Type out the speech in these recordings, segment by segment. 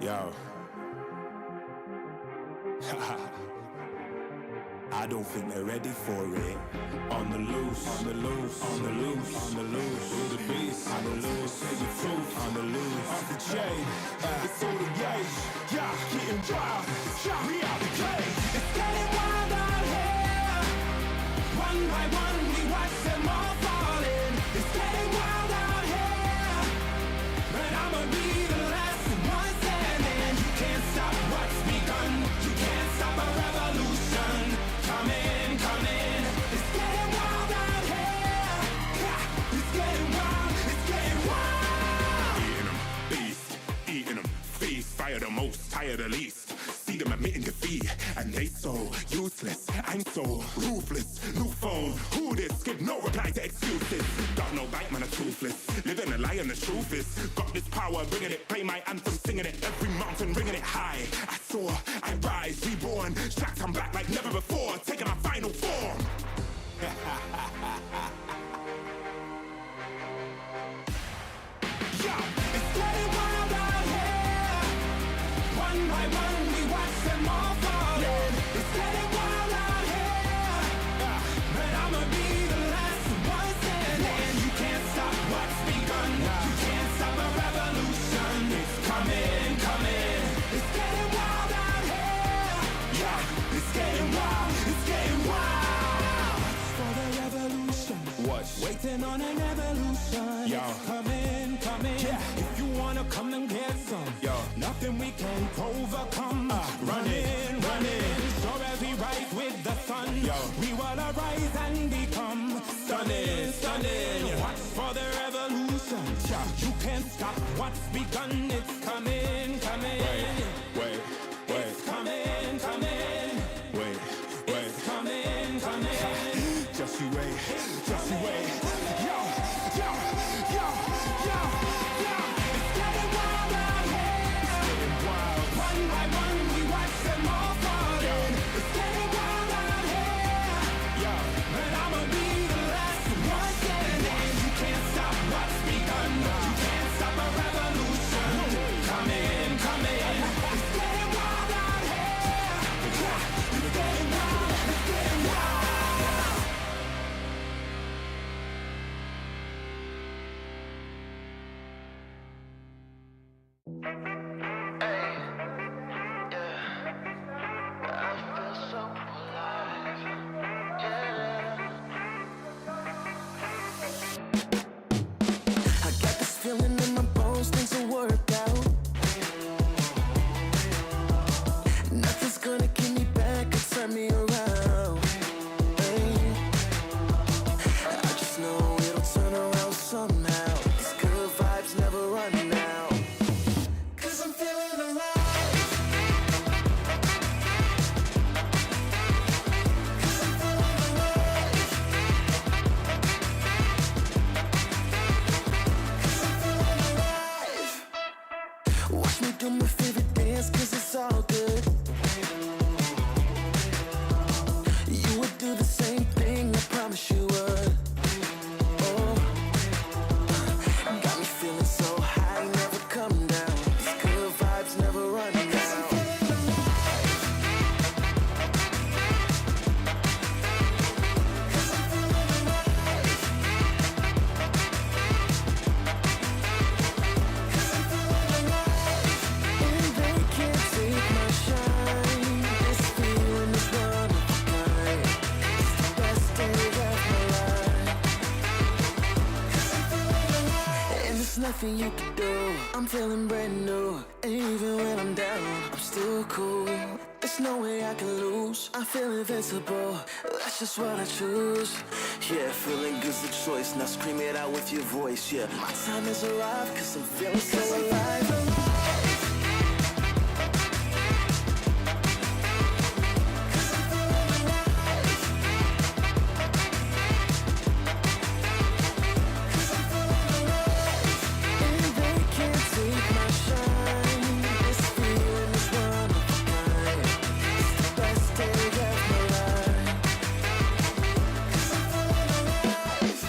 Yo. I don't think they're ready for it. On the loose, on the loose, on the loose, on the loose. With the beast, on the loose, say the truth, on the loose. Off the chain, it's all the gauge. Yeah, getting wild, yeah, we out the cage. It's getting wild out here. One by one, we watch them all falling. It's getting wild out here, but I'ma be the last one standing. You can't stop what's begun. You can't stop a revolution. Come in, come in. It's getting wild out here. Yeah, it's getting wild. It's getting wild. Eating them, beast, eating them, feast. Fire the most, tire the least. See them admitting defeat, and they so useless. I'm so ruthless. New phone, who this? Give no reply to excuses. Got no bite, man, a toothless. Living a lie and the truth is, got this power, bringing it. Play my anthem, singing it. Every mountain, ringing it high. I soar, I rise, reborn. Strapped, I'm back like never before. Taking my final form. It's getting wild out here. One by one, we watch them all falling. It's getting wild out here, but I'ma be the last one standing. You can't stop what's begun. You can't stop a revolution. It's coming, coming. It's getting wild out here. Yeah, it's getting wild. It's getting wild. For the revolution, Watch. waiting on an evolution. Yo. It's coming, coming. Yeah. If you wanna come and get some, Yo. nothing we can't overcome. Running, running, sure as we rise with the sun. Yo. We will arise and become stunning, stunning. Watch for the revolution. You can't stop what's begun. It's coming, coming. Wait, It's coming, coming. wait. It's coming, coming. Just you wait, just you wait. Yo, yo, yo, yo, yo. It's getting wild out here. Getting wild. One by one, we watch them all falling. It's getting wild out here. Yo. But I'ma be the last one standing. You can't stop what's begun. You can't stop a revolution. Come in, come in. It's getting wild out here. Yeah, it's getting wild. It's getting wild. I got this feeling in my bones, things will work out. Nothing's gonna keep me back or turn me around. Hey. I just know it'll turn around somehow. These good vibes never run out. 'Cause I'm feeling alive. 'Cause I'm feeling alive. 'Cause I'm feeling alive. Watch me do my favorite dance, 'cause it's all good. You would do the same thing, I promise you would. Oh, got me feeling so high, never come down. These good vibes never run out. 'Cause I'm feeling alive. 'Cause I'm feeling alive. 'Cause I'm feeling alive. And they can't take my shine. This feeling is one of a kind. It's the best day of my life. 'Cause I'm feeling alive. And there's nothing you can do. I'm feeling brand new. And even when I'm down, I'm still cool. There's no way I can lose. I feel invincible. That's just what I choose. Yeah, feeling good's the choice. Now scream it out with your voice. Yeah, my time has arrived, 'cause I'm feeling so alive. And they can't take my shine. This feeling is one of a kind. It's the best day of my life. 'Cause I'm feeling alive.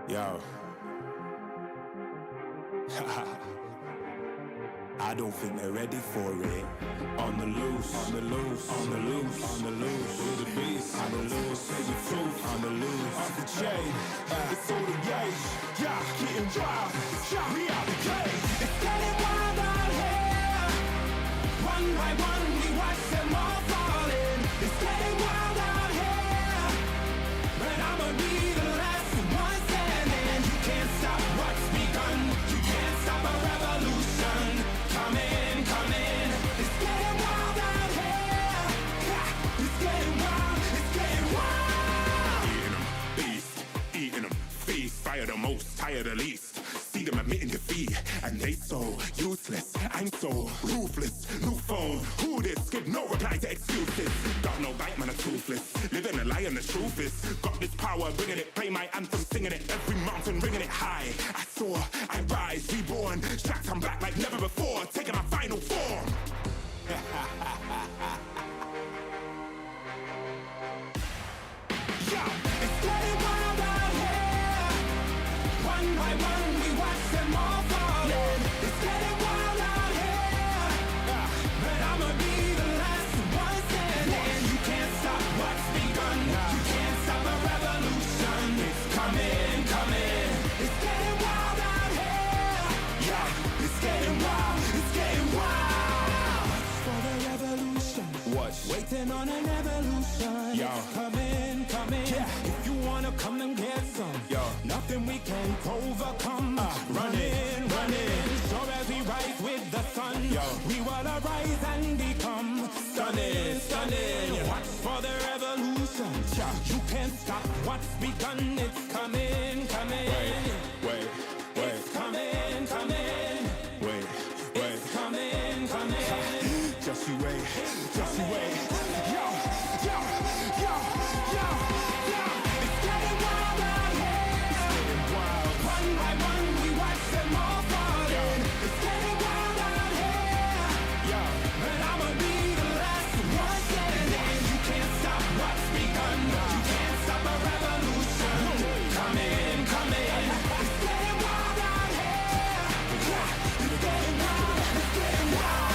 Yo. I don't think they're ready for it. On the loose, on the loose, on the loose, on the loose. With the beast, on the loose, say the truth, on the loose. Off the chain, it's all the gauge. Yeah, getting wild, shot me out the cage. It's getting wild out here. One by one, we watch them all falling. It's getting wild out here. But I'ma be the last one standing. You can't stop what's begun. You can't stop a revolution. Come in, come in. It's getting wild out here. Yeah, it's getting wild, it's getting wild. Eating them, feast, fire the most, tire the least. See them admitting defeat, and they so useless. I'm so ruthless. New phone, who this? Give no reply to excuses. Got no bite, man, I'm toothless. Living a lie, and the truth is, got this power, bringing it. Play my anthem, singing it. Every mountain, ringing it high. I soar, I rise, reborn. Strapped, I'm back like never before. Taking my final form. It's getting wild out here. One by one, we watch them all falling. It's getting wild out here. But I'ma be the last one standing. You can't stop what's begun. You can't stop a revolution. It's coming, coming. It's getting wild out here. Yeah, it's getting wild. It's getting wild. For the revolution. Watch. Waiting on an evolution. Yo. It's coming, coming. Yeah. If you wanna come and get some, Yo. nothing we can't overcome. Running, running. Sure as we rise with the sun, Yo. we will arise and become stunning, stunning. Watch for the revolution. You can't stop what's begun. It's coming, coming. Wait. It's coming, coming. Wait. It's coming, coming. Just you wait, just you wait. Yo, yo, yo, yo, yo. It's getting wild out here. One by one, we watch them all falling. It's getting wild out here. But I'ma be the last one standing. You can't stop what's begun. You can't stop a revolution. Come in, come in. It's getting wild out here. Yeah, it's getting wild, it's getting wild.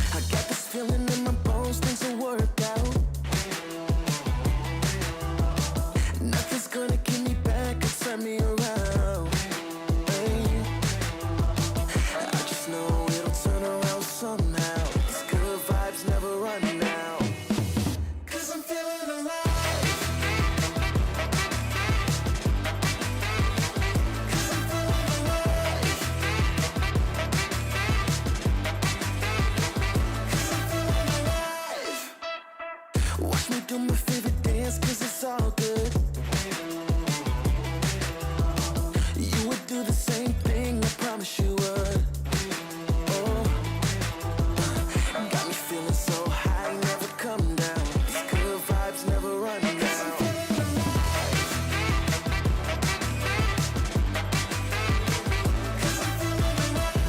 I got this feeling in my bones, things will work out. Nothing's gonna keep me back or turn me around. Hey. I just know it'll turn around somehow. These good vibes never run out. 'Cause I'm feeling alive. 'Cause I'm feeling alive. 'Cause I'm feeling alive. Watch me do my favorite dance, 'cause it's all good. You would do the same thing, I promise you would. Oh, got me feeling so high, never come down. These good vibes never run out. 'Cause I'm feeling alive. 'Cause I'm feeling alive.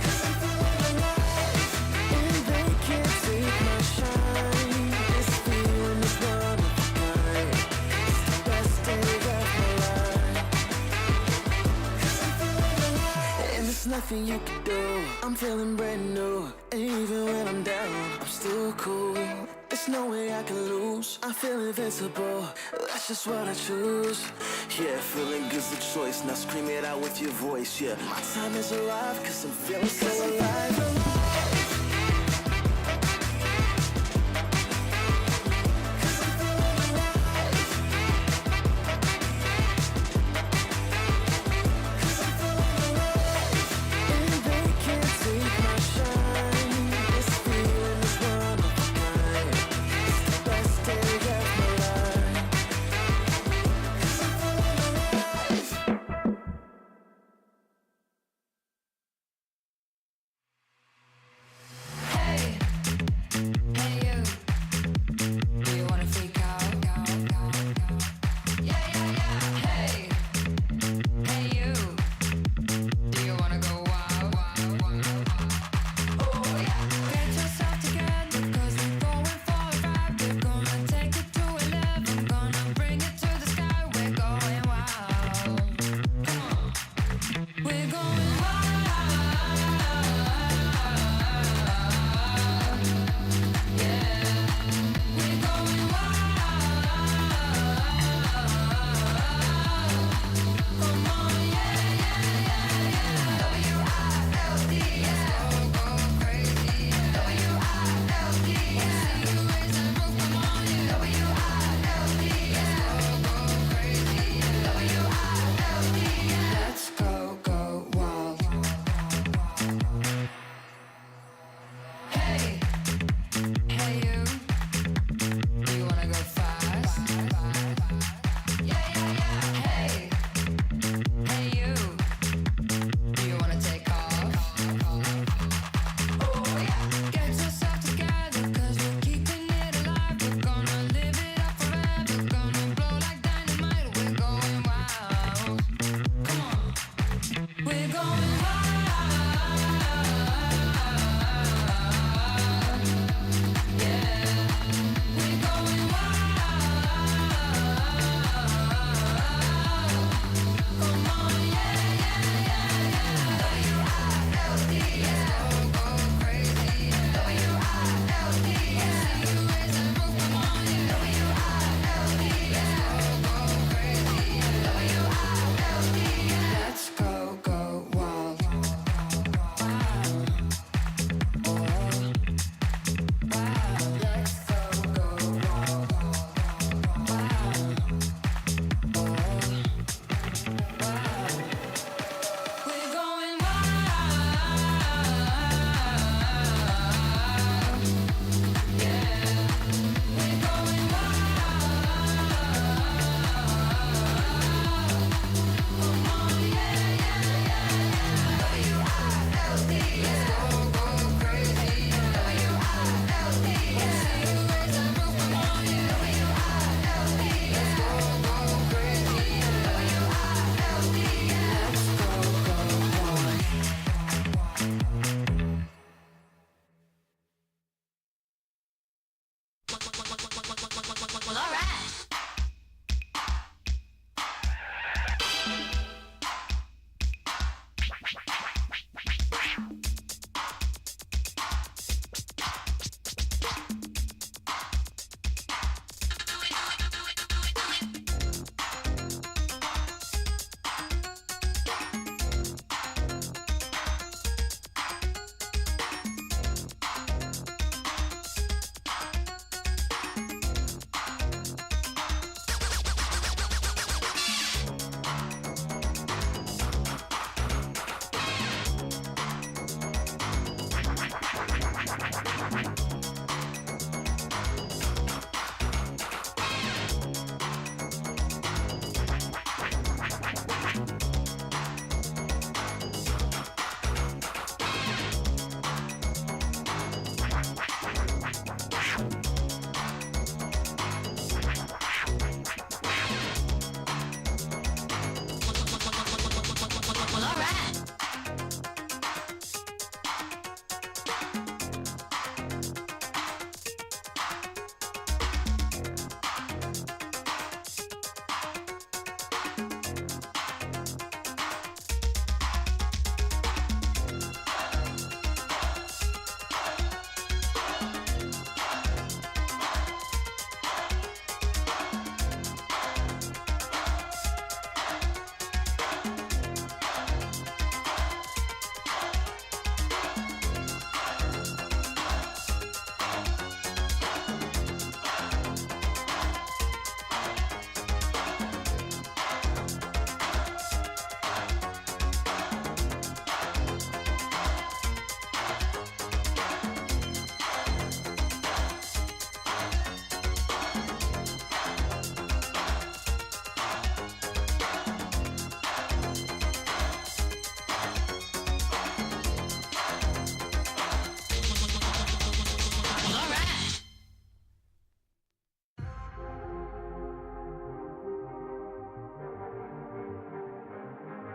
'Cause I'm feeling alive. And they can't take my shine. This feeling is one of a kind. It's the best day of my life. 'Cause I'm feeling alive. And there's nothing you can do. I'm feeling brand new. And even when I'm down, I'm still cool. There's no way I can lose. I feel invincible. That's just what I choose. Yeah, feeling good's the choice. Now scream it out with your voice. Yeah, my time has arrived, 'cause I'm feeling so alive.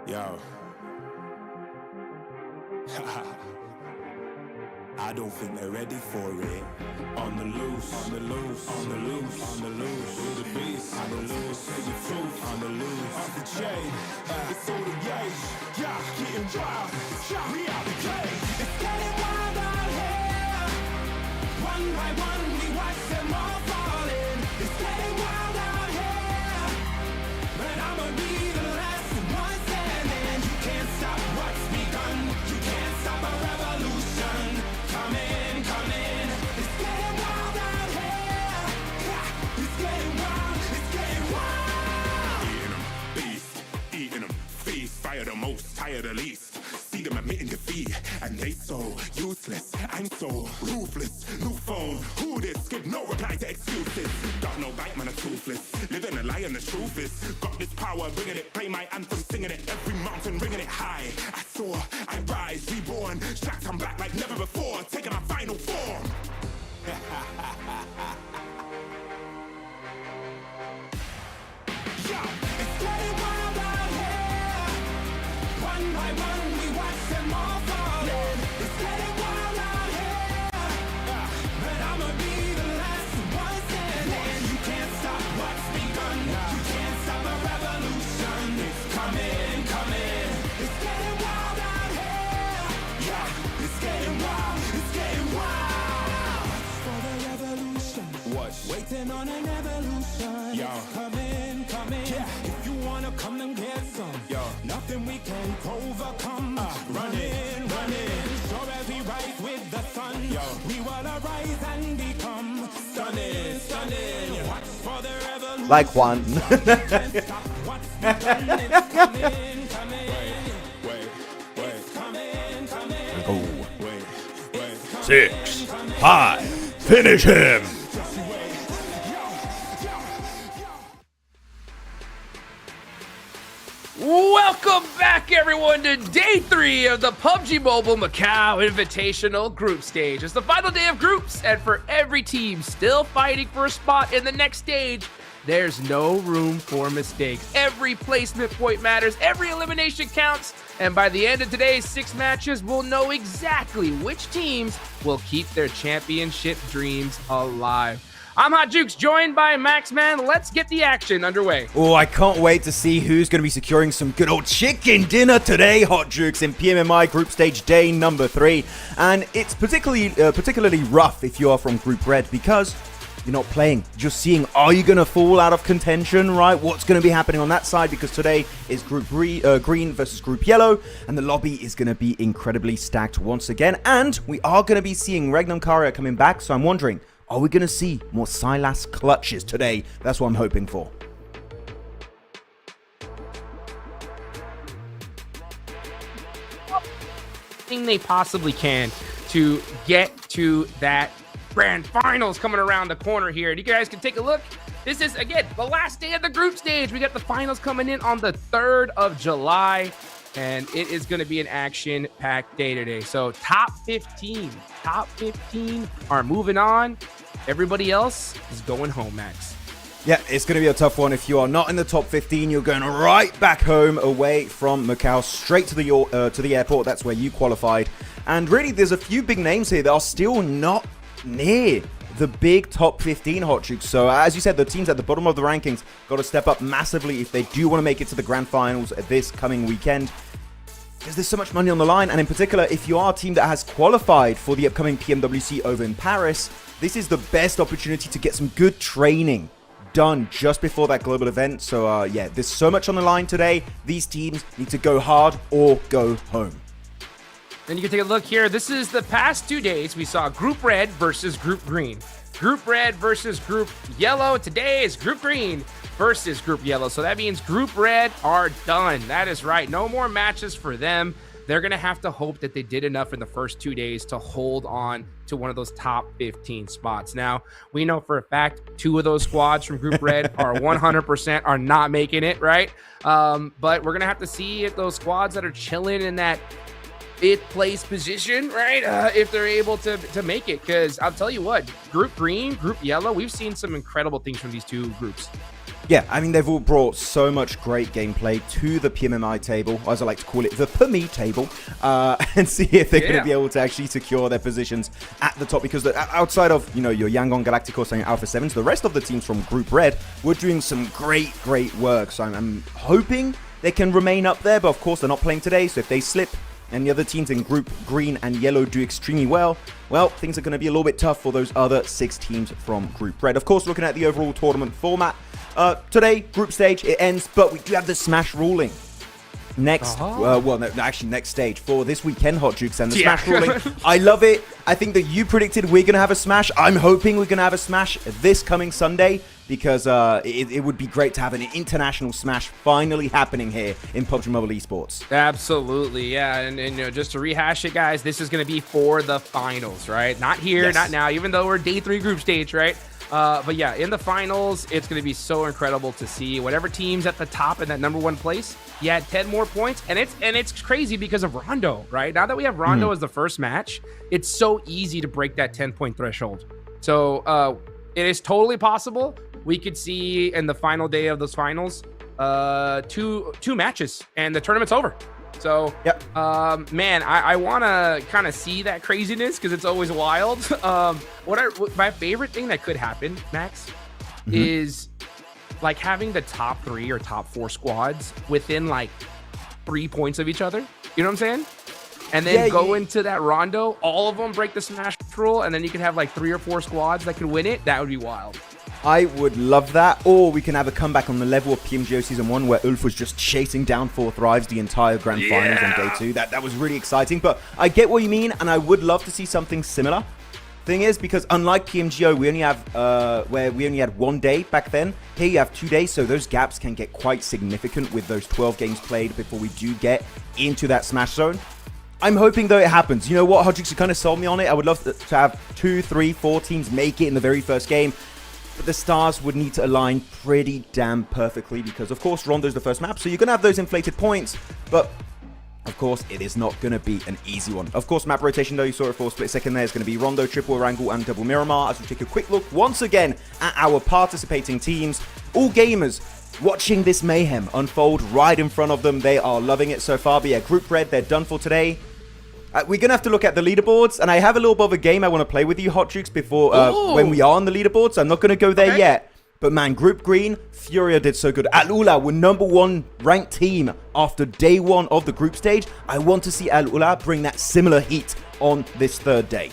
Yo. I don't think they're ready for it. On the loose, on the loose, on the loose, on the loose. With the beast, on the loose, say the truth, on the loose. Off the chain, it's all the gauge. Yeah, getting wild, shout me out the cage. It's getting wild out here. One by one, we watch them all falling. It's getting wild out here. But I'ma be the last one standing. You can't stop what's begun. You can't stop a revolution. Come in, come in. It's getting wild out here. Yeah, it's getting wild, it's getting wild. Eating them, feast, fire the most, tire the least. See them admitting defeat, and they so useless. I'm so ruthless. New phone, who this? Give no reply to excuses. Got no bite, man, a toothless. Living a lie, and the truth is, got this power, bringing it. Play my anthem, singing it. Every mountain, ringing it high. I soar, I rise, reborn. Strapped, I'm back like never before. Taking my final form. Yo, it's getting wild out here. One by one, we watch them all falling. It's getting wild out here. But I'ma be the last one standing. You can't stop what's begun. You can't stop a revolution. It's coming, coming. It's getting wild out here. Yeah, it's getting wild. It's getting wild. For the revolution. Watch. Waiting on an evolution. Yo. It's coming, coming. Yeah. If you wanna come and get some, Yo. nothing we can't overcome. Running, running, sure as we rise with the sun. Yo. We will arise and become stunning, stunning. Watch for the revolution. Like one. Can't stop what's begun. It's coming, coming. Wait, wait, Coming, coming. Oh. wait. 6, 5, finish him. Welcome back, everyone, to day 3 of the PUBG Mobile Macau Invitational Group Stage. It's the final day of groups, and for every team still fighting for a spot in the next stage, there's no room for mistakes. Every placement point matters, every elimination counts, and by the end of today's 6 matches, we'll know exactly which teams will keep their championship dreams alive. I'm Hot Jukes, joined by Maxman. Let's get the action underway. Oh, I can't wait to see who's going to be securing some good old chicken dinner today, Hot Jukes, in PMMI Group Stage Day number 3. And it's particularly rough if you are from Group Red because you're not playing. Just seeing, are you going to fall out of contention, right? What's going to be happening on that side? Because today is Group Green versus Group Yellow, and the lobby is going to be incredibly stacked once again. And we are going to be seeing Regnum Karia coming back, so I'm wondering, are we going to see more Silas clutches today? That's what I'm hoping for. Thing they possibly can to get to that grand finals coming around the corner here. And you guys can take a look. This is, again, the last day of the group stage. We got the finals coming in on the 3rd of July, and it is going to be an action-packed day today. So top 15 are moving on. Everybody else is going home, Max. Yeah, it's going to be a tough one. If you are not in the top 15, you're going right back home away from Macau, straight to the airport. That's where you qualified. And really, there's a few big names here that are still not near the big top 15 hot jukes. So as you said, the teams at the bottom of the rankings got to step up massively if they do want to make it to the grand finals this coming weekend, because there's so much money on the line. And in particular, if you are a team that has qualified for the upcoming PMWC over in Paris, this is the best opportunity to get some good training done just before that global event. So yeah, there's so much on the line today. These teams need to go hard or go home. Then you can take a look here. This is the past 2 days. We saw Group Red versus Group Green. Group Red versus Group Yellow. Today is Group Green versus Group Yellow. So that means Group Red are done. That is right. No more matches for them. They're going to have to hope that they did enough in the first 2 days to hold on to one of those top 15 spots. Now, we know for a fact 2 of those squads from Group Red are 100% are not making it, right? But we're going to have to see if those squads that are chilling in that 5th place position, right? If they're able to make it, because I'll tell you what, Group Green, Group Yellow, we've seen some incredible things from these 2 groups. Yeah, I mean, they've all brought so much great gameplay to the PMMI table, as I like to call it, the PMI table, and see if they're going to be able to actually secure their positions at the top, because outside of, you know, your Yangon Galacticos and Alpha 7s, the rest of the teams from Group Red were doing some great work. So I'm hoping they can remain up there, but of course they're not playing today, so if they slip and the other teams in Group Green and Yellow do extremely well, things are going to be a little bit tough for those other 6 teams from Group Red. Of course, looking at the overall tournament format, today, group stage, it ends, but we do have the Smash ruling. Next, next stage for this weekend, Hot Jukes, and the Smash ruling. I love it. I think that you predicted we're going to have a Smash. I'm hoping we're going to have a Smash this coming Sunday, because it would be great to have an international Smash finally happening here in PUBG Mobile Esports. Absolutely, yeah. And you know, just to rehash it, guys, this is going to be for the finals, right? Not here, not now, even though we're day 3 group stage, right? But yeah, in the finals, it's going to be so incredible to see whatever team's at the top in that #1 place. You had 10 more points, and it's crazy because of Rondo, right? Now that we have Rondo as the first match, it's so easy to break that 10-point threshold. So it is totally possible we could see in the final day of those finals, 2 matches, and the tournament's over. So, man, I want to kind of see that craziness, because it's always wild. My favorite thing that could happen, Max, is like having the top 3 or top 4 squads within like 3 points of each other. You know what I'm saying? And then go into that Rondo, all of them break the Smash rule, and then you can have like 3 or 4 squads that could win it. That would be wild. I would love that. Or we can have a comeback on the level of PMGO Season 1, where Ulf was just chasing down 4 Thrives the entire grand finals on day 2. That was really exciting. But I get what you mean, and I would love to see something similar. Thing is, because unlike PMGO, we only have where we only had 1 day back then, here you have 2 days, so those gaps can get quite significant with those 12 games played before we do get into that Smash zone. I'm hoping, though, it happens. You know what, Hodgix, you kind of sold me on it. I would love to have 2, 3, 4 teams make it in the very first game. But the stars would need to align pretty damn perfectly, because, of course, Rondo's the first map, so you're going to have those inflated points. But, of course, it is not going to be an easy one. Of course, map rotation, though, you saw it for a split second there. It's going to be Rondo, Triple Wrangle, and Double Miramar. As we take a quick look once again at our participating teams. All gamers watching this mayhem unfold right in front of them. They are loving it so far. But yeah, Group Red, they're done for today. We're going to have to look at the leaderboards, and I have a little bit of a game I want to play with you, Hot Jukes, before when we are on the leaderboards. I'm not going to go there yet. But man, Group Green, FURIA did so good. Al Ula were #1 ranked team after day 1 of the group stage. I want to see Al Ula bring that similar heat on this 3rd day.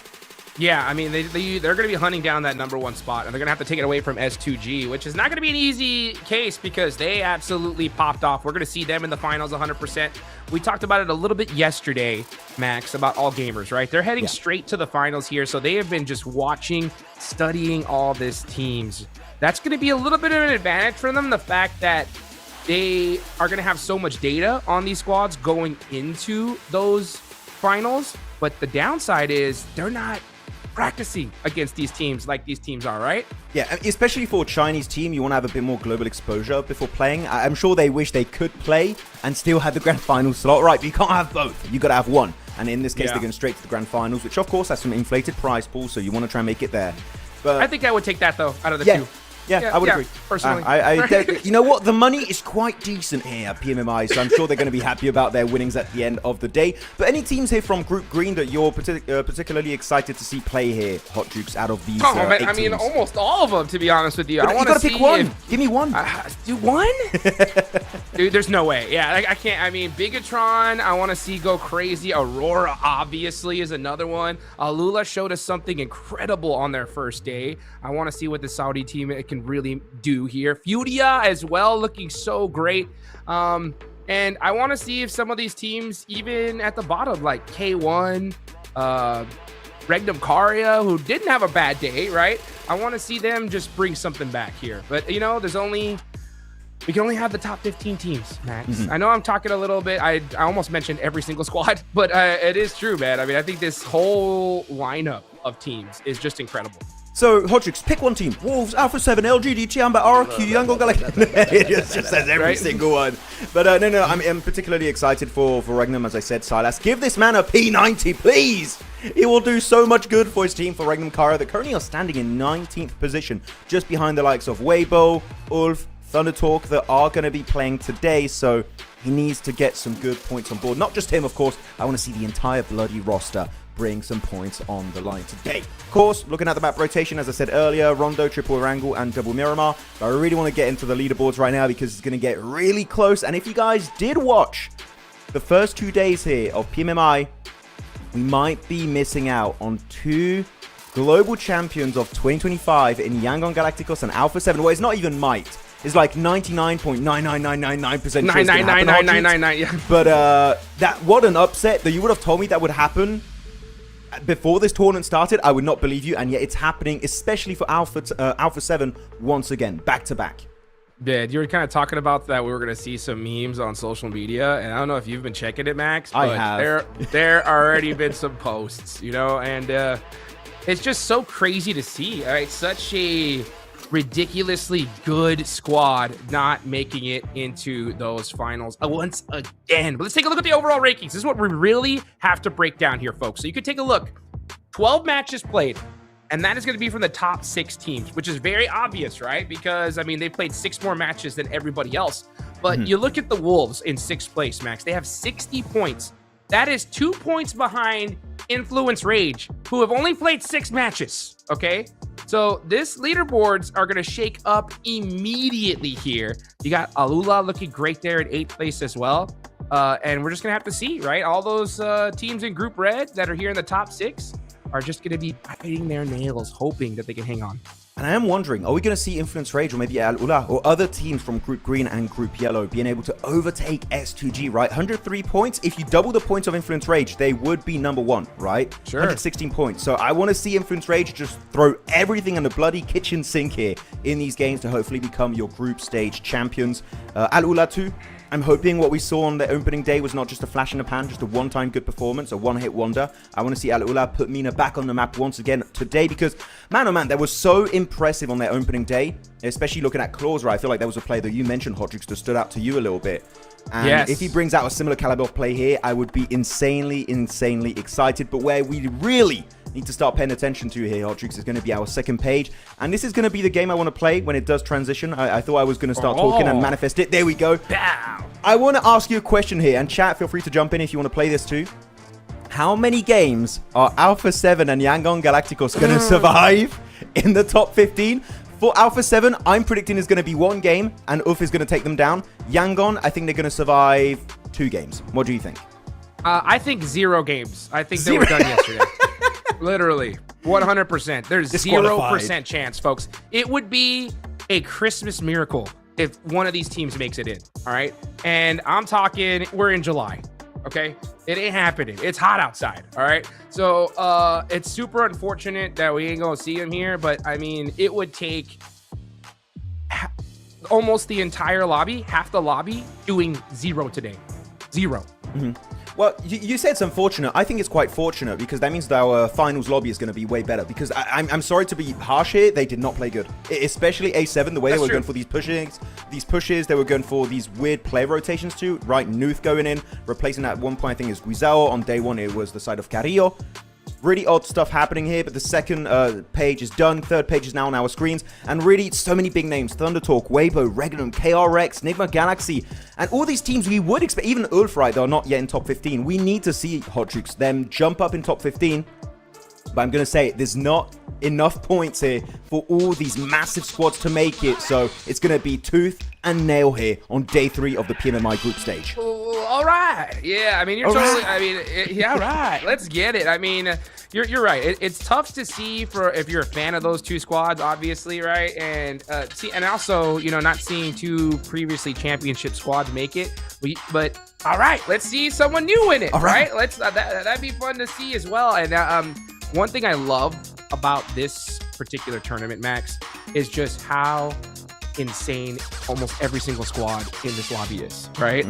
Yeah, I mean, they're going to be hunting down that #1 spot, and they're going to have to take it away from S2G, which is not going to be an easy case, because they absolutely popped off. We're going to see them in the finals 100%. We talked about it a little bit yesterday, Max, about All Gamers, right? They're heading straight to the finals here, so they have been just watching, studying all these teams. That's going to be a little bit of an advantage for them, the fact that they are going to have so much data on these squads going into those finals. But the downside is they're not practicing against these teams like these teams are, right? Yeah, especially for a Chinese team, you want to have a bit more global exposure before playing. I'm sure they wish they could play and still have the grand final slot, right? But you can't have both. You got to have one. And in this case, they're going straight to the grand finals, which of course has some inflated prize pool, so you want to try and make it there. But I think I would take that though out of the two. Yeah, I would agree. Personally. You know what? The money is quite decent here at PMMI, so I'm sure they're going to be happy about their winnings at the end of the day. But any teams here from Group Green that you're particularly excited to see play here, Hot Jukes, out of these 8 I mean, teams? almost all of them, to be honest with you. But I want you to got to pick one. Give me one. Do one? Dude, there's no way. Yeah, I can't. I mean, Bigatron, I want to see go crazy. Aurora, obviously, is another one. Alula showed us something incredible on their first day. I want to see what the Saudi team can really do here. FURIA as well, looking so great. And I want to see if some of these teams, even at the bottom, like K1, Regnum Karia, who didn't have a bad day, right? I want to see them just bring something back here. But, you know, we can only have the top 15 teams, Max. I know I'm talking a little bit. I almost mentioned every single squad, but it is true, man. I mean, I think this whole lineup of teams is just incredible. So, Hodrix, pick one team. Wolves, Alpha 7, LGD, TIANBA, RQ, Yangon Galactic. It just says every single one. But no, I'm particularly excited for Regnum, as I said, Silas. Give this man a P90, please. He will do so much good for his team, for Regnum Kara, that currently are standing in 19th position, just behind the likes of Weibo, Ulf, Thunder Talk, that are going to be playing today. So, he needs to get some good points on board. Not just him, of course. I want to see the entire bloody roster bring some points on the line today. Of course, looking at the map rotation, as I said earlier, Rondo, Triple Wrangle, and Double Miramar. But I really want to get into the leaderboards right now because it's going to get really close. And if you guys did watch the first 2 days here of PMMI, we might be missing out on 2 global champions of 2025 in Yangon Galacticos and Alpha 7. Well, it's not even might. It's like 99.99999% chance to happen. 9999999, yeah. But what an upset that you would have told me that would happen before this tournament started. I would not believe you, and yet it's happening, especially for Alpha 7 once again, back to back. Yeah, you were kind of talking about that we were going to see some memes on social media, and I don't know if you've been checking it, Max, but I have. there already been some posts, you know, and it's just so crazy to see. All right, such a ridiculously good squad not making it into those finals once again. But let's take a look at the overall rankings. This is what we really have to break down here, folks. So you could take a look. 12 matches played, and that is going to be from the top 6 teams, which is very obvious, right? Because, I mean, they played 6 more matches than everybody else. But you look at the Wolves in 6th place, Max. They have 60 points. That is 2 points behind Influence Rage, who have only played 6 matches, okay? So this leaderboards are going to shake up immediately here. You got Alula looking great there in 8th place as well. And we're just going to have to see, right? All those teams in Group Red that are here in the top 6 are just going to be biting their nails, hoping that they can hang on. And I am wondering, are we going to see Influence Rage or maybe Alula or other teams from Group Green and Group Yellow being able to overtake S2G, right? 103 points. If you double the points of Influence Rage, they would be number 1, right? Sure. 116 points. So I want to see Influence Rage just throw everything in the bloody kitchen sink here in these games to hopefully become your group stage champions. Alula too. I'm hoping what we saw on the opening day was not just a flash in the pan, just a one-time good performance, a one-hit wonder. I want to see Al-Ula put MENA back on the map once again today because, man, oh man, that was so impressive on their opening day, especially looking at Claws, right? I feel like that was a player that you mentioned, Hodrix, that stood out to you a little bit. And if he brings out a similar caliber of play here, I would be insanely excited. But where we really need to start paying attention to here, Hodrix, is going to be our second page. And this is going to be the game I want to play when it does transition. I thought I was going to start talking and manifest it. There we go. Bow. I want to ask you a question here. And chat, feel free to jump in if you want to play this too. How many games are Alpha 7 and Yangon Galacticos going to survive in the top 15? For Alpha 7, I'm predicting is going to be 1 game, and UF is going to take them down. Yangon, I think they're going to survive 2 games. What do you think? I think 0 games. I think they were done yesterday. Literally, 100%. There's 0% chance, folks. It would be a Christmas miracle if one of these teams makes it in, all right? And I'm talking, we're in July, okay? It ain't happening. It's hot outside, all right? So it's super unfortunate that we ain't gonna see him here, but I mean, it would take almost the entire lobby, half the lobby, doing 0 today. 0. Mm-hmm. Well, you said it's unfortunate. I think it's quite fortunate because that means that our finals lobby is going to be way better. Because I'm sorry to be harsh here, they did not play good. Especially A7, the way they were going for these pushes, they were going for these weird player rotations too. Right, Nuth going in, replacing at one point I think is Guizao. On day one, it was the side of Carrillo. Really odd stuff happening here, but the second page is done. Third page is now on our screens. And really, so many big names. Thundertalk, Weibo, Regnum, KRX, Nigma Galaxy. And all these teams we would expect, even Ulf, right, they're not yet in top 15. We need to see Hotjukes, them jump up in top 15. But I'm going to say, there's not enough points here for all these massive squads to make it. So it's going to be tooth and nail here on day 3 of the PMMI group stage. All right. Yeah, I mean, you're totally, I mean, yeah, all right. Let's get it. I mean, you're right. It's tough to see for if you're a fan of those two squads, obviously, right? And and also, you know, not seeing two previously championship squads make it. But all right, let's see someone new win it. All right. Let's that'd be fun to see as well. And one thing I love about this particular tournament, Max, is just how insane almost every single squad in this lobby is, right?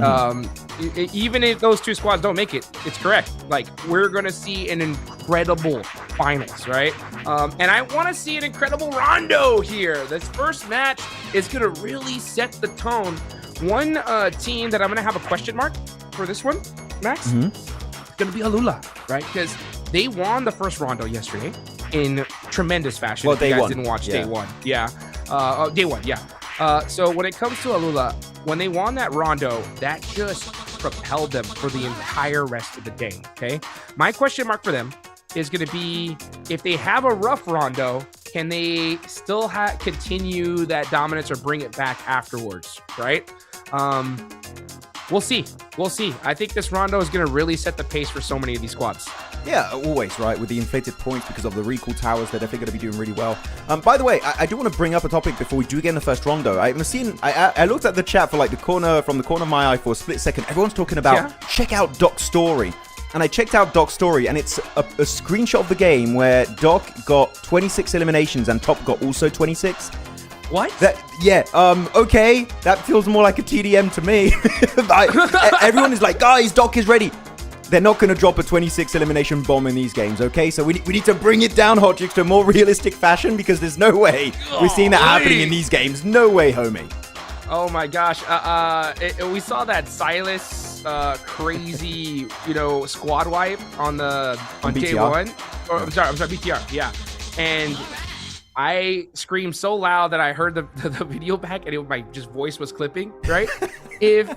Even if those two squads don't make it, it's correct. Like, we're gonna see an incredible finals, right? And I want to see an incredible rondo here. This first match is gonna really set the tone. One team that I'm gonna have a question mark for this one, Max, it's gonna be Alula, right? Because they won the first rondo yesterday in tremendous fashion. Well, if you guys day one. didn't watch day one. Yeah. Day one, yeah. So when it comes to Alula, when they won that rondo, that just propelled them for the entire rest of the day, okay? My question mark for them is going to be, if they have a rough rondo, can they still continue that dominance or bring it back afterwards, right? We'll see. We'll see. I think this rondo is going to really set the pace for so many of these squads. Yeah, always, right? With the inflated points because of the recall towers, they're definitely going to be doing really well. By the way, I do want to bring up a topic before we do get in the first rondo. I looked at the chat for like the corner of my eye for a split second. Everyone's talking about check out Doc's story. And I checked out Doc's story, and it's a screenshot of the game where Doc got 26 eliminations and Top got also 26. What? Okay, that feels more like a TDM to me. Everyone is like, guys, Doc is ready. They're not going to drop a 26 elimination bomb in these games, okay? So we need to bring it down, Hotjukes, to a more realistic fashion, because there's no way we're seeing that happening in these games. No way, homie. Oh my gosh. We saw that Silas crazy, squad wipe on day one. I'm sorry, BTR. Yeah. And I screamed so loud that I heard the video back, and my voice was clipping, right? If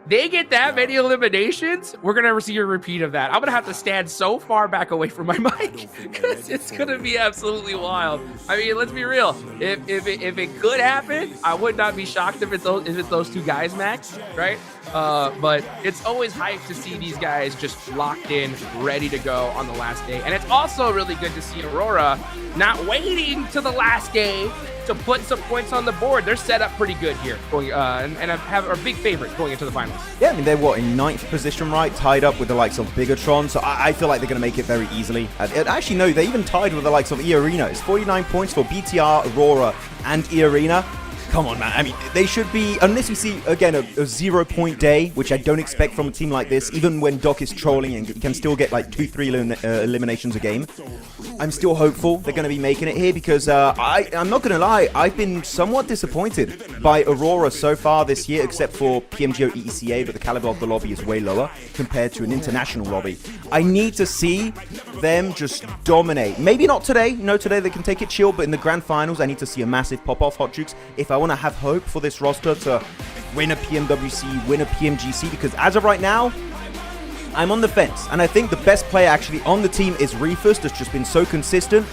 they get that many eliminations, we're going to see a repeat of that. I'm going to have to stand so far back away from my mic because it's going to be absolutely wild. I mean, let's be real. If it could happen, I would not be shocked if it's those two guys, Max, right? But it's always hype to see these guys just locked in, ready to go on the last day. And it's also really good to see AURORA not waiting to the last day to put some points on the board. They're set up pretty good here, and have a big favorite going into the finals. Yeah, I mean, they're in 9th position, right? Tied up with the likes of Bigatron, so I feel like they're going to make it very easily. Actually, no, they even tied with the likes of E-Arena. It's 49 points for BTR, AURORA, and E-Arena. Come on, man. I mean, they should be, unless we see, again, a 0-point day, which I don't expect from a team like this, even when Doc is trolling and can still get like 2-3 eliminations a game. I'm still hopeful they're going to be making it here because I'm not going to lie, I've been somewhat disappointed by AURORA so far this year, except for PMGO EECA, but the caliber of the lobby is way lower compared to an international lobby. I need to see them just dominate. Maybe not today. No, today they can take it chill, but in the grand finals, I need to see a massive pop-off, Hotjukes, if I want to have hope for this roster to win a PMWC, win a PMGC, because as of right now, I'm on the fence, and I think the best player actually on the team is Reefus, that's just been so consistent.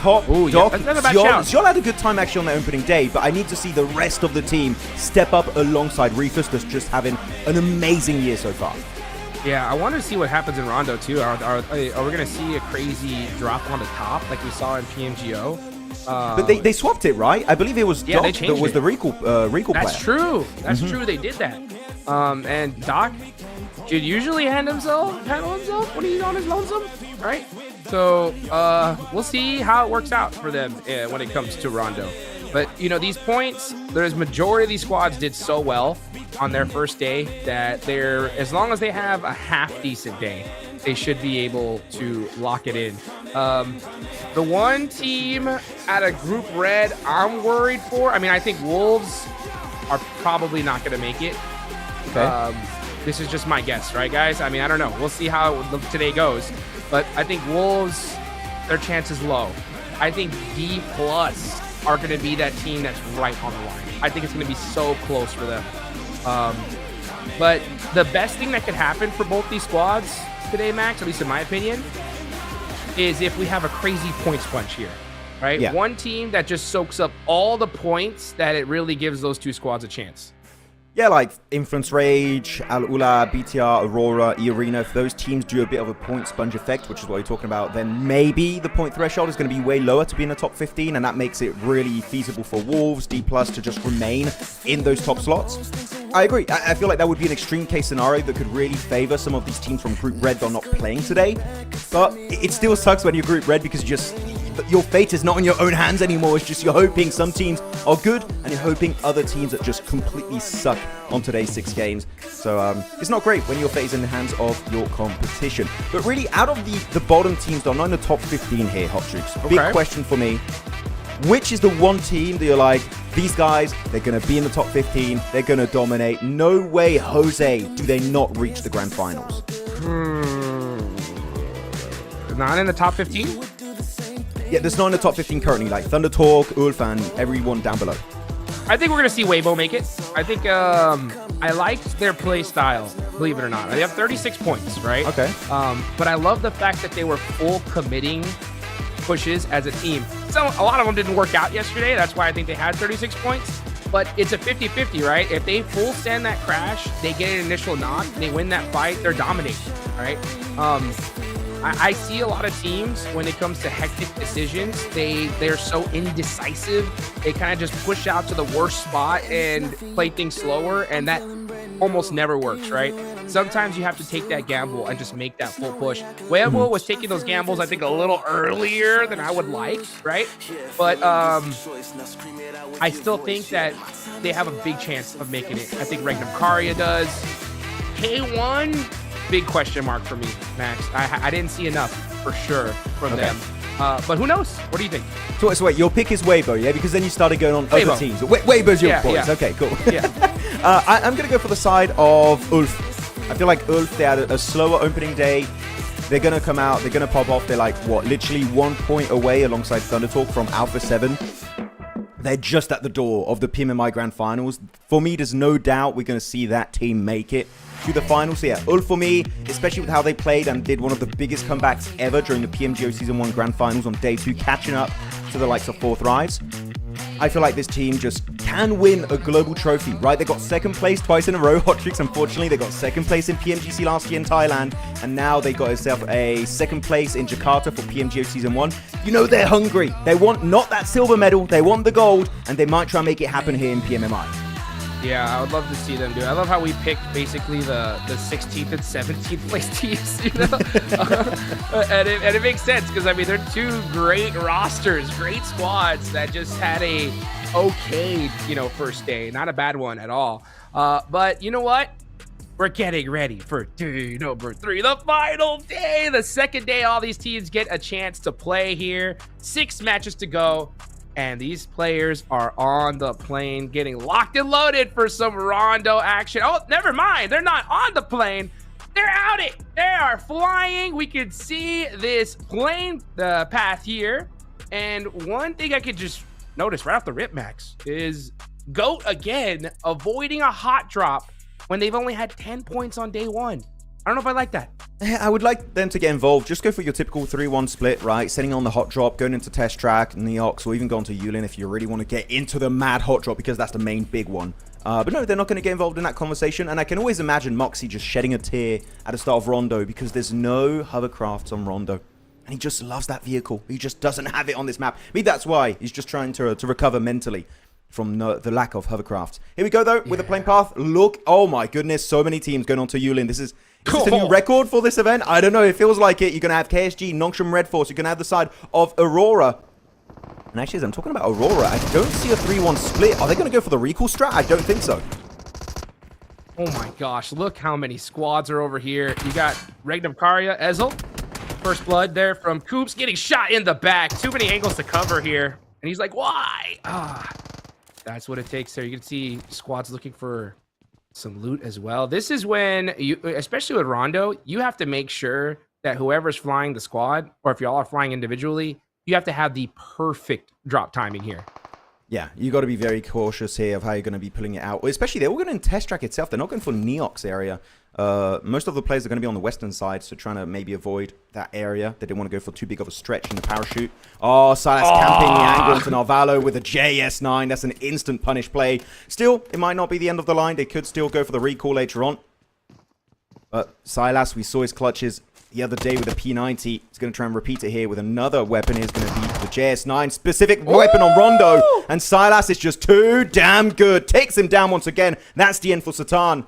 Doc, Ziol had a good time actually on their opening day, but I need to see the rest of the team step up alongside Reefus, that's just having an amazing year so far. Yeah, I want to see what happens in Rondo too. Are we going to see a crazy drop on the top like we saw in PMGO? But they swapped it, right? I believe it was Doc that was the recall That's player. True. That's true. They did that. And Doc should usually handle himself when he's on his lonesome, right? So we'll see how it works out for them when it comes to Rondo. But, you know, these points, there's majority of these squads did so well on their first day that they're, as long as they have a half decent day, they should be able to lock it in. The one team out of Group Red I'm worried for, I mean, I think Wolves are probably not going to make it. Okay. This is just my guess, right, guys? I mean, I don't know. We'll see how today goes. But I think Wolves, their chance is low. I think D+ are going to be that team that's right on the line. I think it's going to be so close for them. But the best thing that could happen for both these squads today, Max, at least in my opinion, is if we have a crazy points crunch here, right? Yeah. One team that just soaks up all the points that it really gives those two squads a chance. Yeah, like Influence Rage, Al Ula, BTR, Aurora, E-Arena, if those teams do a bit of a point sponge effect, which is what you're talking about, then maybe the point threshold is going to be way lower to be in the top 15, and that makes it really feasible for Wolves, D+, to just remain in those top slots. I agree. I feel like that would be an extreme case scenario that could really favor some of these teams from Group Red that are not playing today. But it still sucks when you're Group Red because your fate is not in your own hands anymore. It's just you're hoping some teams are good and you're hoping other teams that just completely suck on today's 6 games. So it's not great when your fate is in the hands of your competition. But really, out of the bottom teams, though, not in the top 15 here, Hot Jukes. Okay. Big question for me. Which is the one team that you're like, these guys, they're going to be in the top 15, they're going to dominate. No way, Jose, do they not reach the grand finals. Not in the top 15? Yeah, there's not in the top 15 currently, like Thunder Talk, Ulf, and everyone down below. I think we're going to see Weibo make it. I think I liked their play style, believe it or not. They have 36 points, right? Okay. But I love the fact that they were full committing pushes as a team. So a lot of them didn't work out yesterday. That's why I think they had 36 points. But it's a 50-50, right? If they full send that crash, they get an initial knock, they win that fight, they're dominating, right? I see a lot of teams when it comes to hectic decisions, they're so indecisive. They kind of just push out to the worst spot and play things slower, and that almost never works, right? Sometimes you have to take that gamble and just make that full push. Weibo was taking those gambles, I think, a little earlier than I would like, right? But I still think that they have a big chance of making it. I think Regnum Karya does. K1, big question mark for me, Max. I didn't see enough for sure from them. But who knows? What do you think? So wait, your pick is Weibo, yeah? Because then you started going on other teams. Weibo's your choice. Yeah. Okay, cool. Yeah. I'm going to go for the side of Ulf. I feel like Ulf, they had a slower opening day. They're going to come out. They're going to pop off. They're like, what, literally 1 point away alongside Thunder Talk from Alpha 7. They're just at the door of the PMMI Grand Finals. For me, there's no doubt we're going to see that team make it to the finals. So yeah, Ulf for me, especially with how they played and did one of the biggest comebacks ever during the PMGO Season 1 Grand Finals on day 2, catching up to the likes of Fourth Rise. I feel like this team just can win a global trophy, right? They got second place twice in a row. Hot Tricks, unfortunately, they got second place in PMGC last year in Thailand, and now they got itself a second place in Jakarta for PMGO Season 1. You know they're hungry. They want not that silver medal, they want the gold, and they might try and make it happen here in PMMI. Yeah, I would love to see them do it. I love how we picked basically the 16th and 17th place teams, you know? and it makes sense because, I mean, they're two great rosters, great squads that just had a okay, you know, first day. Not a bad one at all. But you know what? We're getting ready for day number 3, the final day. The second day all these teams get a chance to play here. 6 matches to go. And these players are on the plane getting locked and loaded for some Rondo action. Oh, never mind. They're not on the plane. They're out it. They are flying. We can see this plane path here. And one thing I could just notice right off the rip, Max, is GOAT again avoiding a hot drop when they've only had 10 points on day 1. I don't know if I like that. I would like them to get involved. Just go for your typical 3-1 split, right? Setting on the hot drop, going into test track, Neox, or even going to Yulin if you really want to get into the mad hot drop, because that's the main big one. But no, they're not going to get involved in that conversation. And I can always imagine Moxie just shedding a tear at the start of Rondo because there's no hovercrafts on Rondo. And he just loves that vehicle. He just doesn't have it on this map. Maybe that's why he's just trying to recover mentally from the lack of hovercrafts. Here we go, though, with the plane path. Look, oh my goodness, so many teams going on to Yulin. This is a new record for this event. I don't know, it feels like it. You're going to have KSG, Nongshim Red Force. You're going to have the side of Aurora. And actually, as I'm talking about Aurora, I don't see a 3-1 split. Are they going to go for the recall strat? I don't think so. Oh my gosh, look how many squads are over here. You got Regnum Karya, Ezel. First blood there from Coops, getting shot in the back. Too many angles to cover here. And he's like, why? That's what it takes there. You can see squads looking for some loot as well. This is when, you, especially with Rondo, you have to make sure that whoever's flying the squad, or if y'all are flying individually, you have to have the perfect drop timing here. Yeah, you got to be very cautious here of how you're going to be pulling it out. Especially, they're all going to test track itself. They're not going for Neox area. Most of the players are going to be on the western side, so trying to maybe avoid that area. They didn't want to go for too big of a stretch in the parachute. Oh, Silas camping the angle into Narvalo with a JS9. That's an instant punish play. Still, it might not be the end of the line. They could still go for the recall later on. But Silas, we saw his clutches the other day with a P90. He's going to try and repeat it here with another weapon. He's going to be the JS9 specific weapon on Rondo. And Silas is just too damn good. Takes him down once again. That's the end for Satan.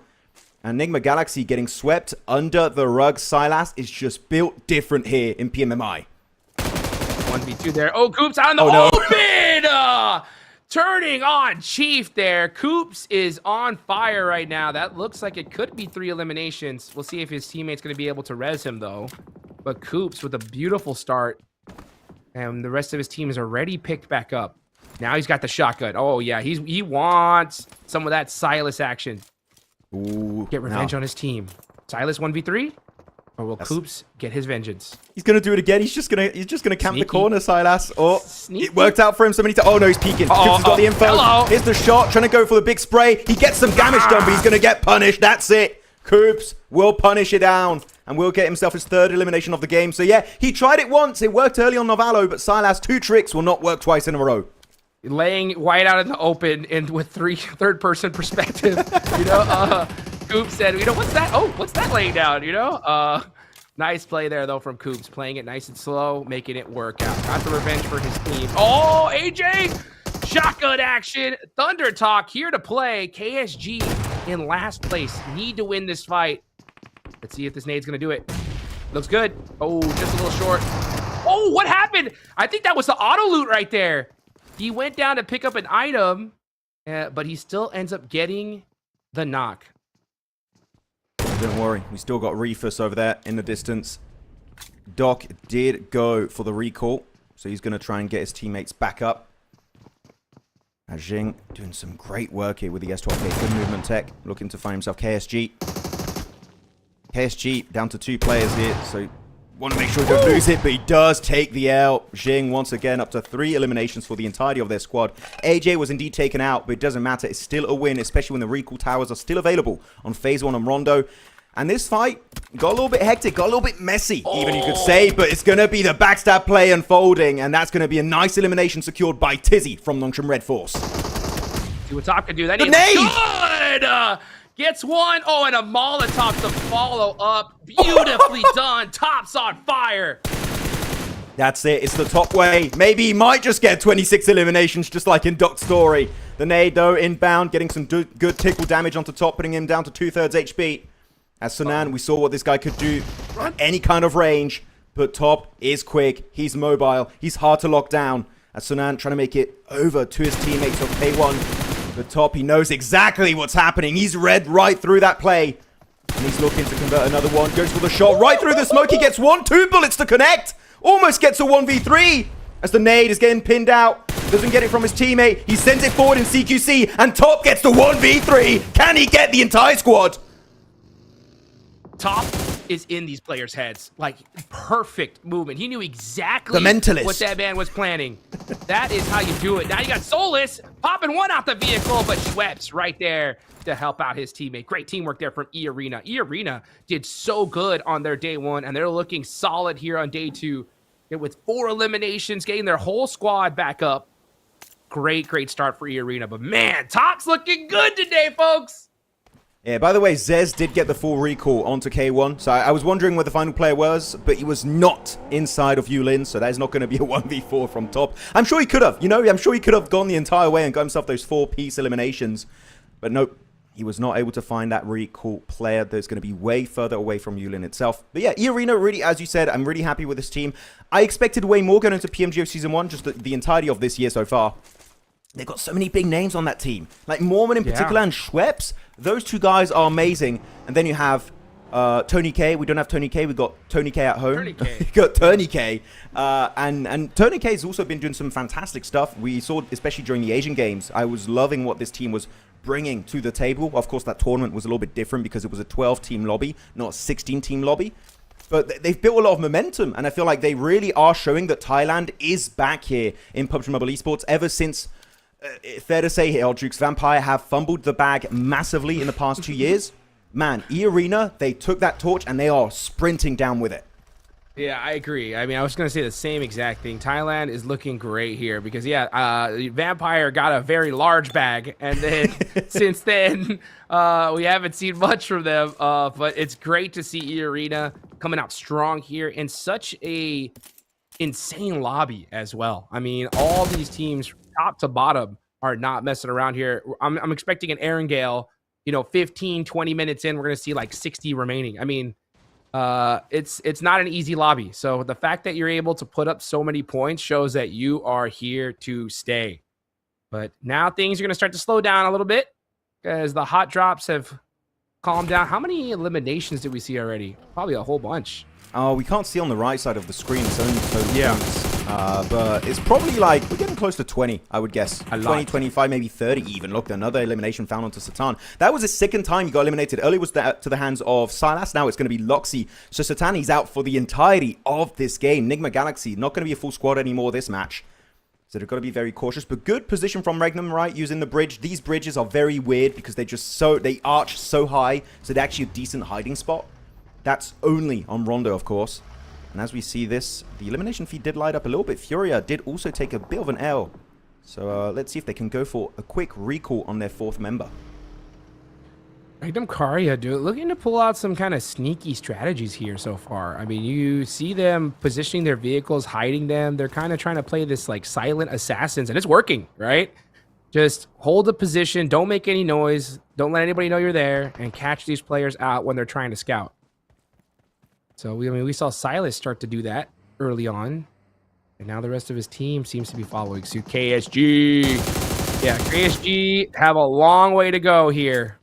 Enigma Galaxy getting swept under the rug. Silas is just built different here in PMMI. 1v2 there. Oh, Coops out in the open! Turning on Chief there. Coops is on fire right now. That looks like it could be 3 eliminations. We'll see if his teammate's going to be able to res him, though. But Coops with a beautiful start. And the rest of his team is already picked back up. Now he's got the shotgun. Oh, yeah. He wants some of that Silas action. Ooh, get revenge on his team. Silas 1v3? Or will Coops get his vengeance? He's gonna do it again. He's just gonna camp the corner, Silas. Oh, Sneaky. it worked out for him so many times. Oh no, he's peeking. Coops has got the info. Hello. Here's the shot, trying to go for the big spray. He gets some damage done, but he's gonna get punished. That's it. Coops will punish it down and will get himself his 3rd elimination of the game. So yeah, he tried it once. It worked early on Novalo, but Silas, 2 tricks will not work twice in a row. Laying White out in the open and with third-person perspective. You know, Coops said, you know, what's that? Oh, what's that laying down? You know, nice play there, though, from Coops. Playing it nice and slow, making it work out. Got the revenge for his team. Oh, AJ! Shotgun action. Thunder Talk here to play. KSG in last place. Need to win this fight. Let's see if this nade's going to do it. Looks good. Oh, just a little short. Oh, what happened? I think that was the auto loot right there. He went down to pick up an item, but he still ends up getting the knock. Don't worry, we still got Reefus over there in the distance. Doc did go for the recall, so he's going to try and get his teammates back up. Jing doing some great work here with the S12K. Good movement tech, looking to find himself KSG. KSG down to 2 players here, so want to make sure he don't lose it, but he does take the L. Jing once again up to 3 eliminations for the entirety of their squad. AJ was indeed taken out, but it doesn't matter. It's still a win, especially when the recall towers are still available on phase 1 on Rondo. And this fight got a little bit hectic, got a little bit messy, even you could say, but it's going to be the backstab play unfolding, and that's going to be a nice elimination secured by Tizzy from Longtram Red Force. See what Top can do. That The is nade! good! Gets one. Oh, and a Molotov to follow up. Beautifully done. Top's on fire. That's it. It's the Top way. Maybe he might just get 26 eliminations, just like in Doc's story. The nade, though, inbound, getting some good tickle damage onto Top, putting him down to 2/3 HP. As Sunan, we saw what this guy could do at any kind of range, but Top is quick. He's mobile. He's hard to lock down. As Sunan trying to make it over to his teammates of K1. But Top, he knows exactly what's happening. He's read right through that play. And he's looking to convert another one. Goes for the shot right through the smoke. He gets 1, 2 bullets to connect. Almost gets a 1v3. As the nade is getting pinned out. Doesn't get it from his teammate. He sends it forward in CQC. And Top gets the 1v3. Can he get the entire squad? Top is in these players' heads. Like, perfect movement. He knew exactly The mentalist. what that man was planning. That is how you do it. Now you got Solus popping one out the vehicle, but Schweppes right there to help out his teammate. Great teamwork there from E-Arena. E-Arena did so good on their day 1, and they're looking solid here on day 2. With 4 eliminations, getting their whole squad back up. Great start for E-Arena. But man, Top's looking good today, folks. Yeah, by the way, Zez did get the full recall onto K1. So I was wondering where the final player was, but he was not inside of Yulin. So that's not going to be a 1v4 from Top. I'm sure he could have, you know, I'm sure he could have gone the entire way and got himself those 4-piece eliminations. But nope, He was not able to find that recall player that's going to be way further away from Yulin itself. But yeah, E-Arena, really, as you said, I'm really happy with this team. I expected way more going into PMGO Season 1, just the entirety of this year so far. They've got so many big names on that team. Like Mormon in particular and Schweppes. Those two guys are amazing. And then you have Tony K. We don't have Tony K. We've got Tony K at home. We've got Tony K. And Tony K has also been doing some fantastic stuff. We saw, especially during the Asian Games, I was loving what this team was bringing to the table. Of course, that tournament was a little bit different because it was a 12-team lobby, not a 16-team lobby. But they've built a lot of momentum, and I feel like they really are showing that Thailand is back here in PUBG Mobile Esports ever since, fair to say here, Jukes Vampire have fumbled the bag massively in the past 2 years. Man, E-Arena, they took that torch, and they are sprinting down with it. Yeah, I agree. I mean, I was going to say the same exact thing. Thailand is looking great here because, yeah, Vampire got a very large bag. And then since then, we haven't seen much from them. But it's great to see E-Arena coming out strong here in such a insane lobby as well. I mean, all these teams, top to bottom, are not messing around here. I'm expecting an Aaron Gale, 15, 20 minutes in, we're going to see like 60 remaining. I mean, it's not an easy lobby. So the fact that you're able to put up so many points shows that you are here to stay. But now things are going to start to slow down a little bit as the hot drops have calmed down. How many eliminations did we see already? Probably a whole bunch. Oh, we can't see on the right side of the screen. It's only total points. But it's probably like, we're getting close to 20, I would guess. 20, 25, maybe 30 even. Look, another elimination found onto Satan. That was the second time he got eliminated. Earlier was to the hands of Silas. Now it's going to be Loxy. So Satan, he's out for the entirety of this game. Nigma Galaxy, not going to be a full squad anymore this match. So they've got to be very cautious. But good position from Regnum, right? Using the bridge. These bridges are very weird because they arch so high. So they're actually a decent hiding spot. That's only on Rondo, of course. And as we see this, the elimination feed did light up a little bit. Furia did also take a bit of an L. So let's see if they can go for a quick recall on their fourth member. Magnum Karia, dude, looking to pull out some kind of sneaky strategies here so far. I mean, you see them positioning their vehicles, hiding them. They're kind of trying to play this like silent assassins, and it's working, right? Just hold the position, don't make any noise, don't let anybody know you're there, and catch these players out when they're trying to scout. So, we saw Silas start to do that early on. And now the rest of his team seems to be following suit. KSG. Yeah, KSG have a long way to go here.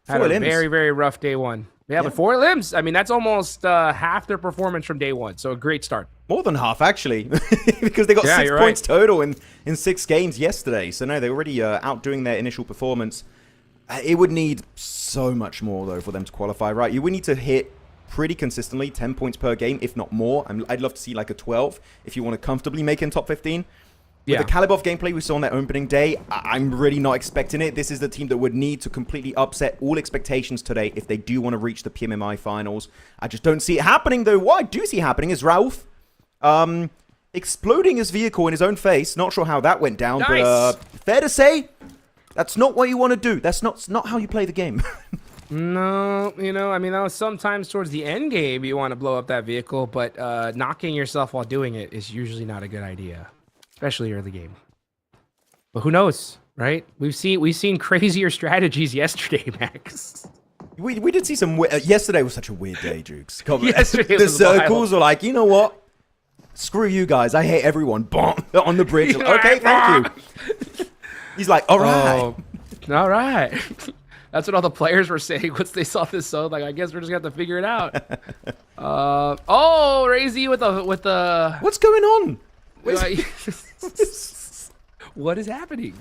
Had a very, very rough day one. Yeah, but 4 limbs. I mean, that's almost half their performance from day one. So, a great start. More than half, actually. Because they got 6 points total in 6 games yesterday. So, no, they're already outdoing their initial performance. It would need so much more, though, for them to qualify, right? You would need to hit pretty consistently 10 points per game, if not more. I'd love to see like a 12 if you want to comfortably make in top 15. With the Kalibov gameplay we saw on their opening day, I'm really not expecting it. This is the team that would need to completely upset all expectations today if they do want to reach the PMMI finals. I just don't see it happening, though. What I do see happening is Rauf exploding his vehicle in his own face. Not sure how that went down, but fair to say, that's not what you want to do. That's not how you play the game. No, I mean, that was sometimes towards the end game you want to blow up that vehicle, but knocking yourself while doing it is usually not a good idea, especially early game. But who knows, right? We've seen crazier strategies yesterday, Max. We did see some. Yesterday was such a weird day, Jukes. Yesterday the circles were like, you know what? Screw you guys. I hate everyone. Bomb on the bridge. Okay, thank you. He's like, all right, all right. That's what all the players were saying once they saw this zone. Like, I guess we're just gonna have to figure it out. Razy with the. What's going on? What is happening?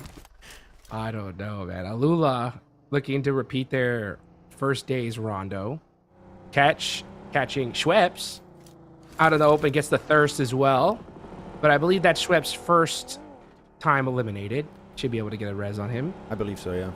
I don't know, man. Alula looking to repeat their first day's rondo. Catching Schweppes out of the open, gets the thirst as well. But I believe that's Schweppes' first time eliminated. Should be able to get a res on him. I believe so, yeah.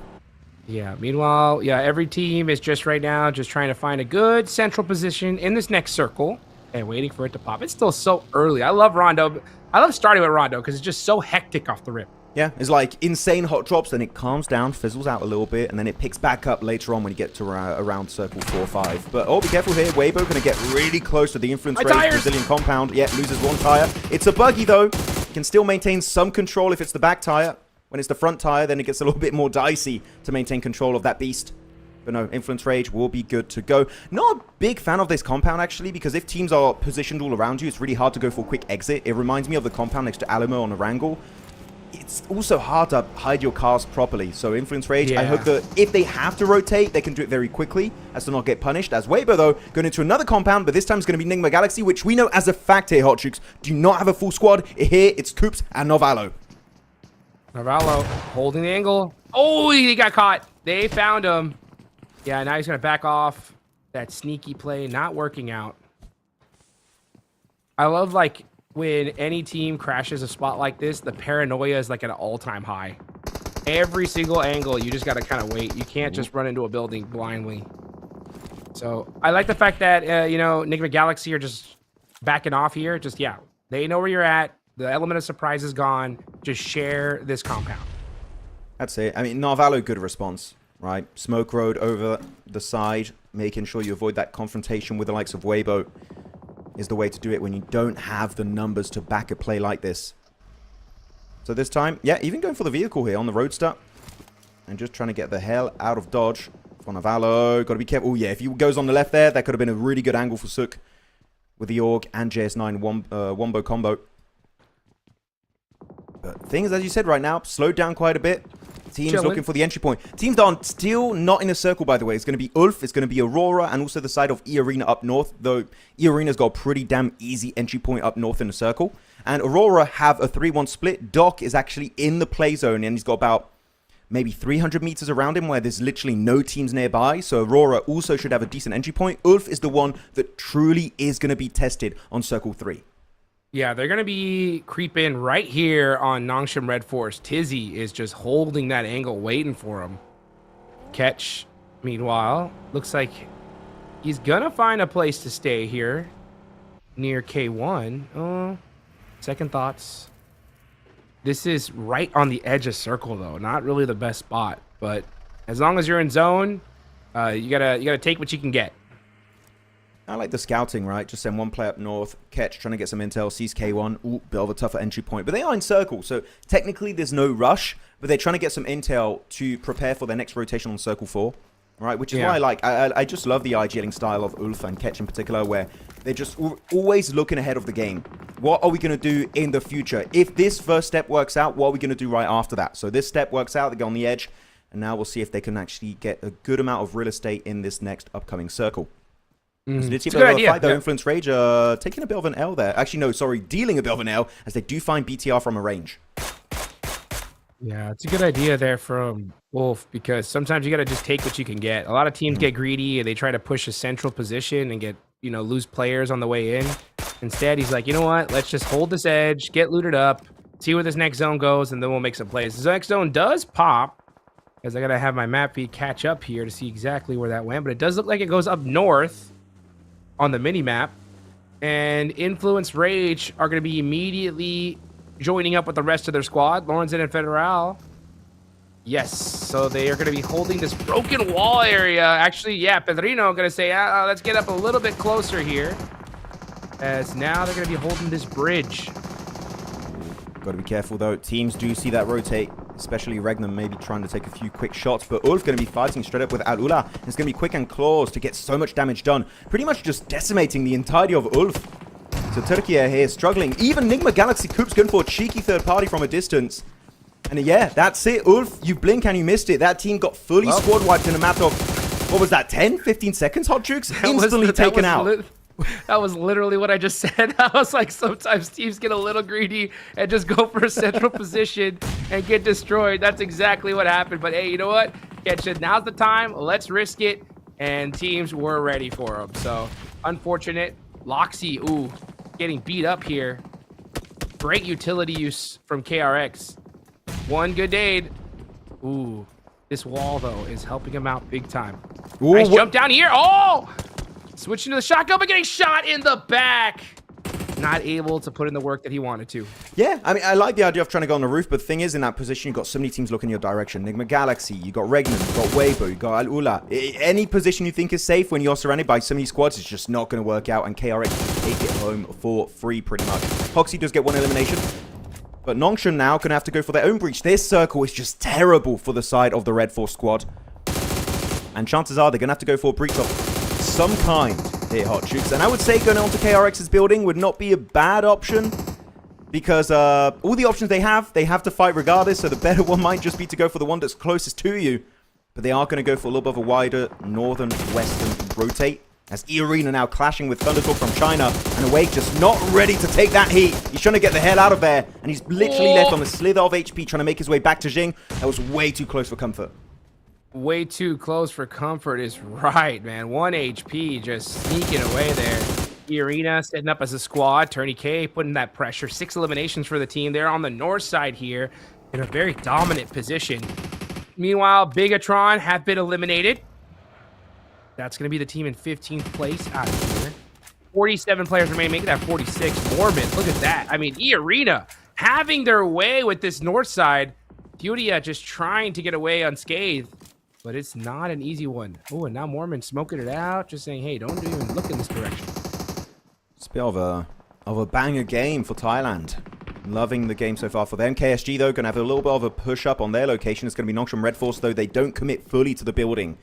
Yeah, meanwhile, every team is just right now just trying to find a good central position in this next circle and waiting for it to pop. It's still so early. I love Rondo. I love starting with Rondo because it's just so hectic off the rip. Yeah, it's like insane hot drops, then it calms down, fizzles out a little bit, and then it picks back up later on when you get to around circle 4 or 5. But, be careful here. Weibo going to get really close to the influence rate Brazilian compound. Yeah, loses 1 tire. It's a buggy, though. Can still maintain some control if it's the back tire. When it's the front tire, then it gets a little bit more dicey to maintain control of that beast. But no, Influence Rage will be good to go. Not a big fan of this compound, actually, because if teams are positioned all around you, it's really hard to go for a quick exit. It reminds me of the compound next to Alamo on Erangel. It's also hard to hide your cars properly. So Influence Rage, I hope that if they have to rotate, they can do it very quickly as to not get punished. As Weibo, though, going into another compound, but this time it's going to be Enigma Galaxy, which we know as a fact here, Hot Jukes, do not have a full squad. Here, it's Koops and Novalo. Novalo holding the angle. Oh, he got caught. They found him. Yeah, now he's going to back off. That sneaky play not working out. I love, like, when any team crashes a spot like this, the paranoia is like at an all-time high. Every single angle, you just got to kind of wait. You can't just run into a building blindly. So I like the fact that, you know, Enigma Galaxy are just backing off here. Just, yeah, they know where you're at. The element of surprise is gone. Just share this compound. That's it. I mean, Narvalo, good response, right? Smoke road over the side, making sure you avoid that confrontation with the likes of Weibo is the way to do it when you don't have the numbers to back a play like this. So this time, yeah, even going for the vehicle here on the Roadster. And just trying to get the hell out of dodge. For Navalo, got to be careful. Oh yeah, if he goes on the left there, that could have been a really good angle for Sook. With the AUG and JS9 Wombo combo. But things, as you said right now, slowed down quite a bit. Teams looking for the entry point. Teams are still not in a circle, by the way. It's going to be Ulf, it's going to be Aurora, and also the side of E-Arena up north. Though E-Arena's got a pretty damn easy entry point up north in the circle. And Aurora have a 3-1 split. Doc is actually in the play zone, and he's got about maybe 300 meters around him where there's literally no teams nearby. So Aurora also should have a decent entry point. Ulf is the one that truly is going to be tested on Circle 3. Yeah, they're going to be creeping right here on Nongshim Red Force. Tizzy is just holding that angle, waiting for him. Catch, meanwhile, looks like he's going to find a place to stay here near K1. Second thoughts. This is right on the edge of circle, though. Not really the best spot, but as long as you're in zone, you gotta take what you can get. I like the scouting, right? Just send one player up north, Catch, trying to get some intel, sees K1. Ooh, bit of a tougher entry point. But they are in circle, so technically there's no rush, but they're trying to get some intel to prepare for their next rotation on Circle 4, right? Which is why I just love the IGLing style of Ulf and Catch in particular, where they're just always looking ahead of the game. What are we going to do in the future? If this first step works out, what are we going to do right after that? So this step works out, they go on the edge, and now we'll see if they can actually get a good amount of real estate in this next upcoming circle. So did see a bit of a fight, though. Influence Rage taking a bit of an L there. Actually, no, sorry, dealing a bit of an L, as they do find BTR from a range. Yeah, it's a good idea there from Wolf, because sometimes you got to just take what you can get. A lot of teams get greedy and they try to push a central position and get, you know, lose players on the way in. Instead, he's like, you know what? Let's just hold this edge, get looted up, see where this next zone goes, and then we'll make some plays. This next zone does pop, as I got to have my map feed catch up here to see exactly where that went. But it does look like it goes up north on the mini-map. And Influence Rage are going to be immediately joining up with the rest of their squad. Lorenzen and Federal. Yes, so they are going to be holding this broken wall area. Actually, yeah, Pedrino going to say, let's get up a little bit closer here. As now they're going to be holding this bridge. Got to be careful, though. Teams do see that rotate, especially Regnum maybe trying to take a few quick shots. But Ulf going to be fighting straight up with Alula. It's going to be quick and claws to get so much damage done. Pretty much just decimating the entirety of Ulf. So Turkey here struggling. Even Enigma Galaxy Koops going for a cheeky third party from a distance. And yeah, that's it. Ulf, you blink and you missed it. That team got fully squad wiped in a matter of, what was that, 10, 15 seconds, Hot Jukes? Instantly taken out. That was literally what I just said. I was like, sometimes teams get a little greedy and just go for a central position and get destroyed. That's exactly what happened. But hey, you know what? Ketchin, now's the time. Let's risk it. And teams were ready for them. So unfortunate. Loxy, ooh, getting beat up here. Great utility use from KRX. One good nade. Ooh, this wall, though, is helping him out big time. Ooh, nice jump down here. Oh! Switching to the shotgun, but getting shot in the back. Not able to put in the work that he wanted to. Yeah, I mean, I like the idea of trying to go on the roof, but the thing is, in that position, you've got so many teams looking in your direction. Enigma Galaxy, you got Regnum, you got Weibo, you got Alula. Any position you think is safe when you're surrounded by so many squads, it's just not going to work out, and KRX can take it home for free, pretty much. Hoxie does get one elimination. But Nongshun now going to have to go for their own breach. This circle is just terrible for the side of the Red Force squad. And chances are they're going to have to go for a breach of some kind here, Hot Chooks. And I would say going on to KRX's building would not be a bad option. Because all the options they have to fight regardless. So the better one might just be to go for the one that's closest to you. But they are going to go for a little bit of a wider northern western rotate. As E-Arena now clashing with Thundertalk from China. And Awake just not ready to take that heat. He's trying to get the hell out of there. And he's literally left on a slither of HP trying to make his way back to Jing. That was way too close for comfort. Way too close for comfort is right, man. 1 HP just sneaking away there. E-Arena setting up as a squad. Turney K putting that pressure. 6 eliminations for the team. They're on the north side here in a very dominant position. Meanwhile, Bigatron have been eliminated. That's going to be the team in 15th place out of here. 47 players remain, making that 46. Mormon, look at that. I mean, E-Arena having their way with this north side. FURIA just trying to get away unscathed, but it's not an easy one. Oh, and now Mormon smoking it out, just saying, hey, don't even look in this direction. It's a bit of a banger game for Thailand. Loving the game so far for them. KSG, though, going to have a little bit of a push-up on their location. It's going to be Nongshim Red Force, though they don't commit fully to the building.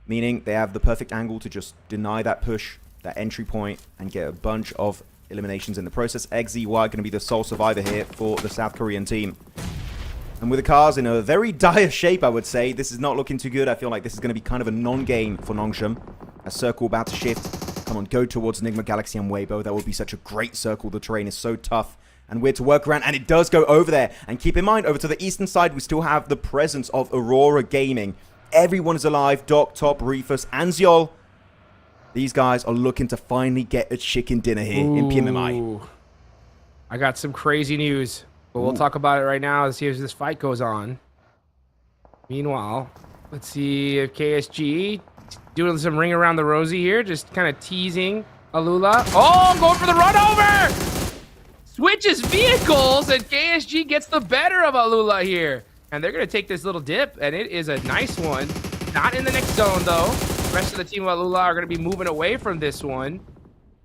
Meaning they have the perfect angle to just deny that push, that entry point, and get a bunch of eliminations in the process. XZY going to be the sole survivor here for the South Korean team. And with the cars in a very dire shape, I would say, this is not looking too good. I feel like this is going to be kind of a non-game for Nongshim. A circle about to shift. Come on, go towards Enigma Galaxy and Weibo. That would be such a great circle. The terrain is so tough and weird to work around, and it does go over there. And keep in mind, over to the eastern side, we still have the presence of Aurora Gaming. Everyone is alive. Doc, Top, Reefus, and Zyol. These guys are looking to finally get a chicken dinner here in PMMI. I got some crazy news, but we'll talk about it right now and see if this fight goes on. Meanwhile, let's see if KSG doing some ring around the rosy here, just kind of teasing Alula. Oh, going for the run over! Switches vehicles, and KSG gets the better of Alula here. And they're going to take this little dip, and it is a nice one. Not in the next zone, though. The rest of the team of Alula are going to be moving away from this one.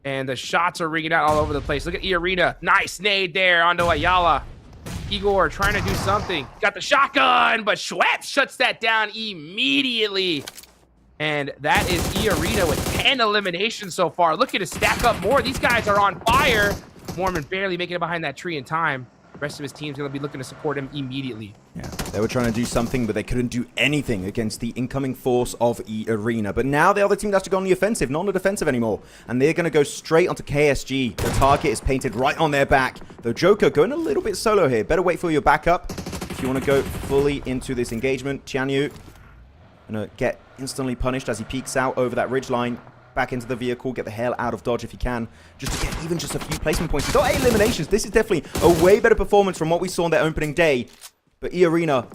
And the shots are ringing out all over the place. Look at E-Arena. Nice nade there onto Ayala. Igor trying to do something. Got the shotgun, but Schweppes shuts that down immediately. And that is E-Arena with 10 eliminations so far. Looking to stack up more. These guys are on fire. Mormon barely making it behind that tree in time. The rest of his team's going to be looking to support him immediately. Yeah, they were trying to do something, but they couldn't do anything against the incoming force of E-Arena. But now the other team has to go on the offensive, not on the defensive anymore. And they're going to go straight onto KSG. The target is painted right on their back. The Joker going a little bit solo here. Better wait for your backup if you want to go fully into this engagement. Tianyu going to get instantly punished as he peeks out over that ridgeline. Back into the vehicle, get the hell out of dodge if you can, just to get even just a few placement points. He's got 8 eliminations. This is definitely a way better performance from what we saw on their opening day. But E-Arena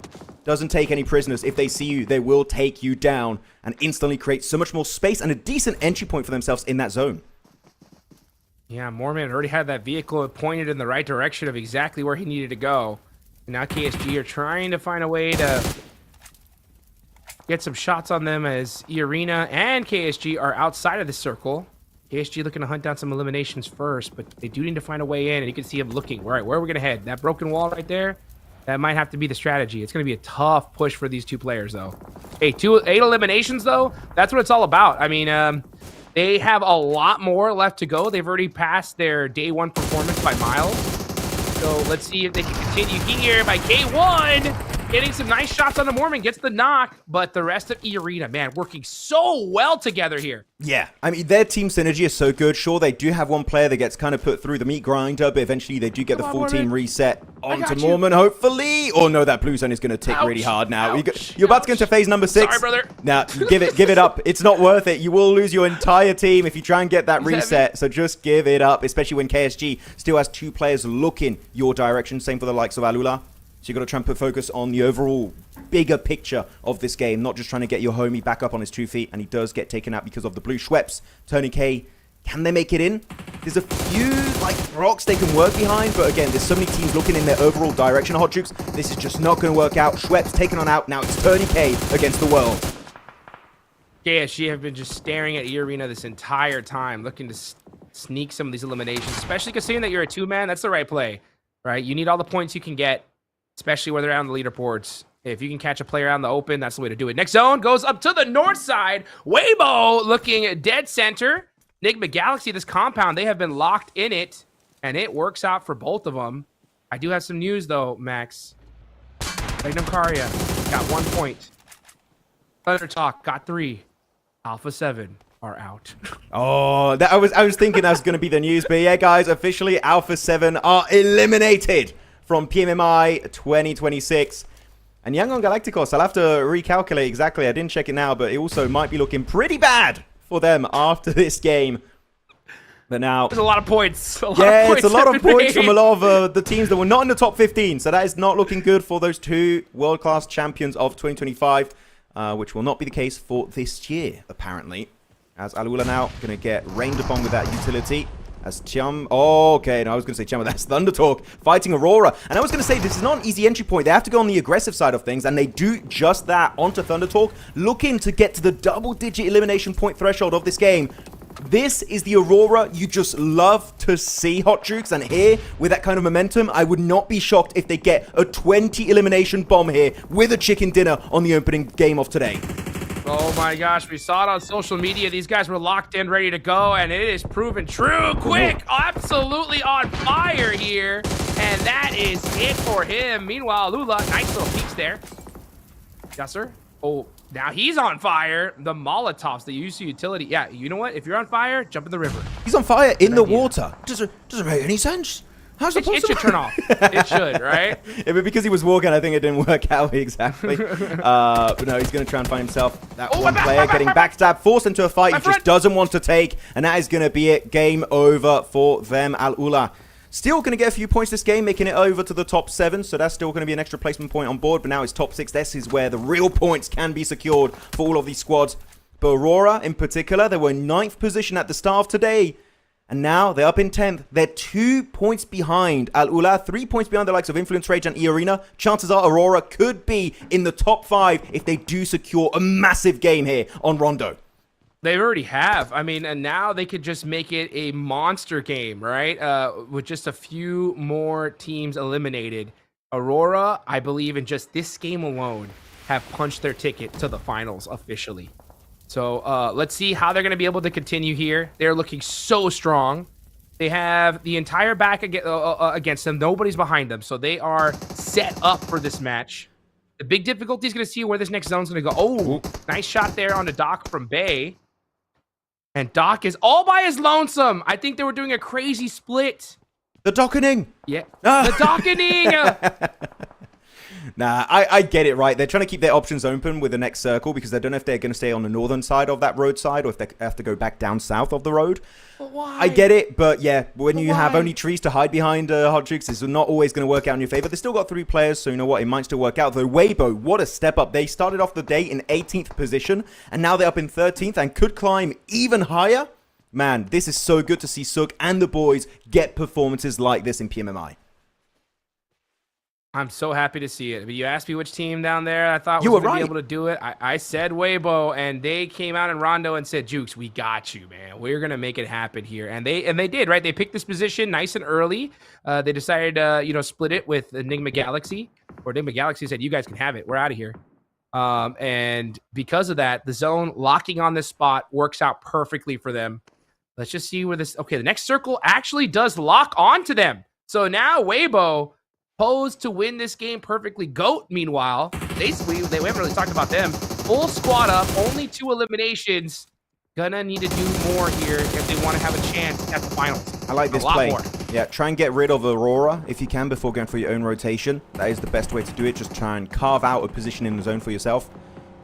doesn't take any prisoners. If they see you, they will take you down and instantly create so much more space and a decent entry point for themselves in that zone. Yeah, Mormon already had that vehicle pointed in the right direction of exactly where he needed to go. And now KSG are trying to find a way to get some shots on them as E-Arena and KSG are outside of the circle. KSG looking to hunt down some eliminations first, but they do need to find a way in, and you can see him looking. All right, where are we going to head? That broken wall right there? That might have to be the strategy. It's going to be a tough push for these two players, though. Hey, 8 eliminations, though? That's what it's all about. I mean, they have a lot more left to go. They've already passed their day 1 performance by miles. So let's see if they can continue here by K1. Getting some nice shots on the Mormon, gets the knock, but the rest of E-Arena, man, working so well together here. Yeah, I mean, their team synergy is so good. Sure, they do have one player that gets kind of put through the meat grinder, but eventually they do get the full team reset onto Mormon, hopefully. Oh no, that blue zone is going to tick really hard now. You're about to get into phase number 6. Sorry, brother. Now, give it up. It's not worth it. You will lose your entire team if you try and get that reset, so just give it up, especially when KSG still has 2 players looking your direction. Same for the likes of Alula. So you've got to try and put focus on the overall bigger picture of this game, not just trying to get your homie back up on his 2 feet, and he does get taken out because of the blue. Schweppes, Tony K, can they make it in? There's a few, like, rocks they can work behind, but again, there's so many teams looking in their overall direction. Hot Jukes, this is just not going to work out. Schweppes taken on out. Now it's Tony K against the world. KSG have been just staring at E-Arena this entire time, looking to sneak some of these eliminations, especially considering that you're a 2-man. That's the right play. right? You need all the points you can get, especially where they're on the leaderboards. If you can catch a player out in the open, that's the way to do it. Next zone goes up to the north side. Weibo looking dead center. Enigma Galaxy, this compound, they have been locked in it, and it works out for both of them. I do have some news, though, Max. Magnum Caria got 1 point. Thunder Talk got 3. Alpha 7 are out. Oh, I was thinking that was going to be the news. But yeah, guys, officially Alpha 7 are eliminated from PMMI 2026. And Yangon Galacticos, I'll have to recalculate exactly. I didn't check it now, but it also might be looking pretty bad for them after this game. But now... There's a lot of points. It's a lot of points from a lot of the teams that were not in the top 15. So that is not looking good for those two world-class champions of 2025, which will not be the case for this year, apparently. As Alula now going to get rained upon with that utility. As Chum... Oh, okay. No, I was going to say Chum, that's Thunder Talk fighting Aurora. And I was going to say, this is not an easy entry point. They have to go on the aggressive side of things, and they do just that onto Thunder Talk, looking to get to the double-digit elimination point threshold of this game. This is the Aurora you just love to see, Hot Jukes, and here, with that kind of momentum, I would not be shocked if they get a 20 elimination bomb here with a chicken dinner on the opening game of today. Oh my gosh, we saw it on social media. These guys were locked in, ready to go, and it is proven true. Quick, absolutely on fire here, and that is it for him. Meanwhile, Lula, nice little peeks there. Yes, sir. Oh, now he's on fire. The Molotovs, the use utility. Yeah, you know what? If you're on fire, jump in the river. He's on fire in the water. Doesn't make any sense. How's it possible? It should turn off. It should, right? Yeah, but because he was walking, I think it didn't work out exactly. But no, he's going to try and find himself that one player getting backstabbed, forced into a fight he just doesn't want to take. And that is going to be it. Game over for them, Al-Ula. Still going to get a few points this game, making it over to the top 7. So that's still going to be an extra placement point on board. But now it's top 6. This is where the real points can be secured for all of these squads. But Aurora, in particular, they were in 9th position at the start of today. And now they're up in 10th. They're 2 points behind Al-Ula, 3 points behind the likes of Influence Rage and E-Arena. Chances are Aurora could be in the top 5 if they do secure a massive game here on Rondo. They already have. I mean, and now they could just make it a monster game, right? With just a few more teams eliminated. Aurora, I believe in just this game alone, have punched their ticket to the finals officially. So let's see how they're going to be able to continue here. They're looking so strong. They have the entire back against them. Nobody's behind them. So they are set up for this match. The big difficulty is going to see where this next zone is going to go. Oh, nice shot there on the Doc from Bay. And Doc is all by his lonesome. I think they were doing a crazy split. The dockening. Yeah. The dockening. Nah, I get it, right? They're trying to keep their options open with the next circle because they don't know if they're going to stay on the northern side of that roadside or if they have to go back down south of the road. But why? I get it, but yeah, when you have only trees to hide behind, Hot Jukes, it's not always going to work out in your favor. They still got 3 players, so you know what? It might still work out. Though Weibo, what a step up. They started off the day in 18th position, and now they're up in 13th and could climb even higher. Man, this is so good to see Suk and the boys get performances like this in PMMI. I'm so happy to see it. But you asked me which team down there I thought was going to be able to do it. I said Weibo, and they came out in Rondo and said, Jukes, we got you, man. We're going to make it happen here. And they did, right? They picked this position nice and early. They decided to, split it with Enigma Galaxy. Or Enigma Galaxy said, you guys can have it. We're out of here. And because of that, the zone locking on this spot works out perfectly for them. Let's just see where this... Okay, the next circle actually does lock onto them. So now Weibo... posed to win this game perfectly. GOAT, meanwhile, we haven't really talked about them. Full squad up, only 2 eliminations. Gonna need to do more here if they want to have a chance at the finals. I like this play. Yeah, try and get rid of Aurora if you can before going for your own rotation. That is the best way to do it. Just try and carve out a position in the zone for yourself.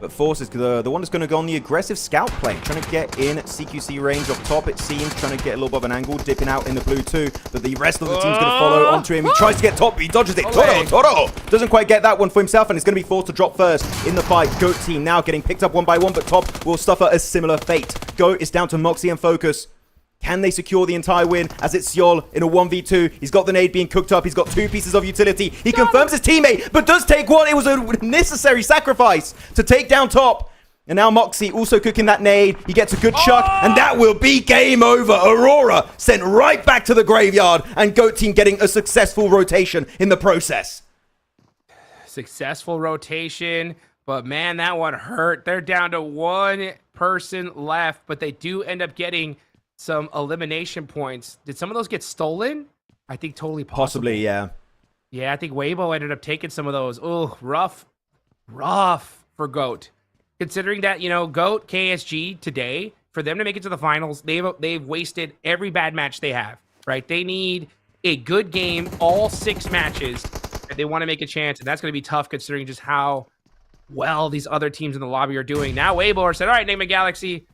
But Force is the one that's going to go on the aggressive scout play. Trying to get in CQC range up top, it seems. Trying to get a little bit of an angle, dipping out in the blue too. But the rest of the team's going to follow onto him. He tries to get top, but he dodges it. Toro doesn't quite get that one for himself, and it's going to be forced to drop first in the fight. GOAT team now getting picked up one by one, but Top will suffer a similar fate. GOAT is down to Moxie and Focus. Can they secure the entire win as it's Yol in a 1v2? He's got the nade being cooked up. He's got 2 pieces of utility. He confirms his teammate, but does take one. It was a necessary sacrifice to take down Top. And now Moxie also cooking that nade. He gets a good chuck, and that will be game over. Aurora sent right back to the graveyard, and GOAT team getting a successful rotation in the process. Successful rotation, but man, that one hurt. They're down to one person left, but they do end up getting some elimination points. Did some of those get stolen? I think totally possible. Possibly, yeah. Yeah, I think Weibo ended up taking some of those. Oh, rough for GOAT. Considering that, you know, GOAT, KSG today, for them to make it to the finals, they've wasted every bad match they have, right? They need a good game, all 6 matches, if they want to make a chance, and that's going to be tough considering just how well these other teams in the lobby are doing. Now Weibo said, all right, Enigma Galaxy,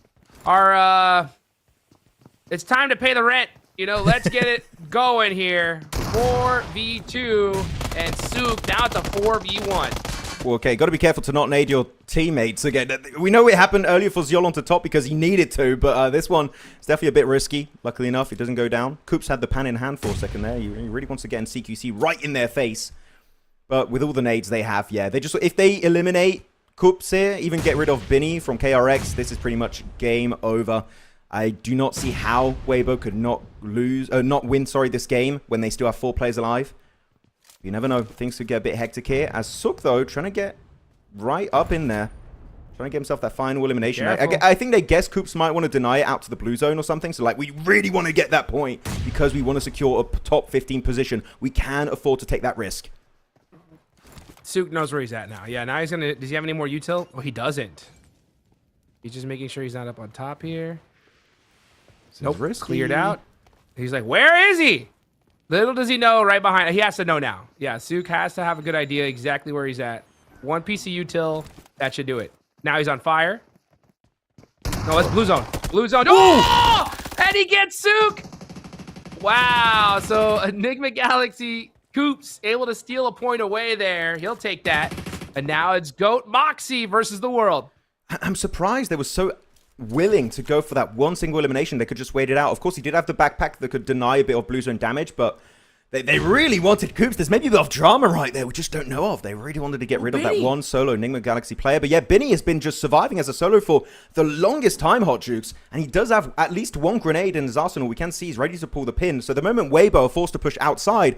it's time to pay the rent. You know, let's get it going here. 4v2, and Souk, now it's a 4v1. Well, okay, got to be careful to not nade your teammates again. We know it happened earlier for Ziol onto top because he needed to, but this one is definitely a bit risky. Luckily enough, it doesn't go down. Koops had the pan in hand for a second there. He really wants to get in CQC right in their face. But with all the nades they have, yeah, if they eliminate Koops here, even get rid of Binny from KRX, this is pretty much game over. I do not see how Weibo could not win this game when they still have 4 players alive. You never know. Things could get a bit hectic here. As Souk, though, trying to get right up in there. Trying to get himself that final elimination. I think they guess Koops might want to deny it out to the blue zone or something. So, like, we really want to get that point because we want to secure a top 15 position. We can afford to take that risk. Souk knows where he's at now. Yeah, now he's going to... Does he have any more util? Oh, he doesn't. He's just making sure he's not up on top here. Nope, cleared out. He's like, where is he? Little does he know right behind. He has to know now. Yeah, Souk has to have a good idea exactly where he's at. 1 piece of util. That should do it. Now he's on fire. No, it's blue zone. Blue zone. Oh! And he gets Souk! Wow. So Enigma Galaxy, Koops able to steal a point away there. He'll take that. And now it's GOAT Moxie versus the world. I'm surprised they were so willing to go for that one single elimination. They could just wait it out. Of course, he did have the backpack that could deny a bit of blue zone damage, but they really wanted Koops. There's maybe a bit of drama right there we just don't know of. They really wanted to get rid of that one solo Enigma Galaxy player. But yeah, Binny has been just surviving as a solo for the longest time, Hot Jukes, and he does have at least 1 grenade in his arsenal. We can see he's ready to pull the pin. So the moment Weibo are forced to push outside,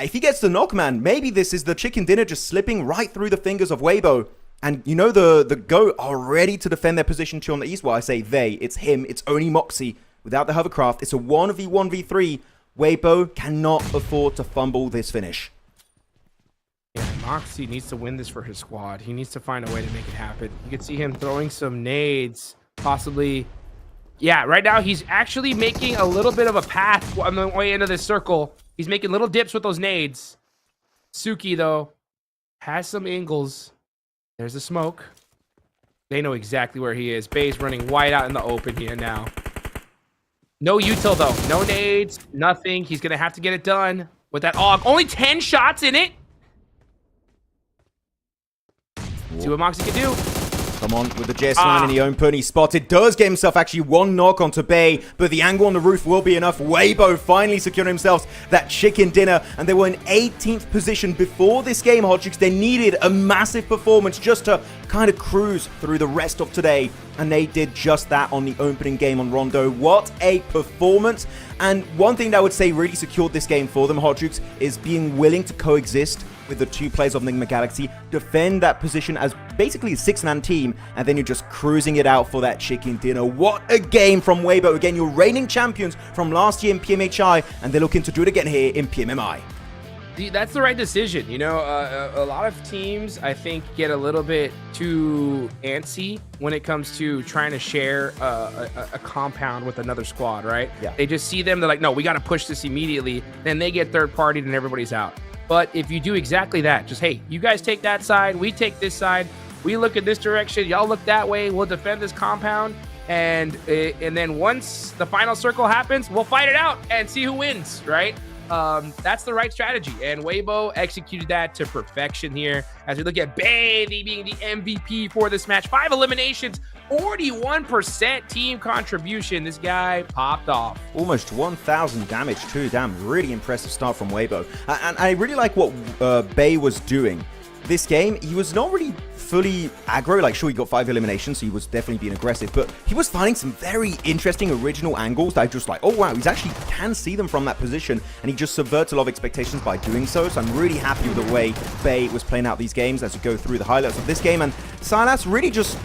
if he gets the knock, man, maybe this is the chicken dinner just slipping right through the fingers of Weibo. And you know the GOAT are ready to defend their position too on the east. Well, I say they. It's him. It's only Moxie without the hovercraft. It's a 1v1v3. Weibo cannot afford to fumble this finish. Yeah, Moxie needs to win this for his squad. He needs to find a way to make it happen. You can see him throwing some nades, possibly. Yeah, right now he's actually making a little bit of a path on the way into this circle. He's making little dips with those nades. Suki, though, has some angles. There's the smoke. They know exactly where he is. Bay's running wide out in the open here now. No util, though. No nades. Nothing. He's going to have to get it done with that AUG. Only 10 shots in it. See what Moxie can do. Come on with the JS9 in the open. He spotted. Does get himself actually 1 knock onto Bay, but the angle on the roof will be enough. Weibo finally securing himself that chicken dinner, and they were in 18th position before this game, Hot Jukes. They needed a massive performance just to kind of cruise through the rest of today, and they did just that on the opening game on Rondo. What a performance. And one thing that I would say really secured this game for them, Hot Jukes, is being willing to coexist with the 2 players of Enigma Galaxy, defend that position as basically a 6-man team, and then you're just cruising it out for that chicken dinner. What a game from Weibo. Again, you're reigning champions from last year in PMHI, and they're looking to do it again here in PMMI. That's the right decision. You know, a lot of teams, I think, get a little bit too antsy when it comes to trying to share a compound with another squad, right? Yeah. They just see them, they're like, no, we got to push this immediately. Then they get third-partied and everybody's out. But if you do exactly that, just, hey, you guys take that side, we take this side, we look at this direction, y'all look that way, we'll defend this compound, and then once the final circle happens, we'll fight it out and see who wins, right? That's the right strategy, and Weibo executed that to perfection here. As we look at Bay being the MVP for this match, 5 eliminations, 41% team contribution. This guy popped off. Almost 1,000 damage too. Damn, really impressive start from Weibo. And I really like what Bay was doing. This game, he was not really fully aggro. Like, sure, he got 5 eliminations, so he was definitely being aggressive, but he was finding some very interesting original angles that I just like, oh wow, he's actually can see them from that position, and he just subverts a lot of expectations by doing so. So I'm really happy with the way Bay was playing out these games as we go through the highlights of this game. And Silas really just,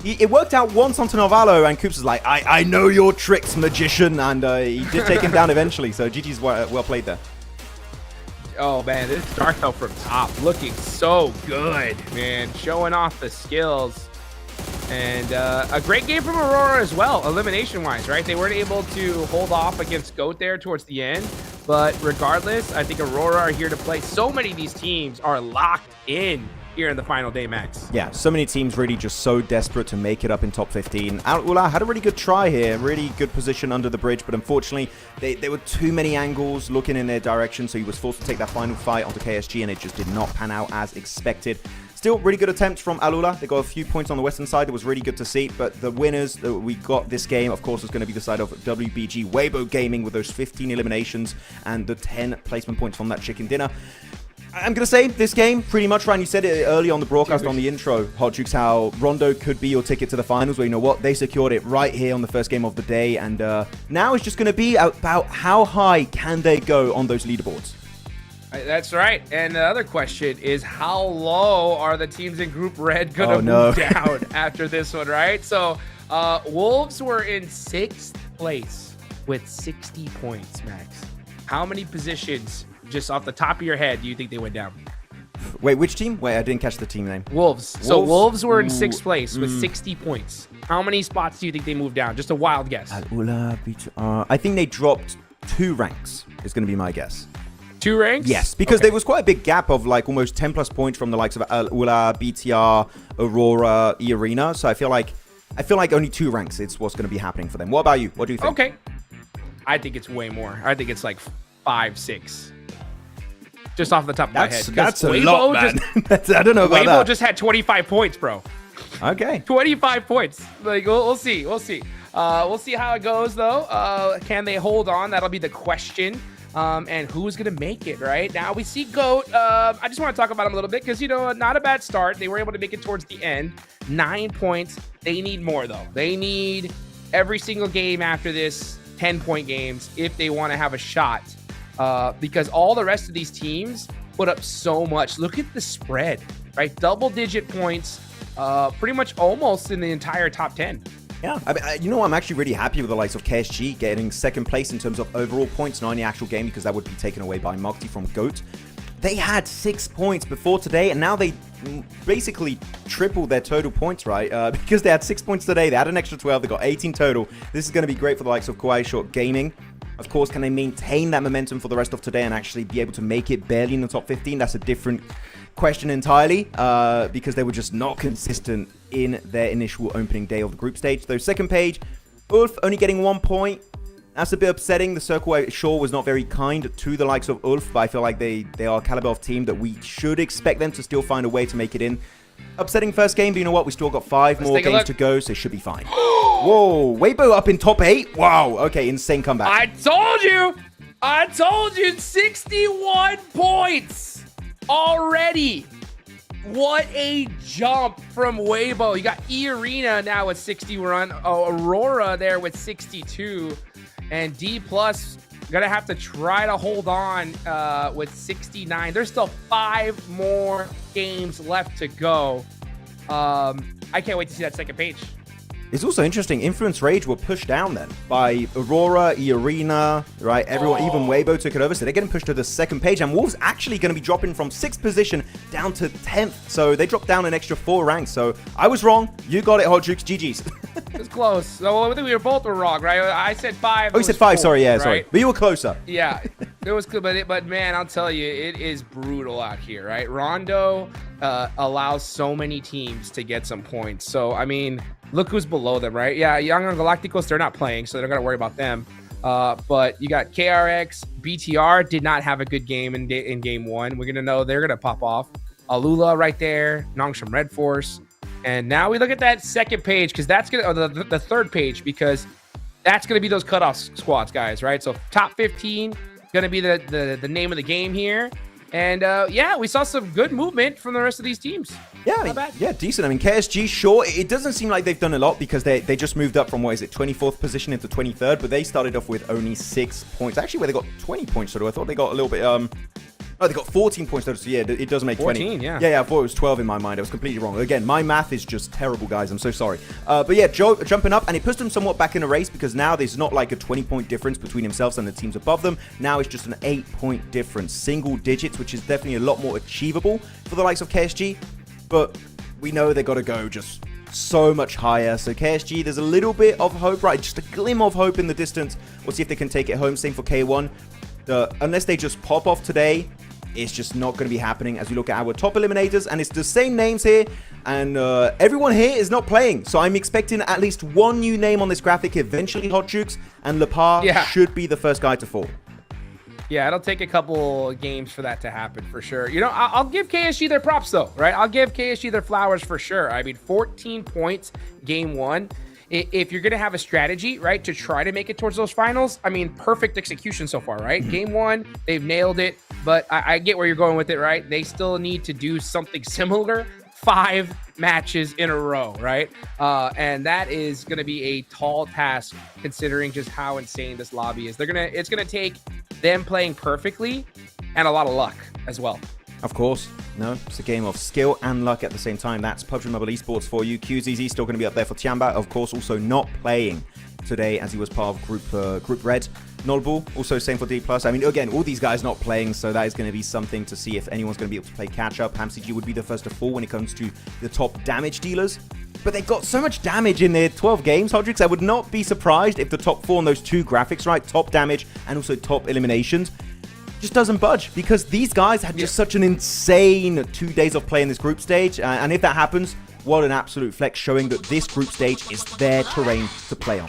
it worked out once onto Novalo, and Coops was like, I know your tricks, magician, and he did take him down eventually. So GG's well played there. Oh man, this Darko from top looking so good, man. Showing off the skills. And a great game from Aurora as well, elimination-wise, right? They weren't able to hold off against GOAT there towards the end. But regardless, I think Aurora are here to play. So many of these teams are locked in here in the final day, Max. Yeah, so many teams really just so desperate to make it up in top 15. AURORA had a really good try here, really good position under the bridge, but unfortunately, there were too many angles looking in their direction, so he was forced to take that final fight onto KSG, and it just did not pan out as expected. Still, really good attempts from AURORA. They got a few points on the western side. It was really good to see, but the winners that we got this game, of course, is going to be the side of WBG Weibo Gaming with those 15 eliminations and the 10 placement points from that chicken dinner. I'm going to say this game, pretty much, Ryan, you said it early on the broadcast on the intro, Hot Jukes, how Rondo could be your ticket to the finals, where you know what, they secured it right here on the first game of the day, and now it's just going to be about how high can they go on those leaderboards. That's right. And the other question is, how low are the teams in Group Red going to move down after this one, right? So Wolves were in 6th place with 60 points, Max. How many positions, just off the top of your head, do you think they went down? Wait, which team? Wait, I didn't catch the team name. Wolves. So Wolves were in 6th place with 60 points. How many spots do you think they moved down? Just a wild guess. I think they dropped 2 ranks, is going to be my guess. 2 ranks? Yes, because there was quite a big gap of like almost 10 plus points from the likes of Ula, BTR, Aurora, E-Arena. So I feel like only 2 ranks is what's going to be happening for them. What about you? What do you think? Okay. I think it's way more. I think it's like 5, 6. Just off the top of my head. That's a lot, man. I don't know about that. Weibo just had 25 points, bro. Okay. 25 points. Like, we'll see. We'll see. We'll see how it goes, though. Can they hold on? That'll be the question. And who's going to make it, right? Now we see GOAT. I just want to talk about them a little bit because, you know, not a bad start. They were able to make it towards the end. 9 points. They need more, though. They need every single game after this 10-point games if they want to have a shot. Because all the rest of these teams put up so much. Look at the spread, right? Double-digit points, pretty much almost in the entire top 10. Yeah, I mean, you know, I'm actually really happy with the likes of KSG getting 2nd place in terms of overall points, not in the actual game, because that would be taken away by Mukti from GOAT. They had 6 points before today, and now they basically tripled their total points, right? Because they had 6 points today, they had an extra 12, they got 18 total. This is going to be great for the likes of Kawaii Short Gaming. Of course, can they maintain that momentum for the rest of today and actually be able to make it barely in the top 15? That's a different question entirely, because they were just not consistent in their initial opening day of the group stage. Though second page, Ulf only getting 1 point. That's a bit upsetting. The circle sure was not very kind to the likes of Ulf, but I feel like they are a caliber of team that we should expect them to still find a way to make it in. Upsetting first game, but you know what? We still got 5 more games to go, so it should be fine. Whoa, Weibo up in top 8. Wow, okay, insane comeback. I told you 61 points already. What a jump from Weibo. You got E-Arena now with 60 run. Aurora there with 62. And D Plus gonna have to try to hold on with 69. There's still 5 more games left to go. I can't wait to see that second page. It's also interesting, Influence Rage were pushed down then by Aurora, E-Arena, right? Everyone, even Weibo took it over, so they're getting pushed to the second page. And Wolves actually going to be dropping from 6th position down to 10th. So they dropped down an extra 4 ranks. So I was wrong. You got it, Hot Jukes. GG's. It was close. So I think we were both wrong, right? I said 5. Oh, you said 5. 4, sorry, yeah, right? sorry. But you were closer. Yeah, it was good. But man, I'll tell you, it is brutal out here, right? Rondo allows so many teams to get some points. So, I mean, look who's below them, right? Yeah, Young Galacticos, they're not playing, so they're going to worry about them. But you got KRX, BTR did not have a good game in game 1. We're going to know they're going to pop off. Alula right there, Nongshim Red Force. And now we look at that second page, because that's going to, the third page, because that's going to be those cutoff squads, guys, right? So top 15, going to be the name of the game here. And yeah, we saw some good movement from the rest of these teams. Yeah, Not bad. yeah, decent. I mean, KSG, sure, it doesn't seem like they've done a lot because they just moved up from, what is it, 24th position into 23rd, but they started off with only 6 points. Actually, where they got 20 points, so I thought they got a little bit, oh, they got 14 points total, so yeah, it does make 20. 14, yeah. Yeah, I thought it was 12 in my mind. I was completely wrong. Again, my math is just terrible, guys. I'm so sorry. But yeah, Joe jumping up, and it puts them somewhat back in the race because now there's not like a 20-point difference between themselves and the teams above them. Now it's just an 8-point difference, single digits, which is definitely a lot more achievable for the likes of KSG. But we know they got to go just so much higher. So KSG, there's a little bit of hope, right? Just a glimmer of hope in the distance. We'll see if they can take it home. Same for K1. Unless they just pop off today, it's just not going to be happening as we look at our top eliminators. And it's the same names here. And everyone here is not playing. So I'm expecting at least one new name on this graphic eventually, Hot Jukes. And Lepar should be the first guy to fall. Yeah, it'll take a couple games for that to happen for sure. You know, I'll give KSG their props though, right? I'll give KSG their flowers for sure. I mean, 14 points game one. If you're going to have a strategy, right, to try to make it towards those finals, I mean, perfect execution so far, right? Game one, they've nailed it, but I get where you're going with it, right? They still need to do something similar 5 matches in a row, right? And that is going to be a tall task considering just how insane this lobby is. It's going to take them playing perfectly and a lot of luck as well. Of course. No, it's a game of skill and luck at the same time. That's PUBG Mobile Esports for you. QZZ still going to be up there for TIANBA. Of course, also not playing today as he was part of Group Red. Nolbull, also same for D+. I mean, again, all these guys not playing, so that is going to be something to see if anyone's going to be able to play catch-up. HamCG would be the first to fall when it comes to the top damage dealers. But they've got so much damage in their 12 games, Hodrix. I would not be surprised if the top 4 on those 2 graphics, right, top damage and also top eliminations, just doesn't budge because these guys had just such an insane 2 days of play in this group stage. And if that happens, what an absolute flex, showing that this group stage is their terrain to play on.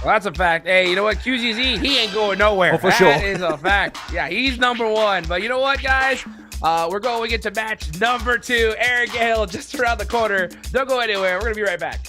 Well, that's a fact. Hey, you know what? QZZ, he ain't going nowhere. Oh, for sure. That is a fact. Yeah, he's number 1. But you know what, guys? We're going into match number 2. Eric Gale just around the corner. Don't go anywhere. We're going to be right back.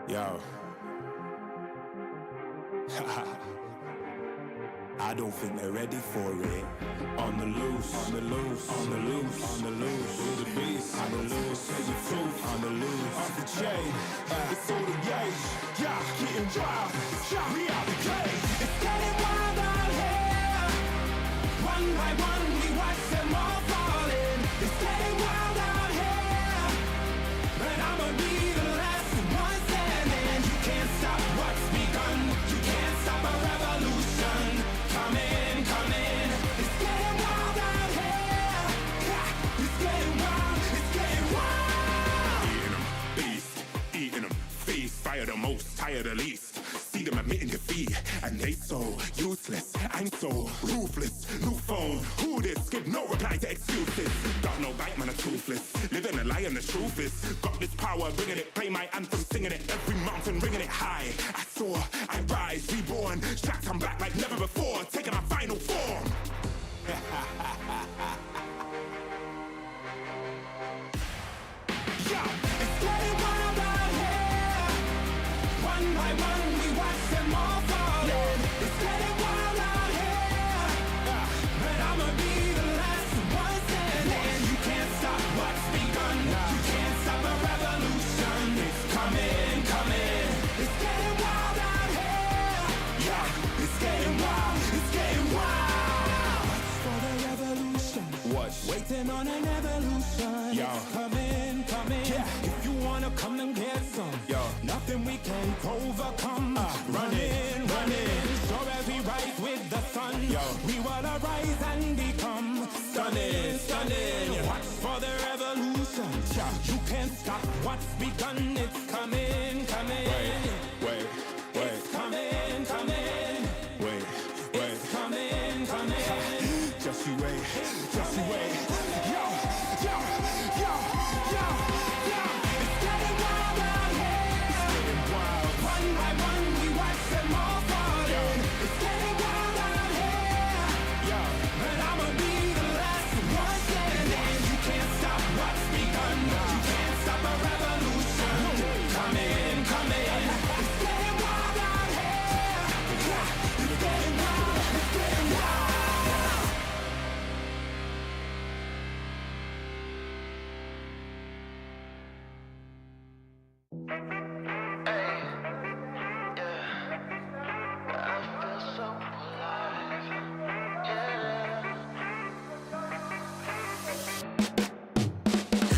Yo. I don't think they're ready for it. On the loose, on the loose, on the loose, on the loose. With the beast, on the loose, say the truth, on the loose. Off the chain, it's all the gauge. Yeah, getting wild, we out the cage. It's getting wild out here. One by one, we watch them all falling. It's getting wild out here. But I'ma be the last one standing. You can't stop what's begun. You can't useless. I'm so ruthless. New phone, who this? Give no reply to excuses. Got no bite, man, I'm toothless. Living a lie and the truth is, got this power, bringing it. Play my anthem, singing it. Every mountain, ringing it high. I soar, I rise, reborn. Strapped, I'm back like never before. Taking my final form. Yo, it's getting wild out here. One by one, we watch them all falling. It's getting wild out here. But I'ma be the last one standing. You can't stop what's begun. You can't stop a revolution. It's coming, coming. It's getting wild out here. Yeah, it's getting wild. It's getting wild. For the revolution. What? Waiting on an evolution. Yo. It's coming, coming. Yeah. If you wanna come and get some, Yo. nothing we can't overcome. Running, running. Sure as we rise with the sun, Yo. we will arise and become stunning, stunning. Watch for the revolution. You can't stop what's begun. It's coming, coming. Wait. It's coming, coming. Wait. It's coming, coming. Just you wait. Just you wait. Yo, yo, yo, yo, yo. It's getting wild out here. One by one, we watch them all falling. It's getting wild out here. But I'ma be the last one standing. You can't stop what's begun. You can't stop a revolution. Coming, coming. It's getting wild out here. It's getting wild. It's getting wild.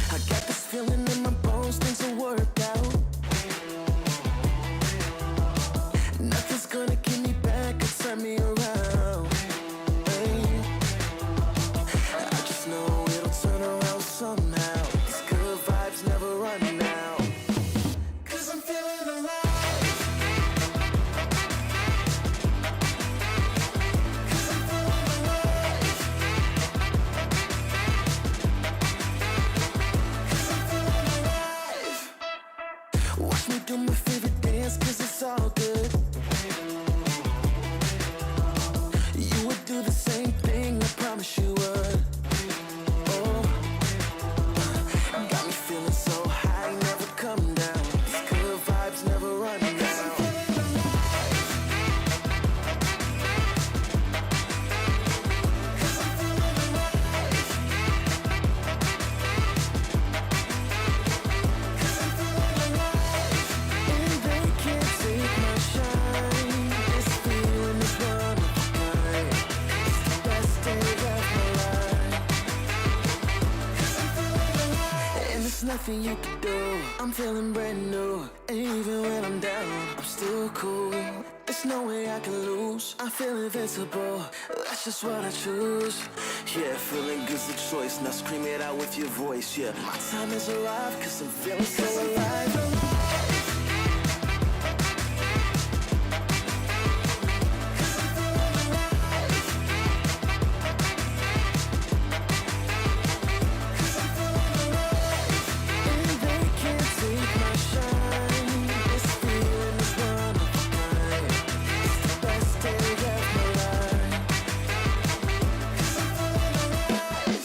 I got this feeling in my bones, things will work out. Nothing's gonna keep me back or turn me around. Hey. I just know it'll turn around somehow. These good vibes never run out. 'Cause I'm feeling alive. 'Cause I'm feeling alive. 'Cause I'm feeling alive. Watch me do my favorite dance, 'cause it's all good. You would do the same thing, I promise you would. Oh, got me feeling so high, never come down. These good vibes never run out. And they can't take my shine. This feeling is one of a kind. It's the best day of my life. And there's nothing you can do. I'm feeling brand new. And even when I'm down, I'm still cool. There's no way I can lose. I feel invincible. That's just what I choose. Yeah, feeling good's the choice. Now scream it out with your voice. Yeah, my time has arrived, 'cause I'm feeling so alive. And they can't take my shine. This feeling is one of a kind. It's the best day of my life. 'Cause I'm feeling alive.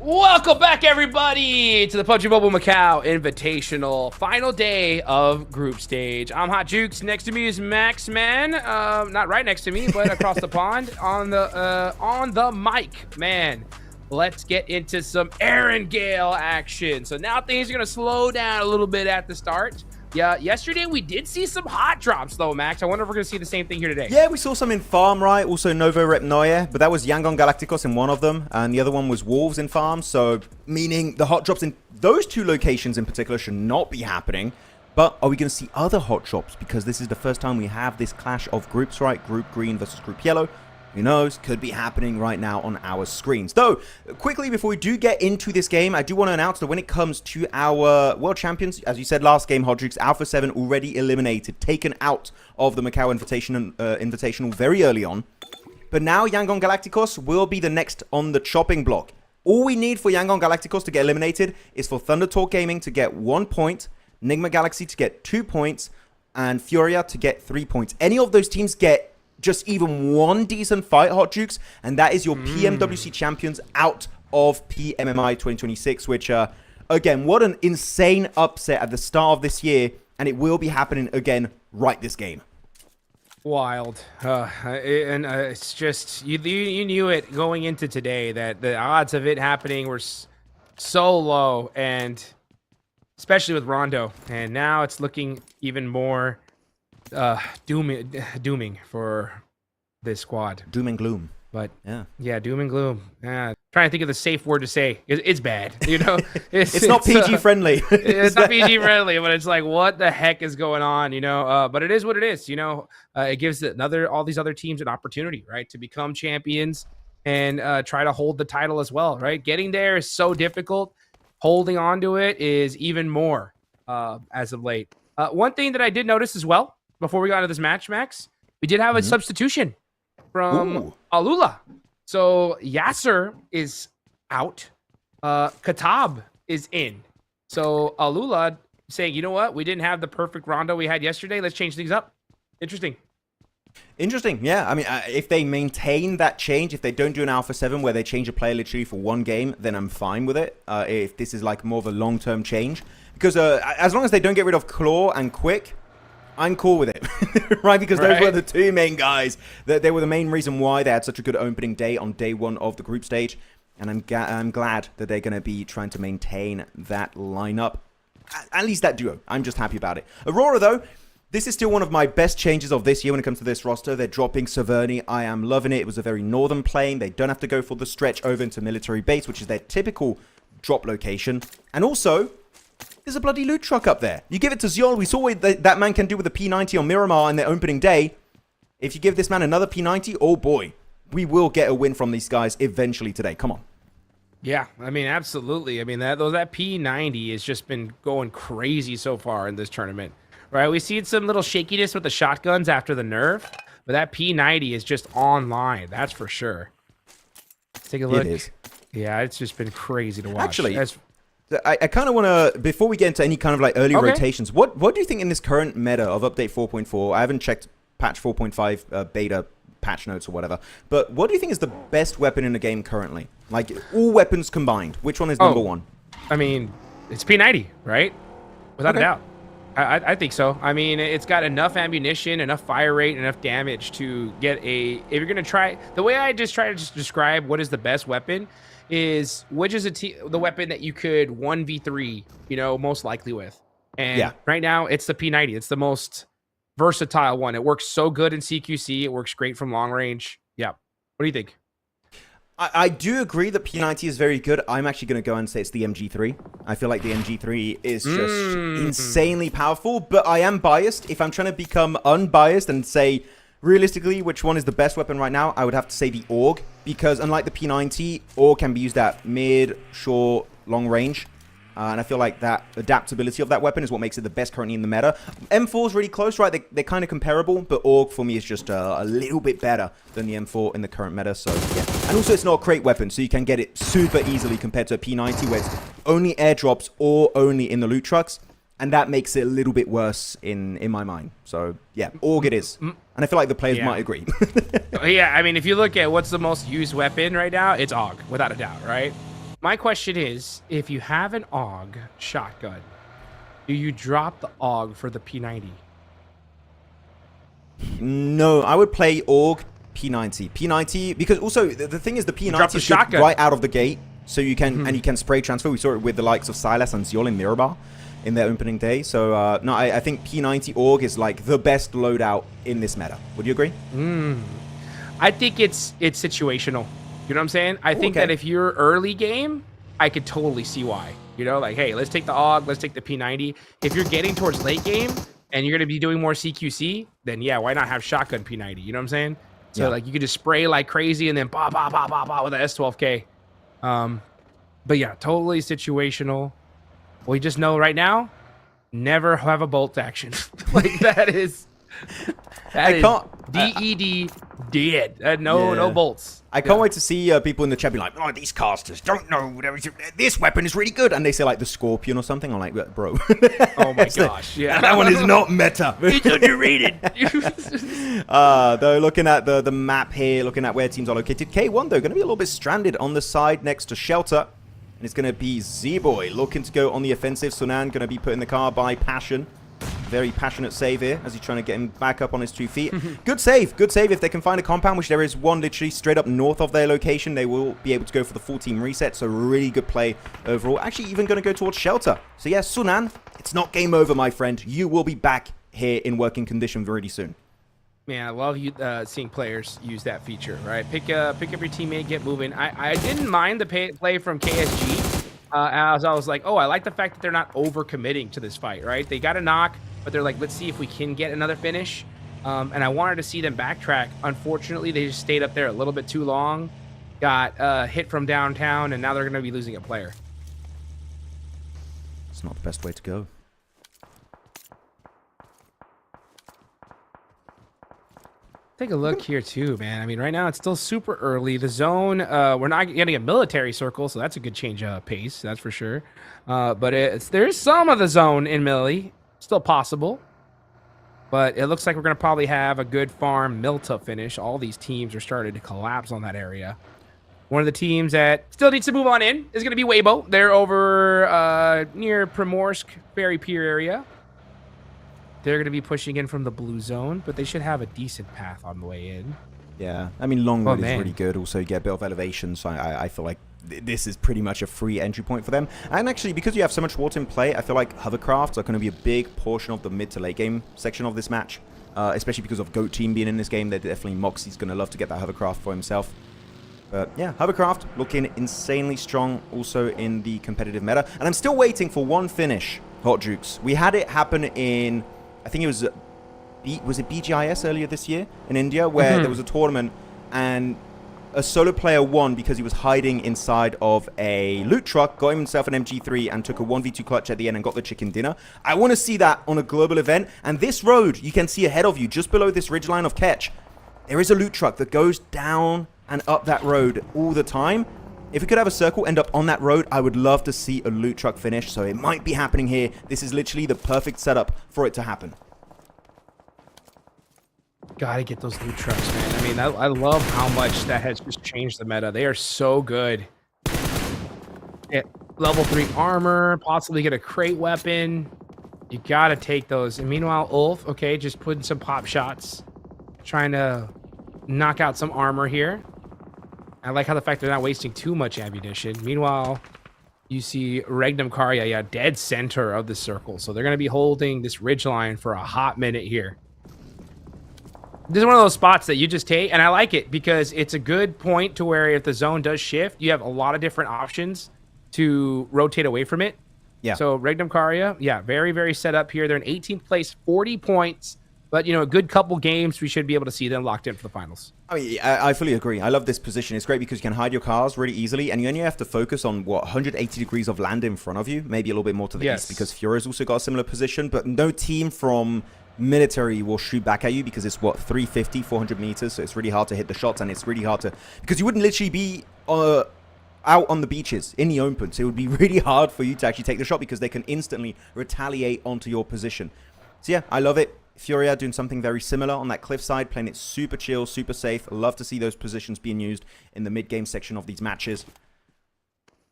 Welcome back, everybody, to the PUBG Mobile Macau Invitational. Final day of group stage. I'm Hot Jukes. Next to me is Max Man. Not right next to me, but across the pond on the mic. Man, let's get into some Aaron Gale action. So now things are going to slow down a little bit at the start. Yeah, yesterday we did see some hot drops though, Max. I wonder if we're gonna see the same thing here today. Yeah, we saw some in Farm, right? Also Novo Rep Neue, but that was Yangon Galacticos in one of them, and the other one was Wolves in Farm, so meaning the hot drops in those two locations in particular should not be happening. But are we going to see other hot drops? Because this is the first time we have this clash of groups, right? Group green versus group yellow. Who knows? Could be happening right now on our screens. Though, quickly, before we do get into this game, I do want to announce that when it comes to our world champions, as you said last game, Hodrix, Alpha 7 already eliminated, taken out of the MACAO Invitational very early on. But now Yangon Galacticos will be the next on the chopping block. All we need for Yangon Galacticos to get eliminated is for Thunder Talk Gaming to get 1 point, Nigma Galaxy to get 2 points, and Furia to get 3 points. Any of those teams get just even one decent fight, Hot Jukes, and that is your PMWC champions out of PMMI 2026, which, again, what an insane upset at the start of this year, and it will be happening again right this game. Wild. It's just, you knew it going into today that the odds of it happening were so low, and especially with Rondo, and now it's looking even more dooming for this squad. Doom and gloom. But yeah, doom and gloom. Yeah, trying to think of the safe word to say. It's bad, you know. It's not PG friendly. It's not PG friendly, but it's like, what the heck is going on, you know? But it is what it is, you know. It gives all these other teams an opportunity, right, to become champions and try to hold the title as well, right? Getting there is so difficult. Holding on to it is even more as of late. One thing that I did notice as well before we got into this match, Max, we did have a substitution from Alula. So Yasser is out. Katab is in. So Alula saying, you know what? We didn't have the perfect Rondo we had yesterday. Let's change things up. Interesting. Interesting, yeah. I mean, if they maintain that change, if they don't do an Alpha 7 where they change a player literally for one game, then I'm fine with it. If this is like more of a long-term change. Because as long as they don't get rid of Claw and Quick, I'm cool with it, right? Because those were the two main guys. They were the main reason why they had such a good opening day on day one of the group stage. And I'm glad that they're going to be trying to maintain that lineup. At least that duo. I'm just happy about it. Aurora, though, this is still one of my best changes of this year when it comes to this roster. They're dropping Severny. I am loving it. It was a very northern plane. They don't have to go for the stretch over into military base, which is their typical drop location. And also, there's a bloody loot truck up there. You give it to Ziol. We saw what that man can do with the P90 on Miramar in their opening day. If you give this man another P90, oh boy, we will get a win from these guys eventually today. Come on. Yeah, I mean, absolutely. I mean, that P90 has just been going crazy so far in this tournament, right? We've seen some little shakiness with the shotguns after the nerf, but that P90 is just online. That's for sure. Let's take a look. It is. Yeah, it's just been crazy to watch. Actually, I kind of want to, before we get into any kind of like early rotations, what do you think in this current meta of update 4.4? I haven't checked patch 4.5 beta patch notes or whatever, but what do you think is the best weapon in the game currently? Like all weapons combined, which one is number one? I mean, it's P90, right? Without a doubt. I think so. I mean, it's got enough ammunition, enough fire rate, enough damage to get if you're going to try, the way I just try to just describe what is the best weapon is which is the weapon that you could 1v3, you know, most likely with. And right now it's the P90. It's the most versatile one. It works so good in CQC. It works great from long range. Yeah. What do you think? I do agree that P90 is very good. I'm actually going to go and say it's the MG3. I feel like the MG3 is just insanely powerful, but I am biased. If I'm trying to become unbiased and say realistically which one is the best weapon right now, I would have to say the AUG, because unlike the P90, AUG can be used at mid, short, long range. And I feel like that adaptability of that weapon is what makes it the best currently in the meta. M4 is really close, right? They're kind of comparable, but AUG for me is just a little bit better than the M4 in the current meta. So yeah, and also it's not a crate weapon, so you can get it super easily compared to a P90 where it's only airdrops or only in the loot trucks, and that makes it a little bit worse in my mind. So yeah, AUG it is, and I feel like the players might agree. Yeah, I mean, if you look at what's the most used weapon right now, it's AUG, without a doubt, right? My question is, if you have an AUG shotgun, do you drop the AUG for the P90? No, I would play AUG P90. P90, because also the thing is the P90 is good right out of the gate, so you can and you can spray transfer. We saw it with the likes of Silas and Ziol in Mirabar. in their opening day. So, no, I think P90 AUG is like the best loadout in this meta. Would you agree? I think it's situational. You know what I'm saying? I think that if you're early game, I could totally see why. You know, like, hey, let's take the AUG, let's take the P90. If you're getting towards late game and you're going to be doing more CQC, then yeah, why not have shotgun P90? You know what I'm saying? So like you could just spray like crazy and then bah, bah, bah, bah, bah with the S12K. But yeah, totally situational. We just know right now, never have a bolt action. Like that is DED dead. No bolts. I can't wait to see people in the chat be like, oh, these casters don't know. This weapon is really good. And they say like the Scorpion or something. I'm like, bro. Oh my gosh. Yeah. That one is not meta. It's underrated. Though looking at the map here, looking at where teams are located, K1 though, going to be a little bit stranded on the side next to Shelter. And it's going to be Z-Boy looking to go on the offensive. Sunan going to be put in the car by Passion. Very passionate save here as he's trying to get him back up on his 2 feet. Good save. Good save. If they can find a compound, which there is one literally straight up north of their location, they will be able to go for the full team reset. So really good play overall. Actually, even going to go towards Shelter. So yeah, Sunan, it's not game over, my friend. You will be back here in working condition really soon. Man, I love seeing players use that feature, right? Pick up your teammate, get moving. I didn't mind the play from KSG. As I was like, oh, I like the fact that they're not over-committing to this fight, right? They got a knock, but they're like, let's see if we can get another finish. And I wanted to see them backtrack. Unfortunately, they just stayed up there a little bit too long. Got hit from downtown, and now they're going to be losing a player. It's not the best way to go. Take a look here too, man. I mean, right now it's still super early. The zone, we're not getting a military circle, so that's a good change of pace, that's for sure. But there's some of the zone in Millie, still possible. But it looks like we're going to probably have a good farm Milta finish. All these teams are starting to collapse on that area. One of the teams that still needs to move on in is going to be Weibo. They're over near Primorsk, Ferry Pier area. They're going to be pushing in from the blue zone, but they should have a decent path on the way in. Yeah, I mean, long road is really good. Also, you get a bit of elevation, so I feel like this is pretty much a free entry point for them. And actually, because you have so much water in play, I feel like hovercrafts are going to be a big portion of the mid to late game section of this match. Especially because of GOAT team being in this game. They're definitely Moxie's going to love to get that hovercraft for himself. But yeah, hovercraft looking insanely strong also in the competitive meta. And I'm still waiting for one finish, Hot Jukes. We had it happen in, I think it was BGIS earlier this year in India, where there was a tournament and a solo player won because he was hiding inside of a loot truck, got himself an MG3 and took a 1v2 clutch at the end and got the chicken dinner. I want to see that on a global event. And this road you can see ahead of you, just below this ridgeline of Ketch, there is a loot truck that goes down and up that road all the time. If we could have a circle end up on that road, I would love to see a loot truck finish. So it might be happening here. This is literally the perfect setup for it to happen. Gotta get those loot trucks, man. I mean, I love how much that has just changed the meta. They are so good. Get level 3 armor, possibly get a crate weapon. You gotta take those. And meanwhile, Ulf, okay, just putting some pop shots. Trying to knock out some armor here. I like how the fact they're not wasting too much ammunition. Meanwhile, you see Regnum Karya, yeah, dead center of the circle. So they're going to be holding this ridgeline for a hot minute here. This is one of those spots that you just take, and I like it because it's a good point to where if the zone does shift, you have a lot of different options to rotate away from it. Yeah. So Regnum Karya, yeah, very, very set up here. They're in 18th place, 40 points. But, you know, a good couple games, we should be able to see them locked in for the finals. I mean, I fully agree. I love this position. It's great because you can hide your cars really easily, and you only have to focus on, 180 degrees of land in front of you, maybe a little bit more to the east, because Furia's also got a similar position, but no team from military will shoot back at you because it's, 350, 400 meters, so it's really hard to hit the shots, and it's really hard to... Because you wouldn't literally be... out on the beaches in the open, so it would be really hard for you to actually take the shot because they can instantly retaliate onto your position. So yeah, I love it. Furia doing something very similar on that cliffside, playing it super chill, super safe. Love to see those positions being used in the mid-game section of these matches.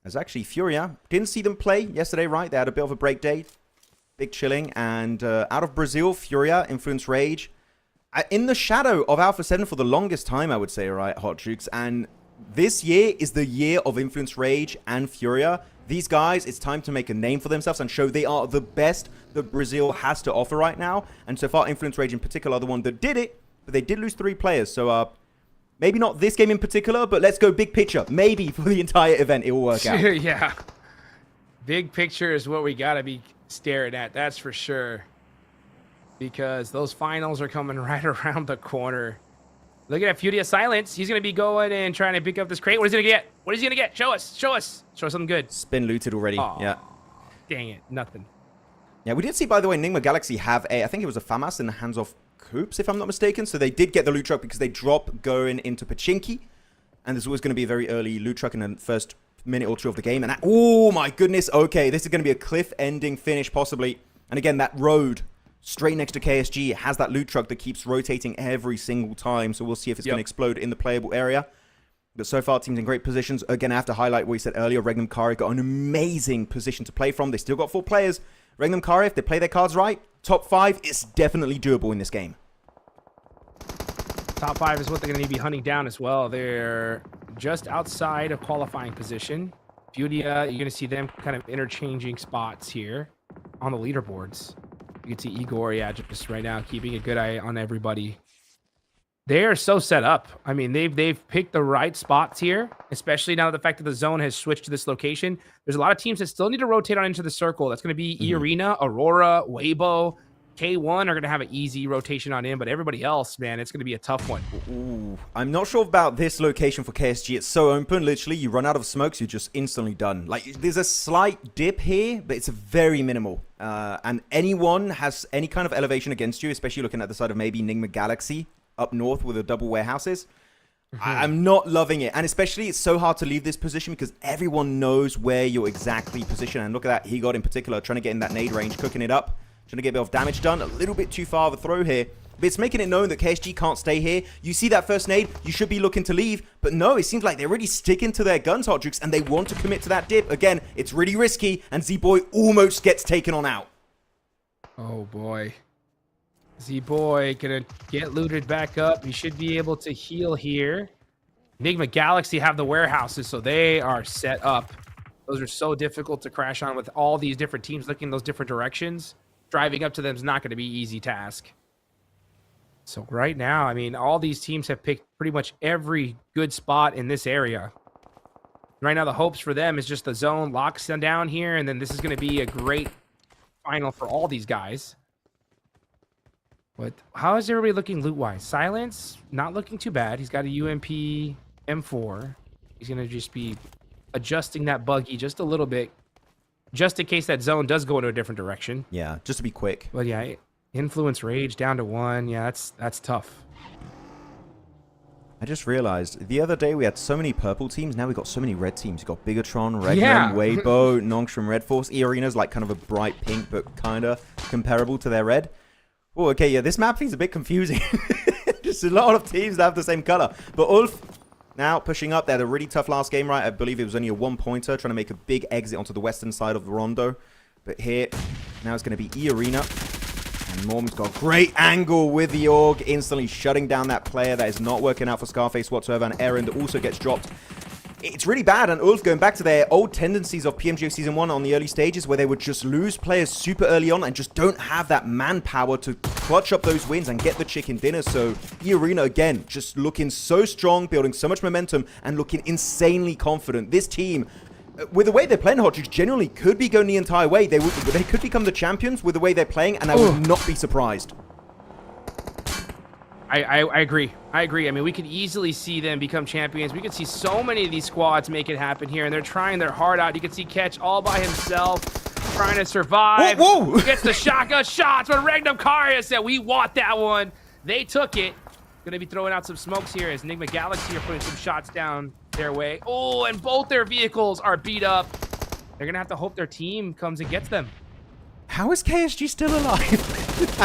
As actually, Furia, didn't see them play yesterday, right? They had a bit of a break day. Big chilling. And out of Brazil, Furia, Influence Rage. In the shadow of Alpha 7 for the longest time, I would say, right, Hot Jukes. And this year is the year of Influence Rage and Furia. These guys, it's time to make a name for themselves and show they are the best that Brazil has to offer right now. And so far, Influence Rage in particular are the one that did it, but they did lose 3 players. So maybe not this game in particular, but let's go big picture. Maybe for the entire event, it will work out. Yeah. Big picture is what we got to be staring at, that's for sure. Because those finals are coming right around the corner. Look at Furia Silence. He's going to be going and trying to pick up this crate. What is he going to get? What is he going to get? Show us. Show us. Show us something good. It's been looted already. Aww, yeah. Dang it. Nothing. Yeah, we did see, by the way, Enigma Galaxy have I think it was a FAMAS in the hands of Coops, if I'm not mistaken. So they did get the loot truck because they drop going into Pachinki. And there's always going to be a very early loot truck in the first minute or 2 of the game. And oh my goodness. Okay, this is going to be a cliff ending finish possibly. And again, that road straight next to KSG has that loot truck that keeps rotating every single time. So we'll see if it's going to explode in the playable area. But so far, teams in great positions. Again, I have to highlight what we said earlier. Regnum Kari got an amazing position to play from. They still got 4 players. Regnum Kari, if they play their cards right, top 5 is definitely doable in this game. Top 5 is what they're going to be hunting down as well. They're just outside of qualifying position. Furia, you're going to see them kind of interchanging spots here on the leaderboards. You can see Igor, yeah, just right now keeping a good eye on everybody. They are so set up. I mean, they've picked the right spots here, especially now that the fact that the zone has switched to this location. There's a lot of teams that still need to rotate on into the circle. That's going to be E-Arena, Aurora, Weibo, K1 are going to have an easy rotation on in, but everybody else, man, it's going to be a tough one. Ooh, I'm not sure about this location for KSG. It's so open. Literally, you run out of smokes, you're just instantly done. Like, there's a slight dip here, but it's very minimal. And anyone has any kind of elevation against you, especially looking at the side of maybe Enigma Galaxy up north with the double warehouses. I'm not loving it. And especially, it's so hard to leave this position because everyone knows where you're exactly positioned. And look at that. He got in particular trying to get in that nade range, cooking it up. Trying to get a bit of damage done. A little bit too far of a throw here. But it's making it known that KSG can't stay here. You see that first nade, you should be looking to leave. But no, it seems like they're really sticking to their guns, Hot Jukes, and they want to commit to that dip. Again, it's really risky, and Z-Boy almost gets taken on out. Oh, boy. Z-Boy gonna get looted back up. He should be able to heal here. Enigma Galaxy have the warehouses, so they are set up. Those are so difficult to crash on with all these different teams looking in those different directions. Driving up to them is not going to be an easy task. So right now, I mean, all these teams have picked pretty much every good spot in this area. Right now, the hopes for them is just the zone locks them down here, and then this is going to be a great final for all these guys. But how is everybody looking loot-wise? Silence, not looking too bad. He's got a UMP M4. He's going to just be adjusting that buggy just a little bit, just in case that zone does go into a different direction. Yeah, just to be quick. But yeah, Influence Rage down to 1. Yeah, that's tough. I just realized the other day we had so many purple teams. Now we've got so many red teams. We've got Bigatron, Regnum, Weibo, Nongstrom, Red Force. E-Arena's like kind of a bright pink, but kind of comparable to their red. Oh, okay, yeah, this map is a bit confusing. Just a lot of teams that have the same color. But Ulf now pushing up. They had a really tough last game, right? I believe it was only a 1-pointer, trying to make a big exit onto the western side of the Rondo. But here, now it's going to be E-Arena. And Morm's got a great angle with the AUG, instantly shutting down that player. That is not working out for Scarface whatsoever. And Errand also gets dropped. It's really bad, and Ulf going back to their old tendencies of PMGO Season 1 on the early stages where they would just lose players super early on and just don't have that manpower to clutch up those wins and get the chicken dinner. So E-Arena, again, just looking so strong, building so much momentum, and looking insanely confident. This team, with the way they're playing, Hot Jukes, genuinely could be going the entire way. They could become the champions with the way they're playing, and I would not be surprised. I agree. I agree. I mean, we could easily see them become champions. We could see so many of these squads make it happen here, and they're trying their heart out. You can see Catch all by himself, trying to survive. Whoa! Gets the shotgun shots, but Regnum Kari said, we want that one. They took it. Going to be throwing out some smokes here as Enigma Galaxy are putting some shots down their way. Oh, and both their vehicles are beat up. They're going to have to hope their team comes and gets them. How is KSG still alive?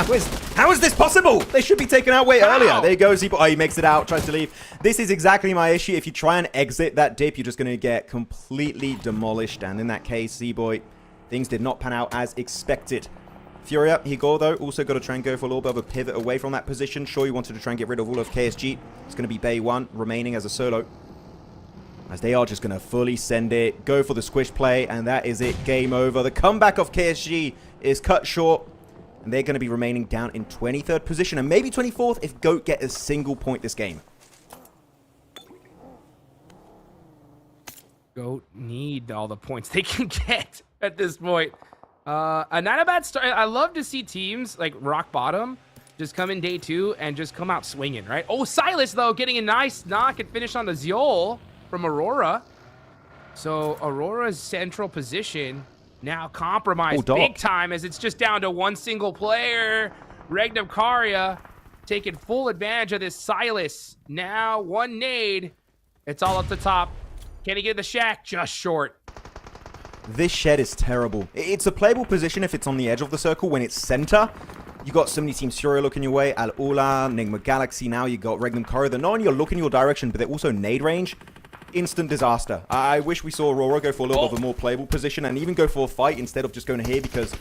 How is this possible? They should be taken out way earlier. There you go. Oh, he makes it out, tries to leave. This is exactly my issue. If you try and exit that dip, you're just going to get completely demolished. And in that case, Z-Boy, things did not pan out as expected. Furia, Igor, though, also got to try and go for a little bit of a pivot away from that position. Sure, he wanted to try and get rid of all of KSG. It's going to be Bay 1 remaining as a solo. as they are just going to fully send it, go for the squish play, and that is it. Game over. The comeback of KSG is cut short, and they're going to be remaining down in 23rd position and maybe 24th if GOAT get a single point this game. GOAT need all the points they can get at this point. Not a bad start. I love to see teams like rock bottom just come in day 2 and just come out swinging, right? Oh, Silas, though, getting a nice knock and finish on the Zeol from AURORA. So AURORA's central position now compromised big time as it's just down to one single player. Regnum Karya taking full advantage of this Silas. Now one nade. It's all up the top. Can he get the shack? Just short. This shed is terrible. It's a playable position if it's on the edge of the circle. When it's center, you got so many teams FURIA looking your way. AURORA, Enigma Galaxy. Now you got Regnum Karya. They're not only looking your direction, but they're also nade range. Instant disaster. I wish we saw AURORA go for a little bit of a more playable position and even go for a fight instead of just going here, because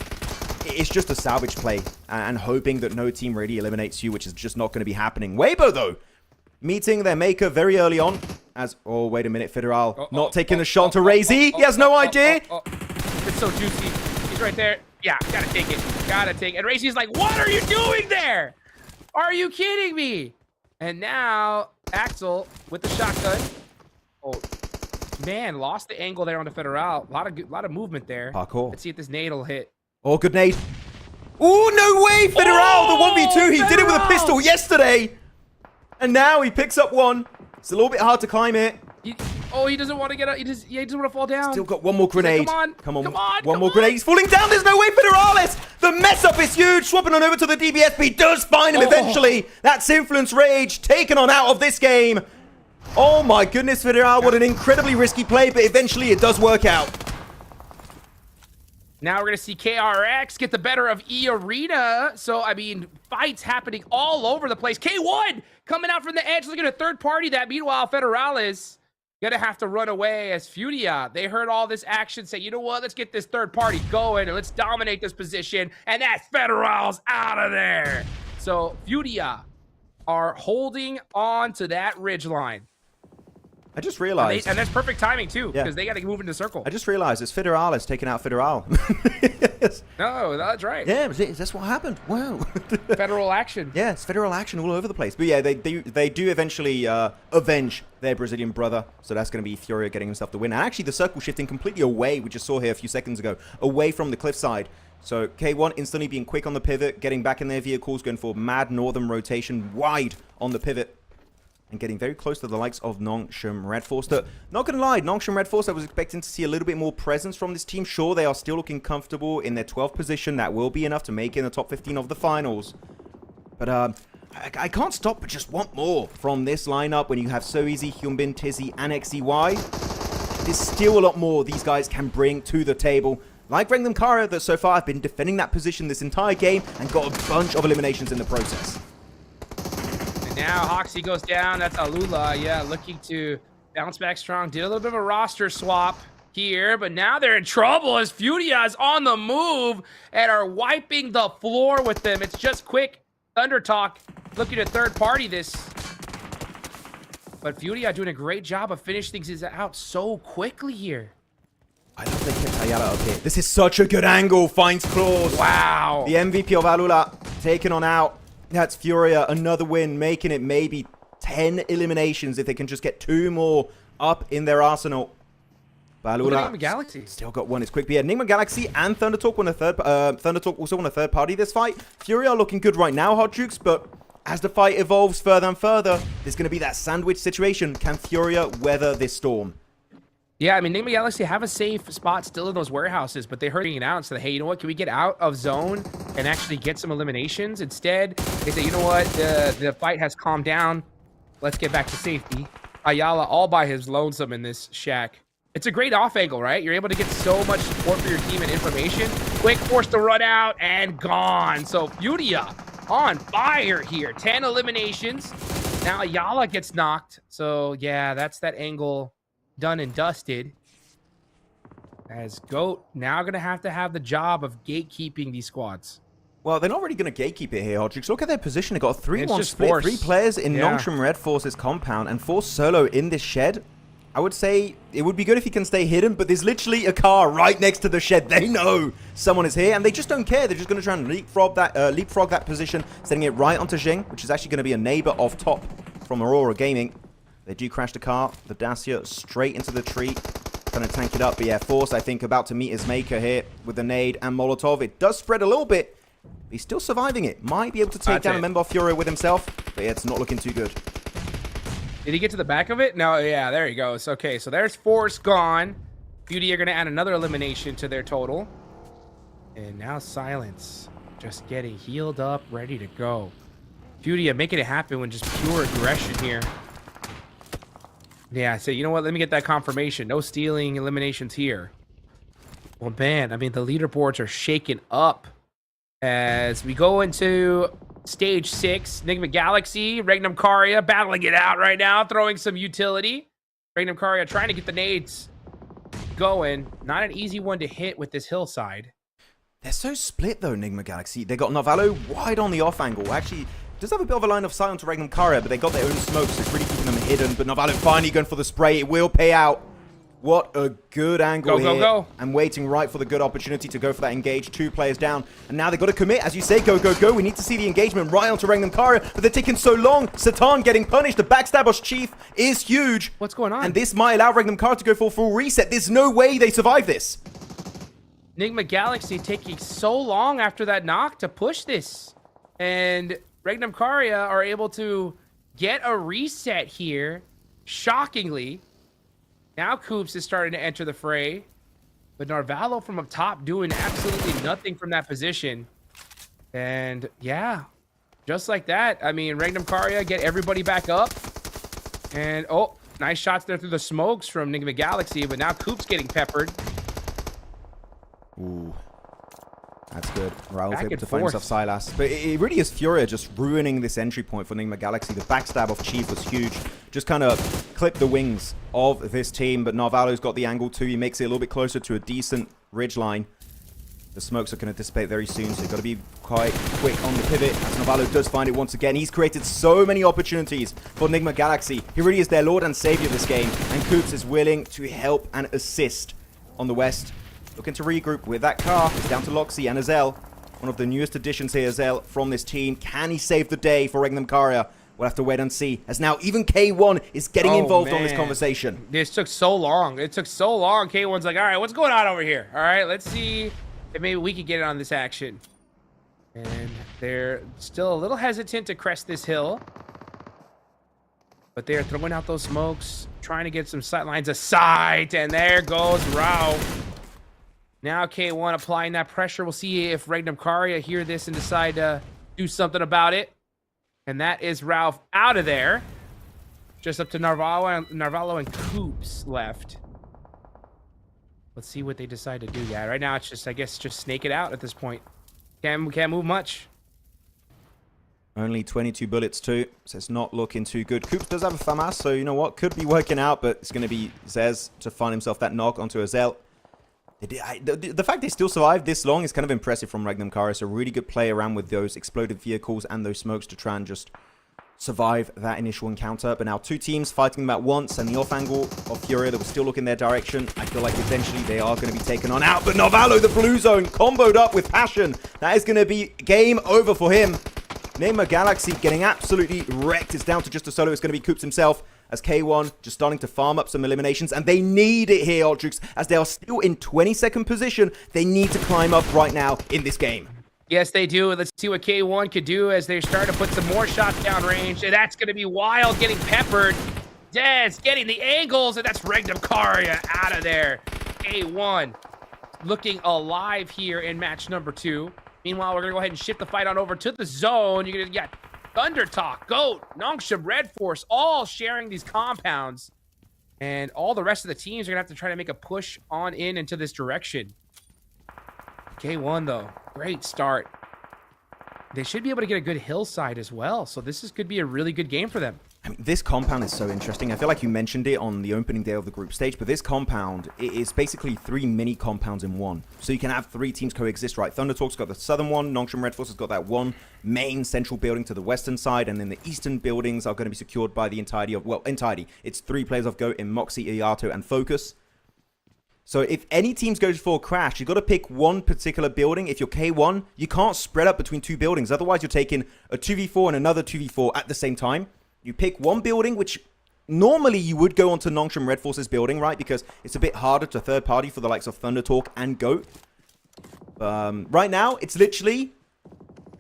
it's just a salvage play and hoping that no team really eliminates you, which is just not going to be happening. Weibo, though, meeting their maker very early on as... Oh, wait a minute. Federal not taking a shot to Razy. He has no idea. It's so juicy. He's right there. Yeah, gotta take it. Gotta take it. And Razy's like, what are you doing there? Are you kidding me? And now Axel with the shotgun. Oh, man, lost the angle there on the Federal. A lot of movement there. Parkour. Let's see if this nade will hit. Oh, good nade. Oh, no way. Federal, the 1v2. He did it with a pistol yesterday. And now he picks up one. It's a little bit hard to climb it. He doesn't want to get up. He doesn't want to fall down. Still got one more grenade. Like, come on. One more grenade. He's falling down. There's no way, Federalis. The mess up is huge. Swapping on over to the DBS, but he does find him eventually. That's Influence Rage taken on out of this game. Oh my goodness, Federal. What an incredibly risky play, but eventually it does work out. Now we're going to see KRX get the better of E-Arena. So, I mean, fights happening all over the place. K1 coming out from the edge, looking at third party that. Meanwhile, Federalis gonna have to run away as FURIA. They heard all this action, say, you know what, let's get this third party going and let's dominate this position. And that Federal's out of there. So, FURIA are holding on to that ridge line. I just realized. And that's perfect timing, too, because they got to move into circle. I just realized it's Federalis taking out Federal. Yes. No, that's right. Yeah, that's what happened. Wow. Federal action. Yeah, it's federal action all over the place. But yeah, they do eventually avenge their Brazilian brother. So that's going to be FURIA getting himself the win. And actually, the circle shifting completely away, we just saw here a few seconds ago, away from the cliffside. So K1 instantly being quick on the pivot, getting back in their vehicles, going for mad northern rotation wide on the pivot. And getting very close to the likes of Nongshim Red Force. Not going to lie, Nongshim Red Force, I was expecting to see a little bit more presence from this team. Sure, they are still looking comfortable in their 12th position. That will be enough to make it in the top 15 of the finals. But I can't stop but just want more from this lineup when you have So Easy, Hyunbin, Tizzy, and XEY. There's still a lot more these guys can bring to the table. Like Regnum Karya, that so far have been defending that position this entire game and got a bunch of eliminations in the process. Now Hoxie goes down. That's Alula. Yeah, looking to bounce back strong. Did a little bit of a roster swap here, but now they're in trouble as FURIA is on the move and are wiping the floor with them. It's just quick Thunder Talk looking to third party this. But FURIA doing a great job of finishing things out so quickly here. I love they kept Ayala up here. This is such a good angle. Finds claws. Wow. The MVP of Alula taken on out. That's FURIA, another win, making it maybe 10 eliminations if they can just get 2 more up in their arsenal. But Enigma Galaxy still got one. It's quick. But yeah, Enigma Galaxy and Thunder Talk won a third. Thunder Talk also won a third party this fight. FURIA are looking good right now, Hot Jukes, but as the fight evolves further and further, there's going to be that sandwich situation. Can FURIA weather this storm? Yeah, I mean, Enigma Galaxy have a safe spot still in those warehouses, but they're hurting it out and say, hey, you know what? Can we get out of zone and actually get some eliminations? Instead, they say, you know what? The fight has calmed down. Let's get back to safety. Ayala all by his lonesome in this shack. It's a great off angle, right? You're able to get so much support for your team and information. Quick, forced to run out and gone. So FURIA on fire here. 10 eliminations. Now Ayala gets knocked. So yeah, that's that angle done and dusted. As GOAT now going to have the job of gatekeeping these squads. Well, they're not really going to gatekeep it here, Hodrix. Look at their position. They've got a 3-1 split. 3 players in Nongshim Red Force's compound and 4 solo in this shed. I would say it would be good if he can stay hidden, but there's literally a car right next to the shed. They know someone is here, and they just don't care. They're just going to try and leapfrog that position, sending it right onto Jing, which is actually going to be a neighbor off top from Aurora Gaming. They do crash the car. The Dacia straight into the tree, trying to tank it up. But yeah, Force, I think, about to meet his maker here with the nade and Molotov. It does spread a little bit. He's still surviving it. Might be able to take down a member of Furia with himself, but yeah, it's not looking too good. Did he get to the back of it? No, yeah, there he goes. Okay, so there's Force gone. Beauty are going to add another elimination to their total. And now Silence just getting healed up, ready to go. Beauty making it happen with just pure aggression here. Yeah, so you know what? Let me get that confirmation. No stealing eliminations here. Well, man, I mean, the leaderboards are shaken up as we go into Stage 6, Enigma Galaxy, Regnum Karia battling it out right now, throwing some utility. Regnum Karia trying to get the nades going. Not an easy one to hit with this hillside. They're so split, though, Enigma Galaxy. They got Narvalo wide on the off angle. Actually, does have a bit of a line of sight onto Regnum Karia, but they got their own smoke, so it's really keeping them hidden. But Narvalo finally going for the spray. It will pay out. What a good angle here. Go. And waiting right for the good opportunity to go for that engage. 2 players down. And now they've got to commit. As you say, go. We need to see the engagement right onto Regnum Karia. But they're taking so long. Satan getting punished. The backstabber's chief is huge. What's going on? And this might allow Regnum Karia to go for a full reset. There's no way they survive this. Enigma Galaxy taking so long after that knock to push this. And Regnum Karia are able to get a reset here. Shockingly. Now Coops is starting to enter the fray. But Narvalo from up top doing absolutely nothing from that position. And yeah, just like that. I mean, Regnum Karia get everybody back up. And oh, nice shots there through the smokes from Enigma Galaxy. But now Coops getting peppered. Ooh. That's good. Raul's able to find himself Silas. But it really is Furia just ruining this entry point for Enigma Galaxy. The backstab of Chief was huge. Just kind of clipped the wings of this team. But Narvalo's got the angle too. He makes it a little bit closer to a decent ridge line. The smokes are going to dissipate very soon, so you've got to be quite quick on the pivot. As Narvalo does find it once again. He's created so many opportunities for Enigma Galaxy. He really is their lord and savior this game. And Coops is willing to help and assist on the west. Looking to regroup with that car. It's down to Loxy and Azel. One of the newest additions here, Azel, from this team. Can he save the day for Regnum Karia? We'll have to wait and see. As now even K1 is getting involved on this conversation. This took so long. It took so long. K1's like, all right, what's going on over here? All right, let's see if maybe we could get in on this action. And they're still a little hesitant to crest this hill. But they're throwing out those smokes, trying to get some sight lines of sight. And there goes Rao. Now K1 applying that pressure. We'll see if Regnum Karia hear this and decide to do something about it. And that is Ralph out of there. Just up to Narvalo and Coops left. Let's see what they decide to do. Yeah, right now it's just, I guess, just snake it out at this point. Can't move much. Only 22 bullets too, so it's not looking too good. Coops does have a FAMAS, so you know what? Could be working out, but it's going to be Zez to find himself that knock onto Azel. The fact they still survived this long is kind of impressive from Regnum Karia. So really good play around with those exploded vehicles and those smokes to try and just survive that initial encounter. But now 2 teams fighting them at once, and the off angle of Furia that will still look in their direction. I feel like eventually they are going to be taken on out. But Narvalo, the blue zone, comboed up with passion. That is going to be game over for him. Enigma Galaxy getting absolutely wrecked. It's down to just a solo. It's going to be Coops himself. As K1 just starting to farm up some eliminations. And they need it here, Ultrix. As they are still in 22nd position. They need to climb up right now in this game. Yes, they do. Let's see what K1 could do as they start to put some more shots down range. And that's going to be Wild getting peppered. Dez getting the angles. And that's Regnum Karia out of there. K1 looking alive here in match number 2. Meanwhile, we're going to go ahead and shift the fight on over to the zone. You're going to get Thunder Talk, Goat, Nongshim, Red Force, all sharing these compounds. And all the rest of the teams are going to have to try to make a push on into this direction. K1, though, great start. They should be able to get a good hillside as well. So this could be a really good game for them. I mean, this compound is so interesting. I feel like you mentioned it on the opening day of the group stage, but this compound is basically 3 mini compounds in one. So you can have 3 teams coexist, right? Thunder Talk's got the southern one, Nongshim Red Force has got that one main central building to the western side, and then the eastern buildings are going to be secured by the entirety of, well, entirety. It's 3 players of GOAT in Moxie, Iato, and Focus. So if any teams goes for a crash, you've got to pick one particular building. If you're K1, you can't spread up between 2 buildings. Otherwise, you're taking a 2v4 and another 2v4 at the same time. You pick one building, which normally you would go onto Nongshim Red Force's building, right? Because it's a bit harder to third party for the likes of Thunder Talk and GOAT. Right now, it's literally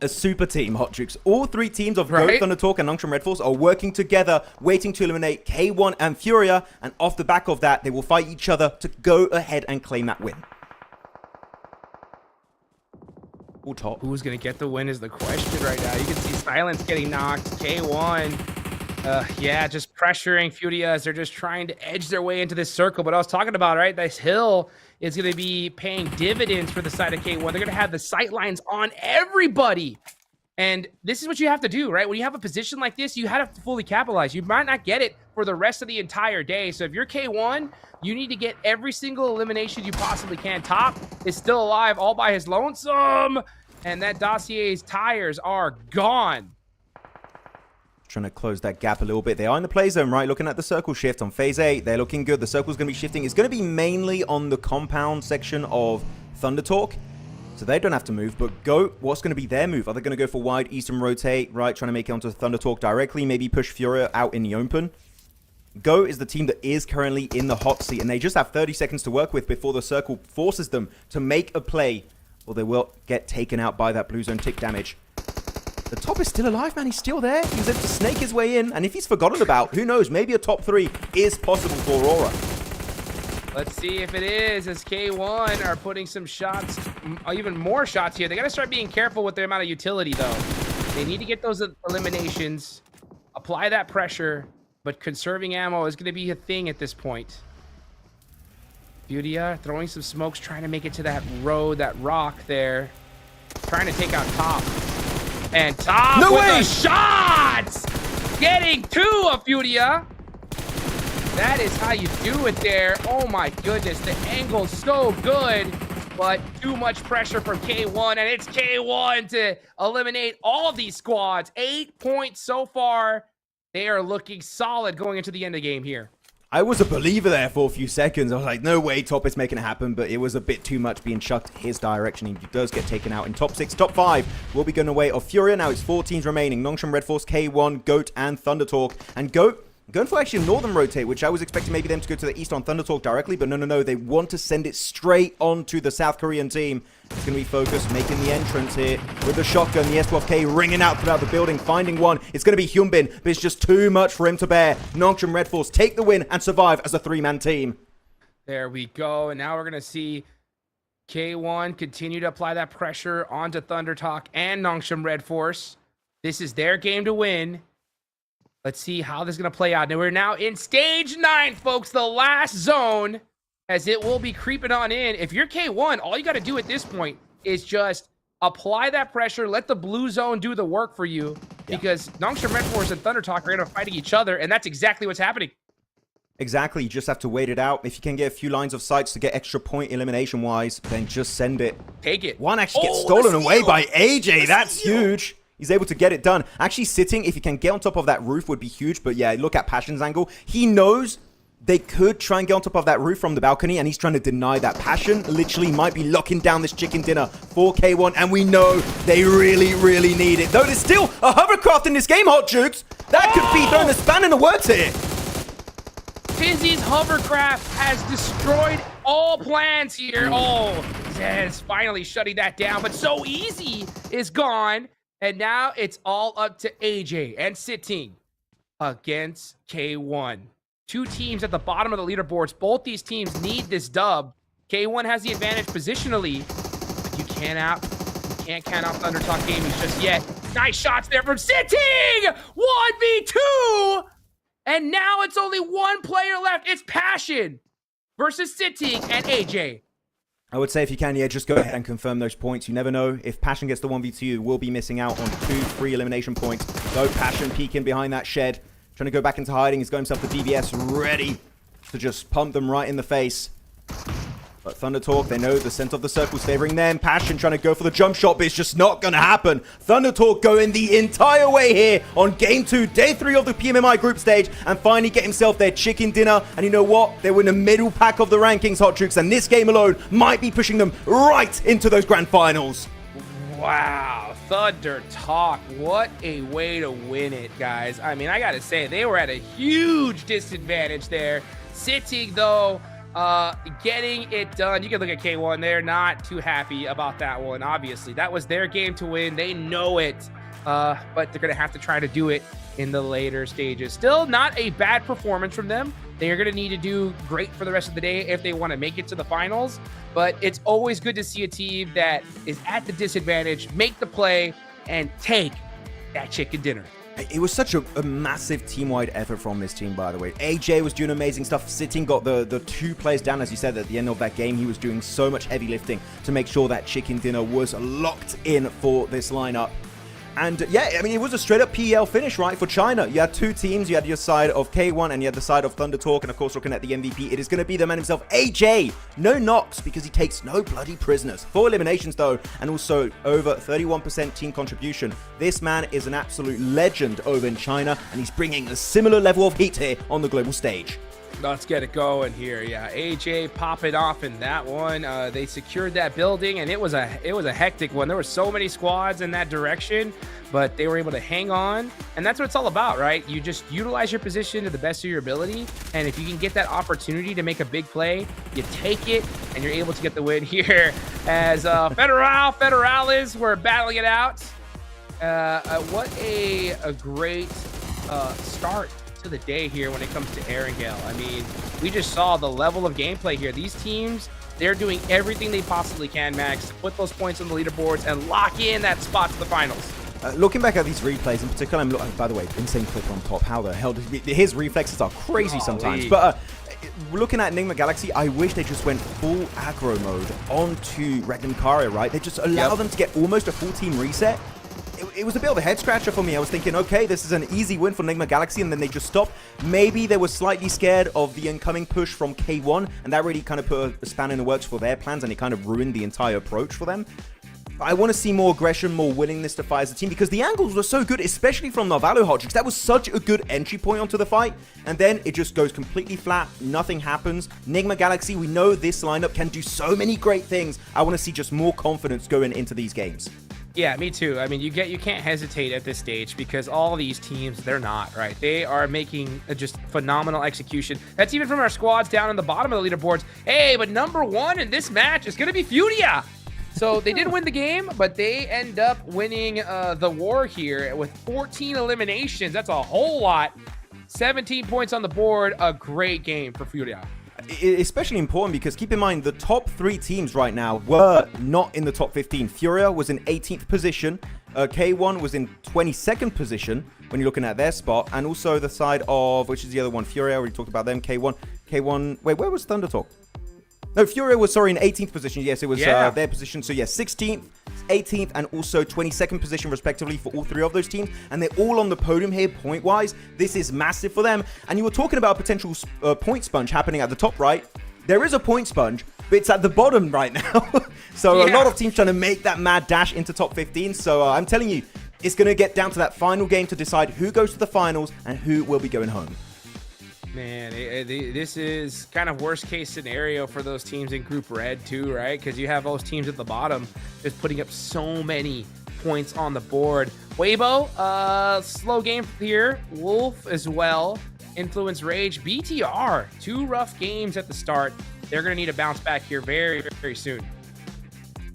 a super team, Hot Jukes. All 3 teams of GOAT, Thunder Talk, and Nongshim Red Force are working together, waiting to eliminate K1 and FURIA. And off the back of that, they will fight each other to go ahead and claim that win. All top. Who's going to get the win is the question right now. You can see Silence getting knocked. K1. Yeah, just pressuring Furia as they're just trying to edge their way into this circle. But I was talking about, right, this hill is going to be paying dividends for the side of K1. They're going to have the sight lines on everybody. And this is what you have to do, right? When you have a position like this, you have to fully capitalize. You might not get it for the rest of the entire day. So if you're K1, you need to get every single elimination you possibly can. Top is still alive all by his lonesome. And that Dossier's tires are gone. Trying to close that gap a little bit. They are in the play zone, right? Looking at the circle shift on phase 8. They're looking good. The circle's going to be shifting. It's going to be mainly on the compound section of Thunder Talk. So they don't have to move. But GOAT, what's going to be their move? Are they going to go for wide eastern rotate, right? Trying to make it onto Thunder Talk directly. Maybe push Furia out in the open. GOAT is the team that is currently in the hot seat. And they just have 30 seconds to work with before the circle forces them to make a play. Or they will get taken out by that blue zone tick damage. The top is still alive, man. He's still there. He was able to snake his way in. And if he's forgotten about, who knows? Maybe a top 3 is possible for Aurora. Let's see if it is, as K1 are putting some shots, even more shots here. They got to start being careful with their amount of utility, though. They need to get those eliminations, apply that pressure, but conserving ammo is going to be a thing at this point. Furia throwing some smokes, trying to make it to that road, that rock there. Trying to take out Top. And Top with the shots! Getting 2 of Furia. That is how you do it there. Oh my goodness, the angle's so good, but too much pressure from K1, and it's K1 to eliminate all of these squads. 8 points so far. They are looking solid going into the end of the game here. I was a believer there for a few seconds. I was like, no way, Top is making it happen, but it was a bit too much being chucked his direction. He does get taken out in top 6. Top 5 will be going away of Furia. Now it's 4 teams remaining. Nongshim Red Force, K1, GOAT, and Thunder Talk. And GOAT going for actually a northern rotate, which I was expecting maybe them to go to the east on Thunder Talk directly, but no. They want to send it straight on to the South Korean team. It's going to be Focus making the entrance here with the shotgun. The S12K ringing out throughout the building, finding one. It's going to be Hyunbin, but it's just too much for him to bear. Nongshim Red Force take the win and survive as a 3-man team. There we go. And now we're going to see K1 continue to apply that pressure onto Thunder Talk and Nongshim Red Force. This is their game to win. Let's see how this is going to play out. Now we're now in stage 9, folks, the last zone, as it will be creeping on in. If you're K1, all you got to do at this point is just apply that pressure, let the blue zone do the work for you, because Nongshim Red Force and Thunder Talk are going to fight each other, and that's exactly what's happening. Exactly, you just have to wait it out. If you can get a few lines of sights to get extra point elimination-wise, then just send it. Take it. One actually gets stolen away by AJ. That's huge. He's able to get it done. Actually sitting, if you can get on top of that roof, would be huge. But yeah, look at Passion's angle. He knows they could try and get on top of that roof from the balcony, and he's trying to deny that. Passion literally might be locking down this chicken dinner for K1, and we know they really, really need it. Though there's still a hovercraft in this game, Hot Jukes. That could be throwing a span in the works here. Tinsey's hovercraft has destroyed all plans here. Oh, Zez finally shutting that down, but So Easy is gone. And now it's all up to AJ and Sitting against K1. 2 teams at the bottom of the leaderboards. Both these teams need this dub. K1 has the advantage positionally, but you can't count out Thunder Talk Gaming just yet. Nice shots there from Sitting! 1v2! And now it's only 1 player left. It's Passion versus Sitting and AJ. I would say if you can, yeah, just go ahead and confirm those points. You never know. If Passion gets the 1v2, we'll be missing out on 2 free elimination points. So Passion peeking behind that shed. trying to go back into hiding. He's got himself the DBS ready to just pump them right in the face. But Thunder Talk, they know the center of the circle is favoring them. Passion trying to go for the jump shot, but it's just not going to happen. Thunder Talk going the entire way here on Game 2, Day 3 of the PMMI group stage, and finally get himself their chicken dinner. And you know what? They were in the middle pack of the rankings, Hot Jukes, and this game alone might be pushing them right into those grand finals. Wow, Thunder Talk, what a way to win it, guys. I mean, I gotta say, they were at a huge disadvantage there. Sitting, though, getting it done. You can look at K1. They're not too happy about that one, obviously. That was their game to win. They know it, but they're going to have to try to do it in the later stages. Still not a bad performance from them. They are going to need to do great for the rest of the day if they want to make it to the finals, but it's always good to see a team that is at the disadvantage make the play and take that chicken dinner. It was such a massive team-wide effort from this team, by the way. AJ was doing amazing stuff. Sitting got the 2 players down, as you said, at the end of that game. He was doing so much heavy lifting to make sure that chicken dinner was locked in for this lineup. And yeah, I mean, it was a straight-up PEL finish, right, for China. You had 2 teams. You had your side of K1 and you had the side of Thunder Talk. And of course, looking at the MVP, it is going to be the man himself, AJ. No knocks because he takes no bloody prisoners. 4 eliminations, though, and also over 31% team contribution. This man is an absolute legend over in China, and he's bringing a similar level of heat here on the global stage. Let's get it going here. Yeah, AJ popping off in that one. They secured that building, and it was a hectic one. There were so many squads in that direction, but they were able to hang on, and that's what it's all about, right? You just utilize your position to the best of your ability, and if you can get that opportunity to make a big play, you take it, and you're able to get the win here. As Federales were battling it out. What a great start to the day here when it comes to Erangel. I mean, we just saw the level of gameplay here. These teams, they're doing everything they possibly can, Max, to put those points on the leaderboards and lock in that spot to the finals. Looking back at these replays in particular, I'm looking, by the way, insane clip on top. How the hell did his reflexes are crazy sometimes. But looking at Enigma Galaxy, I wish they just went full aggro mode onto Regnum Karia, right? They just allow them to get almost a full team reset. It was a bit of a head scratcher for me. I was thinking, okay, this is an easy win for Enigma Galaxy, and then they just stopped. Maybe they were slightly scared of the incoming push from K1, and that really kind of put a span in the works for their plans, and it kind of ruined the entire approach for them. I want to see more aggression, more willingness to fight as a team, because the angles were so good, especially from Narvalo Hot Jukes. That was such a good entry point onto the fight, and then it just goes completely flat. Nothing happens. Enigma Galaxy, we know this lineup can do so many great things. I want to see just more confidence going into these games. Yeah, me too. I mean, you can't hesitate at this stage because all these teams, they're not, right? They are making just phenomenal execution. That's even from our squads down in the bottom of the leaderboards. Hey, but number 1 in this match is going to be FURIA. So they did win the game, but they end up winning the war here with 14 eliminations. That's a whole lot. 17 points on the board. A great game for FURIA. Especially important because keep in mind the top 3 teams right now were not in the top 15. FURIA was in 18th position. K1 was in 22nd position when you're looking at their spot, and also the side of, which is the other one, FURIA, already talked about them. K1, wait, where was Thunder Talk? No, FURIA was, sorry, in 18th position. Yes, it was their position. So, yeah, 16th, 18th, and also 22nd position, respectively, for all 3 of those teams. And they're all on the podium here, point-wise. This is massive for them. And you were talking about a potential point sponge happening at the top right. There is a point sponge, but it's at the bottom right now. So, a lot of teams trying to make that mad dash into top 15. So, I'm telling you, it's going to get down to that final game to decide who goes to the finals and who will be going home. Man, this is kind of worst case scenario for those teams in Group Red too, right? Because you have those teams at the bottom just putting up so many points on the board. Weibo, slow game here. Wolf as well. Influence Rage. BTR, 2 rough games at the start. They're going to need a bounce back here very, very soon.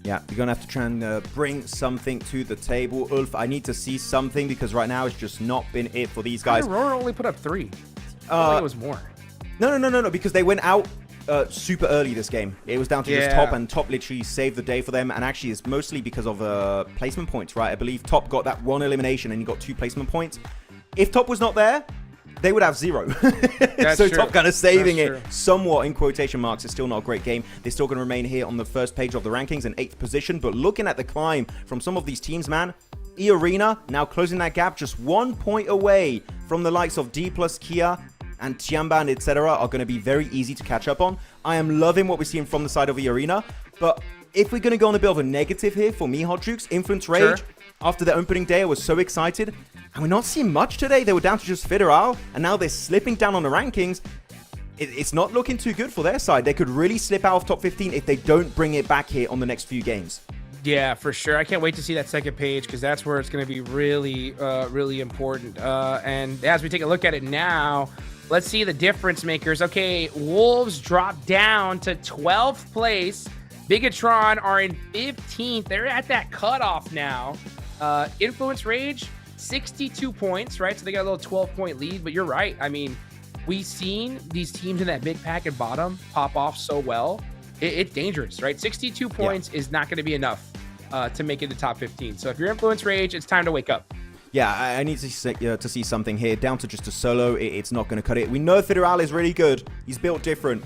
Yeah, you're going to have to try and bring something to the table. Ulf, I need to see something because right now it's just not been it for these guys. Aurora only put up 3. I think it was more. No, because they went out super early this game. It was down to just Top, and Top literally saved the day for them. And actually, it's mostly because of placement points, right? I believe Top got that 1 elimination and he got 2 placement points. If Top was not there, they would have 0. So true. Top kind of saving it somewhat in quotation marks. It's still not a great game. They're still going to remain here on the first page of the rankings in 8th position. But looking at the climb from some of these teams, man, EECA now closing that gap just 1 point away from the likes of D plus Kia and TIANBA and etc. are going to be very easy to catch up on. I am loving what we're seeing from the side of EECA, but if we're going to go on a bit of a negative here for me, Hot Jukes, Influence Rage, after the opening day, I was so excited, and we're not seeing much today. They were down to just Federal, and now they're slipping down on the rankings. It's not looking too good for their side. They could really slip out of top 15 if they don't bring it back here on the next few games. Yeah, for sure. I can't wait to see that second page because that's where it's going to be really, really important. And as we take a look at it now, let's see the difference makers. Okay, Wolves drop down to 12th place. Bigatron are in 15th. They're at that cutoff now. Influence Rage, 62 points, right? So they got a little 12-point lead, but you're right. I mean, we've seen these teams in that mid pack and bottom pop off so well. It's dangerous, right? 62 points is not going to be enough to make it the top 15. So if you're Influence Rage, it's time to wake up. Yeah, I need to see something here. Down to just a solo, it's not going to cut it. We know Federal is really good. He's built different.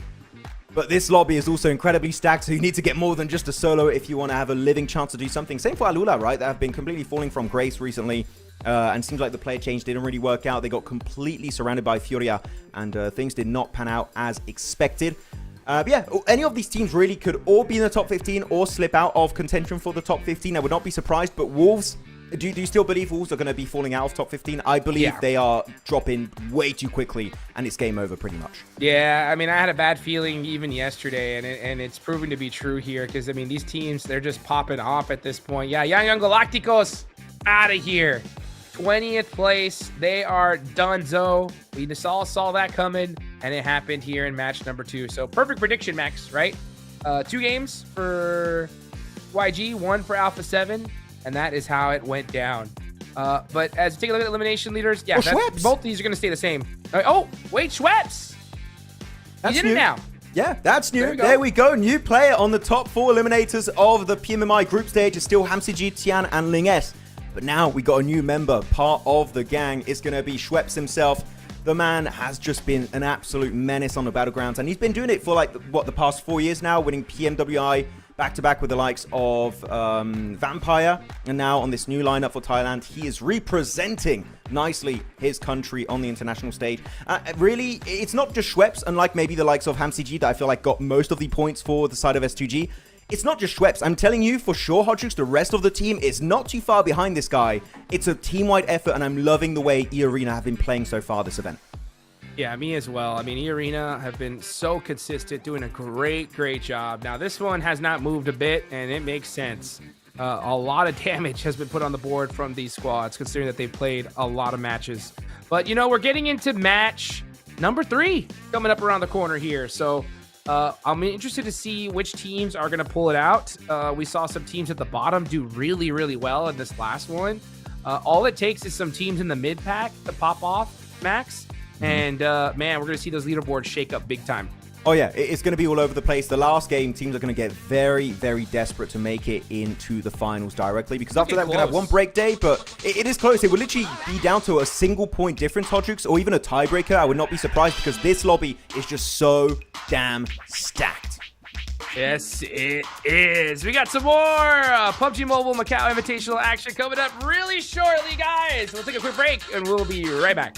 But this lobby is also incredibly stacked, so you need to get more than just a solo if you want to have a living chance to do something. Same for Alula, right? They have been completely falling from grace recently. And seems like the player change didn't really work out. They got completely surrounded by FURIA, and things did not pan out as expected. Yeah, any of these teams really could all be in the top 15 or slip out of contention for the top 15. I would not be surprised, but Wolves, do you still believe Wolves are going to be falling out of top 15? I believe they are dropping way too quickly, and it's game over pretty much. Yeah, I mean, I had a bad feeling even yesterday, and it's proving to be true here because, I mean, these teams, they're just popping off at this point. Yeah, Young Galacticos, out of here. 20th place. They are donezo. We just all saw that coming, and it happened here in match number 2. So perfect prediction, Max, right? 2 games for YG, 1 for Alpha 7, and that is how it went down. But as you take a look at elimination leaders, yeah, both of these are going to stay the same. Oh, wait, Schweppes! That's you did new. it now. Yeah, that's new. There we go. New player on the top 4 eliminators of the PMMI group stage is still Hamsiji, Tian, and Linges. But now we got a new member, part of the gang. It's going to be Schweppes himself. The man has just been an absolute menace on the battlegrounds, and he's been doing it for like, what, the past 4 years now, winning PMWI back-to-back with the likes of Vampire, and now on this new lineup for Thailand, he is representing nicely his country on the international stage. Really, it's not just Schweppes, unlike maybe the likes of Hamsiji that I feel like got most of the points for the side of S2G. It's not just Schweppes. I'm telling you for sure, Hodgix, the rest of the team is not too far behind this guy. It's a team-wide effort, and I'm loving the way EECA have been playing so far this event. Yeah, me as well. I mean, EECA have been so consistent, doing a great job. Now, this one has not moved a bit, and it makes sense. A lot of damage has been put on the board from these squads, considering that they've played a lot of matches. But, you know, we're getting into match number 3 coming up around the corner here. So I'm interested to see which teams are going to pull it out. We saw some teams at the bottom do really well in this last one. All it takes is some teams in the mid-pack to pop off, Max. And, man, we're going to see those leaderboards shake up big time. Oh, yeah, it's going to be all over the place. The last game, teams are going to get very desperate to make it into the finals directly, because after that, we're going to have one break day, but it is close. It will literally be down to a single point difference, Hodgix, or even a tiebreaker. I would not be surprised, because this lobby is just so damn stacked. Yes, it is. We got some more PUBG Mobile Macau Invitational action coming up really shortly, guys. We'll take a quick break, and we'll be right back.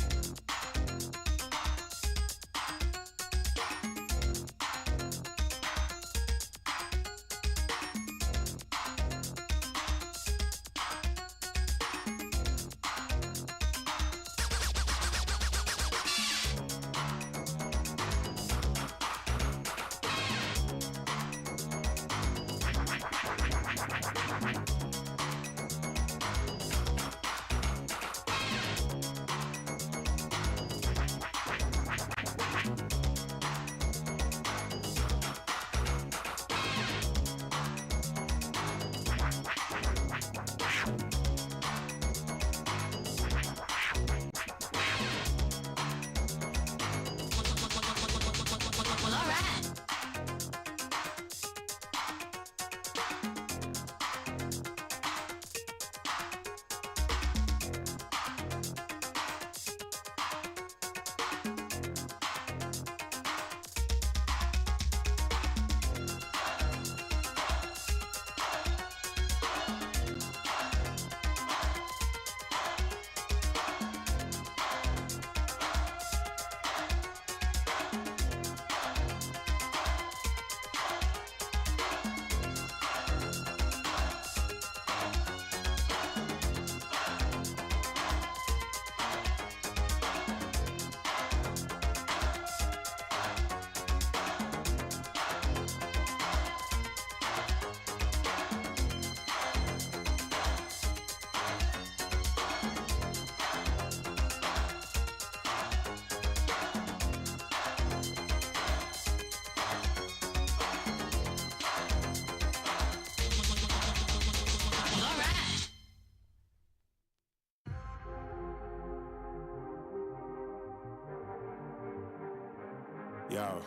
Yo.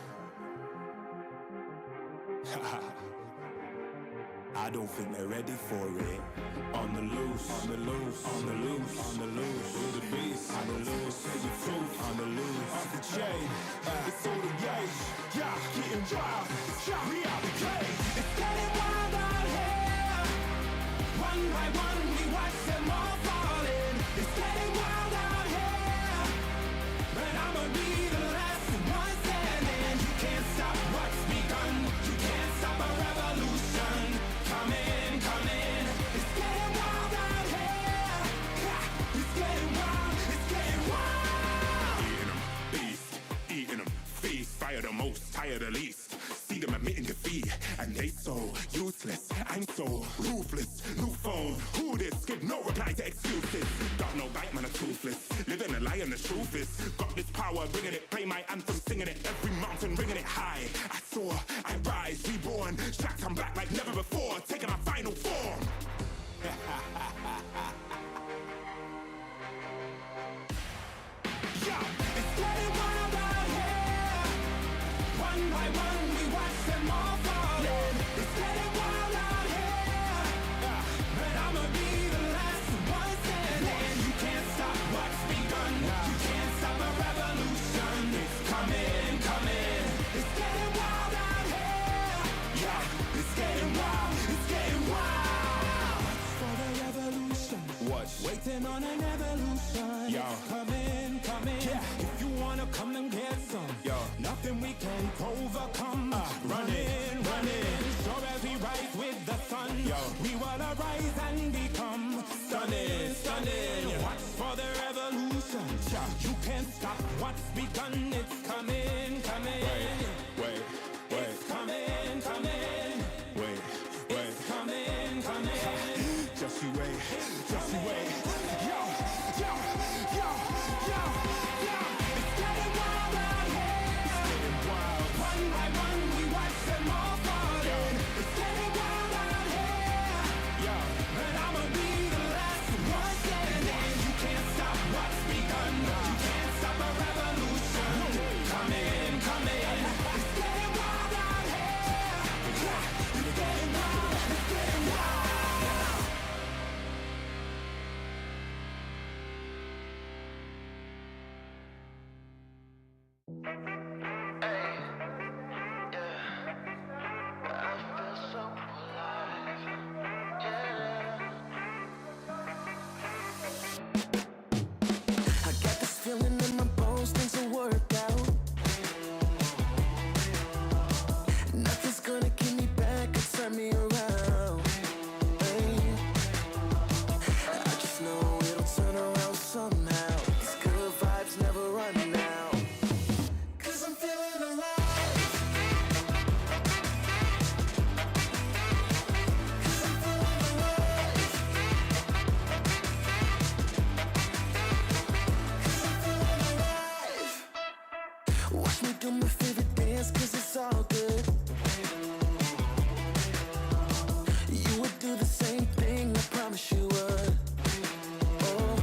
I don't think they're ready for it. On the loose, on the loose, on the loose, on the loose. With the beast, on the loose, say the truth, on the loose. Off the chain, it's all the gauge. Yeah, getting wild, shot me out the cage. It's getting wild out here. One by one, we watch them all falling. It's getting wild out here. But I'ma be the last one standing. You can't stop what's begun. You can't stop a revolution. Come in, come in. It's getting wild out here. Yeah, it's getting wild. It's getting wild. Eating them, feast, fire the most, tire the least. See them admitting defeat, and they so useless. I'm so ruthless. New phone, who this? Give no reply to excuses. Got no bite, man, a toothless. Living a lie and the truth is, got this power, bringing it. Play my anthem, singing it. Every mountain, ringing it high. I soar, I rise, reborn. Shots, I'm back like never before. Taking my final form. It's getting wild out here. One by one, we watch them all falling. It's getting wild out here. But I'ma be the last one standing. You can't stop what's begun. You can't stop a revolution. It's coming, coming. It's getting wild out here. Yeah, it's getting wild. It's getting wild. For the revolution. Watch. Waiting on an evolution. Yo. It's coming, coming. Yeah. If you wanna come and get some, Yo. nothing we can't overcome. Running, running. Sure as we rise with the sun, Yo. we wanna rise and become stunning, stunning. Watch for the revolution. You can't stop what's begun. It's coming, coming. Wait, It's coming, coming. wait. It's coming, coming. Just you wait, just you wait. Yo, yo, yo, yo, yo. It's getting wild out here. One by one, we watch them all falling. It's getting wild out here. But I'ma be the last one standing. You can't stop what's begun. You can't stop a revolution. Come in, come in. It's getting wild out here. It's getting wild. It's getting wild. I got this feeling in my bones, things will work out. Nothing's gonna keep me back or turn me around. Hey. I just know it'll turn around somehow. These good vibes never run out. 'Cause I'm feeling alive. 'Cause I'm feeling alive. 'Cause I'm feeling alive. Watch me do my favorite dance, 'cause it's all good. You would do the same thing, I promise you would. Oh,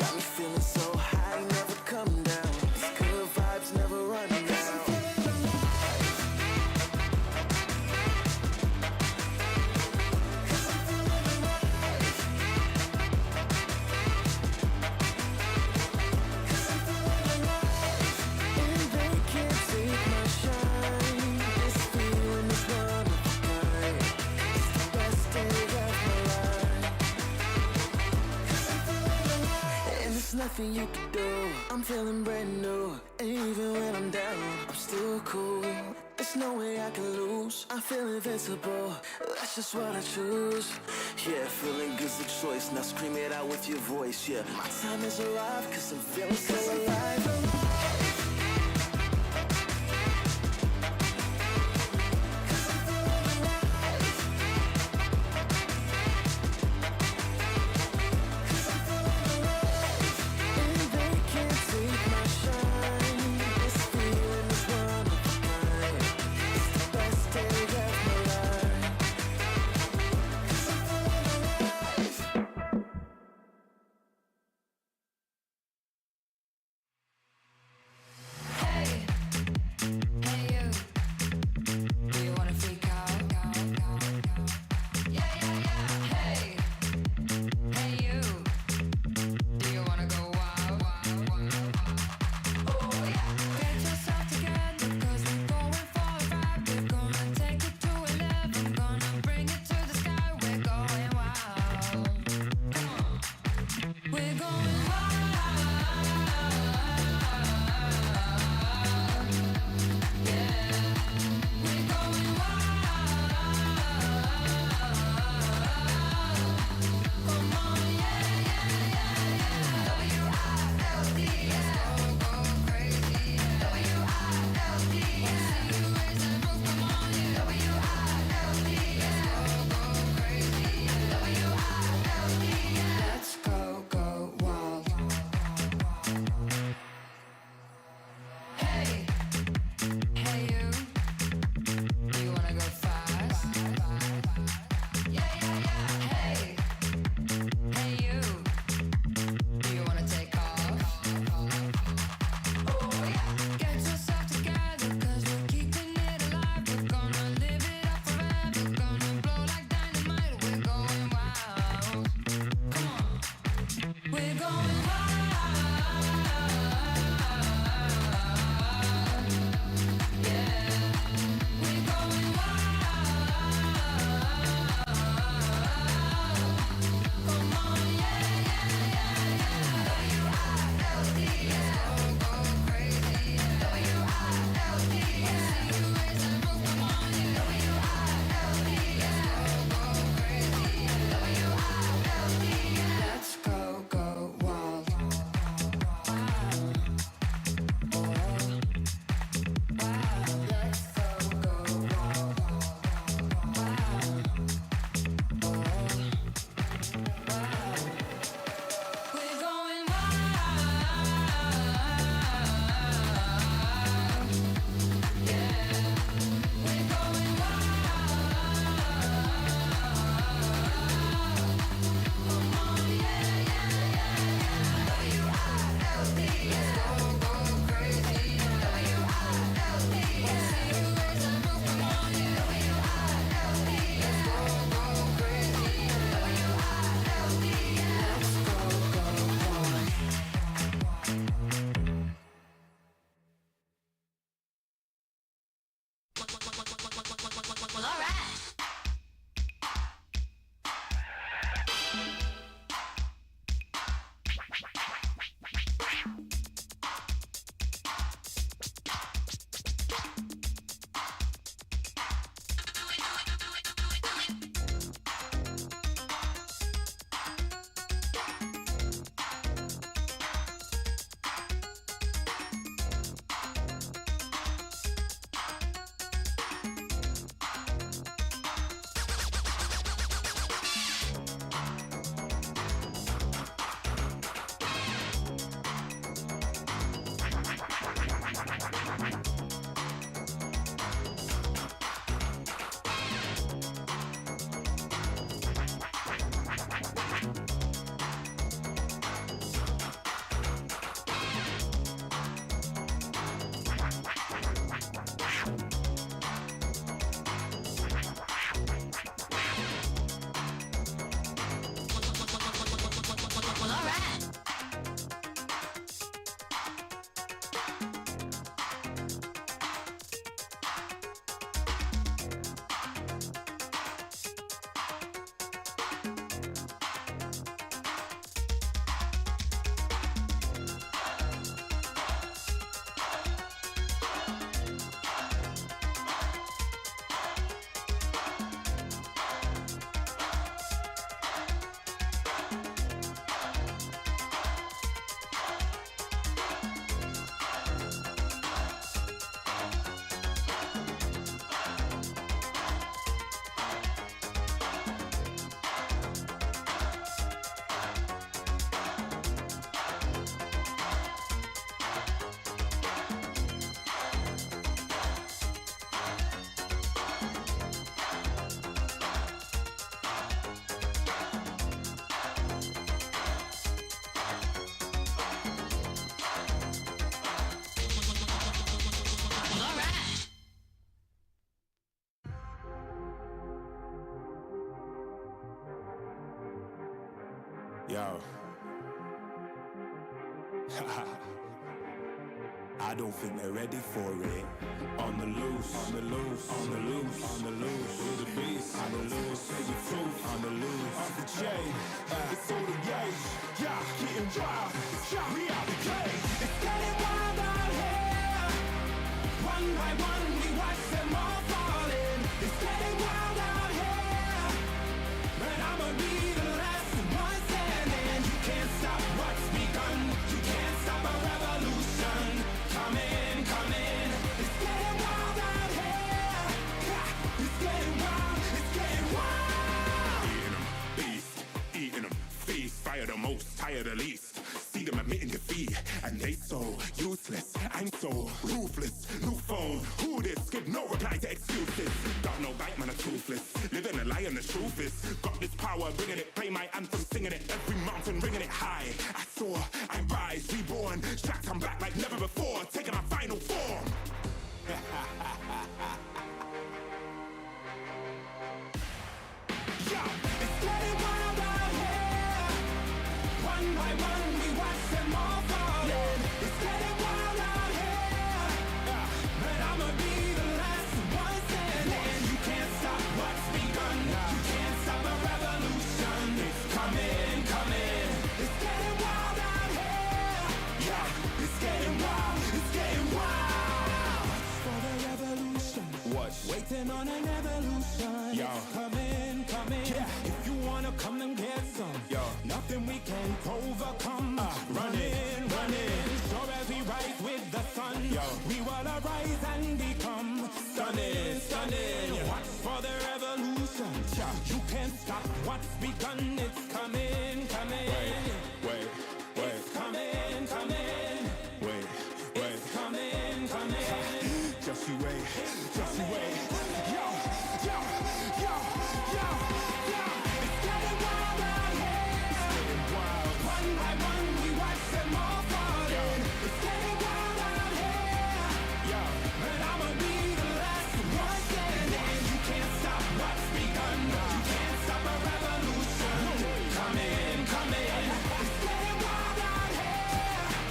got me feeling so high, never come down. These good vibes never run out. 'Cause I'm feeling alive. 'Cause I'm feeling alive. 'Cause I'm feeling alive. And they can't take my shine. This feeling is one of a kind. It's the best day of my life. 'Cause I'm feeling alive. And there's nothing you can do. I'm feeling brand new. And even when I'm down, I'm still cool. There's no way I can lose. I feel invincible. That's just what I choose. Yeah, feeling good's the choice. Now scream it out with your voice. Yeah, my time has arrived, 'cause I'm feeling so alive. And they can't take my shine. This feeling is one of a kind. It's the best day of my life. 'Cause I'm feeling alive. Yo. I don't think they're ready for it. On the loose, on the loose, on the loose, on the loose. With the beast, on the loose, say the truth, on the loose. Off the chain, it's all the gauge. Yeah, getting wild, shot me out the cage. It's getting wild out here. One by one, we watch them all falling. It's getting wild out here. But I'ma be the last one standing. You can't stop what's begun. You can't stop a revolution. Come in, come in. It's getting wild out here. Yeah, it's getting wild. It's getting wild. Eating them, feast, fire the most, tire the least. See them admitting defeat, and they so useless. I'm so ruthless. New phone, who this? Give no reply to excuses. Got no bite, man, I'm toothless. Living a lie, and the truth is, got this power, bringing it. Play my anthem, singing it. Every mountain, ringing it high. I soar, I rise, reborn. Shots, I'm back like never before, taking my final form. Yo, it's getting wild out here. One by one, we watch them all falling. It's getting wild out here. But I'ma be the last one standing. You can't stop what's begun. You can't stop a revolution. It's coming, coming. It's getting wild out here. Yeah, it's getting wild. It's getting wild. For the revolution. Watch. Waiting on an evolution. Yo. Coming, coming. Yeah. If you wanna come and get some, Yo. nothing we can't overcome. Running, running. Sure as we rise with the sun, Yo. we will arise and become stunning, stunning. Watch for the revolution. You can't stop what's begun. It's coming, coming. Wait, It's coming, coming. wait. It's coming, coming. Just you wait, just you wait. Yo, yo, yo, yo, yo. It's getting wild out here. One by one, we watch them all falling. It's getting wild out here. But I'ma be the last one standing. You can't stop what's begun. You can't stop a revolution. Come in, come in. It's getting wild out here.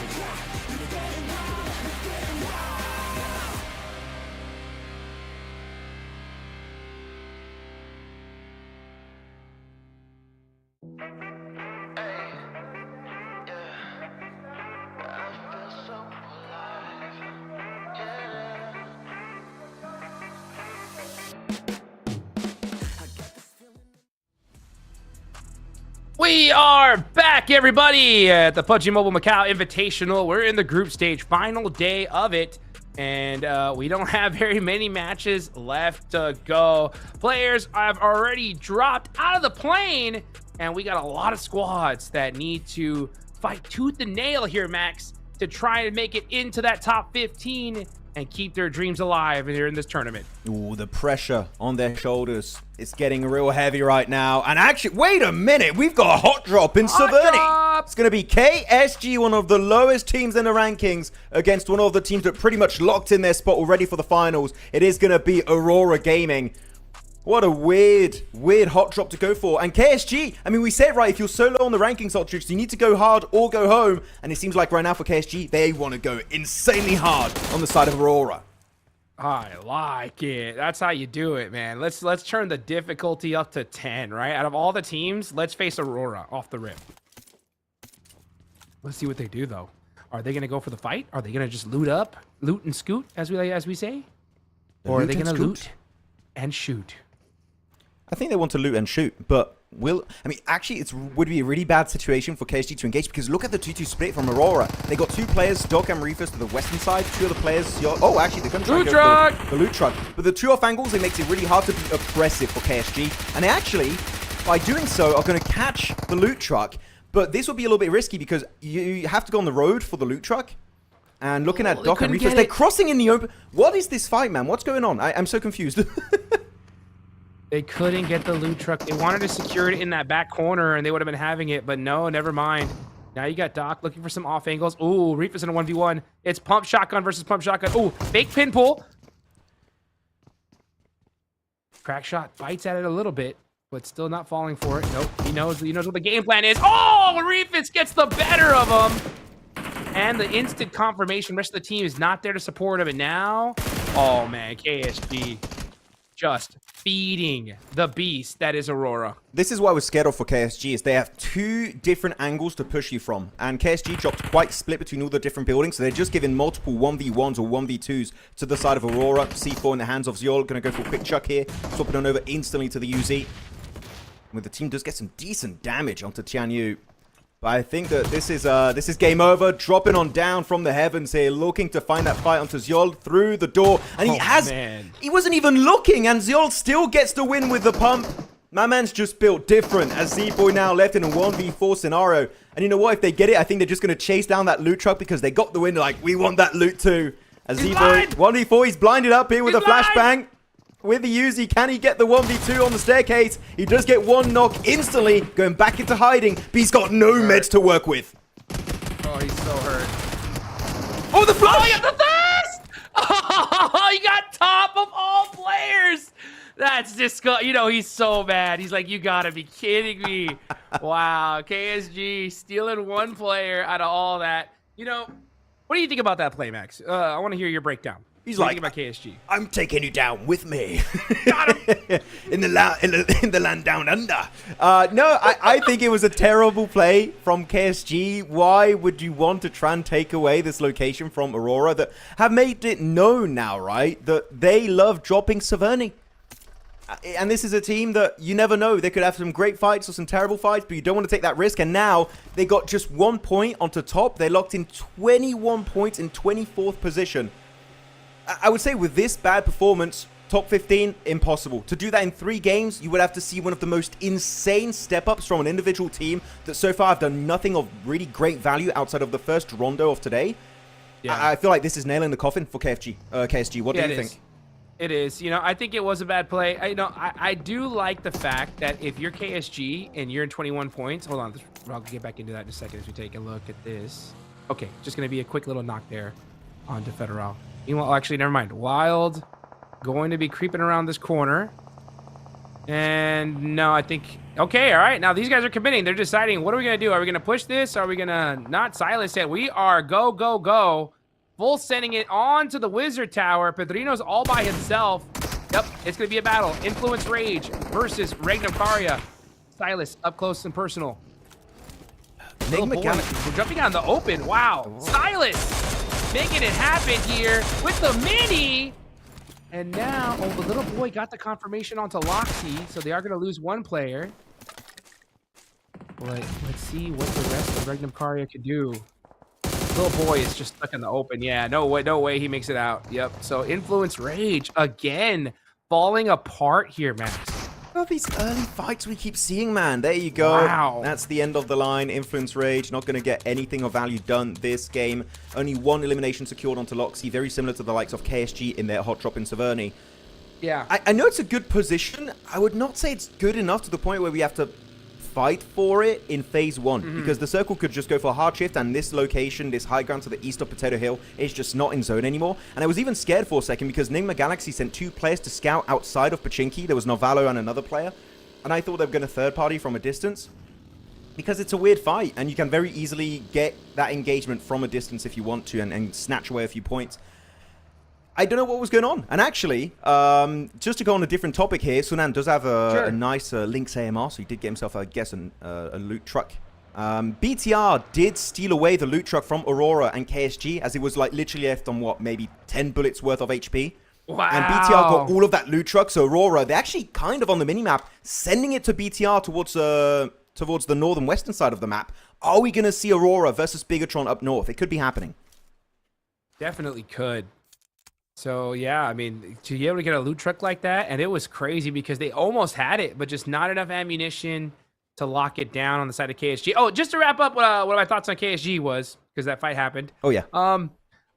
It's getting wild. It's getting wild. We are back, everybody, at the PUBG Mobile Macau Invitational. We're in the group stage, final day of it, and we don't have very many matches left to go. Players have already dropped out of the plane, and we got a lot of squads that need to fight tooth and nail here, Max, to try and make it into that top 15 and keep their dreams alive here in this tournament. Ooh, the pressure on their shoulders. It's getting real heavy right now. And actually, wait a minute. We've got a hot drop in Saverni. Drop. It's going to be KSG, one of the lowest teams in the rankings, against one of the teams that pretty much locked in their spot already for the finals. It is going to be Aurora Gaming. What a weird hot drop to go for. And KSG, I mean, we said, right, if you're so low on the rankings, hot tricks, you need to go hard or go home. And it seems like right now for KSG, they want to go insanely hard on the side of Aurora. I like it. That's how you do it, man. Let's turn the difficulty up to 10, right? Out of all the teams, let's face Aurora off the rip. Let's see what they do, though. Are they going to go for the fight? Are they going to just loot and scoot, as we say? Or are they going to loot and shoot? I think they want to loot and shoot, but actually, it would be a really bad situation for KSG to engage, because look at the 2-2 split from Aurora. They got two players, Doc and Reefers, to the western side. Two other players, actually, they're going to try and go for the loot truck. But the two off angles, it makes it really hard to be oppressive for KSG. And they actually, by doing so, are going to catch the loot truck. But this will be a little bit risky, because you have to go on the road for the loot truck. And looking at Doc and Reefers, they're crossing in the open. What is this fight, man? What's going on? I'm so confused. They couldn't get the loot truck. They wanted to secure it in that back corner, and they would have been having it, but no, never mind. Now you got Doc looking for some off angles. Ooh, Reefus in a 1v1. It's pump shotgun versus pump shotgun. Ooh, fake pin pull. Crack shot bites at it a little bit, but still not falling for it. Nope, he knows what the game plan is. Oh, Refus gets the better of him. And the instant confirmation, rest of the team is not there to support him. And now, oh man, KSG just feeding the beast that is Aurora. This is what I was scared of for KSG, is they have two different angles to push you from. And KSG dropped quite split between all the different buildings, so they're just giving multiple 1v1s or 1v2s to the side of Aurora. C4 in the hands of Zyol, gonna go for a quick chuck here, swapping on over instantly to the UZ. Where the team does get some decent damage onto Tianyu. But I think that this is game over. Dropping on down from the heavens here, looking to find that fight onto Zyol through the door. And he wasn't even looking, and Zyol still gets the win with the pump. My man's just built different, as Z-Boy now left in a 1v4 scenario. And you know what? If they get it, I think they're just going to chase down that loot truck because they got the win. Like, we want that loot too. As Z-Boy, 1v4, he's blinded up here with a flashbang. With the Uzi, can he get the 1v2 on the staircase? He does get one knock instantly, going back into hiding, but he's got no meds to work with. Oh, he's so hurt. Oh, the flash! Oh, he got the fast! Oh, he got top of all players! That's disgusting. You know, he's so bad. He's like, you gotta be kidding me. Wow, KSG stealing one player out of all that. You know, what do you think about that play, Max? I want to hear your breakdown. He's what like, about KSG. I'm taking you down with me. Got him. in the land down under. No, I think it was a terrible play from KSG. Why would you want to try and take away this location from Aurora that have made it known now, right? That they love dropping Severny. And this is a team that you never know. They could have some great fights or some terrible fights, but you don't want to take that risk. And now they got just 1 point onto top. They locked in 21 points in 24th position. I would say with this bad performance, top 15, impossible. To do that in 3 games, you would have to see one of the most insane step-ups from an individual team that so far have done nothing of really great value outside of the first rondo of today. Yeah. I feel like this is nailing the coffin for KSG. What do you think? It is. You know, I think it was a bad play. I do like the fact that if you're KSG and you're in 21 points, hold on, I'll get back into that in a second as we take a look at this. Okay, just going to be a quick little knock there onto Federal. Meanwhile, actually, never mind. Wild going to be creeping around this corner. And no, I think... Okay, all right. Now, these guys are committing. They're deciding, what are we going to do? Are we going to push this? Are we going to not silence it? We are go, go, go. Full sending it on to the Wizard Tower. Pedrino's all by himself. Yep, it's going to be a battle. Influence Rage versus Regnum Faria. Silas, up close and personal. We're jumping out in the open. Wow. Silas making it happen here with the mini. And now, oh, the little boy got the confirmation onto Loxy, so they are going to lose one player. But let's see what the rest of Regnum Caria could do. Little boy is just stuck in the open. Yeah, no way he makes it out. Yep. So Influence Rage again falling apart here, Max. Well, these early fights we keep seeing, man. There you go. Wow. That's the end of the line. Influence Rage not going to get anything of value done this game. Only 1 elimination secured onto Loxy, very similar to the likes of KSG in their hot drop in Severny. Yeah. I know it's a good position. I would not say it's good enough to the point where we have to fight for it in phase 1 because the circle could just go for a hard shift, and this location, this high ground to the east of Potato Hill, is just not in zone anymore. And I was even scared for a second because Nigma Galaxy sent 2 players to scout outside of Pachinki. There was Novalo and another player, and I thought they were going to third party from a distance because it's a weird fight and you can very easily get that engagement from a distance if you want to and snatch away a few points. I don't know what was going on. And actually, just to go on a different topic here, Sunan does have a nice Lynx AMR, so he did get himself, I guess, a loot truck. BTR did steal away the loot truck from Aurora and KSG, as it was like literally left on, what, maybe 10 bullets worth of HP. Wow. And BTR got all of that loot truck, so Aurora, they're actually kind of on the minimap, sending it to BTR towards the northern western side of the map. Are we going to see Aurora versus Bigatron up north? It could be happening. Definitely could. So, yeah, I mean, to be able to get a loot truck like that, and it was crazy because they almost had it, but just not enough ammunition to lock it down on the side of KSG. Oh, just to wrap up what my thoughts on KSG was, because that fight happened. Oh, yeah.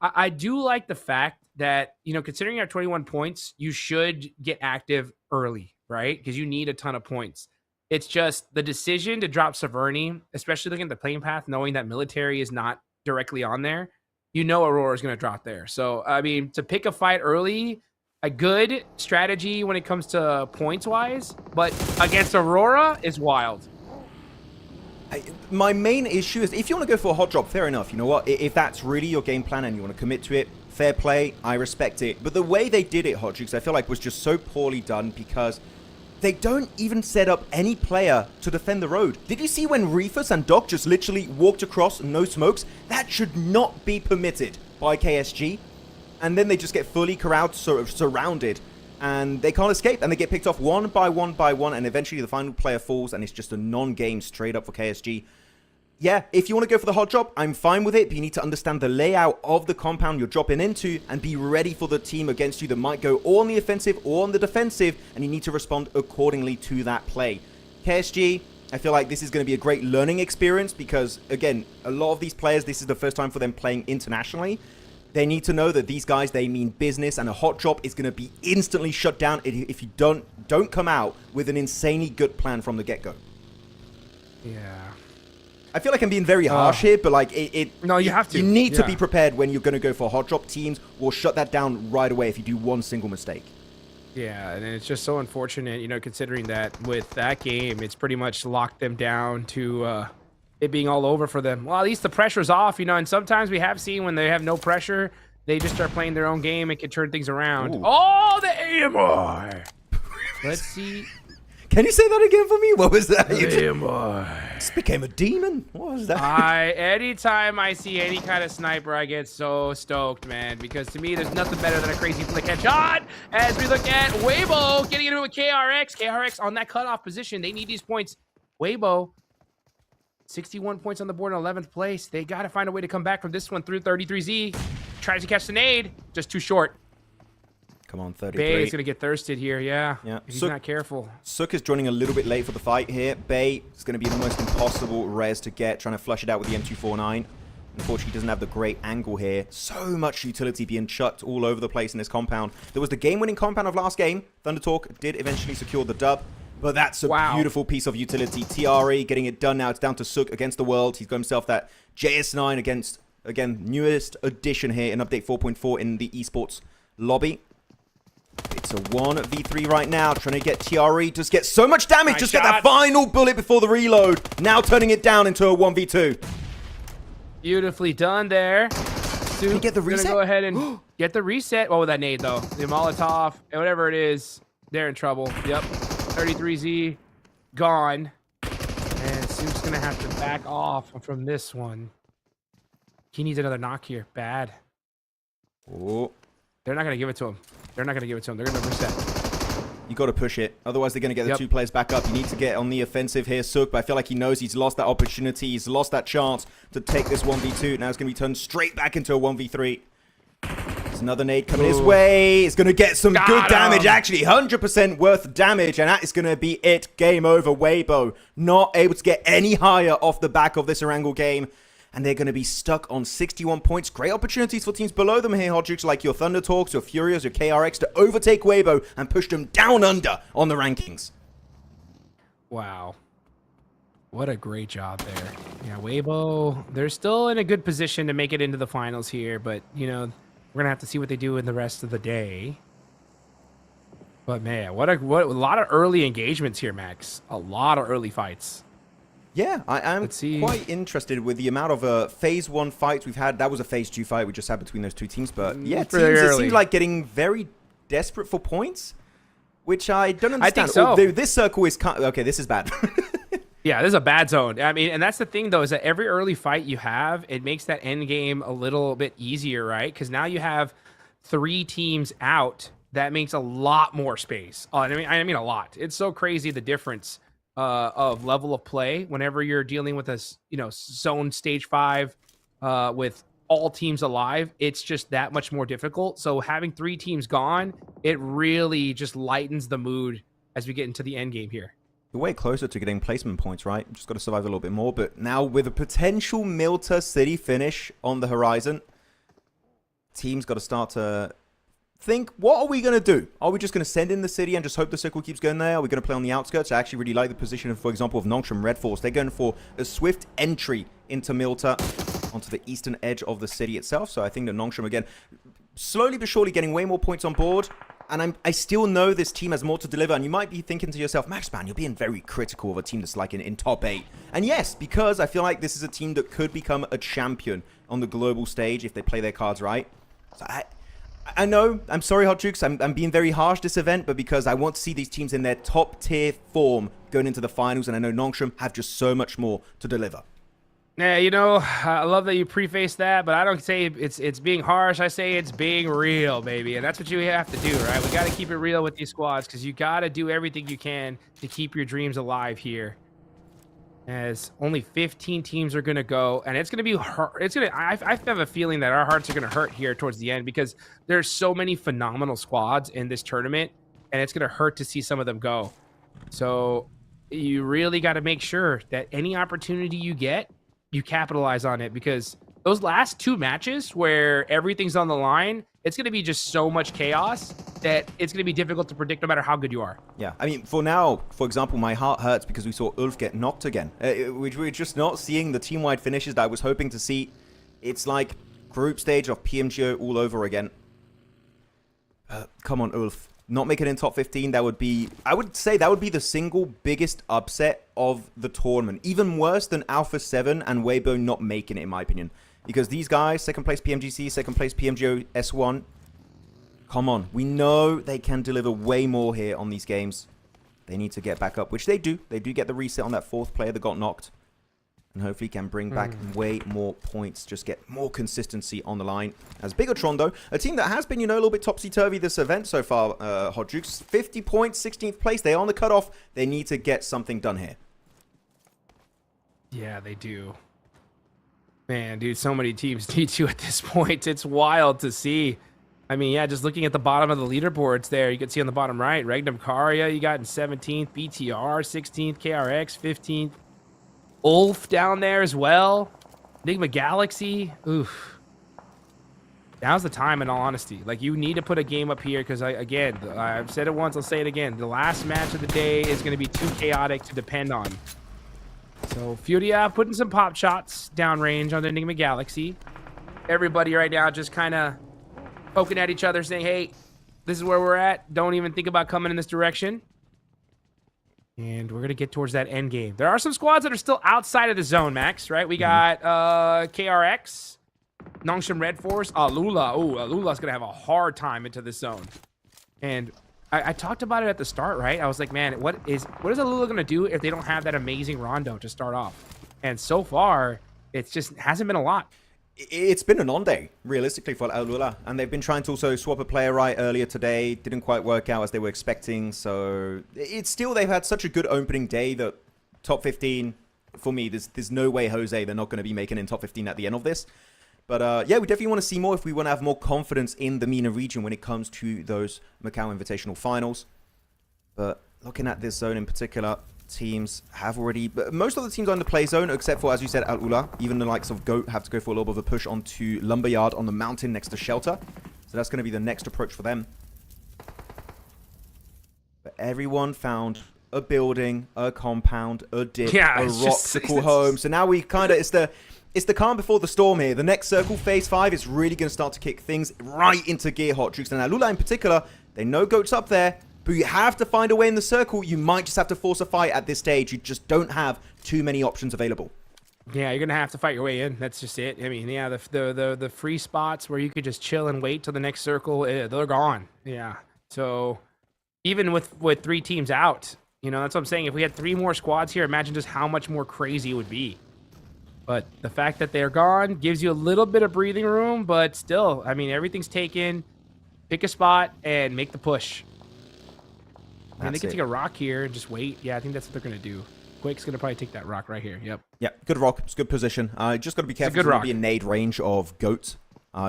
I do like the fact that, you know, considering you have 21 points, you should get active early, right? Because you need a ton of points. It's just the decision to drop Severny, especially looking at the playing path, knowing that military is not directly on there. You know Aurora is going to drop there. So, I mean, to pick a fight early, a good strategy when it comes to points-wise, but against Aurora is wild. My main issue is if you want to go for a hot drop, fair enough. You know what? If that's really your game plan and you want to commit to it, fair play, I respect it. But the way they did it, Hot Jukes, I feel like was just so poorly done because they don't even set up any player to defend the road. Did you see when Reefus and Doc just literally walked across, no smokes? That should not be permitted by KSG. And then they just get fully corralled, sort of surrounded, and they can't escape, and they get picked off one by one by one, and eventually the final player falls, and it's just a non-game straight up for KSG. Yeah, if you want to go for the hot drop, I'm fine with it, but you need to understand the layout of the compound you're dropping into and be ready for the team against you that might go or on the offensive or on the defensive, and you need to respond accordingly to that play. KSG, I feel like this is going to be a great learning experience because, again, a lot of these players, this is the first time for them playing internationally. They need to know that these guys, they mean business, and a hot drop is going to be instantly shut down if you don't come out with an insanely good plan from the get-go. Yeah. I feel like I'm being very harsh here, but like No, you have to. You need to be prepared when you're going to go for hot drop. Teams will shut that down right away if you do one single mistake. Yeah, and it's just so unfortunate, you know, considering that with that game, it's pretty much locked them down to it being all over for them. Well, at least the pressure's off, you know, and sometimes we have seen when they have no pressure, they just start playing their own game and can turn things around. Ooh. Oh, the AMI! Let's see. Can you say that again for me? What was that? AMI. This became a demon. What was that? Anytime I see any kind of sniper, I get so stoked, man, because to me, there's nothing better than a crazy flick headshot. As we look at Weibo getting into it with KRX. KRX on that cutoff position. They need these points. Weibo, 61 points on the board in 11th place. They got to find a way to come back from this one through 33Z. Tries to catch the nade. Just too short. Come on, 33. Bay is going to get thirsted here, yeah. If he's not careful. Sook is joining a little bit late for the fight here. Bay is going to be the most impossible res to get, trying to flush it out with the M249. Unfortunately, he doesn't have the great angle here. So much utility being chucked all over the place in this compound. There was the game-winning compound of last game. Thunder Talk did eventually secure the dub. But that's a beautiful piece of utility. TRE getting it done now. It's down to Sook against the world. He's got himself that JS9 against, again, newest addition here in update 4.4 in the esports lobby. It's a 1v3 right now, trying to get TRE to get so much damage, Nice just shot. get that final bullet before the reload. Now turning it down into a 1v2. Beautifully done there. Can you get the reset? Gonna go ahead and get the reset. Oh, with that nade, though. The Molotov, whatever it is, they're in trouble. Yep. 33Z, gone. And Soup's going to have to back off from this one. He needs another knock here. Bad. Oh. They're not going to give it to him. They're not going to give it to him. They're going to reset. You got to push it. Otherwise, they're going to get the two players back up. You need to get on the offensive here, Sook. But I feel like he knows he's lost that opportunity. He's lost that chance to take this 1v2. Now it's going to be turned straight back into a 1v3. There's another nade coming his way. It's going to get some good damage. Actually, 100% worth damage. And that is going to be it. Game over. Weibo not able to get any higher off the back of this Erangel game. And they're going to be stuck on 61 points. Great opportunities for teams below them here, Hot Jukes, like your Thunder Talks, your Furias, your KRX, to overtake Weibo and push them down under on the rankings. Wow. What a great job there. Yeah, Weibo, they're still in a good position to make it into the finals here, but, you know, we're going to have to see what they do in the rest of the day. But, man, what a lot of early engagements here, Max. A lot of early fights. Yeah, I'm quite interested with the amount of Phase 1 fights we've had. That was a Phase 2 fight we just had between those two teams. But yeah, it seems like getting very desperate for points, which I don't understand. I think so. This circle is okay, this is bad. Yeah, this is a bad zone. I mean, and that's the thing, though, is that every early fight you have, it makes that end game a little bit easier, right? Because now you have 3 teams out. That makes a lot more space. I mean a lot. It's so crazy, the difference of level of play whenever you're dealing with a zone stage 5 with all teams alive. It's just that much more difficult. So having 3 teams gone, it really just lightens the mood as we get into the end game here. You're way closer to getting placement points, right? Just got to survive a little bit more. But now with a potential Milta City finish on the horizon, teams got to start to think, what are we going to do? Are we just going to send in the city and just hope the circle keeps going there? Are we going to play on the outskirts? I actually really like the position, for example, of Nongshim Red Force. They're going for a swift entry into Milta onto the eastern edge of the city itself. So I think that Nongshim, again, slowly but surely getting way more points on board. And I still know this team has more to deliver. And you might be thinking to yourself, Max, man, you're being very critical of a team that's like in top 8. And yes, because I feel like this is a team that could become a champion on the global stage if they play their cards right. So I know, I'm sorry, Hot Jukes, I'm being very harsh this event, but because I want to see these teams in their top tier form going into the finals. And I know Nongshim have just so much more to deliver. Yeah, you know, I love that you preface that, but I don't say it's being harsh. I say it's being real, baby. And that's what you have to do, right? We got to keep it real with these squads because you got to do everything you can to keep your dreams alive here. As only 15 teams are going to go, and it's going to be hard. I have a feeling that our hearts are going to hurt here towards the end because there's so many phenomenal squads in this tournament, and it's going to hurt to see some of them go. So you really got to make sure that any opportunity you get, you capitalize on it, because those last 2 matches where everything's on the line, it's going to be just so much chaos that it's going to be difficult to predict no matter how good you are. Yeah, I mean, for now, for example, my heart hurts because we saw Ulf get knocked again. We're just not seeing the team-wide finishes that I was hoping to see. It's like group stage of PMGO all over again. Come on, Ulf. Not making it in top 15, that would be... I would say that would be the single biggest upset of the tournament. Even worse than Alpha 7 and Weibo not making it, in my opinion. Because these guys, second place PMGC, second place PMGO S1... Come on. We know they can deliver way more here on these games. They need to get back up, which they do. They do get the reset on that 4th player that got knocked. And hopefully can bring back way more points. Just get more consistency on the line. As Bigatron, though, a team that has been, you know, a little bit topsy-turvy this event so far, Hot Jukes. 50 points, 16th place. They're on the cutoff. They need to get something done here. Yeah, they do. Man, dude, so many teams need to at this point. It's wild to see. I mean, yeah, just looking at the bottom of the leaderboards there, you can see on the bottom right, Regnum Karya, you got in 17th, BTR 16th, KRX 15th, Ulf down there as well, Enigma Galaxy, oof. Now's the time, in all honesty. Like, you need to put a game up here because, again, I've said it once, I'll say it again. The last match of the day is going to be too chaotic to depend on. So, FURIA putting some pop shots downrange on the Enigma Galaxy. Everybody right now just kind of poking at each other, saying, hey, this is where we're at. Don't even think about coming in this direction. And we're going to get towards that end game. There are some squads that are still outside of the zone, Max, right? We got KRX, Nongshim Red Force, Alula. Oh, Alula's going to have a hard time into this zone. And I talked about it at the start, right? I was like, man, what is Alula going to do if they don't have that amazing Rondo to start off? And so far, it just hasn't been a lot. It's been an on-day, realistically, for Alula. And they've been trying to also swap a player right earlier today. Didn't quite work out as they were expecting. So it's still, they've had such a good opening day that top 15, for me, there's no way, Jose, they're not going to be making in top 15 at the end of this. But yeah, we definitely want to see more if we want to have more confidence in the MENA region when it comes to those Macau Invitational finals. But looking at this zone in particular, teams have already... Most of the teams are in the play zone, except for, as you said, Al-Ula. Even the likes of GOAT have to go for a little bit of a push onto Lumberyard on the mountain next to Shelter. So that's going to be the next approach for them. But everyone found a building, a compound, a dip, a rock to call home. So now we kind of... It's the calm before the storm here. The next circle, phase 5, is really going to start to kick things right into gear, Hot Jukes. And Al-Ula in particular, they know GOAT's up there. But you have to find a way in the circle. You might just have to force a fight at this stage. You just don't have too many options available. Yeah, you're going to have to fight your way in. That's just it. I mean, yeah, the free spots where you could just chill and wait till the next circle, they're gone. Yeah. So even with 3 teams out, you know, that's what I'm saying. If we had 3 more squads here, imagine just how much more crazy it would be. But the fact that they're gone gives you a little bit of breathing room. But still, I mean, everything's taken. Pick a spot and make the push. And they can take a rock here and just wait. Yeah, I think that's what they're going to do. Quake's going to probably take that rock right here. Yep. Yeah, good rock. It's good position. Just got to be careful. It's going to be a nade range of GOAT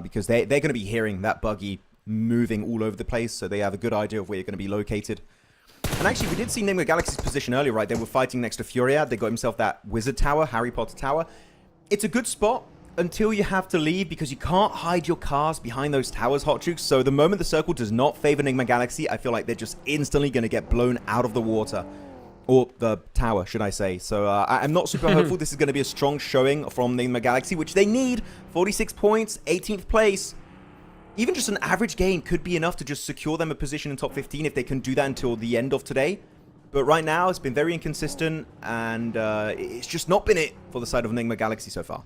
because they're going to be hearing that buggy moving all over the place. So they have a good idea of where you're going to be located. And actually, we did see Enigma Galaxy's position earlier, right? They were fighting next to Furia. They got himself that wizard tower, Harry Potter tower. It's a good spot until you have to leave because you can't hide your cars behind those towers, Hot Jukes. So the moment the circle does not favor Enigma Galaxy, I feel like they're just instantly going to get blown out of the water. Or the tower, should I say. So I'm not super hopeful this is going to be a strong showing from Enigma Galaxy, which they need. 46 points, 18th place. even just an average game could be enough to just secure them a position in top 15 if they can do that until the end of today. But right now, it's been very inconsistent, and it's just not been it for the side of Enigma Galaxy so far.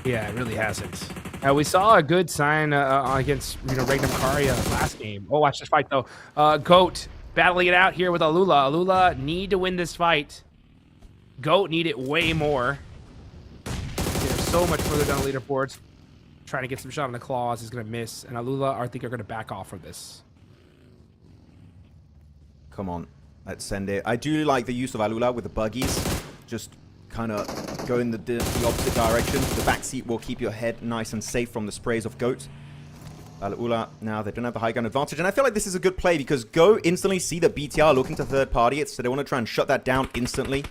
Yeah, it really hasn't. We saw a good sign against Regnum Karia last game. Oh, watch this fight, though. GOAT battling it out here with Alula. Alula need to win this fight. GOAT need it way more. They're so much further down the leaderboards. Trying to get some shot on the claws is going to miss, and Alula, I think, are going to back off from this. Come on. Let's send it. I do like the use of Alula with the buggies. Just kind of go in the opposite direction. The back seat will keep your head nice and safe from the sprays of GOAT. Alula, now they don't have the high gun advantage. And I feel like this is a good play because Go instantly see that BTR are looking to third party it. So they want to try and shut that down instantly.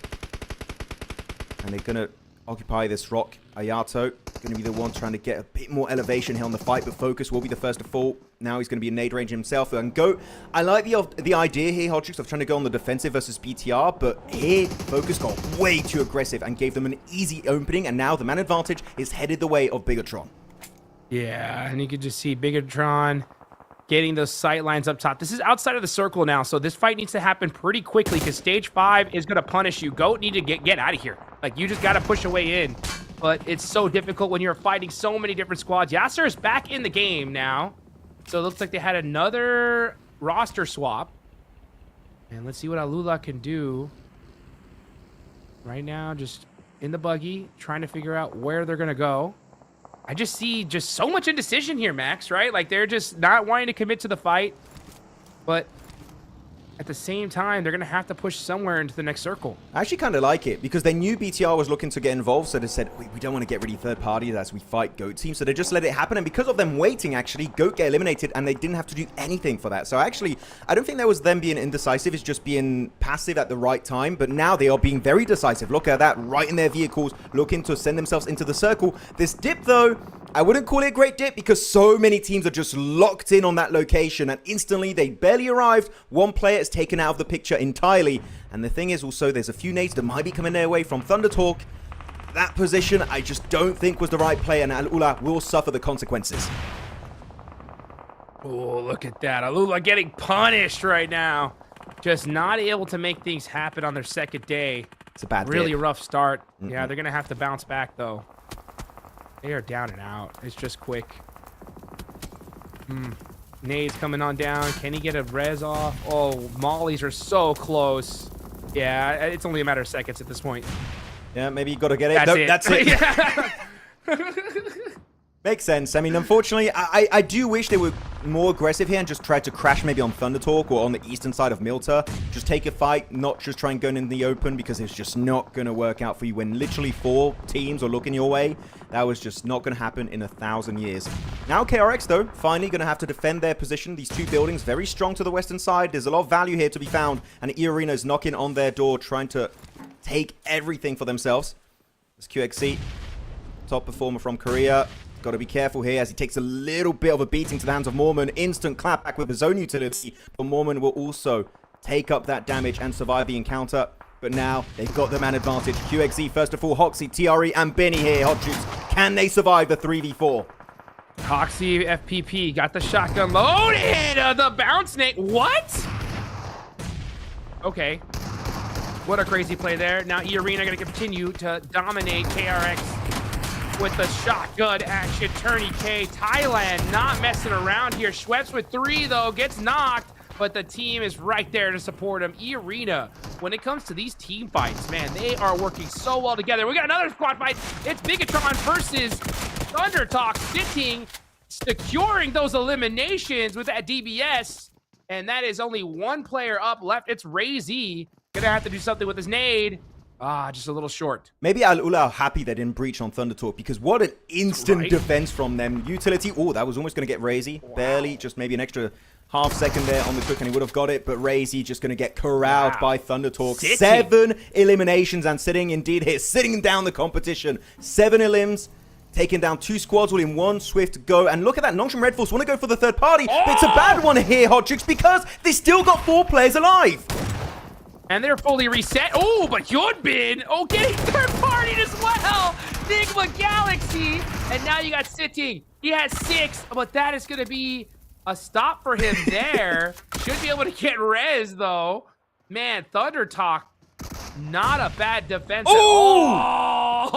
And they're going to occupy this rock. Ayato going to be the one trying to get a bit more elevation here on the fight, but Focus will be the first to fall. Now he's going to be in nade range himself. And Go, I like the idea here, Hodrix, of trying to go on the defensive versus BTR, but here Focus got way too aggressive and gave them an easy opening, and now the man advantage is headed the way of Bigatron. Yeah, and you can just see Bigatron getting those sight lines up top. This is outside of the circle now, so this fight needs to happen pretty quickly because stage 5 is going to punish you. GOAT need to get out of here. Like, you just got to push a way in. But it's so difficult when you're fighting so many different squads. Yasser is back in the game now. So it looks like they had another roster swap. And let's see what Alula can do. Right now, just in the buggy, trying to figure out where they're going to go. I just see just so much indecision here, Max, right? Like, they're just not wanting to commit to the fight. But at the same time, they're going to have to push somewhere into the next circle. I actually kind of like it because they knew BTR was looking to get involved, so they said, we don't want to get really third party as we fight GOAT team, so they just let it happen, and because of them waiting, actually, GOAT get eliminated, and they didn't have to do anything for that. So actually, I don't think that was them being indecisive, it's just being passive at the right time, but now they are being very decisive. Look at that, right in their vehicles, looking to send themselves into the circle. This dip, though, I wouldn't call it a great dip because so many teams are just locked in on that location, and instantly they barely arrived. One player is taken out of the picture entirely. And the thing is also, there's a few nades that might be coming their way from Thunder Talk. That position, I just don't think was the right play, and Alula will suffer the consequences. Oh, look at that. Alula getting punished right now. Just not able to make things happen on their second day. It's a bad really dip. rough start. Yeah, they're going to have to bounce back, though. They are down and out. It's just quick. Nade's coming on down. Can he get a res off? Oh, mollies are so close. Yeah, it's only a matter of seconds at this point. Yeah, maybe you got to get it. That's That's it. Yeah. Makes sense. I mean, unfortunately, I do wish they were more aggressive here and just tried to crash maybe on Thunder Talk or on the eastern side of Milta. Just take a fight, not just try and go in the open, because it's just not going to work out for you when literally 4 teams are looking your way. That was just not going to happen in 1,000 years. Now KRX, though, finally going to have to defend their position. These 2 buildings, very strong to the western side. There's a lot of value here to be found, and E-Arena is knocking on their door, trying to take everything for themselves. This QXC, top performer from Korea. Got to be careful here as he takes a little bit of a beating to the hands of Mormon. Instant clapback with his own utility. But Mormon will also take up that damage and survive the encounter. But now they've got the man advantage. QXZ first of all, Hoxie, TRE, and Benny here. Hot Shoots. Can they survive the 3v4? Hoxie FPP got the shotgun loaded. The bounce nade. What? Okay. What a crazy play there. Now E-Arena going to continue to dominate KRX with the shotgun action. Tourniquet. Thailand not messing around here. Schweppes with 3, though. Gets knocked, but the team is right there to support him. E-Arena, when it comes to these team fights, man, they are working so well together. We got another squad fight. It's Bigatron versus Thunder Talk, sitting, securing those eliminations with that DBS. And that is only 1 player up left. It's Ray Z. Gonna have to do something with his nade. Just a little short. Maybe Alula are happy they didn't breach on Thunder Talk because what an instant defense from them. Utility. Oh, that was almost going to get Razy. Wow. Barely. Just maybe an extra half second there on the cook and he would have got it. But Razy just going to get corralled by Thunder Talk. 7 eliminations and sitting indeed here. Sitting down the competition. 7 elims. Taking down 2 squads all in one swift go. And look at that. Nongshim Red Force want to go for the third party. But it's a bad one here, Hot Chicks, because they still got 4 players alive. And they're fully reset. Oh, but Hyunbin, getting third partied as well. Nigma Galaxy. And now you got sitting. He has 6, but that is going to be a stop for him there. Should be able to get res, though. Man, Thunder Talk, not a bad defense at all.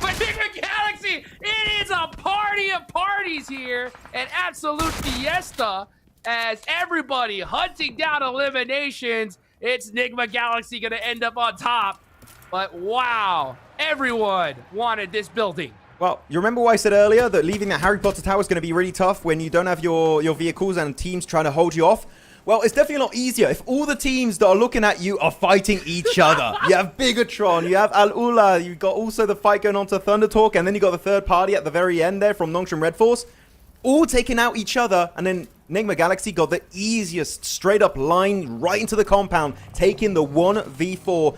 But Nigma Galaxy, it is a party of parties here. An absolute fiesta as everybody hunting down eliminations. It's Nigma Galaxy going to end up on top. But wow, everyone wanted this building. Well, you remember what I said earlier, that leaving that Harry Potter tower is going to be really tough when you don't have your vehicles and teams trying to hold you off? Well, it's definitely a lot easier if all the teams that are looking at you are fighting each other. You have Bigatron, you have Al-Ula, you've got also the fight going on to Thunder Talk, and then you got the third party at the very end there from Nongshim Red Force. All taking out each other, and then Nigma Galaxy got the easiest straight up line right into the compound, taking the 1v4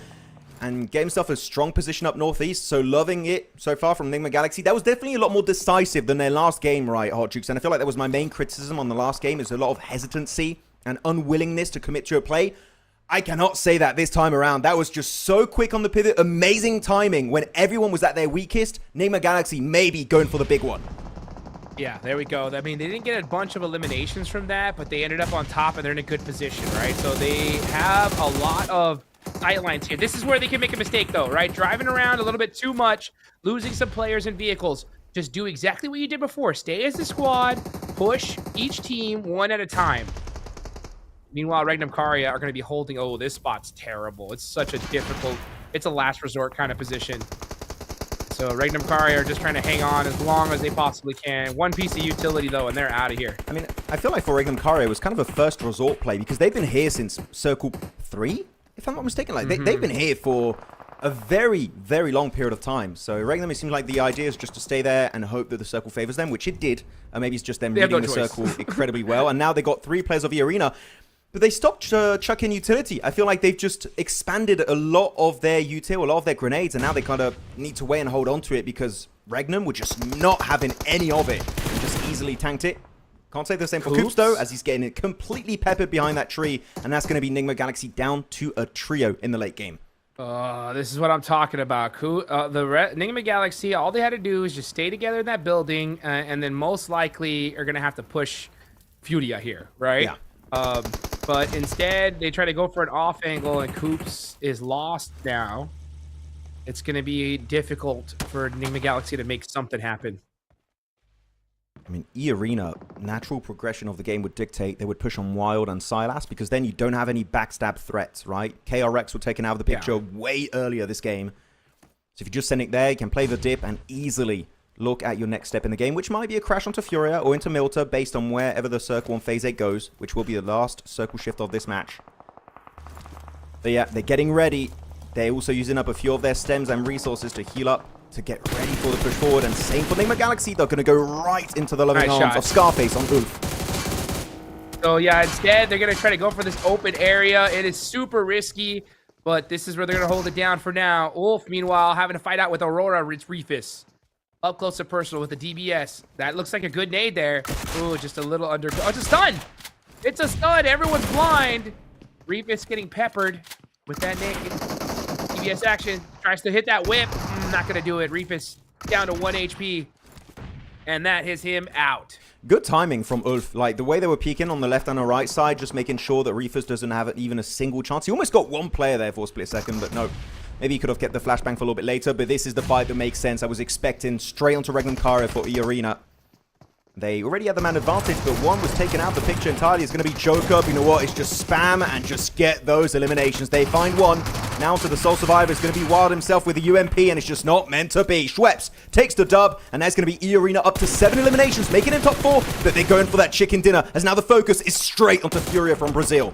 and getting himself a strong position up northeast. So loving it so far from Nigma Galaxy. That was definitely a lot more decisive than their last game, right, Hot Jukes? And I feel like that was my main criticism on the last game, is a lot of hesitancy and unwillingness to commit to a play. I cannot say that this time around. That was just so quick on the pivot. Amazing timing when everyone was at their weakest. Nigma Galaxy maybe going for the big one. Yeah, there we go. I mean, they didn't get a bunch of eliminations from that, but they ended up on top and they're in a good position, right? So they have a lot of sightlines here. This is where they can make a mistake, though, right? Driving around a little bit too much, losing some players and vehicles. Just do exactly what you did before. Stay as a squad, push each team one at a time. Meanwhile, Regnum Karia are going to be holding. Oh, this spot's terrible. It's such a difficult, it's a last resort kind of position. So Regnum Karia are just trying to hang on as long as they possibly can. One piece of utility, though, and they're out of here. I mean, I feel like for Regnum Karia, it was kind of a first resort play because they've been here since Circle 3, if I'm not mistaken. Like, they've been here for a very, very long period of time. So Regnum, it seems like the idea is just to stay there and hope that the circle favors them, which it did. Maybe it's just them reading the circle incredibly well. And now they got 3 players of the arena. But they stopped chucking utility. I feel like they've just expanded a lot of their util, a lot of their grenades, and now they kind of need to wait and hold on to it because Regnum were just not having any of it and just easily tanked it. Can't say the same for Coops, though, as he's getting it completely peppered behind that tree, and that's going to be Nigma Galaxy down to a trio in the late game. This is what I'm talking about. Nigma Galaxy, all they had to do is just stay together in that building, and then most likely are going to have to push FURIA here, right? Yeah. But instead, they try to go for an off angle, and Coops is lost now. It's going to be difficult for Nigma Galaxy to make something happen. I mean, E-Arena, natural progression of the game would dictate they would push on Wild and Silas because then you don't have any backstab threats, right? KRX were taken out of the picture way earlier this game. So if you just send it there, you can play the dip and easily look at your next step in the game, which might be a crash onto Furia or into Milta based on wherever the circle on phase 8 goes, which will be the last circle shift of this match. But yeah, they're getting ready. They're also using up a few of their stems and resources to heal up, to get ready for the push forward. And same for Nigma Galaxy. They're going to go right into the loving arms of Scarface on Ulf. So yeah, instead, they're going to try to go for this open area. It is super risky, but this is where they're going to hold it down for now. Ulf, meanwhile, having to fight out with Aurora. It's Refus. Up close and personal with the DBS. That looks like a good nade there. Ooh, just a little under. Oh, it's a stun! It's a stun! Everyone's blind! Refus getting peppered with that nade. DBS action. Tries to hit that whip. Not gonna do it. Refus down to 1 HP. And that is him out. Good timing from Ulf. Like, the way they were peeking on the left and the right side, just making sure that Refus doesn't have even a single chance. He almost got one player there for a split second, but no. Maybe he could have kept the flashbang for a little bit later, but this is the fight that makes sense. I was expecting straight onto Regnum Karia for E-Arena. They already had the man advantage, but one was taken out of the picture entirely. It's going to be Joker. But you know what? It's just spam and just get those eliminations. They find one. Now to the sole survivor. It's going to be Wild himself with the UMP, and it's just not meant to be. Schweppes takes the dub, and there's going to be E-Arena up to 7 eliminations, making it top 4. But they're going for that chicken dinner, as now the focus is straight onto Furia from Brazil.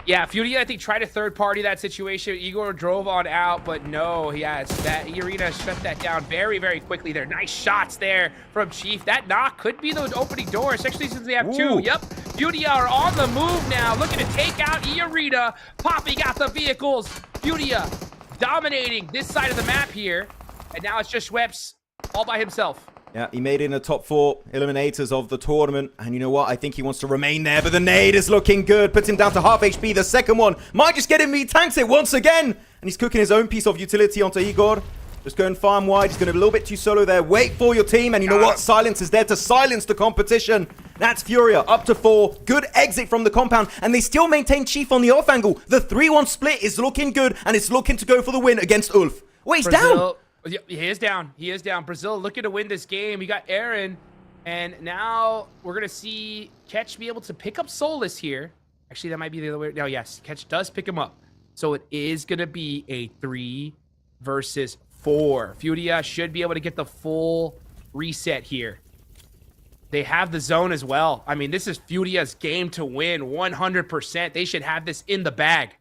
Yeah, Furia, I think, tried to third-party that situation. Igor drove on out, but no, yes, that E-Arena shut that down very, very quickly there. Nice shots there from Chief. That knock could be the opening door, especially since they have 2. Yep, Furia are on the move now, looking to take out E-Arena. Poppy got the vehicles. Furia dominating this side of the map here, and now it's just Schweppes all by himself. Yeah, he made it in the top 4 eliminators of the tournament. And you know what? I think he wants to remain there. But the nade is looking good. Puts him down to half HP. The second one might just get him. He tanks it once again. And he's cooking his own piece of utility onto Igor. Just going farm wide. He's going to be a little bit too solo there. Wait for your team. And you know what? Silence is there to silence the competition. That's Furia up to 4. Good exit from the compound. And they still maintain Chief on the off angle. The 3-1 split is looking good. And it's looking to go for the win against Ulf. Wait, he's down. Yeah, he is down. He is down. Brazil looking to win this game. You got Aaron. And now we're going to see Ketch be able to pick up Solus here. Actually, that might be the other way. No, yes. Ketch does pick him up. So it is going to be a 3 versus 4. Furia should be able to get the full reset here. They have the zone as well. I mean, this is Furia's game to win 100%. They should have this in the bag.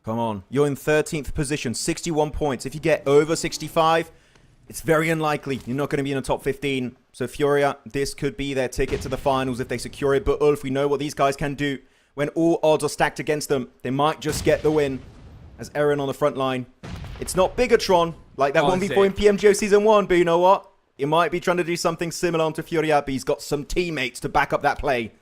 Come on. You're in 13th position, 61 points. If you get over 65, it's very unlikely you're not going to be in the top 15. So Furia, this could be their ticket to the finals if they secure it. But Ulf, we know what these guys can do. When all odds are stacked against them, they might just get the win. As Eren on the front line. It's not Bigatron like that 1v4 in PMGO Season 1, but you know what? He might be trying to do something similar onto Furia, but he's got some teammates to back up that play.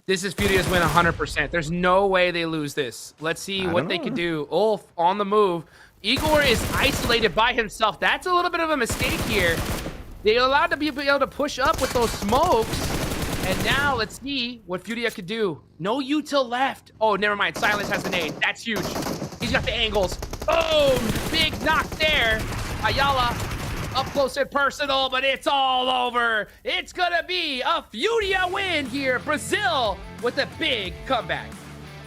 This is Furia's win 100%. There's no way they lose this. Let's see what they can do. Ulf on the move. Igor is isolated by himself. That's a little bit of a mistake here. They allowed to be able to push up with those smokes. And now let's see what Furia could do. No util left. Oh, never mind. Silence has the nade. That's huge. He's got the angles. Boom! Big knock there. Ayala up close and personal, but it's all over. It's gonna be a Furia win here. Brazil with a big comeback.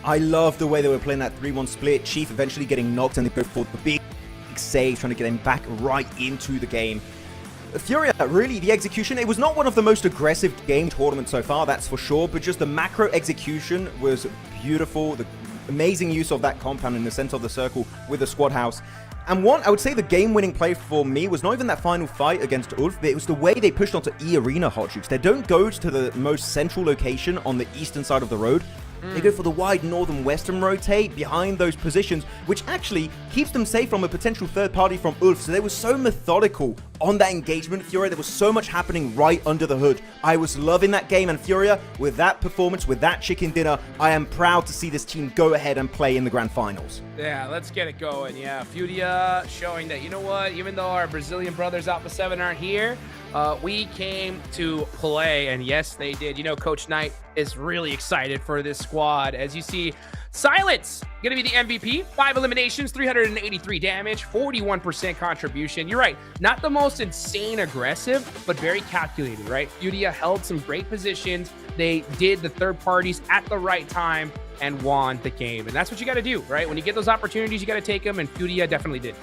I love the way they were playing that 3-1 split. Chief eventually getting knocked and they go for the big save, trying to get him back right into the game. Furia, really, the execution, it was not one of the most aggressive game tournaments so far, that's for sure, but just the macro execution was beautiful. The amazing use of that compound in the center of the circle with the squad house. And one, I would say the game-winning play for me was not even that final fight against Ulf, but it was the way they pushed onto E Arena hot jukes. They don't go to the most central location on the eastern side of the road. They go for the wide northern western rotate behind those positions, which actually keeps them safe from a potential third party from Ulf. So they were so methodical on that engagement, Furia. There was so much happening right under the hood. I was loving that game, and Furia, with that performance, with that chicken dinner, I am proud to see this team go ahead and play in the grand finals. Yeah, let's get it going. Yeah, Furia showing that, you know what, even though our Brazilian brothers Alpha 7 aren't here, we came to play, and yes, they did. You know, Coach Knight is really excited for this squad. As you see, Silence gonna be the MVP. 5 eliminations, 383 damage, 41% contribution. You're right, not the most insane aggressive, but very calculated, right? Furia held some great positions. They did the third parties at the right time and won the game. And that's what you got to do, right? When you get those opportunities, you got to take them, and Furia definitely did.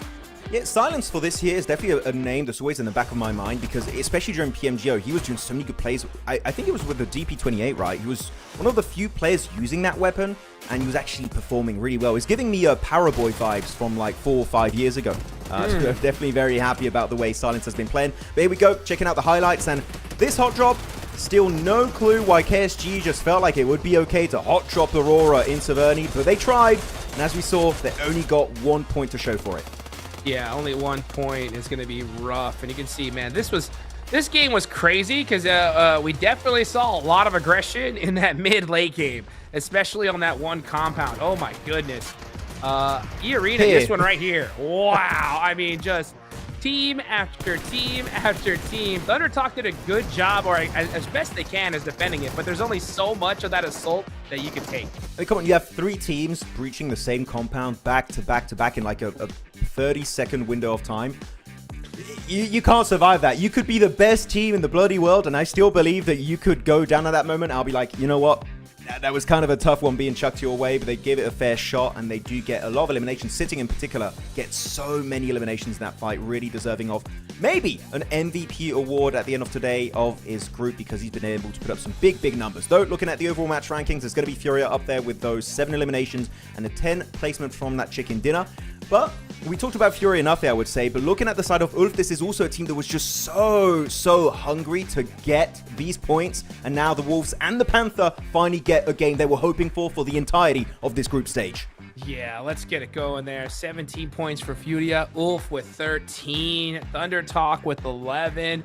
Yeah, Silence for this year is definitely a name that's always in the back of my mind, because especially during PMGO, he was doing so many good plays. I think it was with the DP28, right? He was one of the few players using that weapon, and he was actually performing really well. He's giving me Paraboy vibes from like 4 or 5 years ago. So I'm definitely very happy about the way Silence has been playing. But here we go, checking out the highlights, and this hot drop, still no clue why KSG just felt like it would be okay to hot drop Aurora into Verni, but they tried, and as we saw, they only got 1 point to show for it. Yeah, only 1 point is going to be rough. And you can see, man, this game was crazy, because we definitely saw a lot of aggression in that mid-late game, especially on that one compound. Oh, my goodness. E-Arena, this one right here. Wow. I mean, just team after team after team. Thundertalk did a good job, or as best they can, is defending it, but there's only so much of that assault that you can take. I mean, come on, you have 3 teams breaching the same compound back to back to back in like a 30-second window of time. You can't survive that. You could be the best team in the bloody world, and I still believe that you could go down at that moment. I'll be like, you know what? That was kind of a tough one being chucked your way, but they give it a fair shot, and they do get a lot of eliminations. Sitting in particular gets so many eliminations in that fight, really deserving of maybe an MVP award at the end of today of his group, because he's been able to put up some big numbers. Though, looking at the overall match rankings, there's going to be Furia up there with those 7 eliminations and a 10 placement from that chicken dinner. But we talked about Furia enough there, I would say. But looking at the side of Ulf, this is also a team that was just so hungry to get these points. And now the Wolves and the Panther finally get a game they were hoping for the entirety of this group stage. Yeah, let's get it going there. 17 points for Furia, Ulf with 13, Thundertalk with 11.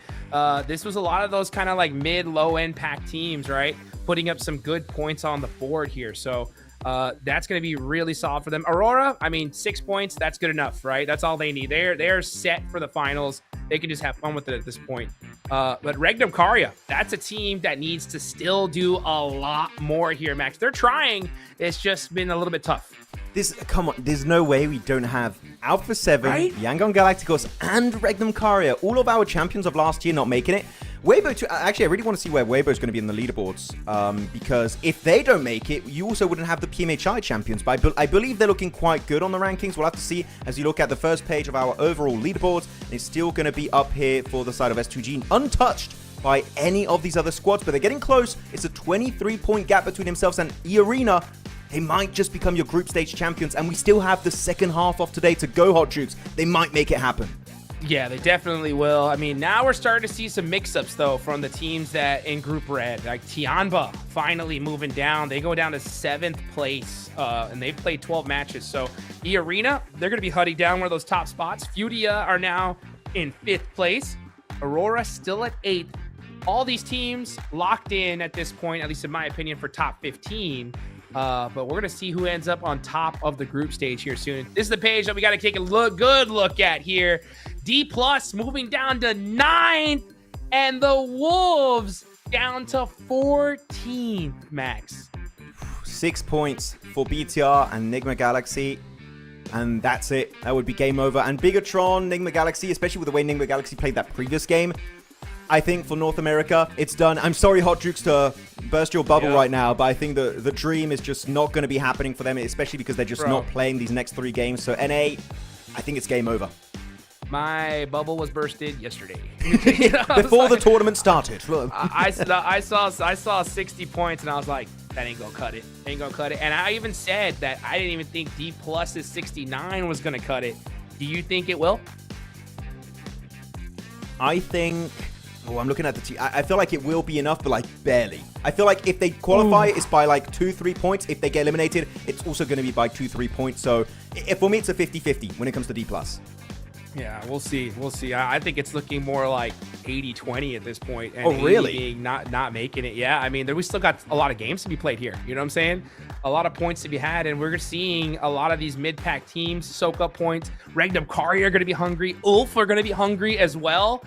This was a lot of those kind of like mid-low end pack teams, right? Putting up some good points on the board here. So That's going to be really solid for them. Aurora, I mean, 6 points, that's good enough, right? That's all they need. They're set for the finals. They can just have fun with it at this point. But Regnum Karya, that's a team that needs to still do a lot more here, Max. They're trying. It's just been a little bit tough. Come on, there's no way we don't have Alpha 7, Right? Yangon Galacticos, and Regnum Karya. All of our champions of last year not making it. Weibo, actually, I really want to see where Weibo is going to be in the leaderboards. Because if they don't make it, you also wouldn't have the PMHI champions. But I believe they're looking quite good on the rankings. We'll have to see as you look at the first page of our overall leaderboards. And it's still going to be up here for the side of S2G, untouched by any of these other squads. But they're getting close. It's a 23-point gap between themselves and E-Arena. They might just become your group stage champions. And we still have the second half of today to go, Hot Jukes. They might make it happen. Yeah, they definitely will. I mean, now we're starting to see some mix-ups, though, from the teams that in Group Red. Like TIANBA finally moving down. They go down to 7th place, and they've played 12 matches. So E-Arena, they're going to be hunting down one of those top spots. FURIA are now in 5th place. Aurora still at 8th. All these teams locked in at this point, at least in my opinion, for top 15. But we're going to see who ends up on top of the group stage here soon. This is the page that we got to take a good look at here. D plus moving down to 9th, and the Wolves down to 14th, Max. 6 points for BTR and Nigma Galaxy. And that's it. That would be game over. And Bigatron, Nigma Galaxy, especially with the way Nigma Galaxy played that previous game, I think for North America, it's done. I'm sorry, Hot Jukes, to burst your bubble right now, but I think the dream is just not going to be happening for them, especially because they're just not playing these next 3 games. So NA, I think it's game over. My bubble was bursted yesterday. Before the tournament started. I saw 60 points, and I was like, that ain't gonna cut it. Ain't gonna cut it. And I even said that I didn't even think D Plus's 69 was gonna cut it. Do you think it will? I think... Oh, I'm looking at the team. I feel like it will be enough, but like barely. I feel like if they qualify, it's by like 2-3 points. If they get eliminated, it's also going to be by 2-3 points. So for me, it's a 50-50 when it comes to D+. Yeah, we'll see. We'll see. I think it's looking more like 80-20 at this point. And oh, really? Being not making it. Yeah, I mean, we still got a lot of games to be played here. You know what I'm saying? A lot of points to be had, and we're seeing a lot of these mid-pack teams soak up points. Regnum Karya are going to be hungry. Ulf are going to be hungry as well.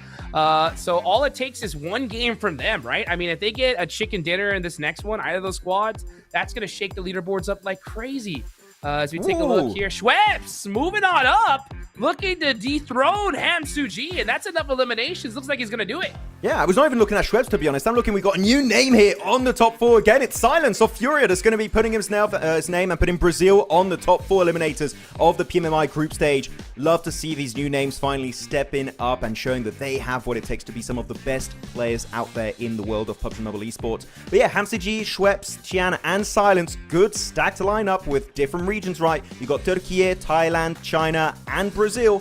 So all it takes is one game from them, right? I mean, if they get a chicken dinner in this next one, either of those squads, that's going to shake the leaderboards up like crazy. As we take a look here, Schweppes moving on up, looking to dethrone Hamsuji, and that's enough eliminations. Looks like he's going to do it. Yeah, I was not even looking at Schweppes, to be honest. I'm looking, we got a new name here on the top 4 again. It's Silence of Furia that's going to be putting his name and putting Brazil on the top 4 eliminators of the PMMI group stage. Love to see these new names finally stepping up and showing that they have what it takes to be some of the best players out there in the world of PUBG Mobile Esports. But yeah, Hamsuji, Schweppes, Tian, and Silence, good stacked lineup with different regions, right? You got Turkey, Thailand, China, and Brazil.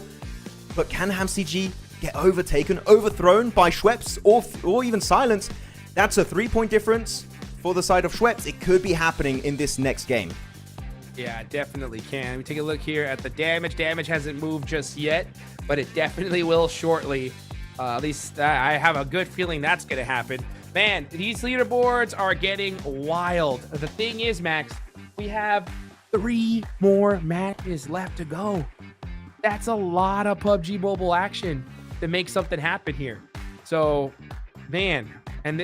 But can Hamsuji get overthrown by Schweppes or even Silence? That's a 3-point difference for the side of Schweppes. It could be happening in this next game. Yeah, definitely can. We take a look here at the damage. Damage hasn't moved just yet, but it definitely will shortly. At least I have a good feeling that's going to happen. Man, these leaderboards are getting wild. The thing is, Max, we have 3 more matches left to go. That's a lot of PUBG Mobile action to make something happen here. So, man, and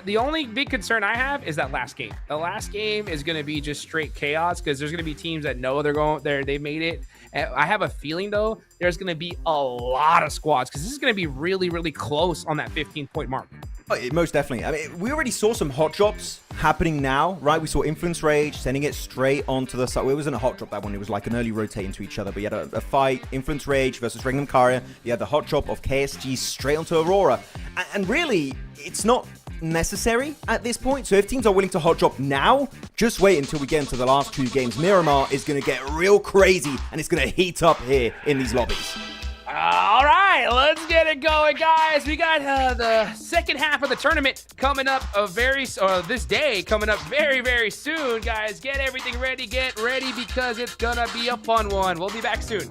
the only big concern I have is that last game. The last game is going to be just straight chaos because there's going to be teams that know they made it. And I have a feeling, though, there's going to be a lot of squads because this is going to be really, really close on that 15-point mark. Oh, most definitely. I mean, we already saw some hot drops happening now, right? We saw Influence Rage sending it straight onto the side. Well, it wasn't a hot drop, that one. It was like an early rotate into each other. But you had a fight, Influence Rage versus Regnum Karya. You had the hot drop of KSG straight onto Aurora. And really, it's not necessary at this point. So if teams are willing to hot drop now, just wait until we get into the last 2 games. Miramar is going to get real crazy, and it's going to heat up here in these lobbies. All right, let's get it going, guys. We got the second half of the tournament coming up this day coming up very, very soon, guys. Get everything ready. Get ready because it's gonna be a fun one. We'll be back soon.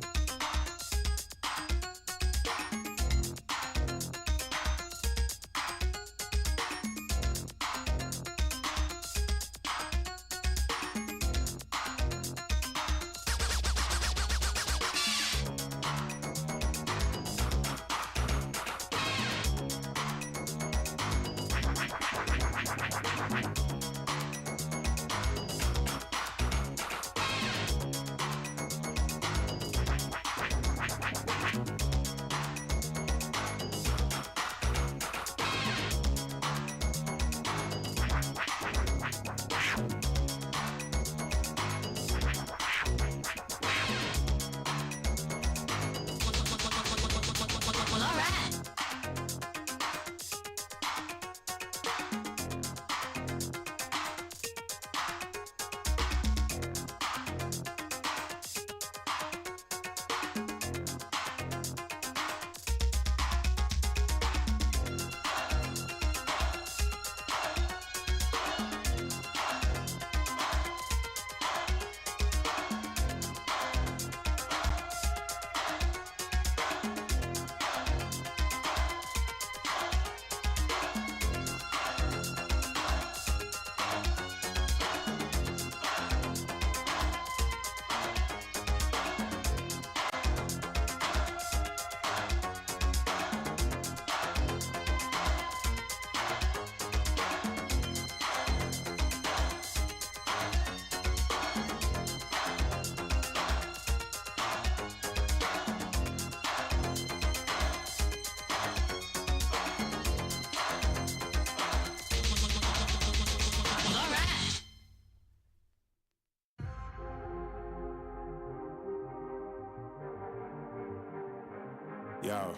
Yo.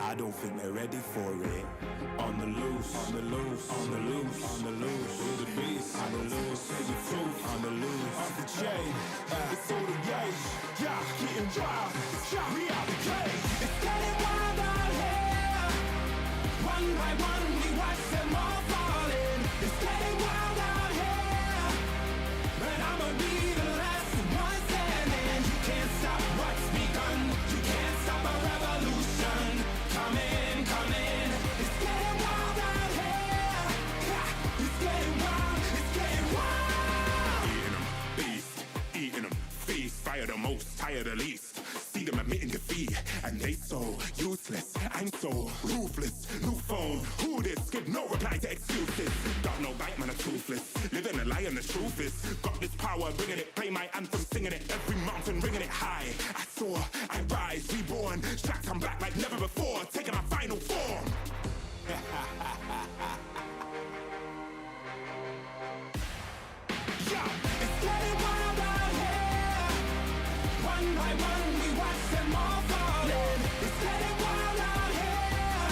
I don't think they're ready for it. On the loose, on the loose, on the loose, on the loose. With the beast, on the loose, say the truth, on the loose. Off the chain, it's all the gauge. Yeah, getting wild, shot me out the cage. It's getting wild out here. One by one, we watch them all falling. It's getting wild out here. But I'ma be the last one standing. You can't stop what's begun. You can't stop a revolution. Come in, come in. It's getting wild out here. Yeah, it's getting wild, it's getting wild. Eating them, feast, fire the most, tire the least. See them admitting defeat, and they so useless. I'm so ruthless. New phone, who this? Give no reply to excuses. Got no bite, man, I'm toothless. Living a lie and the truth is, got this power, bringing it. Play my anthem, singing it. Every mountain, ringing it high. I soar, I rise, reborn. Strapped, I'm back like never before. Taking my final form. It's getting wild out here. One by one, we watch them all falling. It's getting wild out here.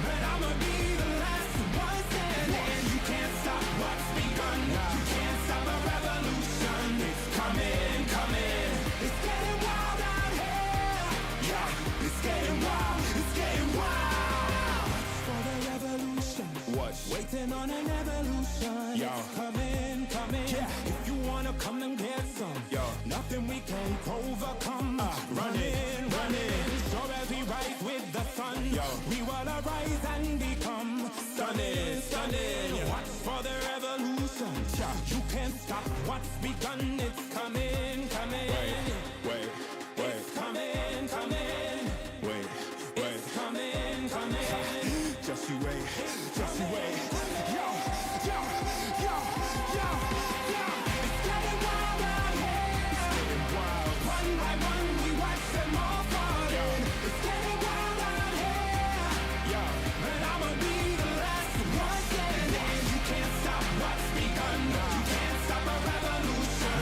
But I'ma be the last one standing. You can't stop what's begun. You can't stop a revolution. It's coming, coming. It's getting wild out here. Yeah, it's getting wild. It's getting wild. For the revolution. What? Waiting on an evolution. Yo. It's coming, coming. Yeah. If you wanna come and get some, Yo. nothing we can't overcome. Running, running. Sure as we rise with the sun, Yo. we will arise and become stunning, stunning. Watch for the revolution. You can't stop what's begun. It's coming, coming. Wait. It's coming, coming. Wait. It's coming, coming. Just you wait. Just you wait. Yo. It's getting wild out here. One by one, we watch them all falling. It's getting wild out here. But I'ma be the last one standing. You can't stop what's begun. You can't stop a revolution.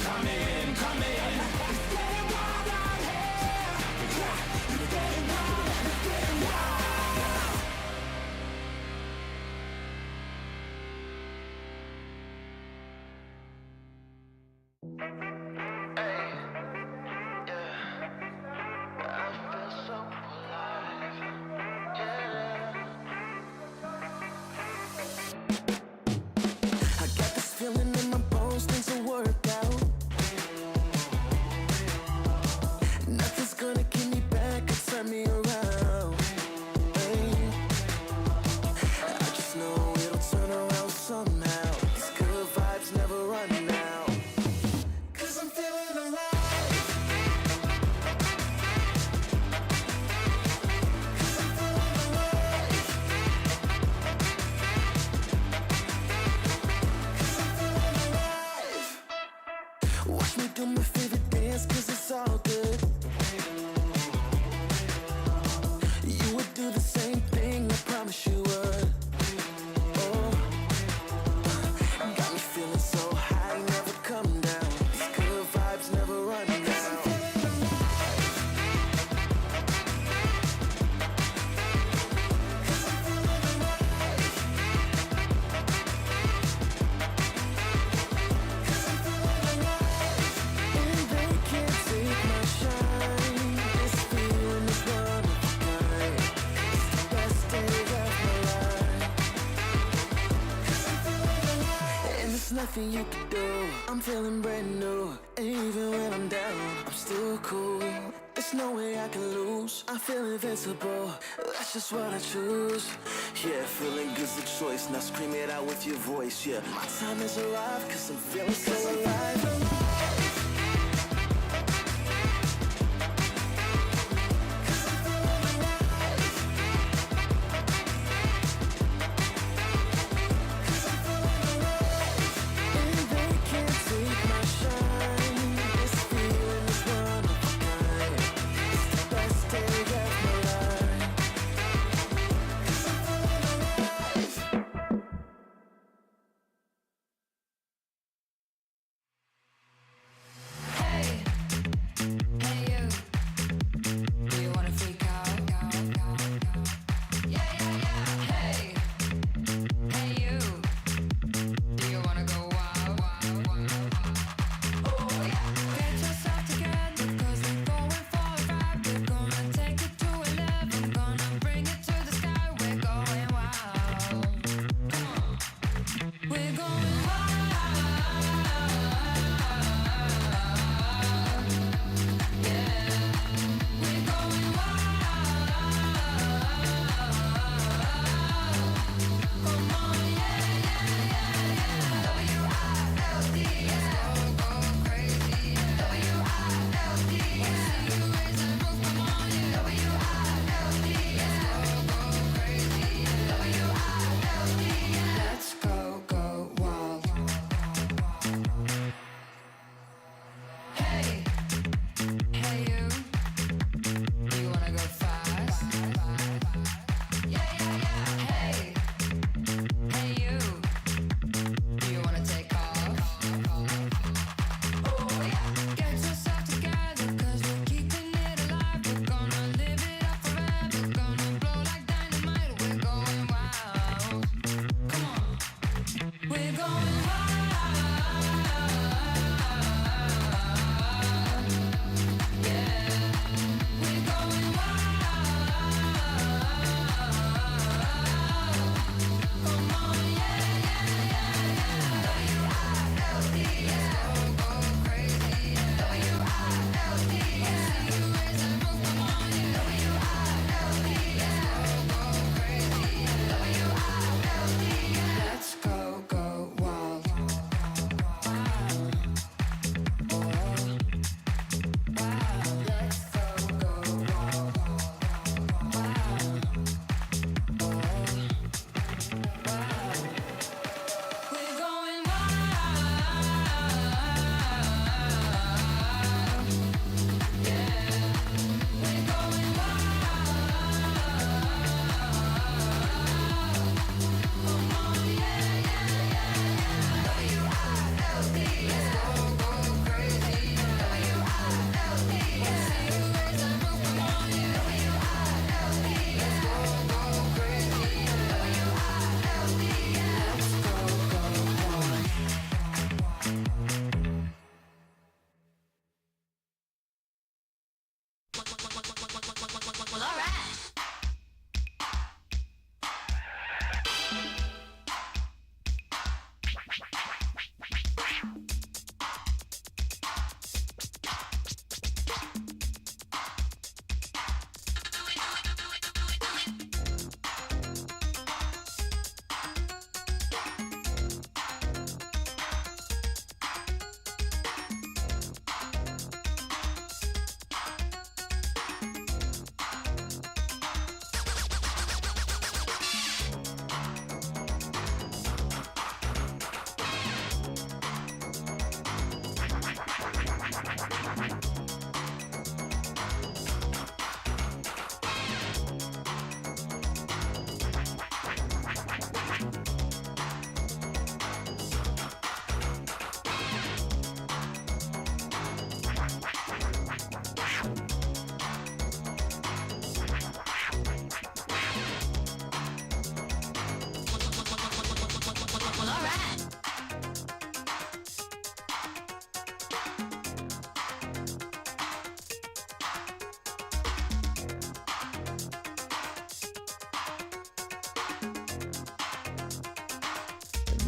Come in, come in. It's getting wild out here. It's getting wild, it's getting wild. I got this feeling in my bones, things will work out. Nothing's gonna keep me back or turn me around. Hey. I just know it'll turn around somehow. These good vibes never run out. 'Cause I'm feeling alive. 'Cause I'm feeling alive. 'Cause I'm feeling alive. Watch me do my favorite dance, 'cause it's all good. You would do the same thing, I promise you would. Oh, got me feeling so high, never come down. These good vibes never run out. 'Cause I'm feeling alive. 'Cause I'm feeling alive. 'Cause I'm feeling alive. And they can't take my shine. This feeling is one of a kind. It's the best day of my life. 'Cause I'm feeling alive. And there's nothing you can do. I'm feeling brand new. And even when I'm down, I'm still cool. There's no way I can lose. I feel invincible. That's just what I choose. Yeah, feeling good's the choice. Now scream it out with your voice. Yeah, my time has arrived, 'cause I'm feeling so alive.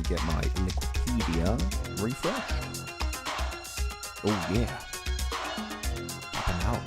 get my Wikipedia refresh. Oh, yeah. Up and out.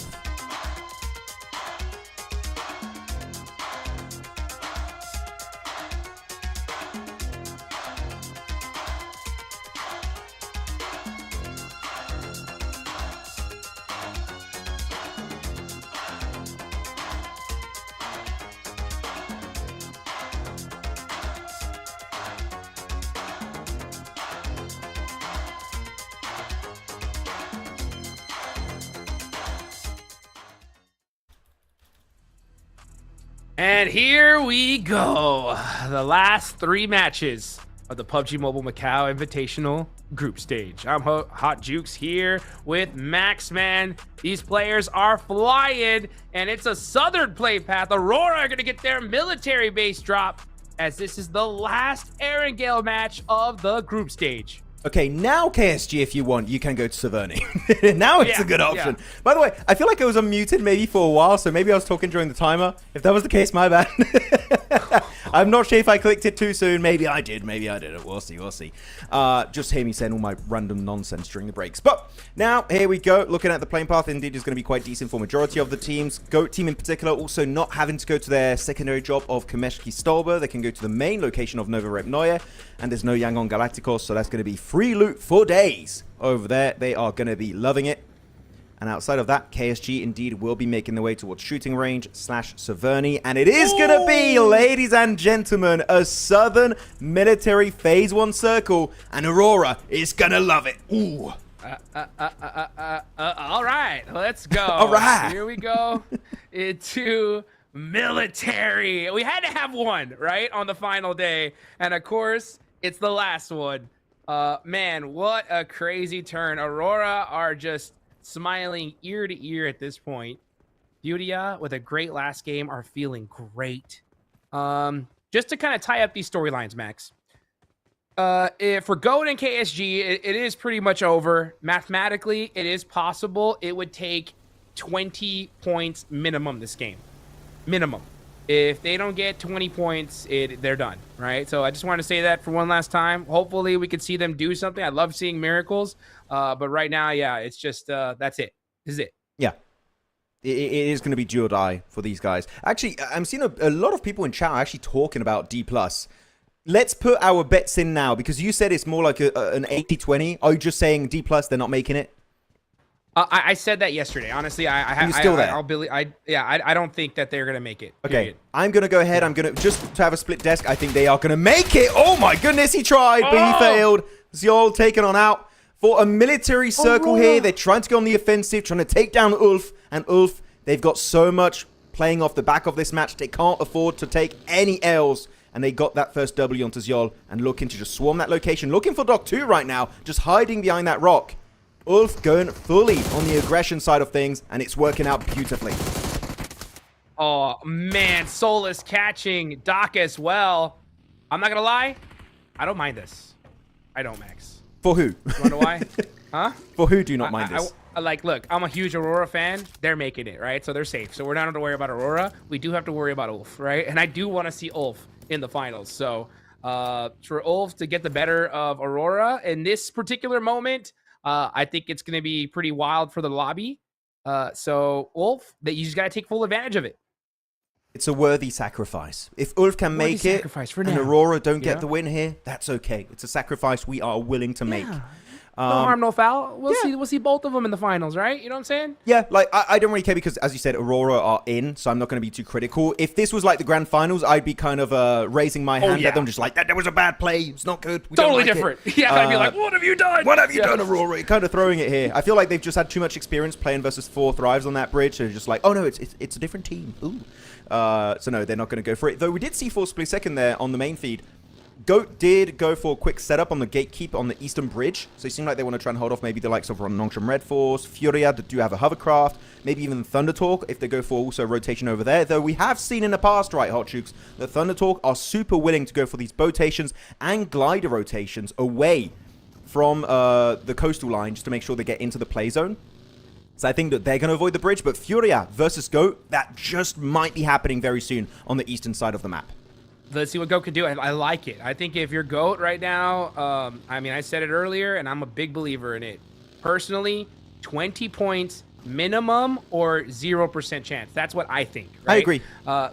And here we go. The last 3 matches of the PUBG Mobile Macau Invitational Group Stage. I'm Hot Jukes here with Max, man. These players are flying, and it's a southern play path. AURORA are going to get their military base drop, as this is the last Erangel match of the group stage. Okay, now KSG, if you want, you can go to Saverny. Now it's a good option. Yeah. By the way, I feel like I was unmuted maybe for a while, so maybe I was talking during the timer. If that was the case, my bad. I'm not sure if I clicked it too soon. Maybe I did. Maybe I didn't. We'll see. We'll see. Just hear me saying all my random nonsense during the breaks. But now, here we go. Looking at the playing path, indeed, is going to be quite decent for majority of the teams. GOAT team in particular also not having to go to their secondary job of Kameshki Stolber. They can go to the main location of Nova Rep Neue. And there's no Yangon Galacticos, so that's going to be free loot for days over there. They are going to be loving it. And outside of that, KSG indeed will be making their way towards shooting range / Saverny. And it is going to be, ladies and gentlemen, a Southern military phase 1 circle. And AURORA is going to love it. Ooh. All right, let's go. All right. Here we go into military. We had to have one, right, on the final day. And of course, it's the last one. Man, what a crazy turn. AURORA are just smiling ear to ear at this point. FURIA, with a great last game, are feeling great. Just to kind of tie up these storylines, Max. If for GOAT and KSG, it is pretty much over. Mathematically, it is possible. It would take 20 points minimum this game. Minimum. If they don't get 20 points, they're done, right? So I just want to say that for one last time. Hopefully we could see them do something. I love seeing miracles. But right now, yeah, it's just, that's it. This is it. Yeah. It is going to be do or die for these guys. Actually, I'm seeing a lot of people in chat are actually talking about D+. Let's put our bets in now, because you said it's more like an 80-20. Are you just saying D+, they're not making it? I said that yesterday. Honestly, You're still there. I don't think that they're gonna make it. Okay, period. I'm gonna go ahead. I'm gonna just to have a split desk. I think they are gonna make it. Oh my goodness, he tried, but he failed. Zol taken on out for a military circle here. They're trying to go on the offensive, trying to take down Ulf. And Ulf, they've got so much playing off the back of this match. They can't afford to take any L's. And they got that first W onto Zol and looking to just swarm that location. Looking for Doc 2 right now, just hiding behind that rock. Ulf going fully on the aggression side of things, and it's working out beautifully. Oh, man. Solus catching Doc as well. I'm not going to lie. I don't mind this. I don't, Max. For who? You want to know why? Huh? For who do you not mind this? Like, look, I'm a huge AURORA fan. They're making it, right? So they're safe. So we're not going to worry about AURORA. We do have to worry about Ulf, right? And I do want to see Ulf in the finals. So for Ulf to get the better of AURORA in this particular moment, I think it's going to be pretty wild for the lobby. So Ulf, that you just got to take full advantage of it. It's a worthy sacrifice. If Ulf can make it and AURORA don't get the win here, that's okay. It's a sacrifice we are willing to make. No harm, no foul. We'll see both of them in the finals, right? You know what I'm saying? Yeah, like, I don't really care because, as you said, AURORA are in, so I'm not going to be too critical. If this was like the grand finals, I'd be kind of raising my hand at them, just like, that was a bad play. It's not good. We totally don't like different. It. Yeah, I'd be like, what have you done? What have you done, AURORA? Kind of throwing it here. I feel like they've just had too much experience playing versus 4 Thrives on that bridge. So they're just like, oh no, it's a different team. Ooh. So no, they're not going to go for it. Though we did see 4 split second there on the main feed. GOAT did go for a quick setup on the gatekeep on the eastern bridge. So it seemed like they want to try and hold off maybe the likes of Nongsham Red Force, FURIA that do have a hovercraft, maybe even Thunder Talk if they go for also rotation over there. Though we have seen in the past, right, Hot Chooks, that Thunder Talk are super willing to go for these botations and glider rotations away from the coastal line just to make sure they get into the play zone. So I think that they're going to avoid the bridge, but FURIA versus GOAT, that just might be happening very soon on the eastern side of the map. Let's see what GOAT can do. I like it. I think if you're GOAT right now, I mean, I said it earlier, and I'm a big believer in it. Personally, 20 points minimum or 0% chance. That's what I think. Right? I agree.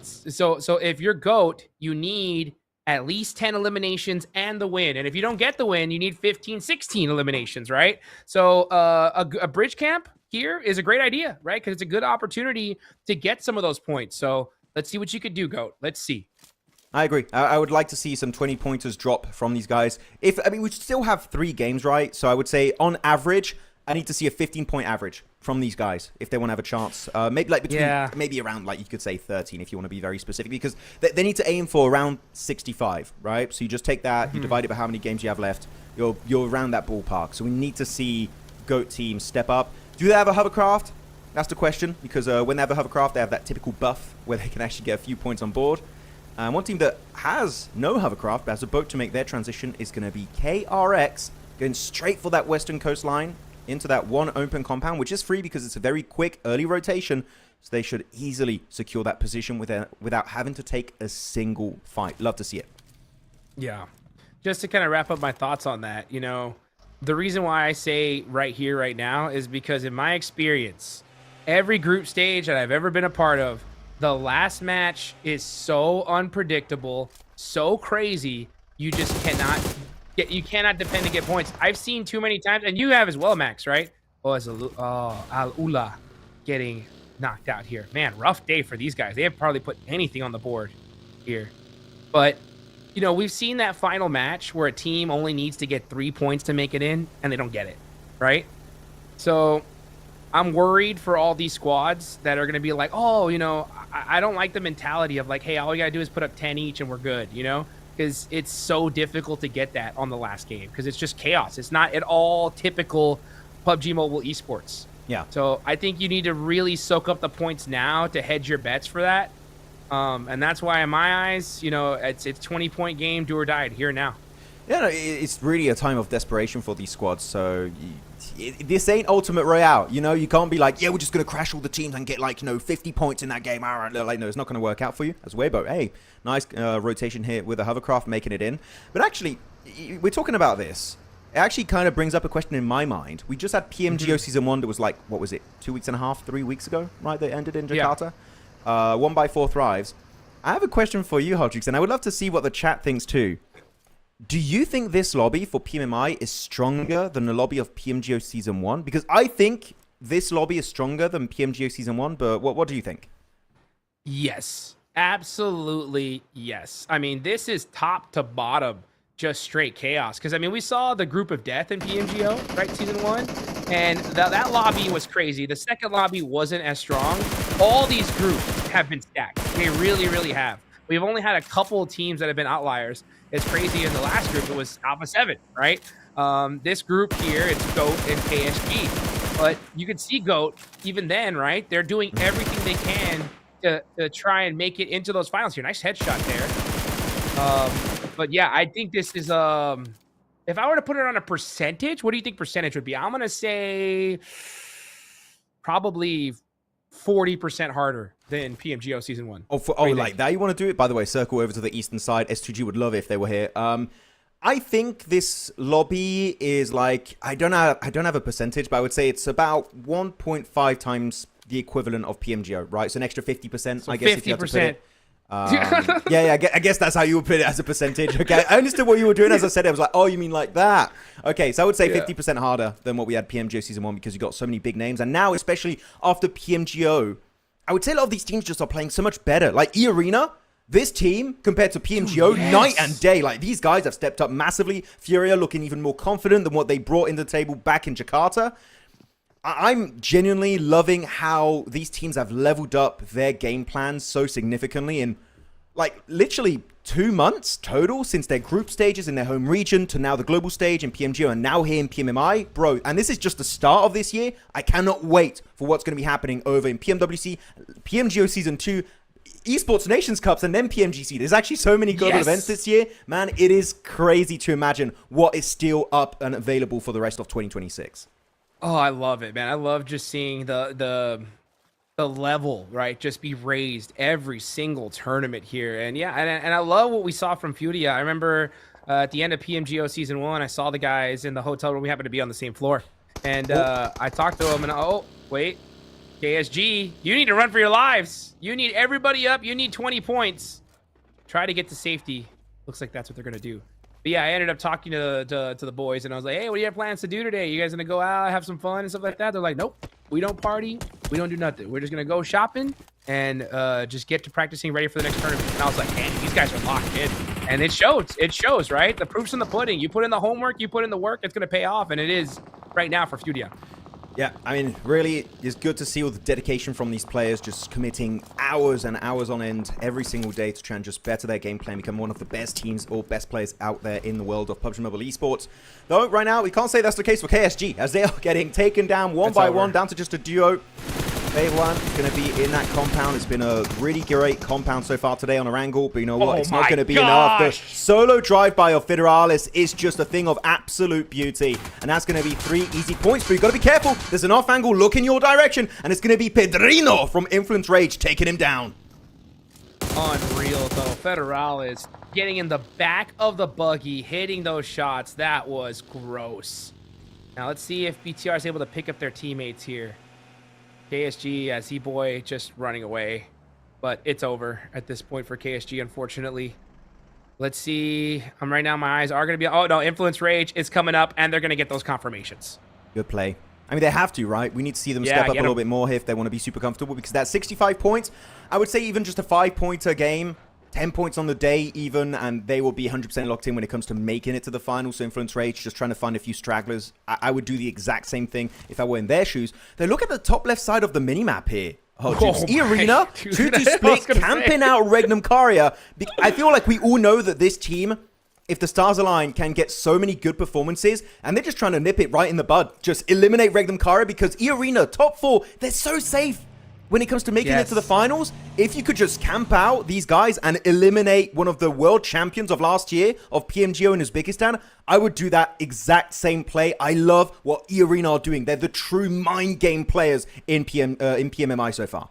So if you're GOAT, you need at least 10 eliminations and the win. And if you don't get the win, you need 15, 16 eliminations, right? So a bridge camp here is a great idea, right? Because it's a good opportunity to get some of those points. So let's see what you could do, GOAT. Let's see. I agree. I would like to see some 20-pointers drop from these guys. I mean, we still have 3 games, right? So I would say, on average, I need to see a 15-point average from these guys if they want to have a chance. Maybe like between, maybe around, like, you could say 13 if you want to be very specific, because they need to aim for around 65, right? So you just take that, you divide it by how many games you have left. You're around that ballpark. So we need to see GOAT teams step up. Do they have a hovercraft? That's the question, because when they have a hovercraft, they have that typical buff where they can actually get a few points on board. One team that has no hovercraft but has a boat to make their transition is going to be KRX, going straight for that western coastline into that one open compound, which is free because it's a very quick early rotation. So they should easily secure that position without having to take a single fight. Love to see it. Yeah. Just to kind of wrap up my thoughts on that, you know, the reason why I say right here, right now, is because in my experience, every group stage that I've ever been a part of, the last match is so unpredictable, so crazy, you just cannot depend to get points. I've seen too many times, and you have as well, Max, right? Al-Ula getting knocked out here. Man, rough day for these guys. They have probably put anything on the board here. But, you know, we've seen that final match where a team only needs to get 3 points to make it in, and they don't get it, right? So I'm worried for all these squads that are going to be like, oh, you know, I don't like the mentality of like, hey, all we got to do is put up 10 each and we're good, you know? Because it's so difficult to get that on the last game because it's just chaos. It's not at all typical PUBG Mobile esports. Yeah. So I think you need to really soak up the points now to hedge your bets for that. And that's why, in my eyes, you know, it's 20-point game, do or die here now. Yeah, no, it's really a time of desperation for these squads. So this ain't Ultimate Royale. You know, you can't be like, yeah, we're just going to crash all the teams and get, like, you know, 50 points in that game. All right, like, no, it's not going to work out for you. As Weibo, hey, nice rotation here with the hovercraft making it in. But actually, we're talking about this. It actually kind of brings up a question in my mind. We just had PMGO Season 1 that was like, what was it, 2 weeks and a half, 3 weeks ago, right? That ended in Jakarta. Yeah. 1 by 4 thrives. I have a question for you, Hodrix, and I would love to see what the chat thinks too. Do you think this lobby for PMMI is stronger than the lobby of PMGO Season 1? Because I think this lobby is stronger than PMGO Season 1, but what do you think? Yes, absolutely yes. I mean, this is top to bottom, just straight chaos. Because, I mean, we saw the group of death in PMGO, right, Season 1? And that lobby was crazy. The second lobby wasn't as strong. All these groups have been stacked. They really, really have. We've only had a couple of teams that have been outliers. It's crazy. In the last group, it was Alpha 7, right? This group here, it's GOAT and KSG. But you can see GOAT, even then, right? They're doing everything they can to try and make it into those finals here. Nice headshot there. But yeah, I think this is, if I were to put it on a percentage, what do you think percentage would be? I'm going to say probably 40% harder than PMGO Season 1. Like that you want to do it? By the way, circle over to the eastern side. S2G would love it if they were here. I think this lobby is like, I don't have a percentage, but I would say it's about 1.5 times the equivalent of PMGO, right? So an extra 50%, so I guess. 50%. If you had to put it. I guess that's how you would put it as a percentage. Okay, I understood what you were doing. As I said, I was like, oh, you mean like that? Okay, so I would say 50% harder than what we had PMGO Season 1 because you got so many big names. And now, especially after PMGO, I would say a lot of these teams just are playing so much better. Like E-Arena, this team compared to PMGO, night and day. Like these guys have stepped up massively. FURIA looking even more confident than what they brought in the table back in Jakarta. I'm genuinely loving how these teams have leveled up their game plans so significantly in, like, literally 2 months total since their group stages in their home region to now the global stage in PMGO and now here in PMMI. Bro, and this is just the start of this year. I cannot wait for what's going to be happening over in PMWC, PMGO Season 2, Esports Nations Cups, and then PMGC. There's actually so many global events this year. Man, it is crazy to imagine what is still up and available for the rest of 2026. Oh, I love it, man. I love just seeing the the level, right, just be raised every single tournament here. And yeah, and I love what we saw from FURIA. I remember at the end of PMGO Season 1, I saw the guys in the hotel room. We happened to be on the same floor. And I talked to them, and oh, wait, KSG, you need to run for your lives. You need everybody up. You need 20 points. Try to get to safety. Looks like that's what they're going to do. But yeah, I ended up talking to the boys, and I was like, hey, what do you have plans to do today? You guys going to go out, have some fun and stuff like that? They're like, nope, we don't party. We don't do nothing. We're just going to go shopping and just get to practicing ready for the next tournament. And I was like, man, these guys are locked in. And it shows. It shows, right? The proof's in the pudding. You put in the homework, you put in the work, it's going to pay off. And it is right now for FURIA. Yeah, I mean, really, it's good to see all the dedication from these players, just committing hours and hours on end every single day to try and just better their gameplay and become one of the best teams or best players out there in the world of PUBG Mobile Esports. Though, right now, we can't say that's the case for KSG, as they are getting taken down one by one, down to just a duo. One is going to be in that compound. It's been a really great compound so far today on Orangle, but you know what? It's not going to be enough. The solo drive-by of Federalis is just a thing of absolute beauty, and that's going to be 3 easy points, but you've got to be careful. There's an off-angle look in your direction, and it's going to be Pedrino from Influence Rage taking him down. Unreal, though. Federalis getting in the back of the buggy, hitting those shots. That was gross. Now, let's see if BTR is able to pick up their teammates here. KSG, Z-Boy just running away. But it's over at this point for KSG, unfortunately. Let's see. Right now, my eyes are going to be... Oh, no, Influence Rage is coming up, and they're going to get those confirmations. Good play. I mean, they have to, right? We need to see them step up a little bit more here if they want to be super comfortable, because that's 65 points. I would say even just a 5-pointer game, 10 points on the day even, and they will be 100% locked in when it comes to making it to the finals. So Influence Rage, just trying to find a few stragglers. I would do the exact same thing if I were in their shoes. They look at the top left side of the minimap here. E-Arena, 2-2 split, camping out Regnum Caria. I feel like we all know that this team, if the stars align, can get so many good performances, and they're just trying to nip it right in the bud. Just eliminate Regnum Caria, because E-Arena, top 4, they're so safe when it comes to making it to the finals. If you could just camp out these guys and eliminate one of the world champions of last year of PMGO in Uzbekistan, I would do that exact same play. I love what E-Arena are doing. They're the true mind game players in PMMI so far.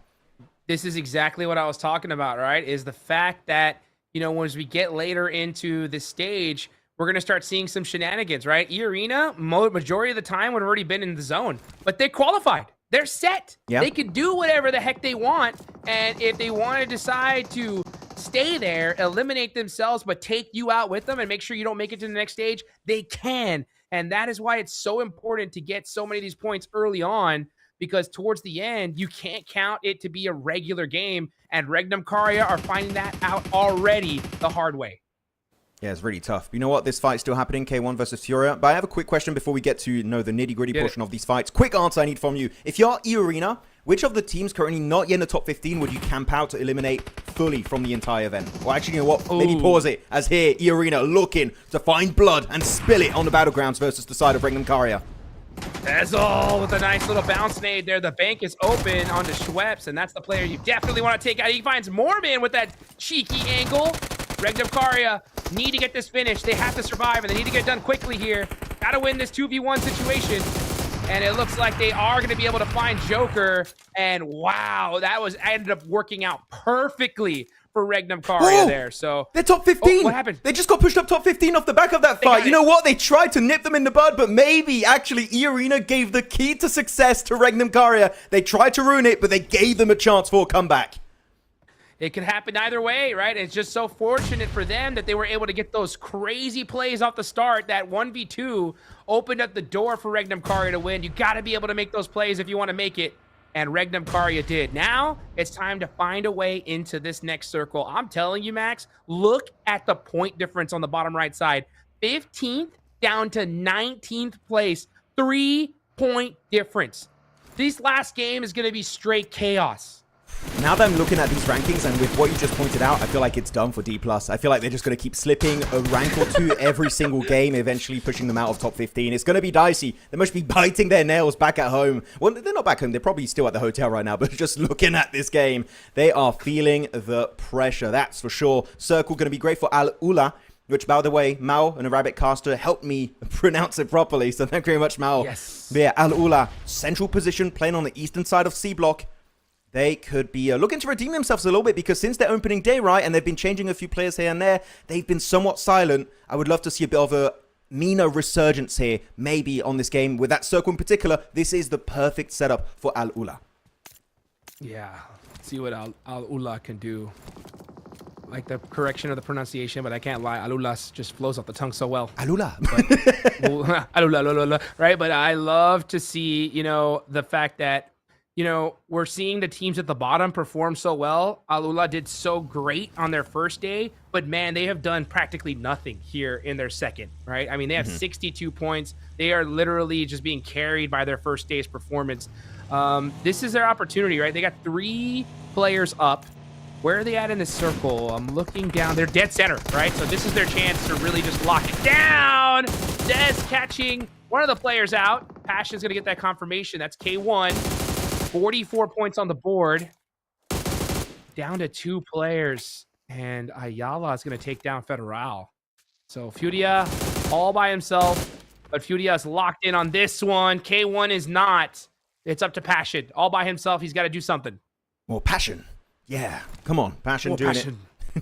This is exactly what I was talking about, right? Is the fact that, you know, as we get later into the stage, we're going to start seeing some shenanigans, right? E-Arena, majority of the time, would have already been in the zone, but they qualified. They're set. Yep. They could do whatever the heck they want. And if they want to decide to stay there, eliminate themselves, but take you out with them and make sure you don't make it to the next stage, they can. And that is why it's so important to get so many of these points early on, because towards the end, you can't count it to be a regular game. And Regnum Caria are finding that out already the hard way. Yeah, it's really tough. You know what? This fight's still happening, K1 versus FURIA. But I have a quick question before we get to know the nitty-gritty portion of these fights. Quick answer I need from you. If you're E-Arena, which of the teams currently not yet in the top 15 would you camp out to eliminate fully from the entire event? Well, actually, you know what? Maybe pause it, as here, E-Arena looking to find blood and spill it on the battlegrounds versus the side of Regnum Caria. That's all with a nice little bounce nade there. The bank is open onto Schweppes, and that's the player you definitely want to take out. He finds Mormon with that cheeky angle. Regnum Caria need to get this finished. They have to survive, and they need to get it done quickly here. Got to win this 2v1 situation. And it looks like they are going to be able to find Joker. And wow, that ended up working out perfectly for Regnum Caria there. So they're top 15. What happened? They just got pushed up top 15 off the back of that fight. You know what? They tried to nip them in the bud, but maybe actually E-Arena gave the key to success to Regnum Caria. They tried to ruin it, but they gave them a chance for a comeback. It could happen either way, right? It's just so fortunate for them that they were able to get those crazy plays off the start. That 1v2 opened up the door for Regnum Caria to win. You got to be able to make those plays if you want to make it. And Regnum Caria did. Now, it's time to find a way into this next circle. I'm telling you, Max, look at the point difference on the bottom right side. 15th down to 19th place. 3-point difference. This last game is going to be straight chaos. Now that I'm looking at these rankings, and with what you just pointed out, I feel like it's done for D+. I feel like they're just going to keep slipping a rank or two every single game, eventually pushing them out of top 15. It's going to be dicey. They must be biting their nails back at home. Well, they're not back home. They're probably still at the hotel right now, but just looking at this game, they are feeling the pressure. That's for sure. Circle going to be great for Al-Ula, which, by the way, Mao, an Arabic caster, helped me pronounce it properly. So thank you very much, Mao. Yes. But yeah, Al-Ula, central position, playing on the eastern side of C block. they could be looking to redeem themselves a little bit, because since their opening day, right, and they've been changing a few players here and there, they've been somewhat silent. I would love to see a bit of a MENA resurgence here, maybe on this game. With that circle in particular, this is the perfect setup for Al Ula. Yeah, see what Al Ula can do. Like the correction of the pronunciation, but I can't lie, Al Ula just flows off the tongue so well. Al Ula. Al Ula, right? But I love to see, you know, the fact that, you know, we're seeing the teams at the bottom perform so well. Al Ula did so great on their first day, but man, they have done practically nothing here in their second, right? I mean, they have 62 points. They are literally just being carried by their first day's performance. This is their opportunity, right? They got 3 players up. Where are they at in this circle? I'm looking down. They're dead center, right? So this is their chance to really just lock it down. Dez catching one of the players out. Passion's going to get that confirmation. That's K1. 44 points on the board. Down to 2 players. And Ayala is going to take down Federal. So Furia all by himself. But Furia is locked in on this one. K1 is not. It's up to Passion. All by himself. He's got to do something. Well, Passion. Yeah. Come on. Passion doing Passion.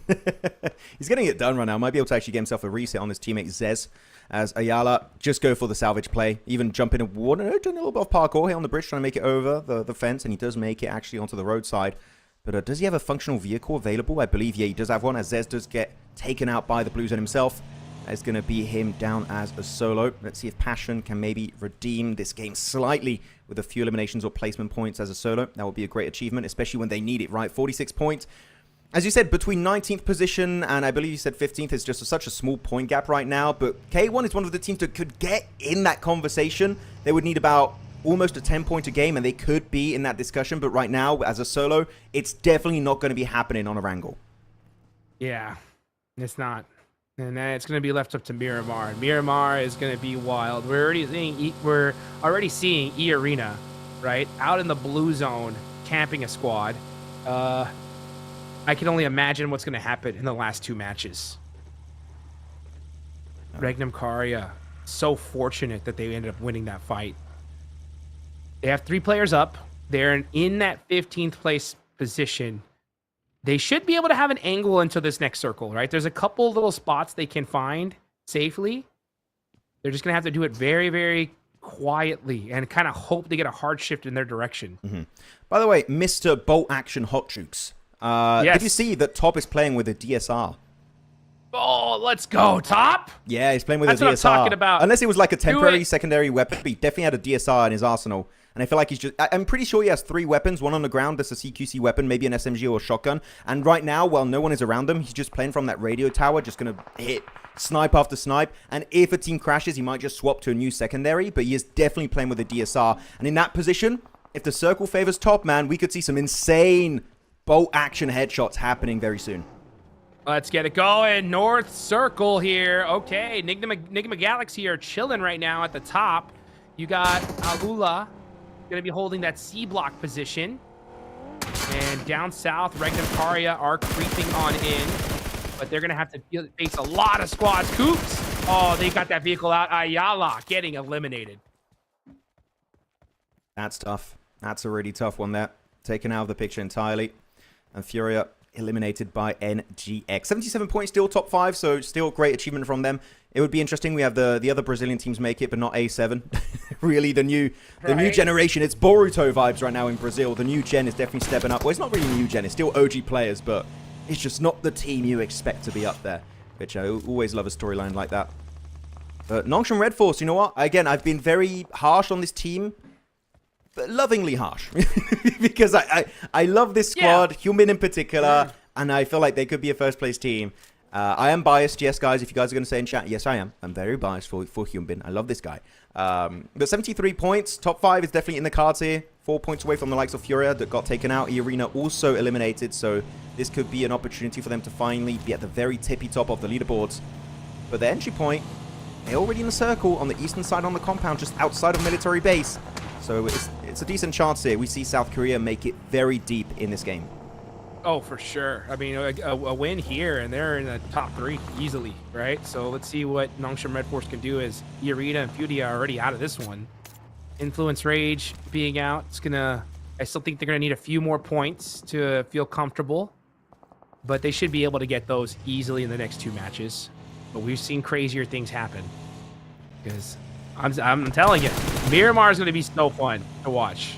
it. He's getting it done right now. Might be able to actually get himself a reset on his teammate Zez, as Ayala just go for the salvage play. Even jump in and doing a little bit of parkour here on the bridge, trying to make it over the fence, and he does make it actually onto the roadside. But does he have a functional vehicle available? I believe, yeah, he does have one, as Zez does get taken out by the Blue Zone himself. It's going to be him down as a solo. Let's see if Passion can maybe redeem this game slightly with a few eliminations or placement points as a solo. That would be a great achievement, especially when they need it, right? 46 points. As you said, between 19th position and I believe you said 15th is just such a small point gap right now. But K1 is one of the teams that could get in that conversation. They would need about almost a 10-point a game, and they could be in that discussion. But right now, as a solo, it's definitely not going to be happening on a Wrangle. Yeah, it's not. And then it's going to be left up to Miramar. Miramar is going to be wild. We're already seeing E Arena, right, out in the blue zone, camping a squad. I can only imagine what's going to happen in the last 2 matches. Regnum Karya, so fortunate that they ended up winning that fight. They have 3 players up. They're in that 15th place position. They should be able to have an angle into this next circle, right? There's a couple little spots they can find safely. They're just going to have to do it very, very quietly and kind of hope they get a hard shift in their direction. By the way, Mr. Bolt Action Hot Jukes. Yes. Did you see that Top is playing with a DSR? Oh, let's go, Top. Yeah, he's playing with That's a DSR. what I'm talking about. Unless it was like a temporary it. secondary weapon, but he definitely had a DSR in his arsenal. And I feel like he's just... I'm pretty sure he has 3 weapons. One on the ground, that's a CQC weapon, maybe an SMG or a shotgun. And right now, while no one is around him, he's just playing from that radio tower, just going to hit snipe after snipe. And if a team crashes, he might just swap to a new secondary. But he is definitely playing with a DSR. And in that position, if the circle favors Top, man, we could see some insane bolt action headshots happening very soon. Let's get it going. North circle here. Okay, Nigma Galaxy are chilling right now at the top. You got Alula going to be holding that C block position. And down south, Regnum Karya are creeping on in. But they're going to have to face a lot of squads. Coops. Oh, they got that vehicle out. Ayala getting eliminated. That's tough. That's a really tough one there. Taken out of the picture entirely. And Furia eliminated by NGX. 77 points, still top 5, so still great achievement from them. It would be interesting. We have the other Brazilian teams make it, but not A7. Really, the new generation. It's Boruto vibes right now in Brazil. The new gen is definitely stepping up. Well, it's not really new gen. It's still OG players, but it's just not the team you expect to be up there, which I always love a storyline like that. But Nongshan Red Force, you know what? Again, I've been very harsh on this team, but lovingly harsh. Because I love this squad, Human in particular, and I feel like they could be a first-place team. I am biased, yes, guys. If you guys are going to say in chat, yes, I am. I'm very biased for Human. I love this guy. But 73 points. Top 5 is definitely in the cards here. 4 points away from the likes of Furia that got taken out. E-Arena also eliminated, so this could be an opportunity for them to finally be at the very tippy top of the leaderboards. But the entry point, they're already in the circle on the eastern side on the compound, just outside of military base. So it's a decent chance here. We see South Korea make it very deep in this game. Oh, for sure. I mean, a win here, and they're in the top 3 easily, right? So let's see what Nongshan Red Force can do as Irina and Furia are already out of this one. Influence Rage being out, it's going to I still think they're going to need a few more points to feel comfortable, but they should be able to get those easily in the next 2 matches. But we've seen crazier things happen. Because I'm telling you, Miramar is going to be so fun to watch.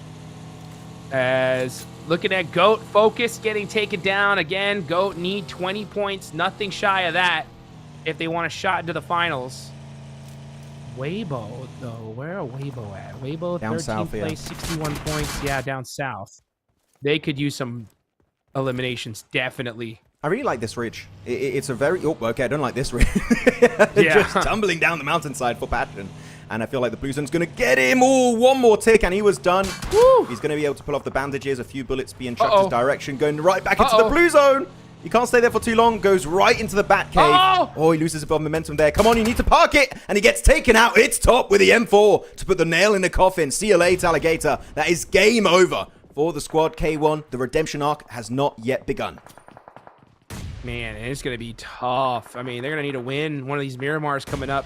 As looking at GOAT, Focus getting taken down again. GOAT need 20 points, nothing shy of that if they want a shot into the finals. Weibo, though, where are Weibo at? Weibo, Down 13th south, place, 61 points. Yeah, down south. They could use some eliminations, definitely. I really like this ridge. It's a very... Oh, okay, I don't like this ridge. Yeah. Just tumbling down the mountainside for Passion. And I feel like the Blue Zone's going to get him. Oh, one more tick, and he was done. Woo! He's going to be able to pull off the bandages. A few bullets being chucked his direction, going right back into the Blue Zone. He can't stay there for too long. Goes right into the bat cave. Oh, he loses a bit of momentum there. Come on, you need to park it. And he gets taken out. It's top with the M4 to put the nail in the coffin. See you later, Alligator. That is game over for the squad. K1, the redemption arc has not yet begun. Man, it's going to be tough. I mean, they're going to need to win one of these Miramars coming up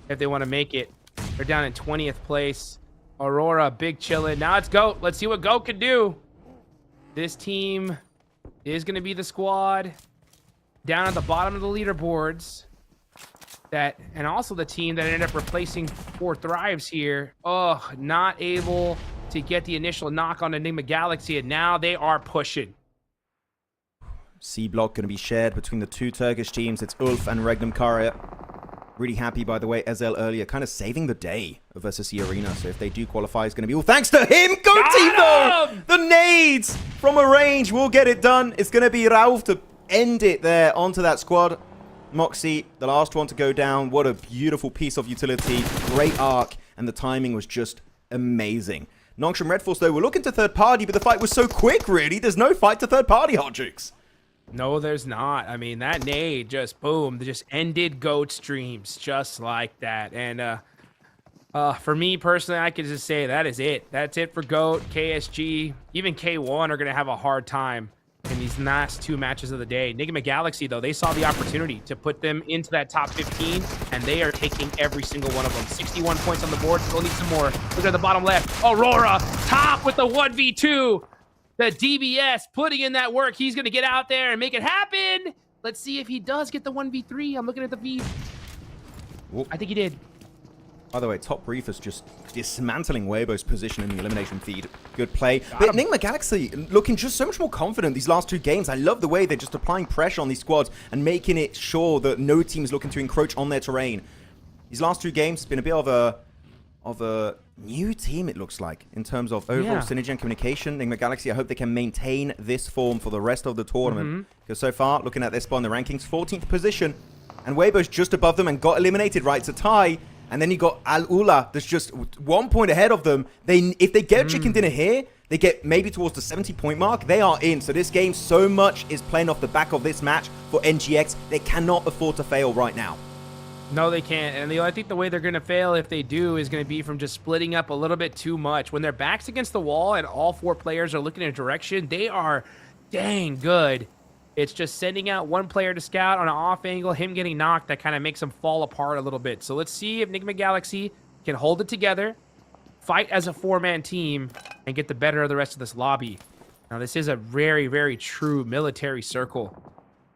if they want to make it. They're down in 20th place. Aurora, big chillin'. Now it's GOAT. Let's see what GOAT can do. This team is going to be the squad down at the bottom of the leaderboards. And also the team that ended up replacing 4 Thrives here. Oh, not able to get the initial knock on Enigma Galaxy, and now they are pushing. C block going to be shared between the 2 Turkish teams. It's Ulf and Regnum Karya. Really happy, by the way, Ezel earlier, kind of saving the day versus the arena. So if they do qualify, it's going to be all thanks to him. Go team, though! The nades from a range will get it done. It's going to be Rauf to end it there onto that squad. Moxie, the last one to go down. What a beautiful piece of utility. Great arc, and the timing was just amazing. Nongshim Red Force, though, were looking to third party, but the fight was so quick, really. There's no fight to third party, Hot Jukes. No, there's not. I mean, that nade just, boom, just ended GOAT streams just like that. And for me personally, I could just say that is it. That's it for GOAT, KSG. Even K1 are going to have a hard time in these last 2 matches of the day. Enigma Galaxy, though, they saw the opportunity to put them into that top 15, and they are taking every single one of them. 61 points on the board. Still need some more. Look at the bottom left. Aurora, top with the 1v2. The DBS putting in that work. He's going to get out there and make it happen. Let's see if he does get the 1v3. I'm looking at the feed. Whoop. I think he did. By the way, Top Briefers just dismantling Weibo's position in the elimination feed. Good play. But Enigma Galaxy looking just so much more confident these last 2 games. I love the way they're just applying pressure on these squads and making it sure that no team is looking to encroach on their terrain. These last 2 games have been a bit of a new team, it looks like, in terms of overall synergy and communication. Enigma Galaxy, I hope they can maintain this form for the rest of the tournament. Because so far, looking at their spot in the rankings, 14th position. And Weibo's just above them and got eliminated, right? It's a tie. And then you got Al-Ula that's just 1 point ahead of them. If they get chicken dinner here, they get maybe towards the 70-point mark. They are in. So this game so much is playing off the back of this match for NGX. They cannot afford to fail right now. No, they can't. And I think the way they're going to fail if they do is going to be from just splitting up a little bit too much. When their back's against the wall and all 4 players are looking in a direction, they are dang good. It's just sending out one player to scout on an off angle, him getting knocked, that kind of makes him fall apart a little bit. So let's see if Enigma Galaxy can hold it together, fight as a 4-man team, and get the better of the rest of this lobby. Now, this is a very, very true military circle.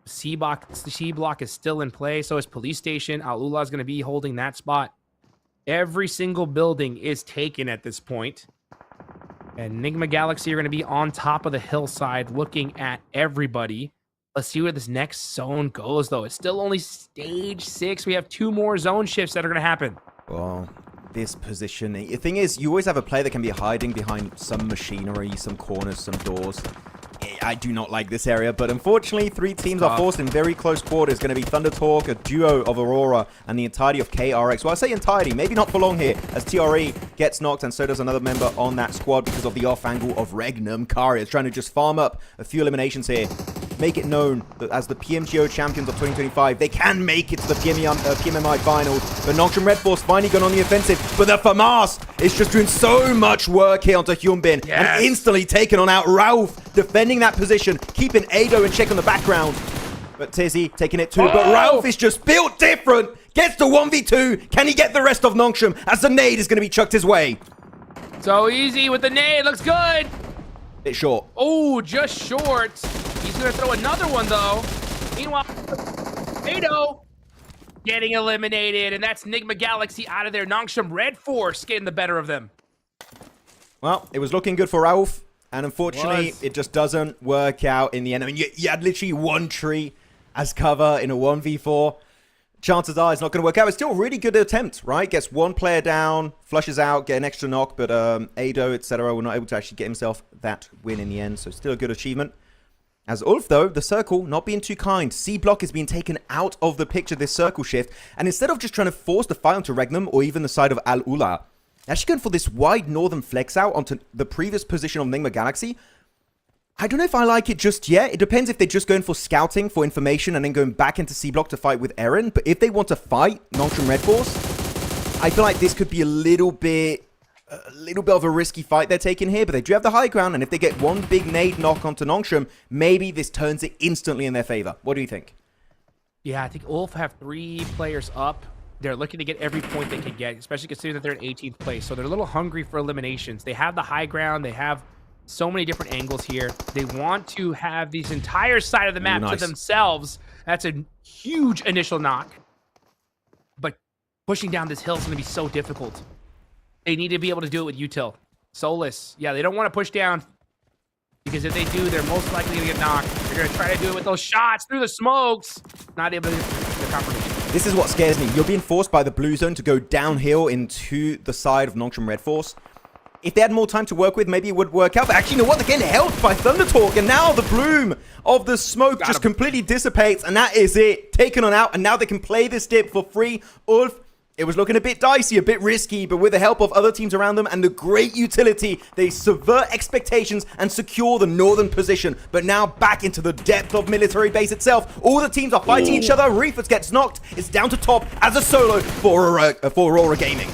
C block is still in play. So is Police Station. Al-Ula is going to be holding that spot. Every single building is taken at this point. And Enigma Galaxy are going to be on top of the hillside looking at everybody. Let's see where this next zone goes, though. It's still only stage 6. We have 2 more zone shifts that are going to happen. Well, this position. The thing is, you always have a player that can be hiding behind some machinery, some corners, some doors. I do not like this area, but unfortunately, 3 teams are forced in very close quarters. Going to be Thunder Talk, a duo of Aurora, and the entirety of KRX. Well, I say entirety, maybe not for long here, as TRE gets knocked, and so does another member on that squad because of the off angle of Regnum Karya. It's trying to just farm up a few eliminations here. Make it known that as the PMGO champions of 2025, they can make it to the PMMI finals. But Nongshim Red Force finally gone on the offensive, but the FAMAS is just doing so much work here onto Hyunbin, and instantly taking on out Rauf, defending that position, keeping Ado in check on the background. But Tizzy taking it too, but Rauf is just built different, gets the 1v2. Can he get the rest of Nongshim as the nade is going to be chucked his way? So easy with the nade, looks good. Bit short. Oh, just short. He's going to throw another one, though. Meanwhile, Ado getting eliminated, and that's Nigma Galaxy out of there. Nongshim Red Force getting the better of them. Well, it was looking good for Rauf, and unfortunately, it just doesn't work out in the end. I mean, you had literally one tree as cover in a 1v4. Chances are it's not going to work out. It's still a really good attempt, right? Gets one player down, flushes out, get an extra knock, but Ado, etc., were not able to actually get himself that win in the end, so still a good achievement. As Ulf, though, the circle not being too kind. C block is being taken out of the picture, this circle shift, and instead of just trying to force the fight onto Regnum or even the side of Al Ula, actually going for this wide northern flex out onto the previous position of Nigma Galaxy. I don't know if I like it just yet. It depends if they're just going for scouting for information and then going back into C block to fight with Eren. But if they want to fight Nongshim Red Force, I feel like this could be a little bit of a risky fight they're taking here. But they do have the high ground, and if they get one big nade knock onto Nongshim, maybe this turns it instantly in their favor. What do you think? Yeah, I think Ulf have 3 players up. They're looking to get every point they can get, especially considering that they're in 18th place. So they're a little hungry for eliminations. They have the high ground. They have so many different angles here. They want to have these entire side of the map to themselves. That's a huge initial knock. But pushing down this hill is going to be so difficult. They need to be able to do it with util. Solus. Yeah, they don't want to push down, because if they do, they're most likely going to get knocked. They're going to try to do it with those shots through the smokes. Not able to get the confirmation. This is what scares me. You're being forced by the blue zone to go downhill into the side of Nongshim Red Force. If they had more time to work with, maybe it would work out. But actually, you know what? They're getting helped by Thunder Talk. And now the bloom of the smoke just completely dissipates. And that is it. Taken on out. And now they can play this dip for free. Ulf, it was looking a bit dicey, a bit risky. But with the help of other teams around them and the great utility, they subvert expectations and secure the northern position. But now back into the depth of military base itself. All the teams are fighting each other. Reefers gets knocked. It's down to top as a solo for Aurora Gaming.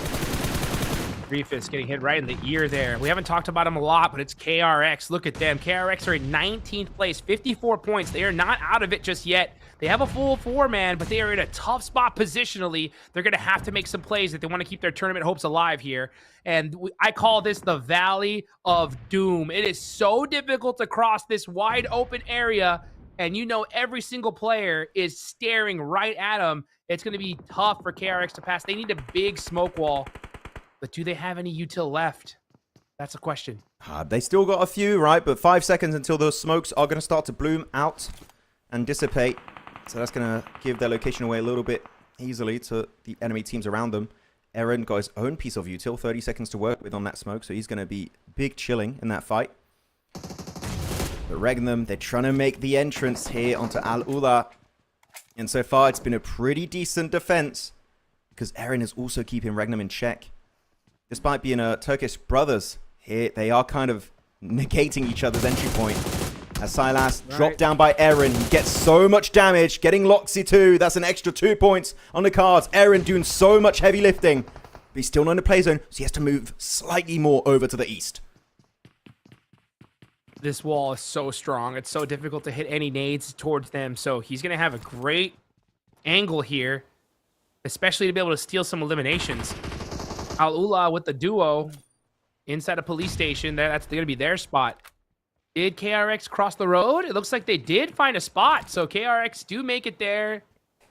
Reefus getting hit right in the ear there. We haven't talked about him a lot, but it's KRX. Look at them. KRX are in 19th place, 54 points. They are not out of it just yet. They have a full 4-man, but they are in a tough spot positionally. They're going to have to make some plays if they want to keep their tournament hopes alive here. And I call this the Valley of Doom. It is so difficult to cross this wide open area, and you know every single player is staring right at them. It's going to be tough for KRX to pass. They need a big smoke wall. But do they have any util left? That's a question. They still got a few, right? But 5 seconds until those smokes are going to start to bloom out and dissipate. So that's going to give their location away a little bit easily to the enemy teams around them. Eren got his own piece of util, 30 seconds to work with on that smoke. So he's going to be big chilling in that fight. But Regnum, they're trying to make the entrance here onto Al Ula. And so far, it's been a pretty decent defense, because Eren is also keeping Regnum in check. Despite being Turkish brothers here, they are kind of negating each other's entry point. As Silas dropped down by Eren, he gets so much damage, getting Loxy too. That's an extra 2 points on the cards. Eren doing so much heavy lifting, but he's still not in the play zone, so he has to move slightly more over to the east. This wall is so strong. It's so difficult to hit any nades towards them, so he's going to have a great angle here, especially to be able to steal some eliminations. Al Ula with the duo inside a police station. That's going to be their spot. Did KRX cross the road? It looks like they did find a spot. So KRX do make it there.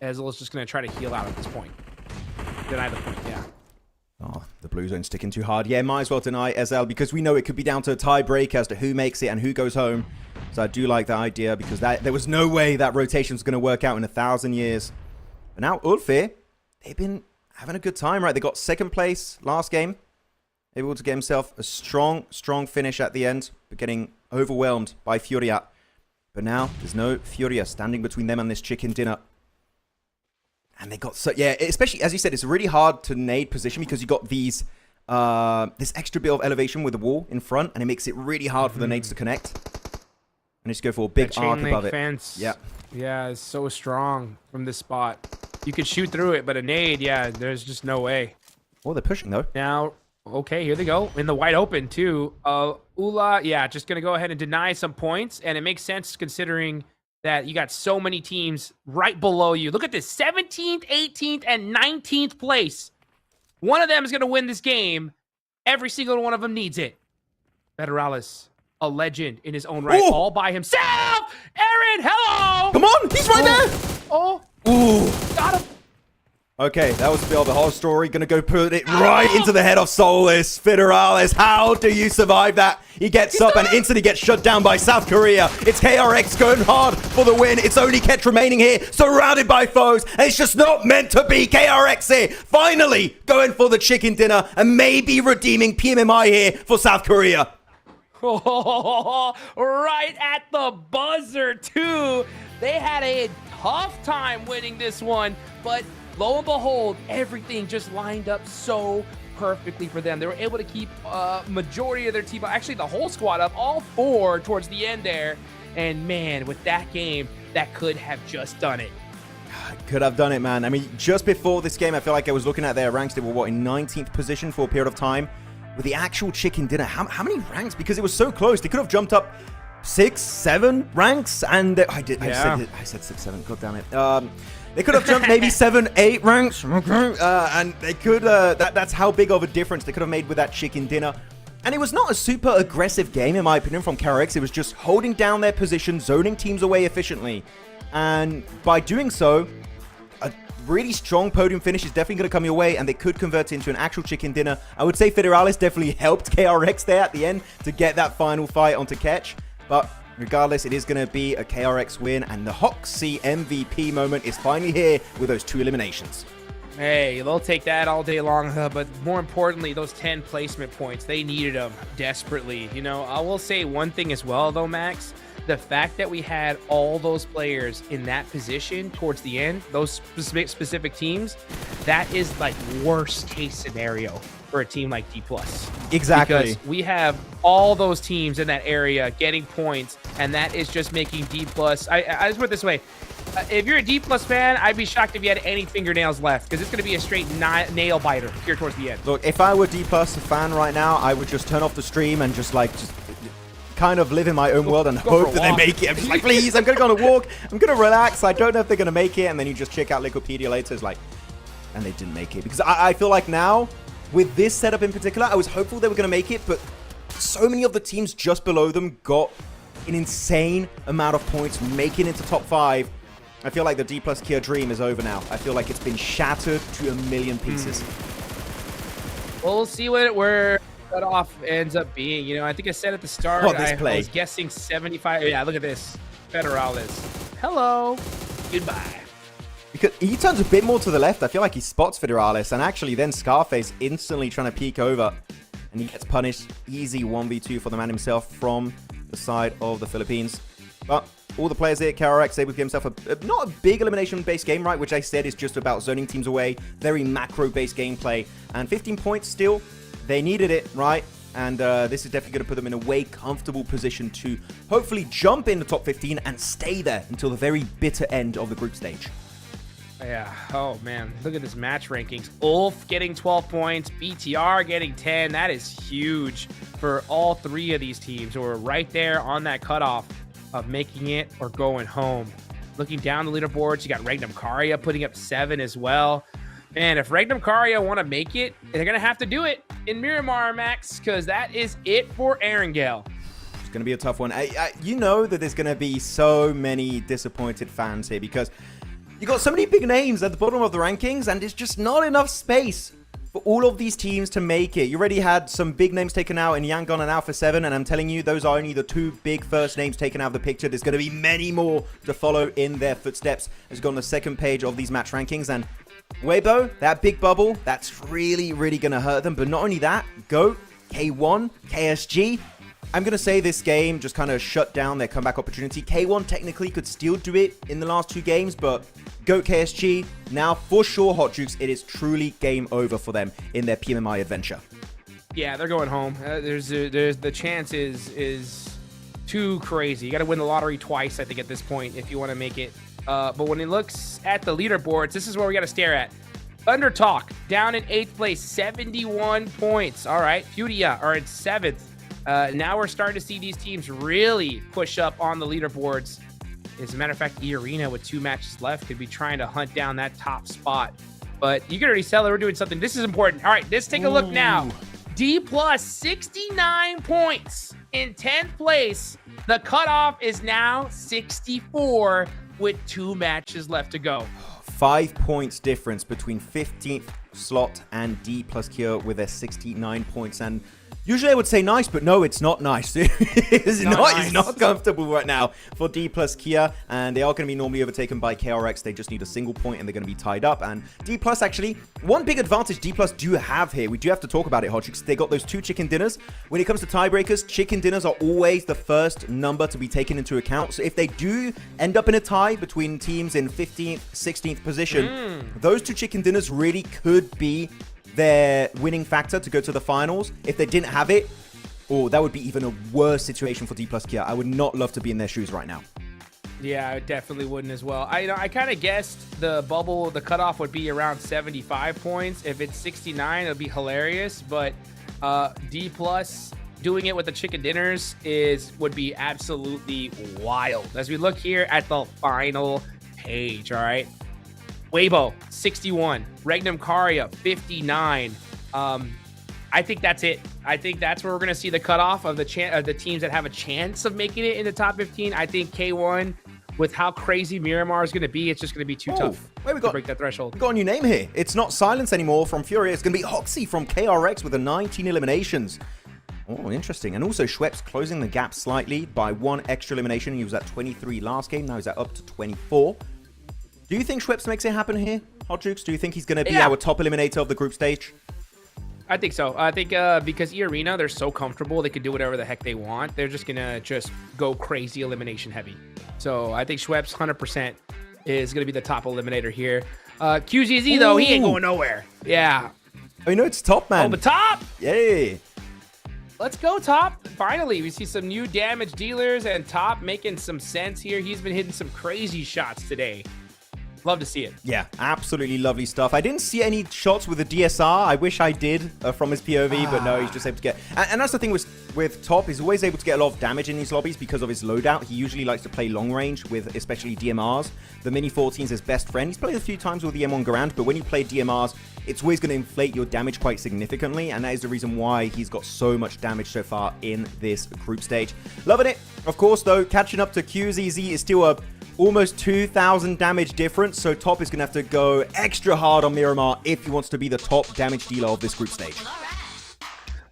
Ezreal's just going to try to heal out at this point. Deny the point, yeah. Oh, the blue zone sticking too hard. Yeah, might as well deny SL, because we know it could be down to a tie break as to who makes it and who goes home. So I do like that idea, because there was no way that rotation was going to work out in 1,000 years. But now Ulfir, they've been having a good time, right? They got second place last game. Able to get himself a strong finish at the end, but getting overwhelmed by FURIA. But now there's no FURIA standing between them and this chicken dinner. And they got so, yeah, especially as you said, it's really hard to nade position because you got these this extra bit of elevation with the wall in front, and it makes it really hard for the nades to connect. And just go for a big arc above it. Fence. Yeah. Yeah, it's so strong from this spot. You could shoot through it, but a nade, yeah, there's just no way. Oh, they're pushing though. Now, okay, here they go. In the wide open, too. Ula, yeah, just going to go ahead and deny some points. And it makes sense considering that you got so many teams right below you. Look at this, 17th, 18th, and 19th place. One of them is going to win this game. Every single one of them needs it. Federalis a legend in his own right, Ooh. all by himself. Aaron, hello. Come on, he's right there. Oh, Ooh. got him. Okay, that was a bit of a horror story. Gonna go put it right into the head of Soulless. Federales, how do you survive that? He gets up and instantly gets shut down by South Korea. It's KRX going hard for the win. It's only Ketch remaining here, surrounded by foes. And it's just not meant to be. KRX here, finally going for the chicken dinner and maybe redeeming PMMI here for South Korea. Oh, right at the buzzer, too. They had a tough time winning this one, but lo and behold, everything just lined up so perfectly for them. They were able to keep majority of their team, actually the whole squad up, all four towards the end there. And man, with that game, that could have just done it. Could have done it, man. I mean, just before this game, I feel like I was looking at their ranks. They were, what, in 19th position for a period of time. With the actual chicken dinner, how many ranks? Because it was so close. They could have jumped up 6, 7 ranks. And I said 6, 7. God damn it. They could have jumped maybe 7, 8 ranks. And they could, that's how big of a difference they could have made with that chicken dinner. And it was not a super aggressive game, in my opinion, from KRX. It was just holding down their position, zoning teams away efficiently. And by doing so, a really strong podium finish is definitely going to come your way, and they could convert it into an actual chicken dinner. I would say Federales definitely helped KRX there at the end to get that final fight onto Ketch. But regardless, it is going to be a KRX win, and the Hoxie MVP moment is finally here with those 2 eliminations. Hey, they'll take that all day long, but more importantly, those 10 placement points, they needed them desperately. You know, I will say one thing as well, though, Max. The fact that we had all those players in that position towards the end, those specific teams, that is like worst case scenario for a team like D+. Exactly. Because we have all those teams in that area getting points, and that is just making D+. I just put it this way. If you're a D+ fan, I'd be shocked if you had any fingernails left, because it's going to be a straight nail biter here towards the end. Look, if I were D+ fan right now, I would just turn off the stream and just kind of live in my own world and hope that they make it. I'm just like, please, I'm going to go on a walk. I'm going to relax. I don't know if they're going to make it. And then you just check out Liquipedia later. It's like, and they didn't make it. Because I feel like now, with this setup in particular, I was hopeful they were going to make it. But so many of the teams just below them got an insane amount of points, making it to top 5. I feel like the D+ Kia dream is over now. I feel like it's been shattered to a million pieces. We'll see where off ends up being. You know, I think I said at the start, I was guessing 75. Yeah, look at this. Federales. Hello. Goodbye. Because he turns a bit more to the left. I feel like he spots Federales, and actually then Scarface instantly trying to peek over, and he gets punished. Easy 1v2 for the man himself from the side of the Philippines. But all the players here, KRX able to give himself not a big elimination-based game, right? Which I said is just about zoning teams away. Very macro-based gameplay. And 15 points still. They needed it, right? And this is definitely going to put them in a way comfortable position to hopefully jump in the top 15 and stay there until the very bitter end of the group stage. Yeah. Oh, man. Look at this match rankings. Ulf getting 12 points. BTR getting 10. That is huge for all 3 of these teams who are right there on that cutoff of making it or going home. Looking down the leaderboards, you got Regnum Karia putting up 7 as well. Man, if Regnum Karia want to make it, they're going to have to do it in Miramar, Max, because that is it for Erangel. It's going to be a tough one. You know that there's going to be so many disappointed fans here because you got so many big names at the bottom of the rankings, and there's just not enough space for all of these teams to make it. You already had some big names taken out in Yangon and Alpha 7, and I'm telling you, those are only the 2 big first names taken out of the picture. There's going to be many more to follow in their footsteps as you go on the second page of these match rankings. And Weibo, that big bubble, that's really, really going to hurt them. But not only that, GOAT, K1, KSG, I'm going to say this game just kind of shut down their comeback opportunity. K1 technically could still do it in the last 2 games, but GOAT, KSG, now for sure, Hot Jukes, it is truly game over for them in their PMMI adventure. Yeah, they're going home. There's the chance is too crazy. You got to win the lottery twice, I think, at this point if you want to make it. But when he looks at the leaderboards, this is where we got to stare at. Undertalk down in 8th place, 71 points. All right, FURIA are in 7th. Now we're starting to see these teams really push up on the leaderboards. As a matter of fact, E-Arena with 2 matches left could be trying to hunt down that top spot. But you can already tell that we're doing something. This is important. All right, let's take a look now. D+, 69 points. in 10th place. The cutoff is now 64 with 2 matches left to go. 5 points difference between 15th slot and D plus Kia with their 69 points. And usually I would say nice, but no, it's not nice. It's not comfortable right now for D plus Kia, and they are going to be normally overtaken by KRX. They just need a single point, and they're going to be tied up. And D plus, actually, one big advantage D plus do have here. We do have to talk about it, Hodgix. They got those 2 chicken dinners. When it comes to tiebreakers, chicken dinners are always the first number to be taken into account. So if they do end up in a tie between teams in 15th, 16th position, those 2 chicken dinners really could be their winning factor to go to the finals. If they didn't have it, that would be even a worse situation for D plus Kia. I would not love to be in their shoes right now. Yeah, I definitely wouldn't as well. I kind of guessed the cutoff would be around 75 points. If it's 69, it would be hilarious. But D plus doing it with the chicken dinners would be absolutely wild. As we look here at the final page, all right. Weibo, 61. Regnum Caria, 59. I think that's it. I think that's where we're going to see the cutoff of the teams that have a chance of making it in the top 15. I think K1, with how crazy Miramar is going to be, it's just going to be too tough to break that threshold. We got a new name here. It's not Silence anymore from Furia. It's going to be Hoxie from KRX with the 19 eliminations. Oh, interesting. And also Schweppes closing the gap slightly by 1 extra elimination. He was at 23 last game. Now he's at up to 24. Do you think Schweppes makes it happen here, Hodgix? Do you think he's going to be our top eliminator of the group stage? I think so. I think because E-Arena, they're so comfortable, they can do whatever the heck they want. They're just going to go crazy elimination heavy. So I think Schweppes 100% is going to be the top eliminator here. QZZ, though, he ain't going nowhere. Yeah. Oh, you know, it's Top, man. Oh, but Top! Yay. Let's go, Top. Finally, we see some new damage dealers and Top making some sense here. He's been hitting some crazy shots today. Love to see it. Yeah, absolutely lovely stuff. I didn't see any shots with the DSR. I wish I did from his POV, but no, he's just able to get... And that's the thing with Top. He's always able to get a lot of damage in these lobbies because of his loadout. He usually likes to play long range with especially DMRs. The Mini 14's his best friend. He's played a few times with the M1 Garand, but when you play DMRs, it's always going to inflate your damage quite significantly, and that is the reason why he's got so much damage so far in this group stage. Loving it. Of course, though, catching up to QZZ is still a almost 2,000 damage difference, so Top is going to have to go extra hard on Miramar if he wants to be the top damage dealer of this group stage.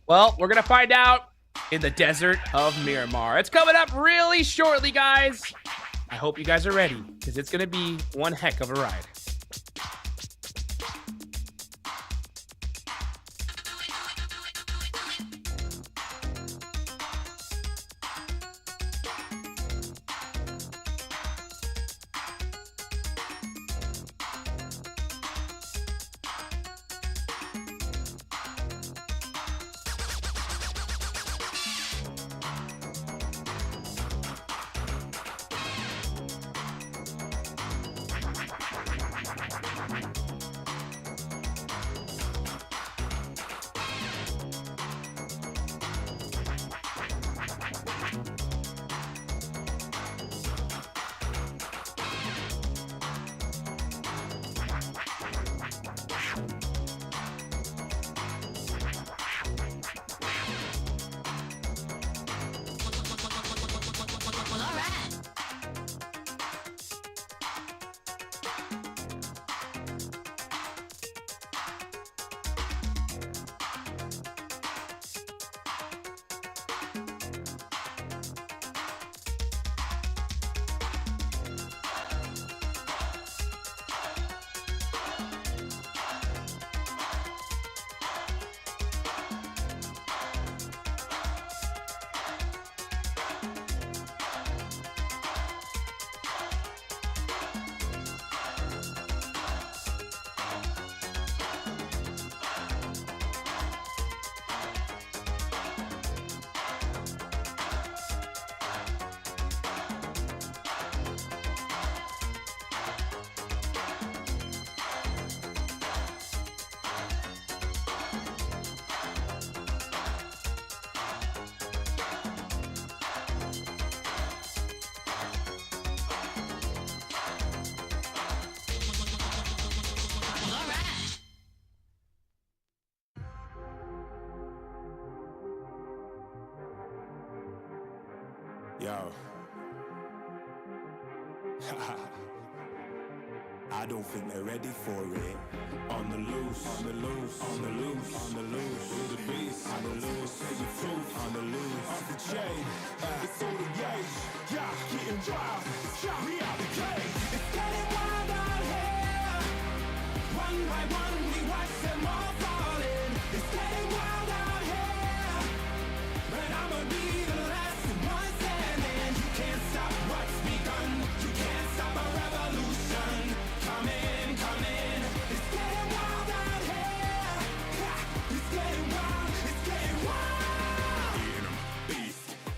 Well, we're going to find out in the desert of Miramar. It's coming up really shortly, guys. I hope you guys are ready, because it's going to be one heck of a ride. Yo. I don't think they're ready for it. On the loose, on the loose, on the loose, on the loose. With the beast, on the loose, say the truth, on the loose. Off the chain, it's all the gauge. Yeah, getting wild, yeah, we out the cage. It's getting wild out here. One by one, we watch them all falling. It's getting wild out here. But I'ma be the last one standing. You can't stop what's begun. You can't stop a revolution. Coming, coming. It's getting wild out here. Yeah, it's getting wild. It's getting wild.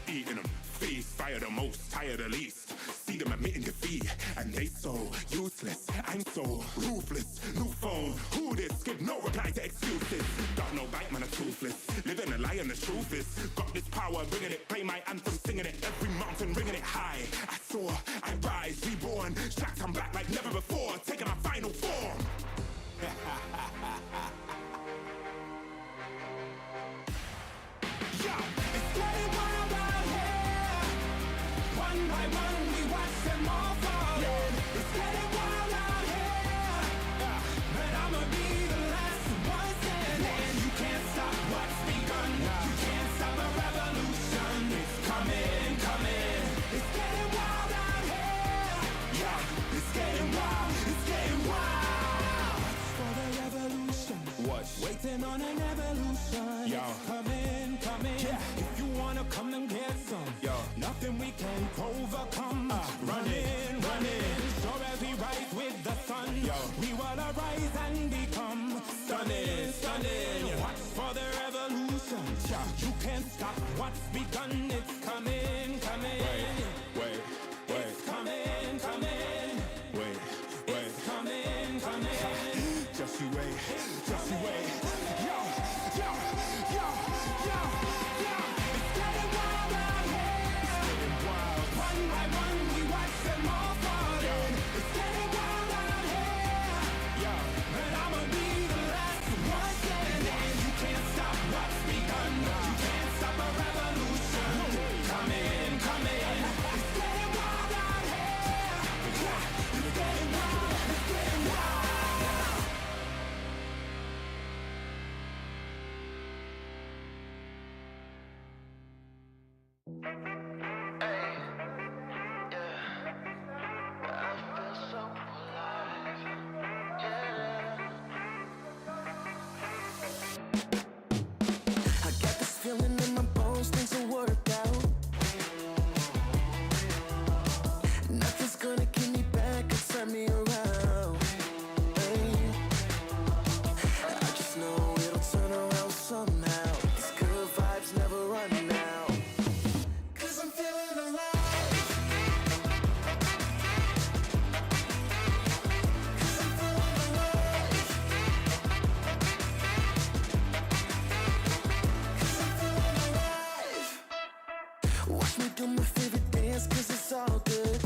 Eating them, feast, fire the most, tire the least. See them admitting defeat, and they so useless. I'm so ruthless. New phone, who this? Give no reply to excuses. Got no bite, man, I'm toothless. Living a lie and the truth is, got this power, bringing it. Play my anthem, singing it. Every mountain, ringing it high. I soar, I rise, reborn. Strapped, I'm back like never before. Taking my final form. It's getting wild out here. One by one, we watch them all falling. It's getting wild out here. But I'ma be the last one standing. You can't stop what's begun. You can't stop a revolution. It's coming, coming. It's getting wild out here. Yeah, it's getting wild. It's getting wild. For the revolution. What? Waiting on an evolution. Yo. It's coming, coming. Yeah. If you wanna come and get some, Yo. nothing we can't overcome. Running, running. Sure as we rise with the sun, Yo. we will arise and become stunning, stunning. Watch for the revolution. You can't stop what's begun. It's coming, coming. Wait. It's coming, coming. Wait. It's coming, coming. Just you wait. Just you wait. Yo, yo, yo, yo, yo. It's getting wild out here. One by one, we watch them all falling. It's getting wild out here. But I'ma be the last one standing. You can't stop what's begun. You can't stop a revolution. Coming, coming. It's getting wild out here. Yeah, it's getting wild. It's getting wild. I got this feeling in my bones, things will work out. Nothing's gonna keep me back and turn me around. Hey. I just know it'll turn around somehow. These good vibes never run out. 'Cause I'm feeling alive. 'Cause I'm feeling alive. 'Cause I'm feeling alive. Watch me do my favorite dance, 'cause it's all good.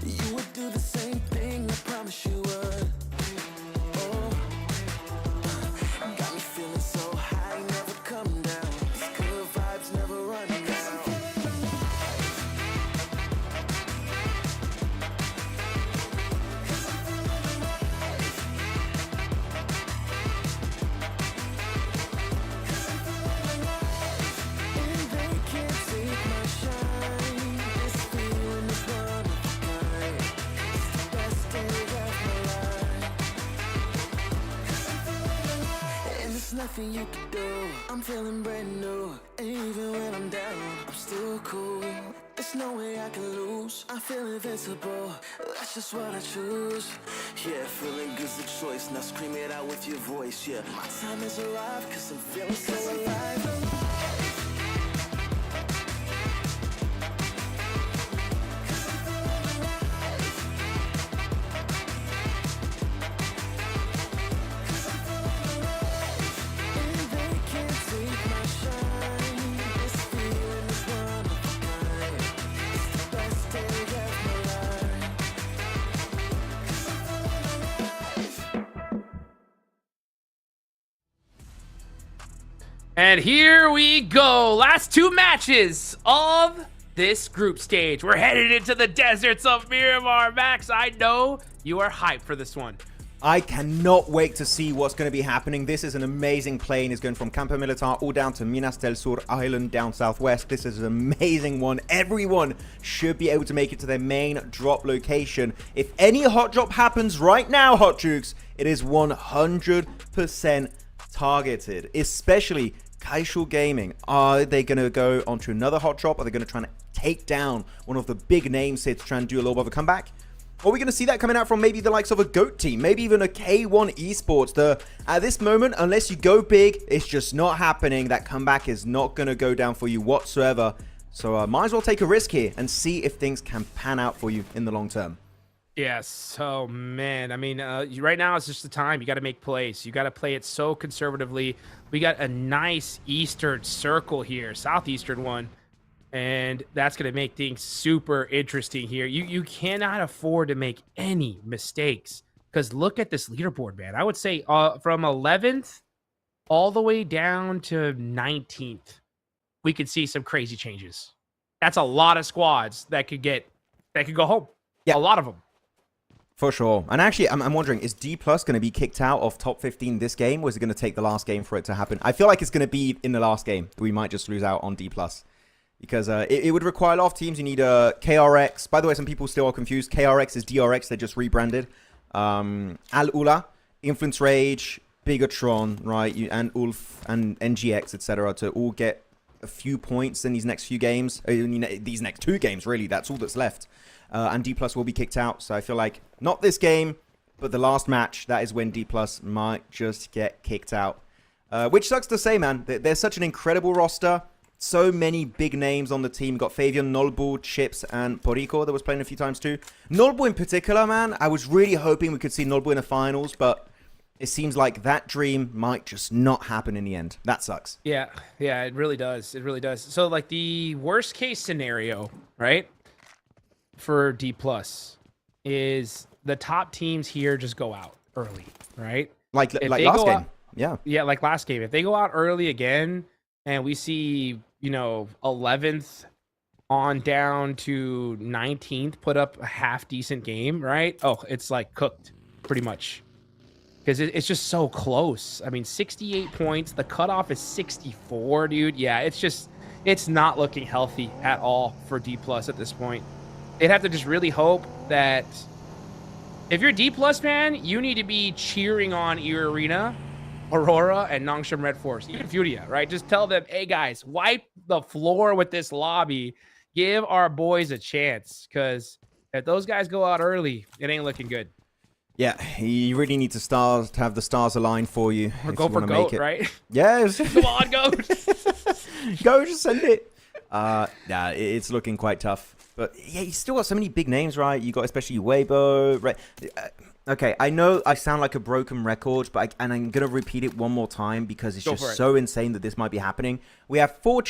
You would do the same thing, I promise you would. Oh, got me feeling so high, never come down. These good vibes never run out. 'Cause I'm feeling alive. 'Cause I'm feeling alive. 'Cause I'm feeling alive. And they can't take my shine. This feeling is one of a kind. It's the best day of my life. 'Cause I'm feeling alive. And there's nothing you can do. I'm feeling brand new. And even when I'm down, I'm still cool. There's no way I can lose. I feel invincible. That's just what I choose. Yeah, feeling good's the choice. Now scream it out with your voice. Yeah, my time has arrived, 'cause I'm feeling so alive. And here we go. Last 2 matches of this group stage. We're headed into the deserts of Miramar. Max, I know you are hyped for this one. I cannot wait to see what's going to be happening. This is an amazing plane. It's going from Campo Militar all down to Minas del Sur Island down southwest. This is an amazing one. Everyone should be able to make it to their main drop location. If any hot drop happens right now, Hot Jukes, it is 100% targeted, especially Casual Gaming. Are they going to go onto another hot drop? Are they going to try and take down one of the big names here to try and do a little bit of a comeback? Or are we going to see that coming out from maybe the likes of a GOAT team, maybe even a K1 Esports? At this moment, unless you go big, it's just not happening. That comeback is not going to go down for you whatsoever. So might as well take a risk here and see if things can pan out for you in the long term. Yes. Oh, man. I mean, right now it's just the time. You got to make plays. You got to play it so conservatively. We got a nice eastern circle here, southeastern one. And that's going to make things super interesting here. You cannot afford to make any mistakes because look at this leaderboard, man. I would say from 11th all the way down to 19th, we could see some crazy changes. That's a lot of squads that could go home. Yeah, a lot of them. For sure. And actually, I'm wondering, is D+ going to be kicked out of top 15 this game, or is it going to take the last game for it to happen? I feel like it's going to be in the last game. We might just lose out on D+. Because it would require a lot of teams. You need a KRX. By the way, some people still are confused. KRX is DRX. They just rebranded. Al-Ula, Influence Rage, Bigatron, right? And Ulf and NGX, etc. to all get a few points in these next few games. These next 2 games, really. That's all that's left. And D+ will be kicked out. So I feel like not this game, but the last match, that is when D+ might just get kicked out. Which sucks to say, man. There's such an incredible roster. So many big names on the team. Got Fabian, Nolbu, Chips, and Porico that was playing a few times too. Nolbu in particular, man. I was really hoping we could see Nolbu in the finals, but it seems like that dream might just not happen in the end. That sucks. Yeah, it really does. It really does. So, like, the worst case scenario, right, for D+ is the top teams here just go out early, right? Like last game. Yeah, like last game. If they go out early again and we see, 11th on down to 19th put up a half decent game, right? Oh, it's like cooked pretty much because it's just so close. I mean, 68 points. The cutoff is 64, dude. Yeah, it's not looking healthy at all for D+ at this point. They'd have to just really hope that if you're D+, man, you need to be cheering on Arena, Aurora, and Nongshim Red Force, even FURIA, right? Just tell them, hey, guys, wipe the floor with this lobby. Give our boys a chance, because if those guys go out early, it ain't looking good. Yeah, you really need to have the stars align for you. Or go for GOAT, right? Yes. Come on, GOAT. Go, just send it. Yeah, it's looking quite tough. But yeah, you still got so many big names, right? You got especially Weibo, right? Okay, I know I sound like a broken record, but I'm going to repeat it one more time because it's just so insane that this might be happening. We have 4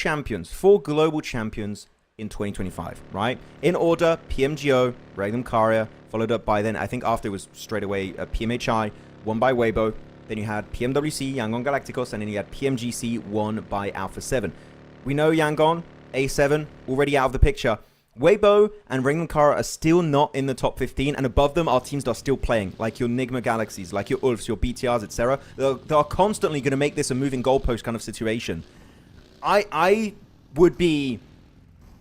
global champions in 2025, right? In order, PMGO, Regnum Caria, followed up by then, I think after it was straight away PMHI, won by Weibo. Then you had PMWC, Yangon Galacticos, and then you had PMGC, won by Alpha 7. We know Yangon, A7, already out of the picture. Weibo and Regnum Caria are still not in the top 15, and above them are teams that are still playing, like your Nigma Galaxies, like your Ulfs, your BTRs, etc. They are constantly going to make this a moving goalpost kind of situation. I would be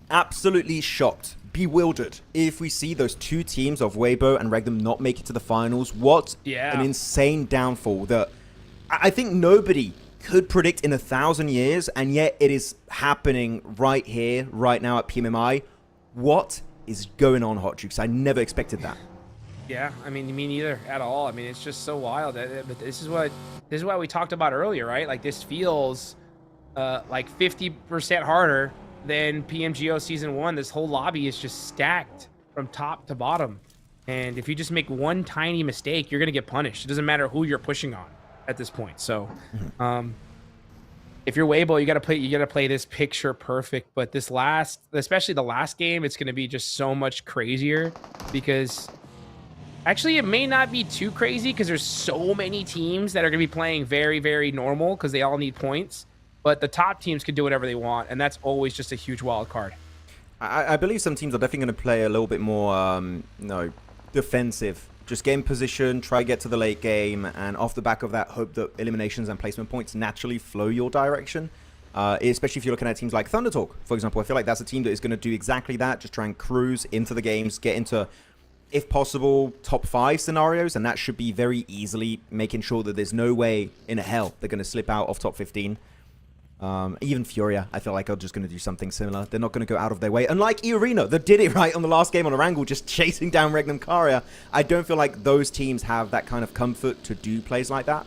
absolutely shocked, bewildered, if we see those 2 teams of Weibo and Regnum not make it to the finals. What an insane downfall that I think nobody could predict in 1,000 years, and yet it is happening right here, right now at PMMI. What is going on, Hot Jukes? I never expected that. Yeah, I mean, me neither at all. I mean, it's just so wild. But this is why we talked about earlier, right? Like, this feels like 50% harder than PMGO Season 1. This whole lobby is just stacked from top to bottom. And if you just make one tiny mistake, you're going to get punished. It doesn't matter who you're pushing on at this point. So, if you're Weibo, you gotta play this picture perfect. But especially the last game, it's gonna be just so much crazier because actually it may not be too crazy because there's so many teams that are gonna be playing very, very normal because they all need points. but the top teams can do whatever they want, and that's always just a huge wild card. I believe some teams are definitely going to play a little bit more, defensive. Just get in position, try to get to the late game, and off the back of that, hope that eliminations and placement points naturally flow your direction. Especially if you're looking at teams like Thunder Talk, for example. I feel like that's a team that is going to do exactly that. Just try and cruise into the games, get into, if possible, top 5 scenarios, and that should be very easily making sure that there's no way in hell they're going to slip out of top 15. Even Furia, I feel like are just going to do something similar. They're not going to go out of their way. Unlike EARENA, that did it right on the last game on Orangle, just chasing down Regnum Karya. I don't feel like those teams have that kind of comfort to do plays like that.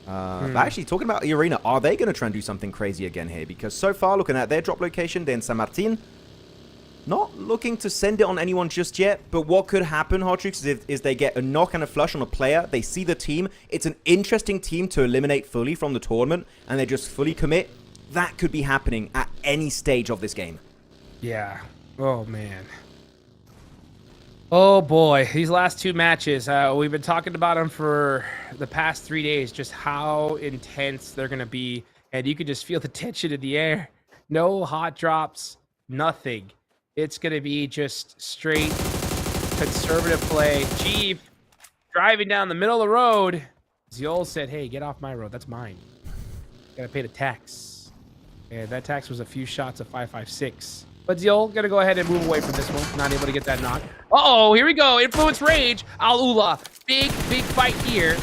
But actually, talking about EARENA, are they going to try and do something crazy again here? Because so far, looking at their drop location, they're in San Martin. Not looking to send it on anyone just yet, but what could happen, Hardtrix, is they get a knock and a flush on a player, they see the team, it's an interesting team to eliminate fully from the tournament, and they just fully commit. That could be happening at any stage of this game. Yeah. Oh, man. Oh, boy. These last 2 matches, we've been talking about them for the past 3 days, just how intense they're going to be, and you can just feel the tension in the air. No hot drops, nothing. It's going to be just straight conservative play. Chief driving down the middle of the road. Ziol said, hey, get off my road. That's mine. Got to pay the tax. And that tax was a few shots of 5.56. But Ziol going to go ahead and move away from this one. Not able to get that knock. Uh-oh, here we go. Influence Rage. Al-Ula. Big fight here.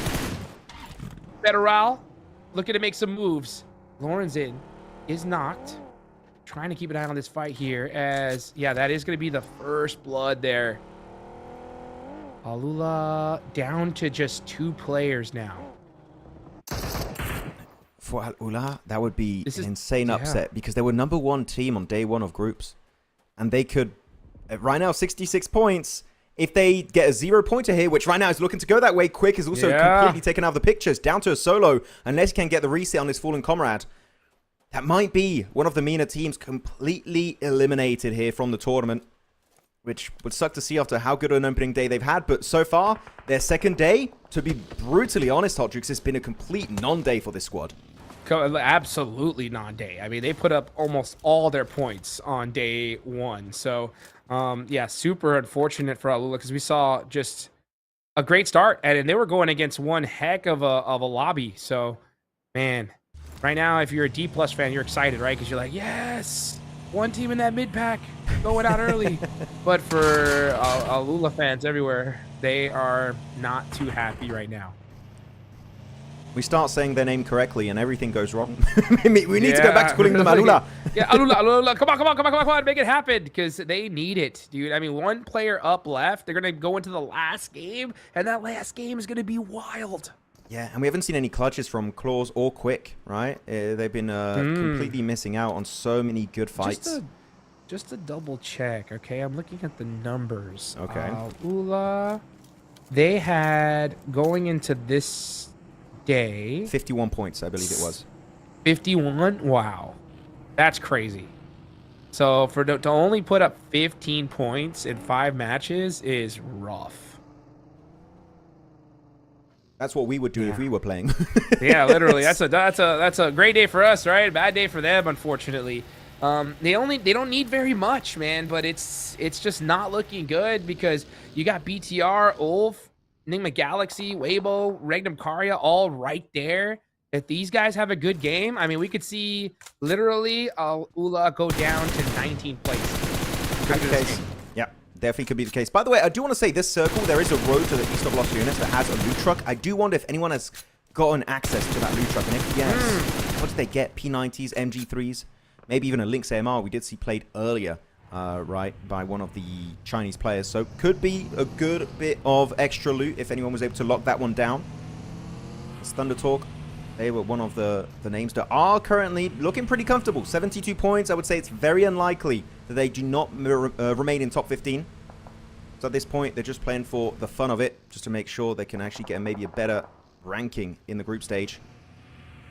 Federal looking to make some moves. Lorenzen is knocked. Trying to keep an eye on this fight here as, yeah, that is going to be the first blood there. Alula down to just 2 players now. For Al-Ula, that would be an insane upset because they were #1 team on day 1 of groups. And they could, right now, 66 points. If they get a 0-pointer here, which right now is looking to go that way, Quick is also completely taken out of the pictures, down to a solo, unless he can get the reset on his fallen comrade. That might be one of the MENA teams completely eliminated here from the tournament, which would suck to see after how good an opening day they've had. But so far, their second day, to be brutally honest, Hottrix, has been a complete non-day for this squad. Absolutely non-day. I mean, they put up almost all their points on day 1. So, yeah, super unfortunate for Alula because we saw just a great start. And they were going against one heck of a lobby. So, man... Right now, if you're a D+ fan, you're excited, right? Because you're like, yes, one team in that mid-pack going out early. But for Alula fans everywhere, they are not too happy right now. We start saying their name correctly and everything goes wrong. We need to go back to calling them Alula. Yeah, Alula. Come on. Make it happen because they need it, dude. I mean, 1 player up left. They're going to go into the last game, and that last game is going to be wild. Yeah, and we haven't seen any clutches from Claws or Quick, right? They've been completely missing out on so many good fights. Just to double check, okay? I'm looking at the numbers. Okay. Ula, they had, going into this day... 51 points, I believe it was. 51? Wow. That's crazy. So to only put up 15 points in 5 matches is rough. That's what we would do if we were playing. Yeah, literally. That's a great day for us, right? Bad day for them, unfortunately. They don't need very much, man, but it's just not looking good because you got BTR, Ulf, Enigma Galaxy, Weibo, Regnum Karya all right there. If these guys have a good game, I mean, we could see literally Ula go down to 19 places. Could be the case. Yeah, definitely could be the case. By the way, I do want to say this circle, there is a road to the east of Los Lunas that has a loot truck. I do wonder if anyone has gotten access to that loot truck. And if yes, what did they get? P90s, MG3s, maybe even a Lynx AMR we did see played earlier, right, by one of the Chinese players. So could be a good bit of extra loot if anyone was able to lock that one down. It's Thunder Talk. They were one of the names that are currently looking pretty comfortable. 72 points. I would say it's very unlikely that they do not remain in top 15. So at this point, they're just playing for the fun of it, just to make sure they can actually get maybe a better ranking in the group stage.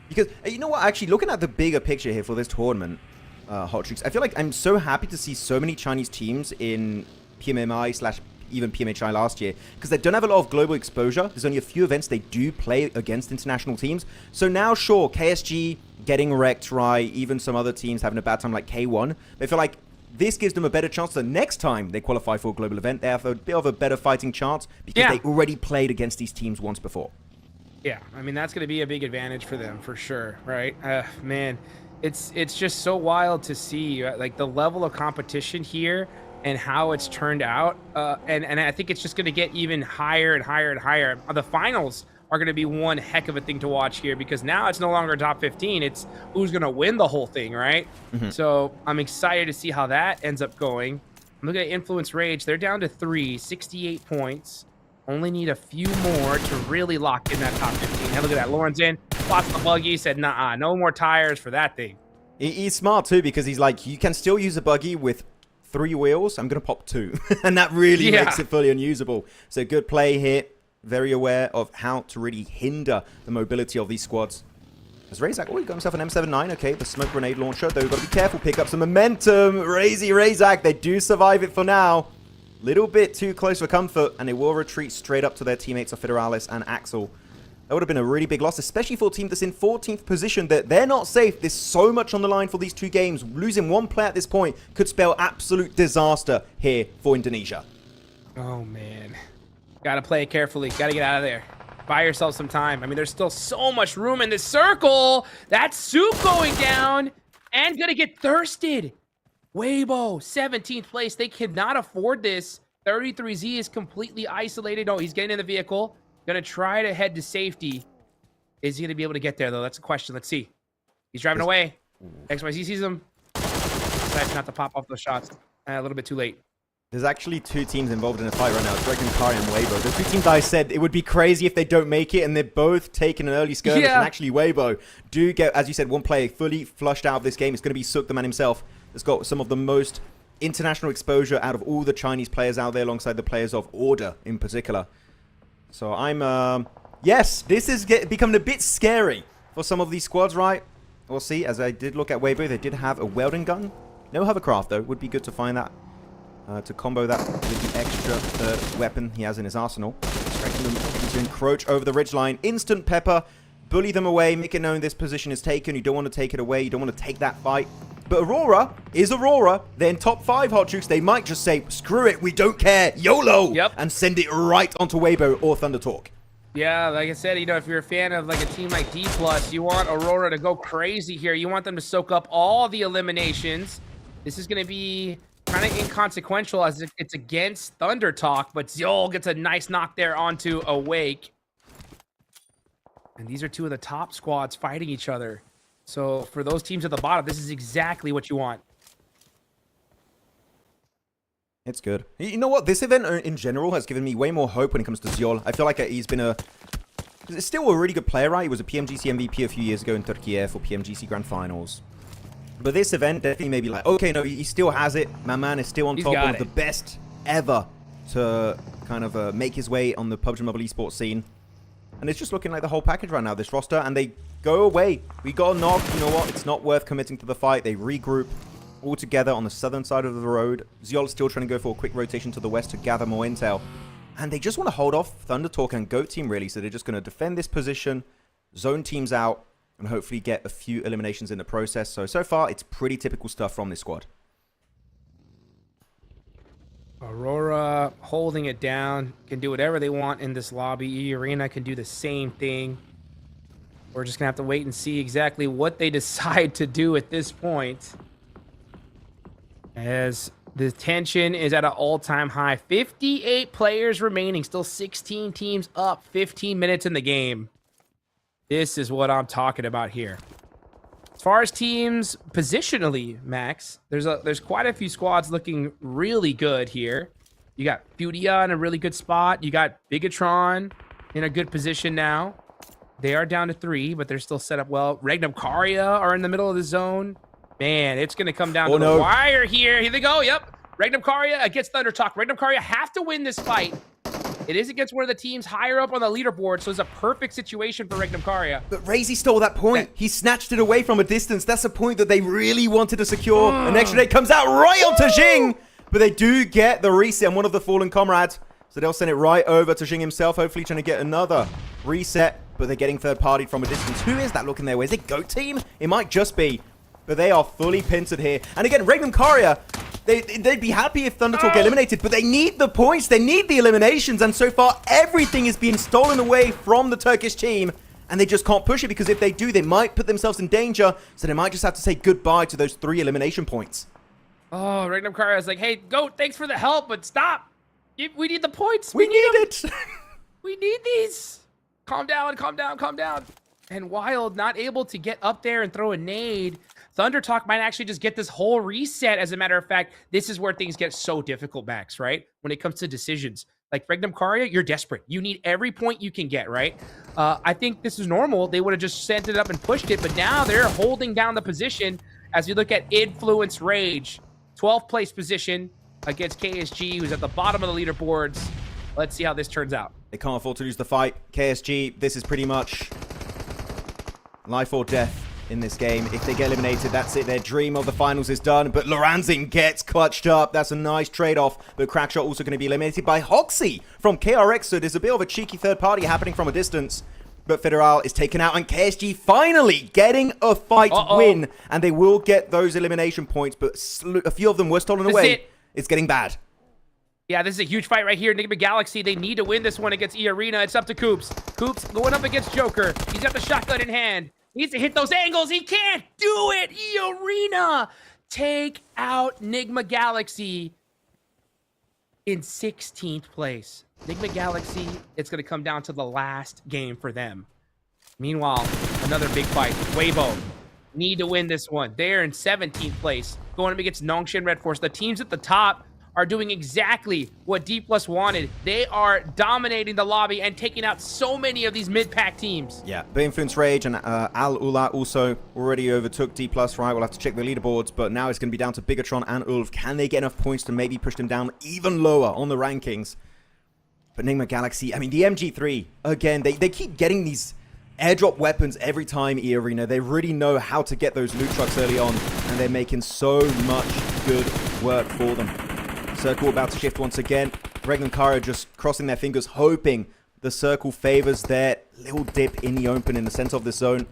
Because, you know what, actually, looking at the bigger picture here for this tournament, Hot Streaks, I feel like I'm so happy to see so many Chinese teams in PMMI / even PMHI last year, because they don't have a lot of global exposure. There's only a few events they do play against international teams. So now, sure, KSG, getting wrecked, right? Even some other teams having a bad time like K1. They feel like this gives them a better chance the next time they qualify for a global event. They have a bit of a better fighting chance because they already played against these teams once before. Yeah, I mean, that's going to be a big advantage for them for sure, right? Man, it's just so wild to see like the level of competition here and how it's turned out. And I think it's just going to get even higher and higher and higher. The finals are going to be one heck of a thing to watch here because now it's no longer top 15. It's who's going to win the whole thing, right? So I'm excited to see how that ends up going. Look at Influence Rage. They're down to 3, 68 points. Only need a few more to really lock in that top 15. Hey, look at that. Lauren's in. Spots the buggy. Said, nah, no more tires for that thing. He's smart, too, because he's like, you can still use a buggy with 3 wheels. I'm going to pop 2. And that really makes it fully unusable. So good play here. Very aware of how to really hinder the mobility of these squads. As Razak, he got himself an M79. Okay, the smoke grenade launcher, though. We've got to be careful. Pick up some momentum. Razak, they do survive it for now. Little bit too close for comfort, and they will retreat straight up to their teammates of Federalis and Axel. That would have been a really big loss, especially for a team that's in 14th position. That they're not safe. There's so much on the line for these 2 games. Losing 1 player at this point could spell absolute disaster here for Indonesia. Oh, man. Got to play it carefully. Got to get out of there. Buy yourself some time. I mean, there's still so much room in this circle. That's Soup going down and going to get thirsted. Weibo, 17th place. They cannot afford this. 33Z is completely isolated. Oh, he's getting in the vehicle. Going to try to head to safety. Is he going to be able to get there, though? That's a question. Let's see. He's driving away. XYZ sees him. Decides not to pop off those shots. A little bit too late. There's actually 2 teams involved in a fight right now. It's Dragon Kari and Weibo. The 2 teams I said it would be crazy if they don't make it, and they're both taking an early skirmish. And actually, Weibo do get, as you said, 1 player fully flushed out of this game. It's going to be Sook, the man himself. That's got some of the most international exposure out of all the Chinese players out there, alongside the players of Order in particular. So I'm, yes, this is becoming a bit scary for some of these squads, right? We'll see. As I did look at Weibo, they did have a welding gun. No hovercraft, though. Would be good to find that. To combo that with the extra third weapon he has in his arsenal. Expecting them to encroach over the ridgeline. Instant pepper. Bully them away. Make it known this position is taken. You don't want to take it away. You don't want to take that fight. But Aurora is Aurora. They're in top 5, Hot Jukes. They might just say, screw it, we don't care, YOLO! Yep. And send it right onto Weibo or Thunder Talk. Yeah, like I said, if you're a fan of like a team like D+, you want Aurora to go crazy here. You want them to soak up all the eliminations. This is going to be kind of inconsequential as it's against Thunder Talk, but Ziol gets a nice knock there onto Awake. And these are 2 of the top squads fighting each other. So for those teams at the bottom, this is exactly what you want. It's good. You know what? This event in general has given me way more hope when it comes to Ziol. I feel like he's been he's still a really good player, right? He was a PMGC MVP a few years ago in Turkey for PMGC Grand Finals. But this event definitely made me like, okay, no, he still has it. My man is still on top, one of the best ever to kind of make his way on the PUBG Mobile esports scene. And it's just looking like the whole package right now, this roster. And they go away. We got a knock. You know what? It's not worth committing to the fight. They regroup all together on the southern side of the road. Ziol is still trying to go for a quick rotation to the west to gather more intel. And they just want to hold off Thunder Talk and Goat Team, really. So they're just going to defend this position, zone teams out, and hopefully get a few eliminations in the process. So far, it's pretty typical stuff from this squad. Aurora holding it down, can do whatever they want in this lobby. Arena can do the same thing. We're just going to have to wait and see exactly what they decide to do at this point. As the tension is at an all-time high. 58 players remaining, still 16 teams up, 15 minutes in the game. This is what I'm talking about here. As far as teams positionally, Max, there's quite a few squads looking really good here. You got FURIA in a really good spot. You got Bigatron in a good position now. They are down to 3, but they're still set up well. Regnum Karia are in the middle of the zone. Man, it's going to come down to the wire here. Here they go. Yep. Regnum Karia against Thunder Talk. Regnum Karia have to win this fight. It is against one of the teams higher up on the leaderboard, so it's a perfect situation for Regnum Karia. But Razy stole that point. He snatched it away from a distance. That's a point that they really wanted to secure. And Extra Day comes out right onto Jing. But they do get the reset on one of the fallen comrades. So they'll send it right over to Jing himself, hopefully trying to get another reset. but they're getting third-partied from a distance. Who is that looking their way? Is it GOAT Team? It might just be, but they are fully pincered here. And again, Regnum Courier, they'd be happy if Thundertalk get eliminated, but they need the points, they need the eliminations, and so far everything is being stolen away from the Turkish team, and they just can't push it, because if they do, they might put themselves in danger, so they might just have to say goodbye to those 3 elimination points. Oh, Regnum Courier is like, hey, Goat, thanks for the help, but stop. We need the points. We need it. We need these. Calm down, calm down, calm down. And Wild not able to get up there and throw a nade. Thundertalk might actually just get this whole reset. As a matter of fact, this is where things get so difficult, Max, right? When it comes to decisions. Like Regnum Courier, you're desperate. You need every point you can get, right? I think this is normal. They would have just sent it up and pushed it, but now they're holding down the position as we look at Influence Rage. 12th place position against KSG, who's at the bottom of the leaderboards. Let's see how this turns out. They can't afford to lose the fight. KSG, this is pretty much life or death in this game. If they get eliminated, that's it. Their dream of the finals is done. But Loranzin gets clutched up. That's a nice trade-off. But Crackshot also going to be eliminated by Hoxie from KRX. So there's a bit of a cheeky third party happening from a distance. But Federal is taken out, and KSG finally getting a fight win. And they will get those elimination points, but a few of them were stolen away. It's getting bad. Yeah, this is a huge fight right here. Enigma Galaxy, they need to win this one against E-Arena. It's up to Coops. Coops going up against Joker. He's got the shotgun in hand. He needs to hit those angles. He can't do it. E-Arena take out Enigma Galaxy in 16th place. Enigma Galaxy, it's going to come down to the last game for them. Meanwhile, another big fight. Weibo need to win this one. They're in 17th place, going up against Nongshin Red Force. The teams at the top are doing exactly what D+ wanted. They are dominating the lobby and taking out so many of these mid-pack teams. Yeah, but Influence Rage and Al Ula also already overtook D+, right? We'll have to check the leaderboards, but now it's going to be down to Bigatron and Ulf. Can they get enough points to maybe push them down even lower on the rankings? But Enigma Galaxy, I mean, the MG3, again, they keep getting these airdrop weapons every time, E-Arena. They really know how to get those loot trucks early on, and they're making so much good work for them. Circle about to shift once again. Regnum Courier just crossing their fingers, hoping the circle favors their little dip in the open in the center of the zone.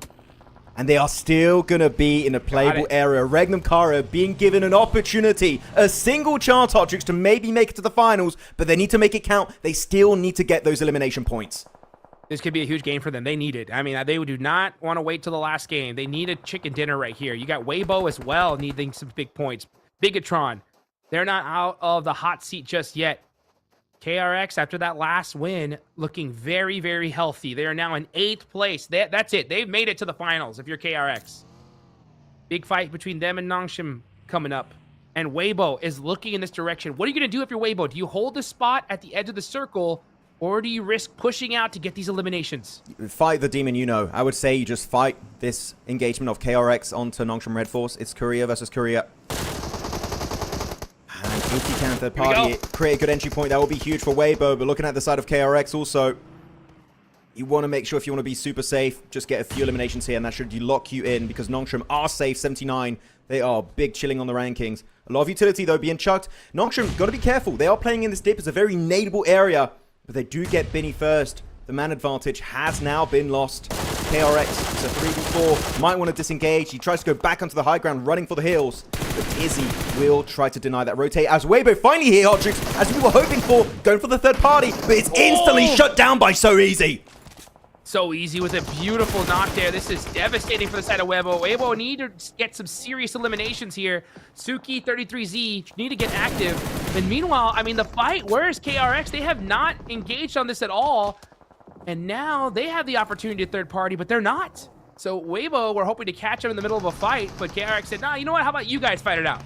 And they are still going to be in a playable area. Regnum Courier being given an opportunity, a single chance, Hotrix, to maybe make it to the finals, but they need to make it count. They still need to get those elimination points. This could be a huge game for them. They need it. I mean, they do not want to wait till the last game. They need a chicken dinner right here. You got Weibo as well needing some big points. Bigatron, they're not out of the hot seat just yet. KRX, after that last win, looking very, very healthy. They are now in 8th place. That's it. They've made it to the finals if you're KRX. Big fight between them and Nongshim coming up. And Weibo is looking in this direction. What are you going to do if you're Weibo? Do you hold the spot at the edge of the circle, or do you risk pushing out to get these eliminations? Fight the demon, you know. I would say you just fight this engagement of KRX onto Nongshim Red Force. It's Korea versus Korea. If you can third party it, create a good entry point, that will be huge for Weibo. But looking at the side of KRX also, you want to make sure if you want to be super safe, just get a few eliminations here, and that should lock you in, because Nongshim are safe, 79. They are big chilling on the rankings. A lot of utility, though, being chucked. Nongshim, got to be careful. They are playing in this dip. It's a very nadeable area, but they do get Binny first. The man advantage has now been lost. KRX, it's a 3v4. Might want to disengage. He tries to go back onto the high ground, running for the hills. But Izzy will try to deny that rotate as Weibo finally here, Hotrix, as we were hoping for, going for the third party, but it's instantly shut down by So Easy. So Easy with a beautiful knock there. This is devastating for the side of Weibo. Weibo need to get some serious eliminations here. Suki, 33Z, need to get active. And meanwhile, I mean, the fight, where's KRX? They have not engaged on this at all. And now they have the opportunity to third party, but they're not. So Weibo, we're hoping to catch him in the middle of a fight, but KRX said, nah, you know what? How about you guys fight it out?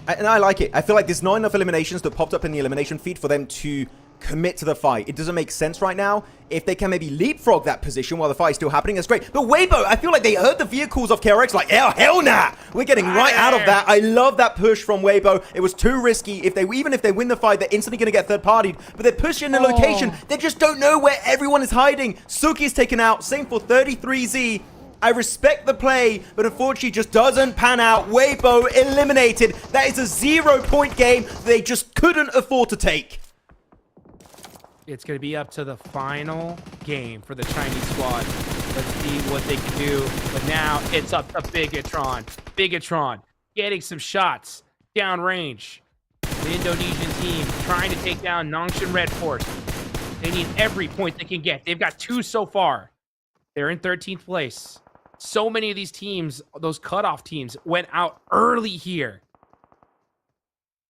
And I like it. I feel like there's not enough eliminations that popped up in the elimination feed for them to commit to the fight. It doesn't make sense right now. If they can maybe leapfrog that position while the fight is still happening, that's great. But Weibo, I feel like they heard the vehicles of KRX like, hell nah. We're getting right out of that. I love that push from Weibo. It was too risky. Even if they win the fight, they're instantly going to get third partied. But they're pushing the location. They just don't know where everyone is hiding. Suki is taken out. Same for 33Z. I respect the play, but unfortunately just doesn't pan out. Weibo eliminated. That is a 0-point game they just couldn't afford to take. It's going to be up to the final game for the Chinese squad. Let's see what they can do. But now it's up to Bigatron. Bigatron getting some shots downrange. The Indonesian team trying to take down Nongshan Red Force. They need every point they can get. They've got 2 so far. They're in 13th place. So many of these teams, those cutoff teams, went out early here.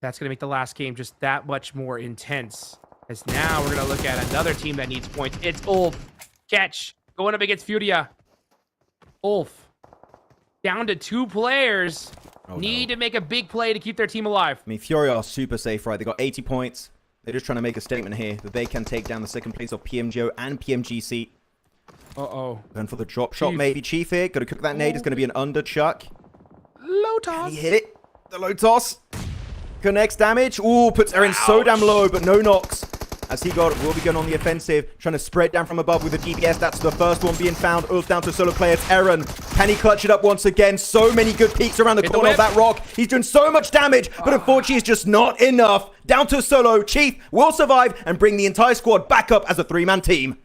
That's going to make the last game just that much more intense. As now we're going to look at another team that needs points. It's Ulf. Catch. Going up against Furia. Ulf. Down to 2 players. Need to make a big play to keep their team alive. I mean, Furia are super safe, right? They got 80 points. They're just trying to make a statement here that they can take down the second place of PMGO and PMGC. Uh-oh. Going for the drop shot, maybe. Chief here. Got to cook that nade. It's going to be an under chuck. Low toss. He hit it. The low toss. Connects damage. Ooh, puts Eren so damn low, but no knocks. As he will be going on the offensive, trying to spread down from above with the DPS. That's the first one being found. Ulf down to a solo player. It's Eren. Can he clutch it up once again? So many good peeks around the corner of that rock. He's doing so much damage, but unfortunately it's just not enough. Down to a solo. Chief will survive and bring the entire squad back up as a 3-man team.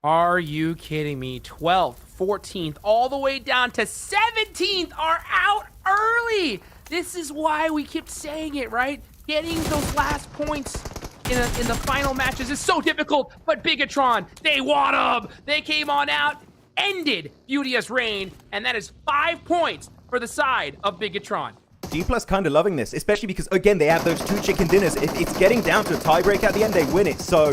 Are you kidding me? 12th, 14th, all the way down to 17th are out early. This is why we kept saying it, right? Getting those last points in the final matches is so difficult, but Bigatron, they want them. They came on out, ended Furia's reign, and that is 5 points for the side of Bigatron. D+ kind of loving this, especially because, again, they have those 2 chicken dinners. If it's getting down to a tiebreak at the end, they win it. So,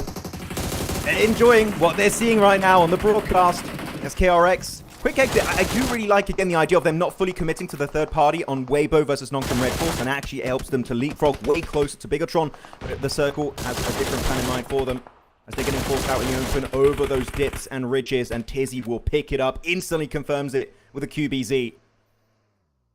they're enjoying what they're seeing right now on the broadcast as KRX. Quick exit. I do really like, again, the idea of them not fully committing to the third party on Weibo versus Nongshan Red Force, and actually it helps them to leapfrog way closer to Bigatron. But the circle has a different plan in mind for them as they're getting forced out in the open over those dips and ridges, and Tizzy will pick it up, instantly confirms it with a QBZ.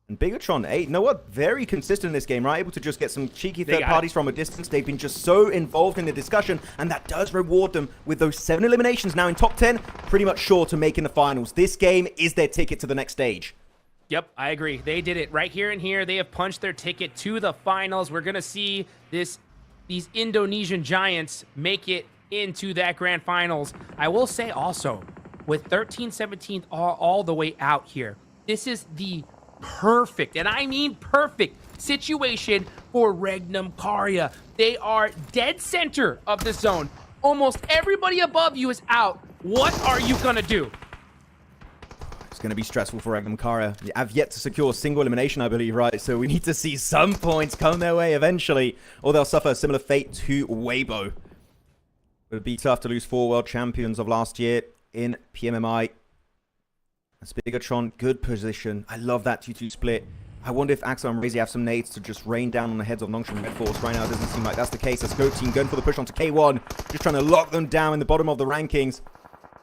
And Bigatron, hey, you know what? Very consistent in this game, right? Able to just get some cheeky third parties from a distance. They've been just so involved in the discussion, and that does reward them with those 7 eliminations now in top 10, pretty much sure to make in the finals. This game is their ticket to the next stage. Yep, I agree. They did it right here and here. They have punched their ticket to the finals. We're going to see these Indonesian giants make it into that grand finals. I will say also, with 13, 17 all the way out here, this is the perfect, and I mean perfect, situation for Regnum Karya. They are dead center of the zone. Almost everybody above you is out. What are you gonna do? It's going to be stressful for Regnum Karya. I've yet to secure a single elimination, I believe, right? So we need to see some points come their way eventually, or they'll suffer a similar fate to Weibo. It would be tough to lose 4 world champions of last year in PMMI. That's Bigatron, good position. I love that 2-2 split. I wonder if Axel and Razy have some nades to just rain down on the heads of Nongshan Red Force. Right now, it doesn't seem like that's the case. Let's go team going for the push onto K1. Just trying to lock them down in the bottom of the rankings.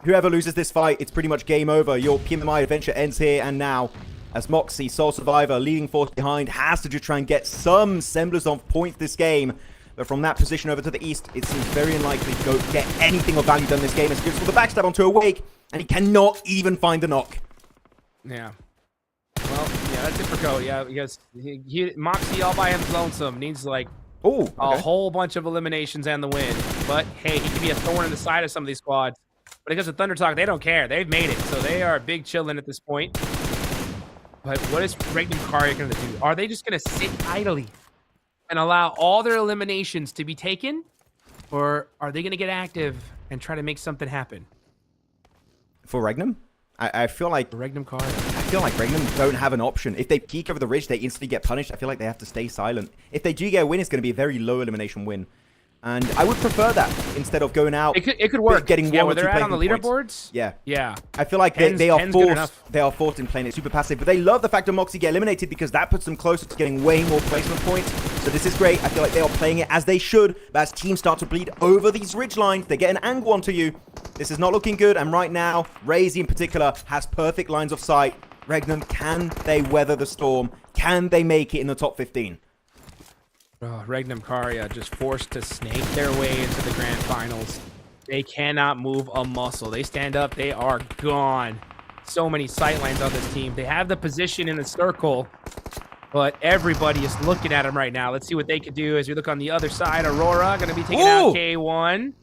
Whoever loses this fight, it's pretty much game over. Your PMMI adventure ends here and now. As Moxie, sole survivor, leading force behind, has to just try and get some semblance of points this game. But from that position over to the east, it seems very unlikely to go get anything of value done this game. As he goes for the backstab onto Awake, and he cannot even find the knock. Yeah. Well, yeah, that's it for Go. Yeah, because Moxie all by himself lonesome needs like a whole bunch of eliminations and the win. But hey, he can be a thorn in the side of some of these squads. But because of Thunder Talk, they don't care. They've made it, so they are big chillin' at this point. But what is Regnum Karya going to do? Are they just going to sit idly and allow all their eliminations to be taken, or are they going to get active and try to make something happen? For Regnum? I feel like Regnum Karya. I feel like Regnum don't have an option. If they peek over the ridge, they instantly get punished. I feel like they have to stay silent. If they do get a win, it's going to be a very low elimination win. And I would prefer that instead of going out. It could work. Getting yeah, one where or two they're at on the points. leaderboards. Yeah. Yeah. I feel like they are forced. They are forced in playing it super passive, but they love the fact that Moxie get eliminated because that puts them closer to getting way more placement points. So this is great. I feel like they are playing it as they should. But as teams start to bleed over these ridge lines, they get an angle onto you. This is not looking good. And right now, Razy in particular has perfect lines of sight. Regnum, can they weather the storm? Can they make it in the top 15? Oh, Regnum Karya just forced to snake their way into the grand finals. They cannot move a muscle. They stand up, they are gone. So many sightlines on this team. They have the position in the circle, but everybody is looking at them right now. Let's see what they can do as we look on the other side. Aurora going to be taking out K1.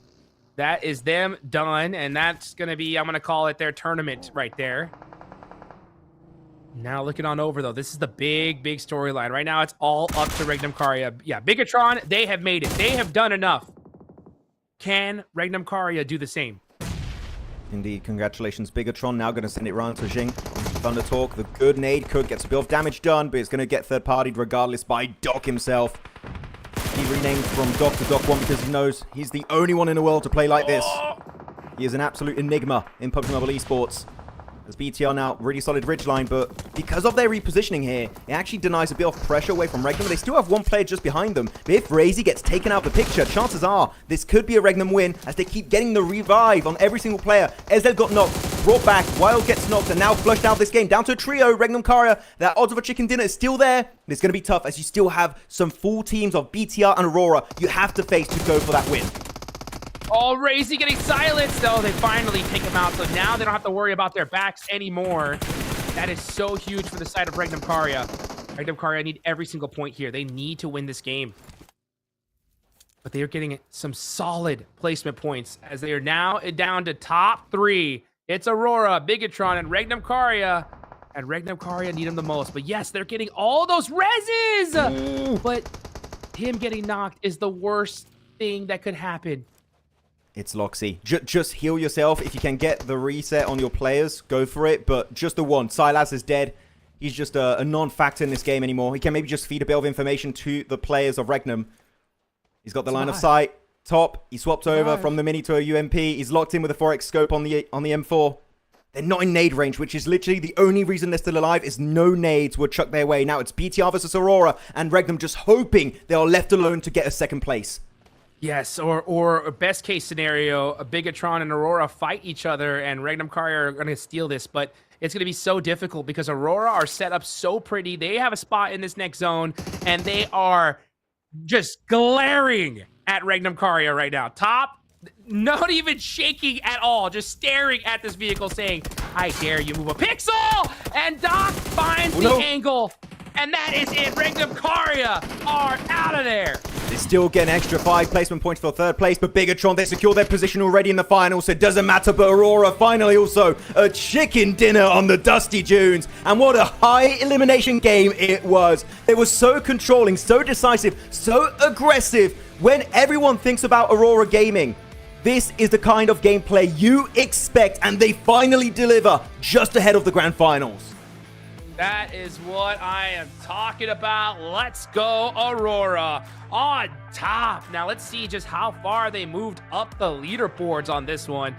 That is them done, and that's going to be, I'm going to call it their tournament right there. Now looking on over, though, this is the big storyline. Right now, it's all up to Regnum Karya. Yeah, Bigatron, they have made it. They have done enough. Can Regnum Karya do the same? Indeed, congratulations, Bigatron. Now going to send it round to Jing. Thunder Talk, the good nade could get a bit of damage done, but it's going to get third-partied regardless by Doc himself. He renamed from Doc to Doc 1 because he knows he's the only one in the world to play like this. He is an absolute enigma in PUBG Mobile Esports. As BTR now, really solid ridgeline, but because of their repositioning here, it actually denies a bit of pressure away from Regnum. They still have one player just behind them, but if Razy gets taken out of the picture, chances are this could be a Regnum win as they keep getting the revive on every single player. Ezel got knocked, brought back, Wild gets knocked, and now flushed out this game. Down to a trio, Regnum Karya. That odds of a chicken dinner is still there, and it's going to be tough as you still have some full teams of BTR and Aurora you have to face to go for that win. Oh, Razy getting silenced. Oh, they finally take him out. So now they don't have to worry about their backs anymore. That is so huge for the side of Regnum Karya. Regnum Karya need every single point here. They need to win this game. But they are getting some solid placement points as they are now down to top 3. It's Aurora, Bigatron, and Regnum Karya. And Regnum Karya need them the most. But yes, they're getting all those reses. Ooh. But him getting knocked is the worst thing that could happen. It's Loxy. Just heal yourself. If you can get the reset on your players, go for it. But just the one. Silas is dead. He's just a non-factor in this game anymore. He can maybe just feed a bit of information to the players of Regnum. He's got the line of sight. Top. He swapped over from the Mini to a UMP. He's locked in with a 4x scope on the M4. They're not in nade range, which is literally the only reason they're still alive is no nades would chuck their way. Now it's BTR versus Aurora and Regnum just hoping they are left alone to get a second place. Yes, or a best case scenario, a Bigatron and Aurora fight each other and Regnum Karya are going to steal this, but it's going to be so difficult because Aurora are set up so pretty. They have a spot in this next zone and they are just glaring at Regnum Karya right now. Top, not even shaking at all, just staring at this vehicle saying, I dare you move a pixel! And Doc finds the angle, and that is it. Regnum Karya are out of there. They still get an extra 5 placement points for third place, but Bigatron, they secure their position already in the final, so it doesn't matter. But Aurora finally also a chicken dinner on the Dusty Dunes. And what a high elimination game it was. It was so controlling, so decisive, so aggressive. When everyone thinks about Aurora Gaming, this is the kind of gameplay you expect, and they finally deliver just ahead of the grand finals. That is what I am talking about. Let's go, Aurora on top. Now let's see just how far they moved up the leaderboards on this one.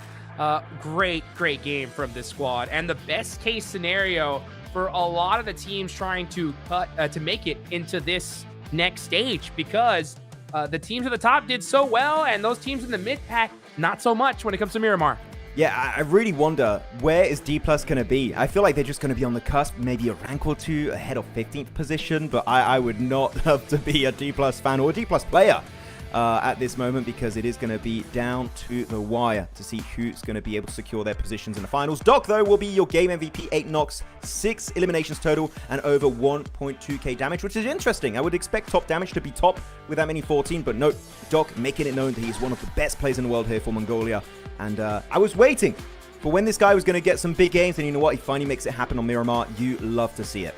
Great game from this squad. And the best case scenario for a lot of the teams trying to make it into this next stage, because the teams at the top did so well, and those teams in the mid pack, not so much when it comes to Miramar. Yeah, I really wonder, where is D+ going to be? I feel like they're just going to be on the cusp, maybe a rank or two ahead of 15th position, but I would not love to be a D+ fan or a D+ player at this moment, because it is going to be down to the wire to see who's going to be able to secure their positions in the finals. Doc, though, will be your game MVP, 8 knocks, 6 eliminations total, and over 1.2k damage, which is interesting. I would expect top damage to be top with that many 14, but no, Doc making it known that he's one of the best players in the world here for Mongolia. And I was waiting for when this guy was going to get some big games, and you know what? He finally makes it happen on Miramar. You love to see it.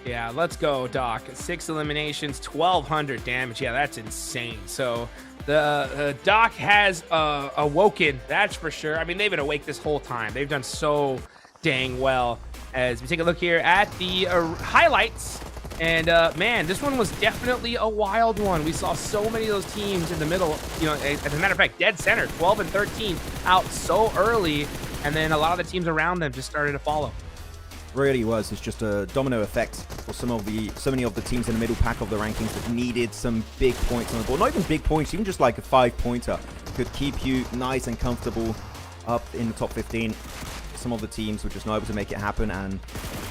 Yeah, let's go, Doc. 6 eliminations, 1,200 damage. Yeah, that's insane. So the Doc has awoken, that's for sure. I mean, they've been awake this whole time. They've done so dang well. As we take a look here at the highlights. And man, this one was definitely a wild one. We saw so many of those teams in the middle, you know, as a matter of fact, dead center, 12 and 13 out so early. And then a lot of the teams around them just started to follow. Really was. It's just a domino effect for so many of the teams in the middle pack of the rankings that needed some big points on the board. Not even big points, even just like a 5-pointer could keep you nice and comfortable up in the top 15. Some of the teams were just not able to make it happen. And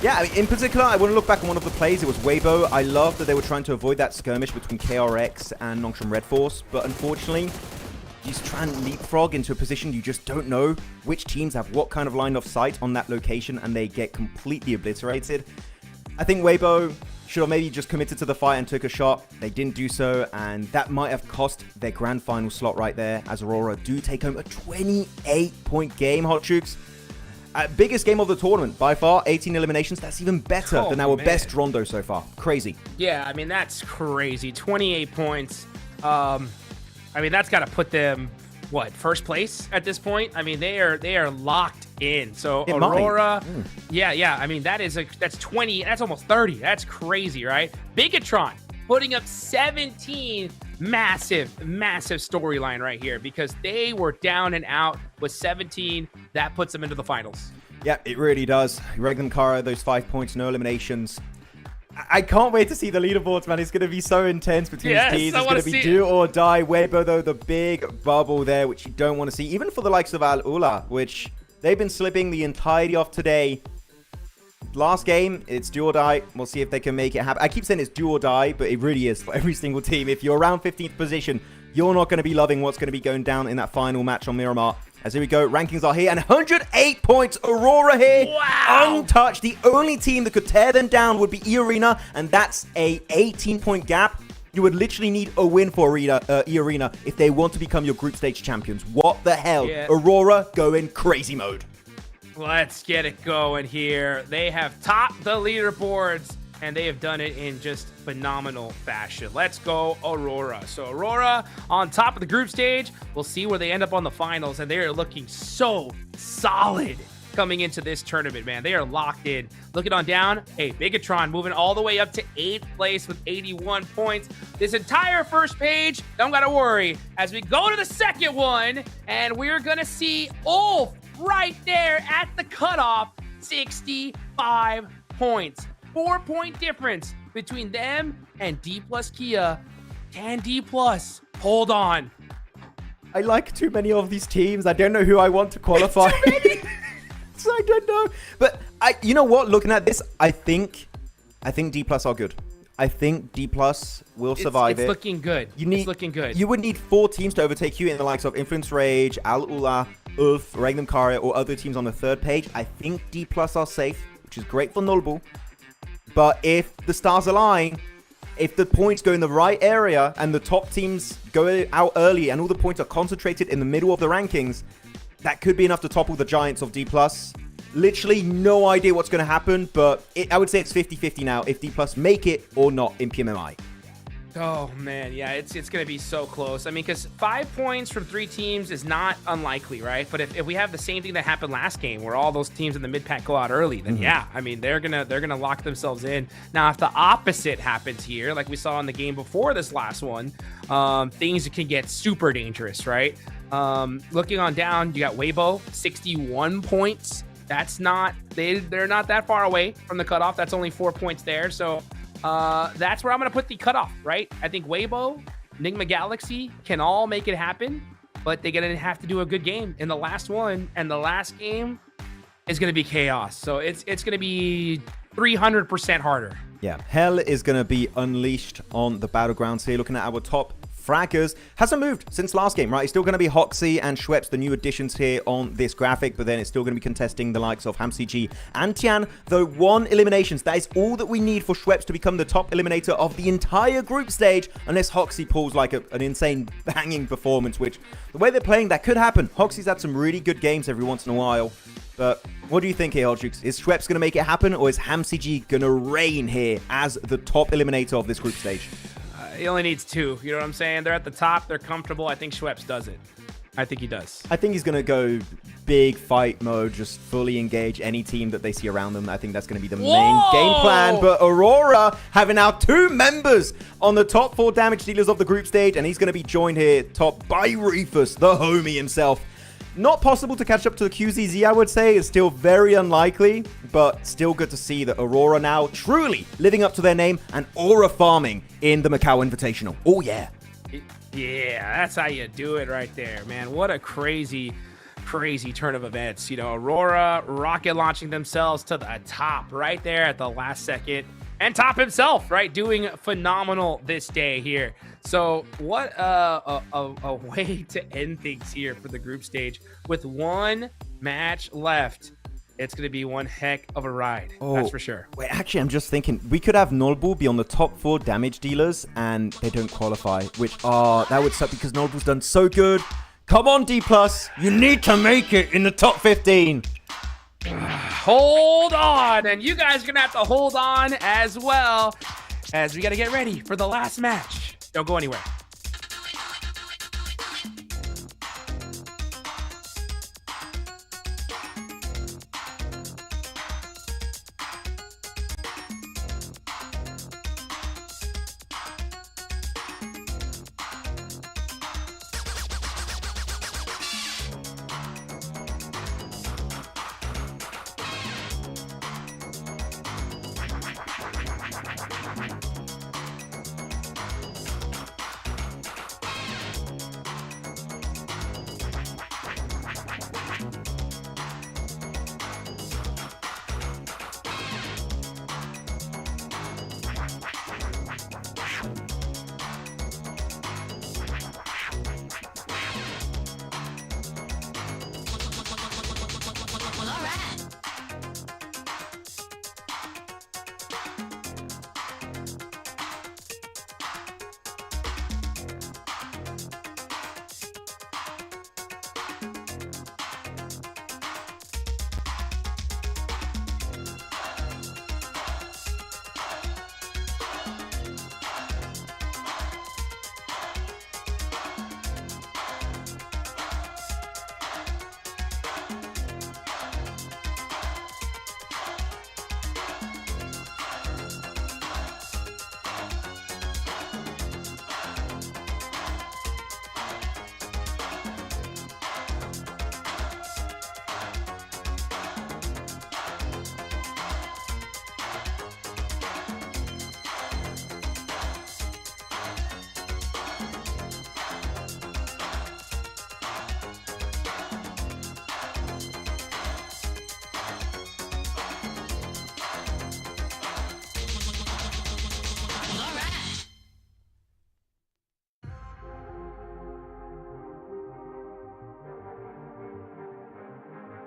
yeah, in particular, I want to look back on one of the plays. It was Weibo. I love that they were trying to avoid that skirmish between KRX and Nongshim Red Force, but unfortunately, you just try and leapfrog into a position you just don't know which teams have what kind of line of sight on that location, and they get completely obliterated. I think Weibo should have maybe just committed to the fight and took a shot. They didn't do so, and that might have cost their grand final slot right there, as Aurora do take home a 28-point game, Hot Jukes. Biggest game of the tournament by far, 18 eliminations. That's even better than our best Rondo so far. Crazy. Yeah, I mean, that's crazy. 28 points. I mean, that's got to put them, what, first place at this point? I mean, they are locked in. So Aurora, yeah. I mean, that's 20. That's almost 30. That's crazy, right? Bigatron putting up 17. Massive storyline right here, because they were down and out with 17. That puts them into the finals. Yeah, it really does. Regnum Kara, those 5 points, no eliminations. I can't wait to see the leaderboards, man. It's going to be so intense between these teams. It's going to be do or die. Weibo, though, the big bubble there, which you don't want to see. Even for the likes of AURORA, which they've been slipping the entirety of today. Last game, it's do or die. We'll see if they can make it happen. I keep saying it's do or die, but it really is for every single team. If you're around 15th position, you're not going to be loving what's going to be going down in that final match on Miramar. As here we go, rankings are here, and 108 points. Aurora here, untouched. The only team that could tear them down would be E-Arena, and that's a 18-point gap. You would literally need a win for E-Arena if they want to become your group stage champions. What the hell? Yeah. Aurora going crazy mode. Let's get it going here. They have topped the leaderboards, and they have done it in just phenomenal fashion. Let's go, Aurora. So Aurora on top of the group stage. We'll see where they end up on the finals, and they are looking so solid coming into this tournament, man. They are locked in. Looking on down, hey, Bigatron moving all the way up to 8th place with 81 points. This entire first page, don't gotta worry, as we go to the second one, and we're gonna see Ulf right there at the cutoff, 65 points. 4-point difference between them and D plus Kia. Can D plus hold on? I like too many of these teams. I don't know who I want to qualify. Too many. So I don't know. But you know what? Looking at this, I think D plus are good. I think D plus will survive it. It's looking good. It's looking good. You would need 4 teams to overtake you in the likes of Influence Rage, AURORA, ULF, Regnum Kara, or other teams on the third page. I think D plus are safe, which is great for Nullable. But if the stars align, if the points go in the right area and the top teams go out early and all the points are concentrated in the middle of the rankings, that could be enough to topple the giants of D+. Literally no idea what's going to happen, but I would say it's 50-50 now if D+ make it or not in PMMI. Oh, man. Yeah, it's going to be so close. I mean, because 5 points from 3 teams is not unlikely, right? But if we have the same thing that happened last game where all those teams in the mid-pack go out early, then yeah, I mean, they're gonna lock themselves in. Now, if the opposite happens here, like we saw in the game before this last one, things can get super dangerous, right? Looking on down, you got Weibo, 61 points. That's not, they're not that far away from the cutoff. That's only 4 points there. So that's where I'm going to put the cutoff, right? I think Weibo, Enigma Galaxy can all make it happen, but they're going to have to do a good game in the last one. And the last game is going to be chaos. So it's going to be 300% harder. Yeah, hell is going to be unleashed on the battlegrounds here. Looking at our top fraggers, hasn't moved since last game, right? It's still going to be Hoxie and Schweppes, the new additions here on this graphic, but then it's still going to be contesting the likes of HamCG and Tian, though 1 eliminations. That is all that we need for Schweppes to become the top eliminator of the entire group stage, unless Hoxie pulls like an insane banging performance, which the way they're playing, that could happen. Hoxie's had some really good games every once in a while. But what do you think here, Hodgix? Is Schweppes going to make it happen, or is HamCG going to reign here as the top eliminator of this group stage? He only needs 2. You know what I'm saying? They're at the top. They're comfortable. I think Schweppes does it. I think he does. I think he's going to go big fight mode, just fully engage any team that they see around them. I think that's going to be the main game plan. But Aurora having now 2 members on the top 4 damage dealers of the group stage, and he's going to be joined here top by Rufus, the homie himself. Not possible to catch up to the QZZ, I would say. It's still very unlikely, but still good to see that Aurora now truly living up to their name and aura farming in the MACAO Invitational. Oh, yeah. Yeah, that's how you do it right there, man. What a crazy turn of events. You know, Aurora rocket launching themselves to the top right there at the last second. And Top himself, right, doing phenomenal this day here. So what a way to end things here for the group stage with 1 match left. It's going to be one heck of a ride. Oh, That's for sure. Wait, actually, I'm just thinking we could have Nullbull be on the top 4 damage dealers and they don't qualify, which that would suck because Nullbull's done so good. Come on, D+, you need to make it in the top 15. Hold on, and you guys are going to have to hold on as well as we got to get ready for the last match. Don't go anywhere.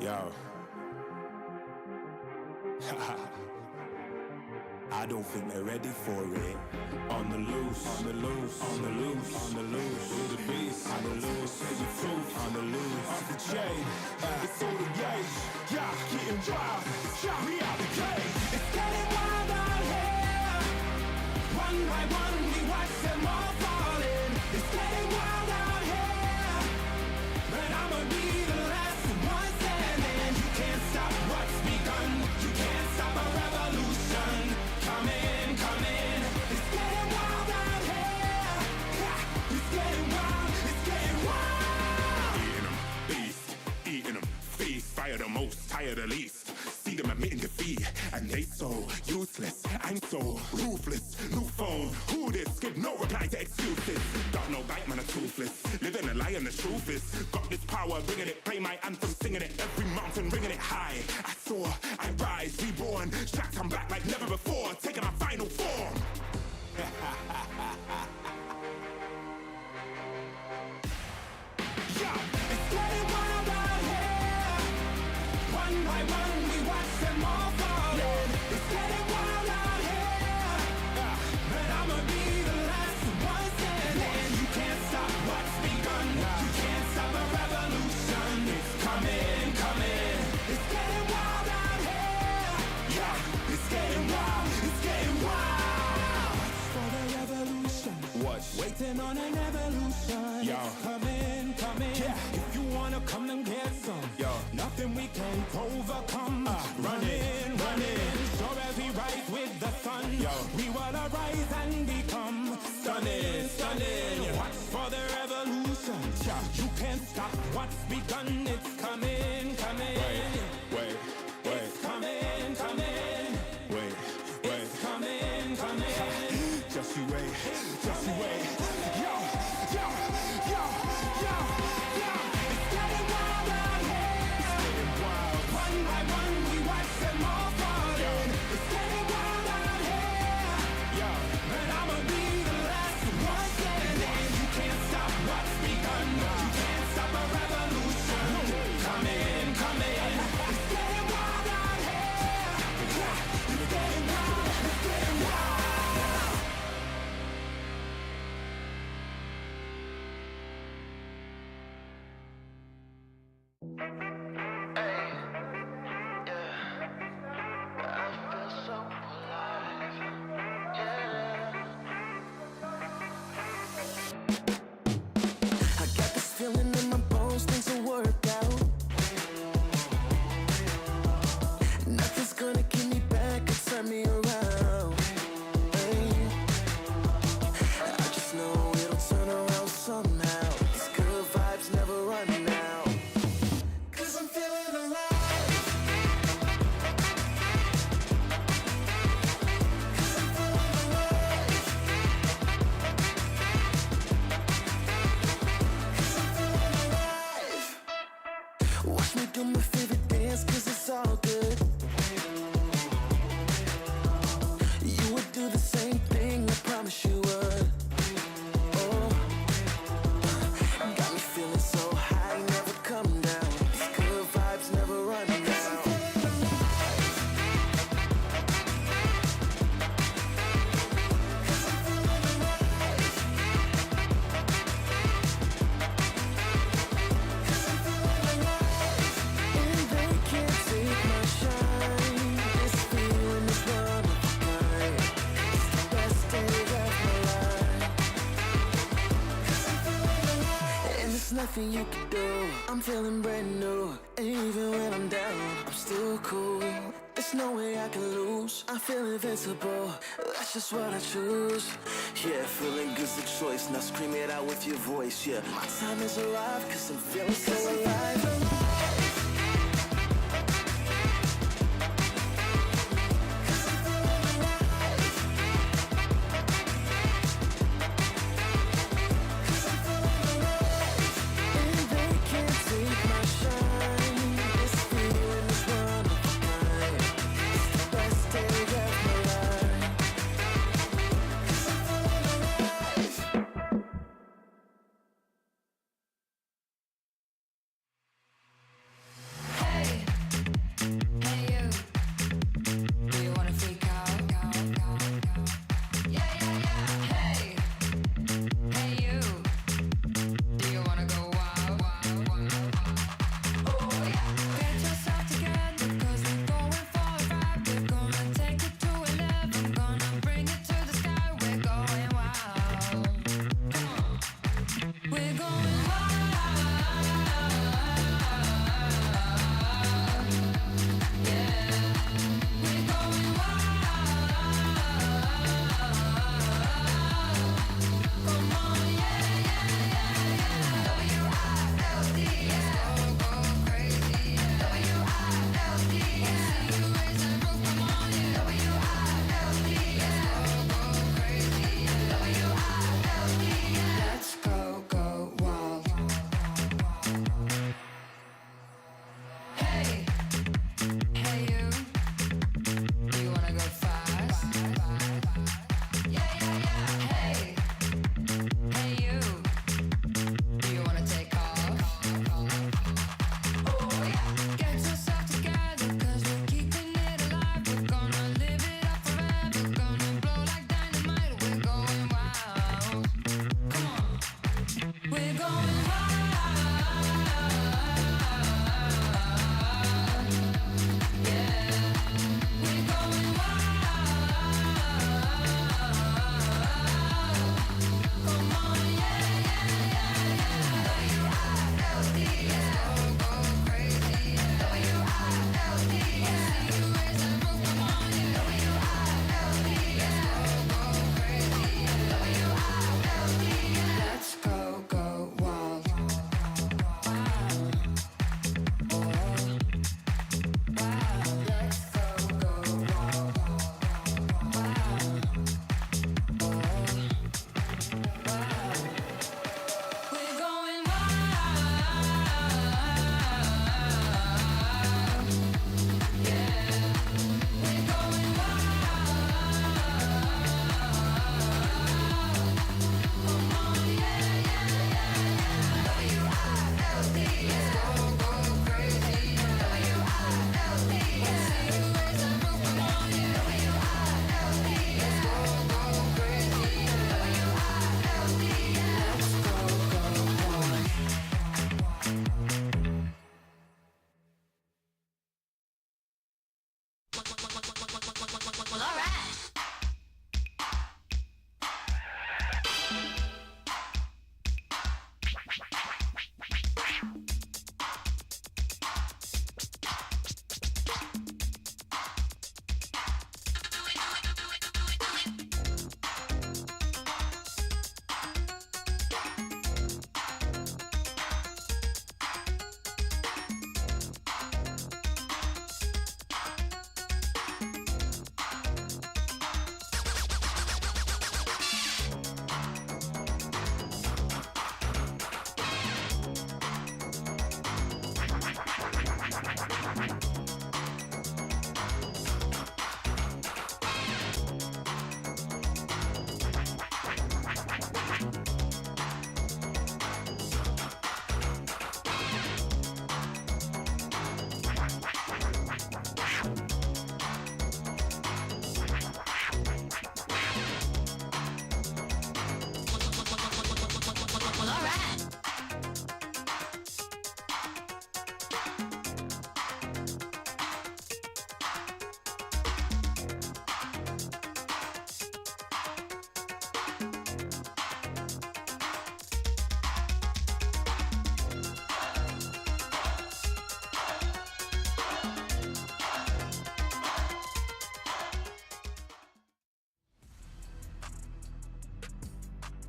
Yo. I don't think they're ready for it. On the loose, on the loose, on the loose, on the loose. With the beast, on the loose, say the truth, on the loose. Off the chain, it's all the gauge. Yeah, getting wild, shot me out the cage. It's getting wild out here. One by one, we watch them all falling. It's getting wild out here. But I'ma be the last one standing. You can't stop what's begun. You can't stop a revolution. Come in, come in. It's getting wild out here. Yeah, it's getting wild. It's getting wild. Eating them, beast, eating them, feast, fire the most, tire the least. See them admitting defeat, and they so useless. I'm so ruthless. New phone, who this? Give no reply to excuses. Got no bite, man, a toothless. Living a lie, and the truth is, got this power, bringing it. Play my anthem, singing it. Every mountain, ringing it high. I soar, I rise, reborn. Strapped, I'm back like never before. Taking my final form. Yeah, it's getting wild out here. One by one, we watch them all falling. It's getting wild out here. But I'ma be the last one standing. You can't stop what's begun. You can't stop a revolution. It's coming, coming. It's getting wild out here. Yeah, it's getting wild. It's getting wild. For the revolution. Watch. Waiting on an evolution. Yo. It's coming, coming. Yeah. If you wanna come and get some, Yo. nothing we can't overcome. Running, running. Sure as we rise with the sun, Yo. we will arise and become stunning, stunning. Watch for the revolution. You can't stop what's begun. It's coming, coming. Wait, It's coming, coming. wait. It's coming, coming. Just you wait, just you wait. Yo, yo, yo, yo, yo. It's getting wild out here. One by one, we watch them all falling. It's getting wild out here. But I'ma be the last one standing. You can't stop what's begun. You can't stop a revolution. do my favorite dance, cause it's all good. You would do the same thing, I promise you would. Oh, got me feeling so high, never come down. These good vibes never run down. Nothing you can do. I'm feeling brand new. And even when I'm down, I'm still cool. There's no way I can lose. I feel invincible. That's just what I choose. Yeah, feeling good's the choice. Now scream it out with your voice. Yeah, my time has arrived, cause I'm feeling so alive.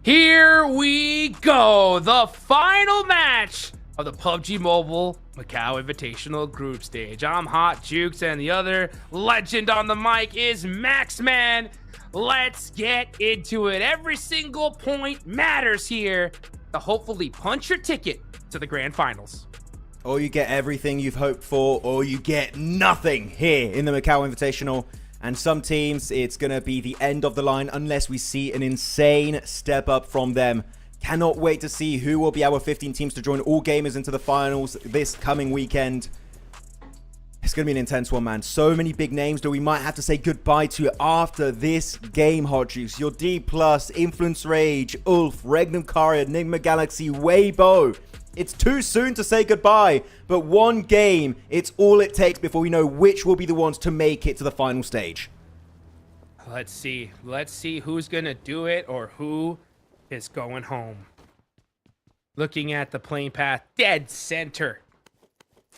Here we go. The final match of the PUBG Mobile Macau Invitational Group Stage. I'm Hot Jukes, and the other legend on the mic is Maxman. Let's get into it. Every single point matters here to hopefully punch your ticket to the grand finals. Or you get everything you've hoped for, or you get nothing here in the Macau Invitational. And some teams, it's going to be the end of the line unless we see an insane step up from them. Cannot wait to see who will be our 15 teams to join all gamers into the finals this coming weekend. It's going to be an intense one, man. So many big names that we might have to say goodbye to after this game, Hot Juice. Your D+, Influence Rage, Ulf, Regnum Karia, Enigma Galaxy, Weibo. It's too soon to say goodbye, but one game, it's all it takes before we know which will be the ones to make it to the final stage. Let's see who's gonna do it or who is going home. Looking at the playing path, dead center.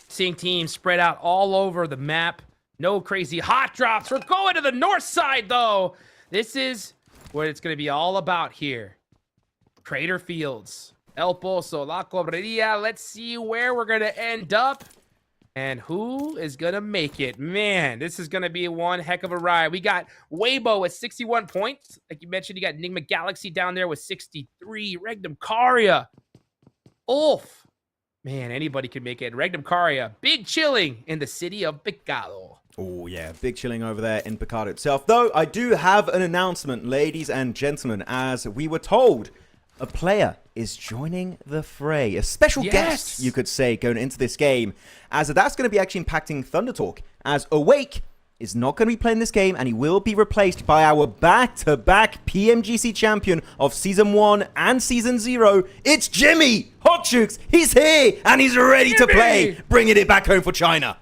Seeing teams spread out all over the map. No crazy hot drops. We're going to the north side, though. This is what it's gonna be all about here. Crater Fields. El Pozo, La Cobreria. Let's see where we're going to end up and who is going to make it. Man, this is going to be one heck of a ride. We got Weibo with 61 points. Like you mentioned, you got Enigma Galaxy down there with 63. Regnum Karia. Ulf. Man, anybody could make it. Regnum Karia. Big chilling in the city of Pecado. Oh, yeah, big chilling over there in Pecado itself. Though, I do have an announcement, ladies and gentlemen, as we were told. A player is joining the fray. A special guest, you could say, going into this game. As that's going to be actually impacting Thunder Talk. As Awake is not going to be playing this game, and he will be replaced by our back-to-back PMGC champion of Season 1 and Season 0. It's Jimmy Hot Jukes. He's here, and he's ready to play. Bringing it back home for China.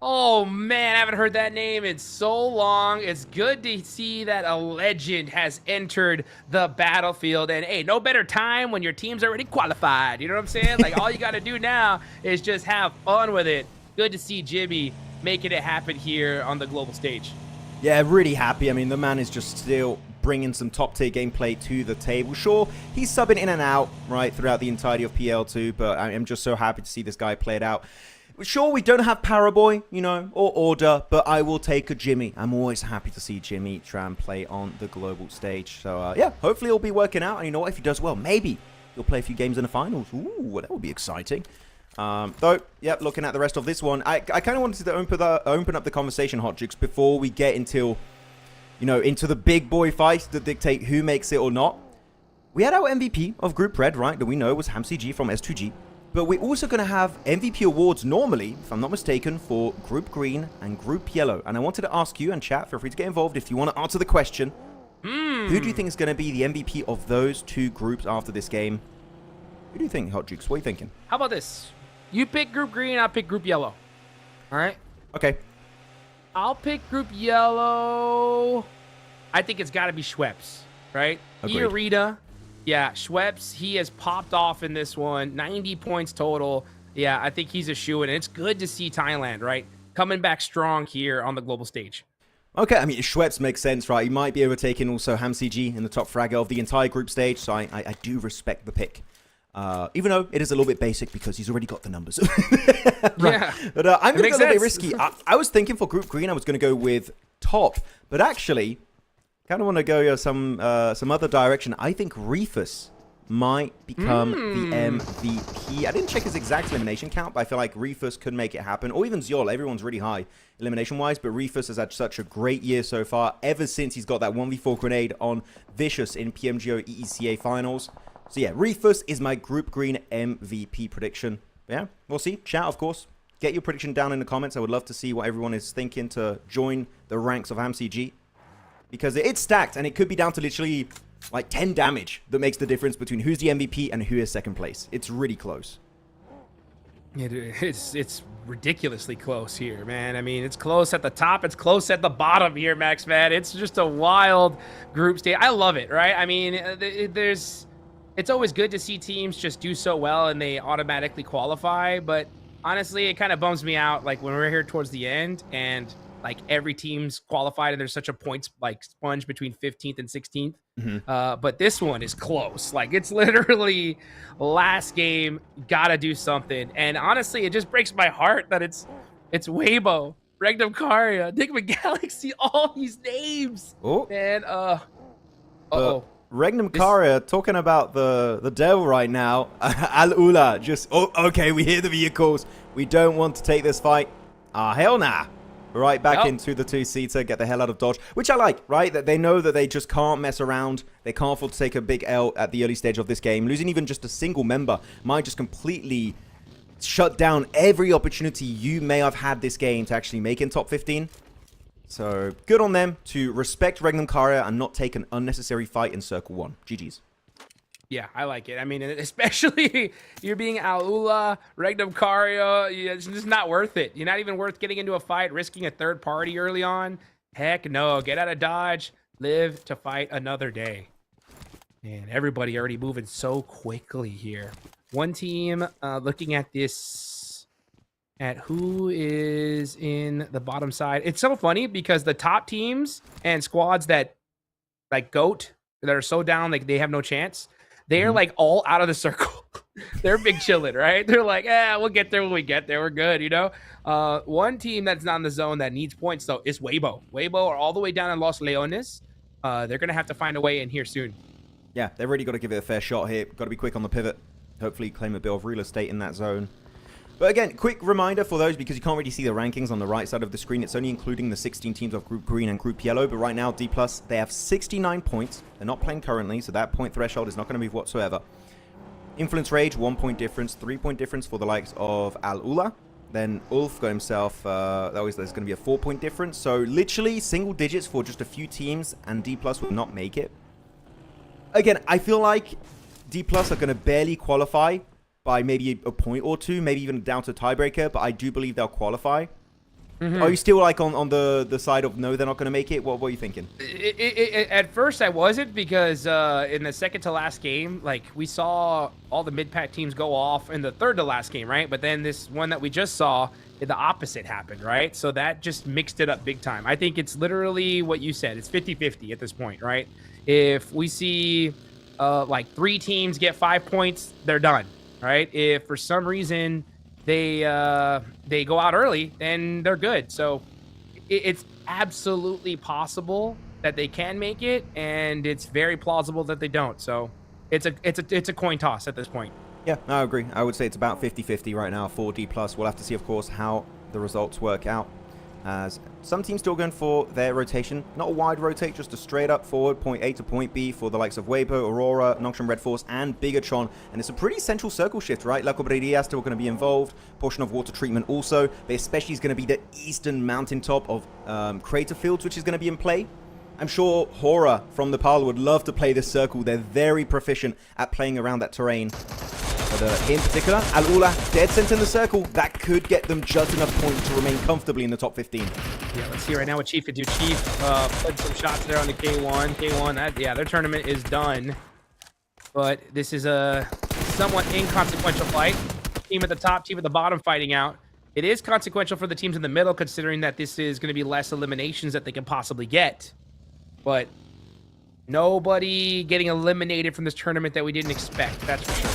Oh, man, I haven't heard that name in so long. It's good to see that a legend has entered the battlefield. And, hey, no better time when your team's already qualified. You know what I'm saying? Like, all you got to do now is just have fun with it. Good to see Jimmy making it happen here on the global stage. Yeah, really happy. I mean, the man is just still bringing some top-tier gameplay to the table. Sure, he's subbing in and out, right, throughout the entirety of PL2, but I'm just so happy to see this guy play it out. Sure, we don't have Paraboy, you know, or Order, but I will take a Jimmy. I'm always happy to see Jimmy try and play on the global stage. So, yeah, hopefully it'll be working out. And you know what? If he does well, maybe he'll play a few games in the finals. Ooh, that would be exciting. Though, yeah, looking at the rest of this one, I kind of wanted to open up the conversation, Hot Jukes, before we get into the big boy fights that dictate who makes it or not. We had our MVP of Group Red, right, that we know was HamCG from S2G. But we're also going to have MVP awards normally, if I'm not mistaken, for Group Green and Group Yellow. And I wanted to ask you, and chat, feel free to get involved if you want to answer the question. Who do you think is going to be the MVP of those two groups after this game? Who do you think, Hot Jukes? What are you thinking? How about this? You pick Group Green, I'll pick Group Yellow. All right? Okay. I'll pick Group Yellow. I think it's got to be Schweppes, right? Agreed. Arita. Yeah, Schweppes, he has popped off in this one. 90 points total. Yeah, I think he's a shoo-in. And it's good to see Thailand, right? Coming back strong here on the global stage. Okay, I mean, Schweppes makes sense, right? He might be overtaking also HamCG in the top fragger of the entire group stage, so I do respect the pick. Even though it is a little bit basic because he's already got the numbers. Right. Yeah. But I'm going to go a little bit risky. I was thinking for Group Green, I was going to go with Top. But actually, kind of want to go some other direction. I think Reefus might become the MVP. I didn't check his exact elimination count, but I feel like Reefus could make it happen. Or even Ziol. Everyone's really high elimination-wise, but Reefus has had such a great year so far, ever since he's got that 1v4 grenade on Vicious in PMGO EECA finals. So yeah, Reefus is my Group Green MVP prediction. Yeah, we'll see. Chat, of course. Get your prediction down in the comments. I would love to see what everyone is thinking to join the ranks of HamCG. Because it's stacked, and it could be down to literally like 10 damage that makes the difference between who's the MVP and who is second place. It's really close. It's ridiculously close here, man. I mean, it's close at the top. It's close at the bottom here, Max, man. It's just a wild group stage. I love it, right? I mean, it's always good to see teams just do so well and they automatically qualify. But honestly, it kind of bums me out, like when we're here towards the end and like every team's qualified and there's such a points like sponge between 15th and 16th. But this one is close. Like it's literally last game, gotta do something. And honestly, it just breaks my heart that it's Weibo, Regnum Karya, Enigma Galaxy, all these names. Oh, And Regnum Karya talking about the devil right now. Al Ula just, okay, we hear the vehicles. We don't want to take this fight. Hell nah. Right back into the two-seater, get the hell out of Dodge, which I like, right? That they know that they just can't mess around. They can't afford to take a big L at the early stage of this game. Losing even just a single member might just completely shut down every opportunity you may have had this game to actually make in top 15. So good on them to respect Regnum Karya and not take an unnecessary fight in Circle 1. GG's. Yeah, I like it. I mean, especially you're being Alula, Regnum Karya, it's just not worth it. You're not even worth getting into a fight, risking a third party early on. Heck no, get out of Dodge, live to fight another day. And everybody already moving so quickly here. One team looking at this, at who is in the bottom side. It's so funny because the top teams and squads that like GOAT, that are so down, like they have no chance. They're like all out of the circle. They're big chilling, right? They're like, we'll get there when we get there. We're good, you know? One team that's not in the zone that needs points, though, is Weibo. Weibo are all the way down in Los Leones. They're going to have to find a way in here soon. Yeah, they've really got to give it a fair shot here. Got to be quick on the pivot. Hopefully claim a bit of real estate in that zone. But again, quick reminder for those, because you can't really see the rankings on the right side of the screen. It's only including the 16 teams of Group Green and Group Yellow. But right now, D+, they have 69 points. They're not playing currently, so that point threshold is not going to move whatsoever. Influence Rage, 1 point difference, 3 point difference for the likes of Al Ula. Then Ulf got himself, there's going to be a 4 point difference. So literally single digits for just a few teams, and D+ will not make it. Again, I feel like D+ are going to barely qualify by maybe a point or two, maybe even down to tiebreaker, but I do believe they'll qualify. Are you still like on the side of no, they're not going to make it? What are you thinking? At first, I wasn't, because in the second to last game, like we saw all the mid-pack teams go off in the third to last game, right? But then this one that we just saw, the opposite happened, right? So that just mixed it up big time. I think it's literally what you said. It's 50-50 at this point, right? If we see like 3 teams get 5 points, they're done. Right? If for some reason they go out early, then they're good. So it's absolutely possible that they can make it, and it's very plausible that they don't. So it's a coin toss at this point. Yeah, I agree. I would say it's about 50-50 right now for D+. We'll have to see, of course, how the results work out. As some teams still going for their rotation. Not a wide rotate, just a straight up forward, point A to point B for the likes of Weibo, Aurora, Nocturne Red Force, and Bigatron. And it's a pretty central circle shift, right? La Cobreria still going to be involved. Portion of water treatment also. But especially is going to be the eastern mountaintop of Crater Fields, which is going to be in play. I'm sure Hora from the PAL would love to play this circle. They're very proficient at playing around that terrain. But in particular, Al Ula dead center in the circle. That could get them just enough points to remain comfortably in the top 15. Yeah, let's see right now what Chief could do. Chief put some shots there on the K1. K1, yeah, their tournament is done. But this is a somewhat inconsequential fight. Team at the top, team at the bottom fighting out. It is consequential for the teams in the middle, considering that this is going to be less eliminations that they can possibly get. But nobody getting eliminated from this tournament that we didn't expect, that's for sure.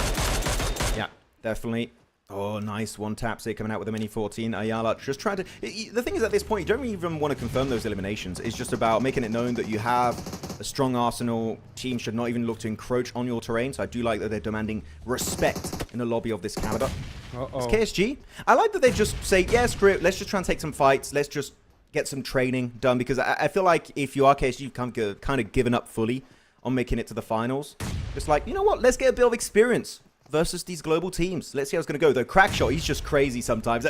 Yeah, definitely. Oh, nice one tap here coming out with a mini 14. Ayala just trying to... The thing is, at this point, you don't even want to confirm those eliminations. It's just about making it known that you have a strong arsenal. Teams should not even look to encroach on your terrain. So I do like that they're demanding respect in the lobby of this caliber. It's KSG. I like that they just say, yeah, screw it. Let's just try and take some fights. Let's just get some training done. Because I feel like if you are KSG, you've kind of given up fully on making it to the finals. Just like, you know what? Let's get a bit of experience versus these global teams. Let's see how it's going to go. Though Crackshot, he's just crazy sometimes.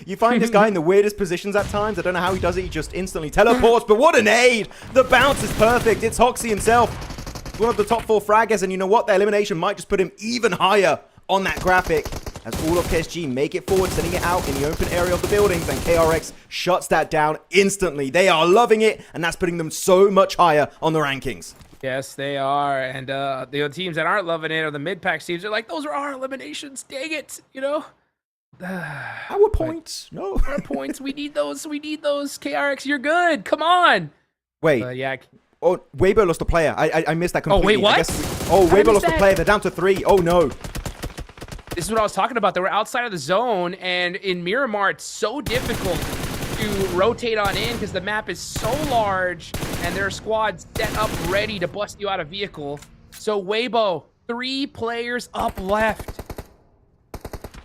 You find this guy in the weirdest positions at times. I don't know how he does it. He just instantly teleports. But what an aid! The bounce is perfect. It's Hoxie himself. One of the top 4 fraggers. And you know what? The elimination might just put him even higher on that graphic. As all of KSG make it forward, sending it out in the open area of the buildings. And KRX shuts that down instantly. They are loving it. And that's putting them so much higher on the rankings. Yes, they are. And the teams that aren't loving it are the mid-pack teams. They're like, those are our eliminations. Dang it, you know? Our points. No. Our points. We need those. We need those. KRX, you're good. Come on. Wait. Yeah. Oh, Weibo lost a player. I missed that completely. Oh, wait, what? Weibo lost a player. They're down to 3. Oh, no. This is what I was talking about. They were outside of the zone, and in Miramar, it's so difficult to rotate on in because the map is so large, and their squad's set up ready to bust you out of vehicle. So, Weibo, 3 players up left.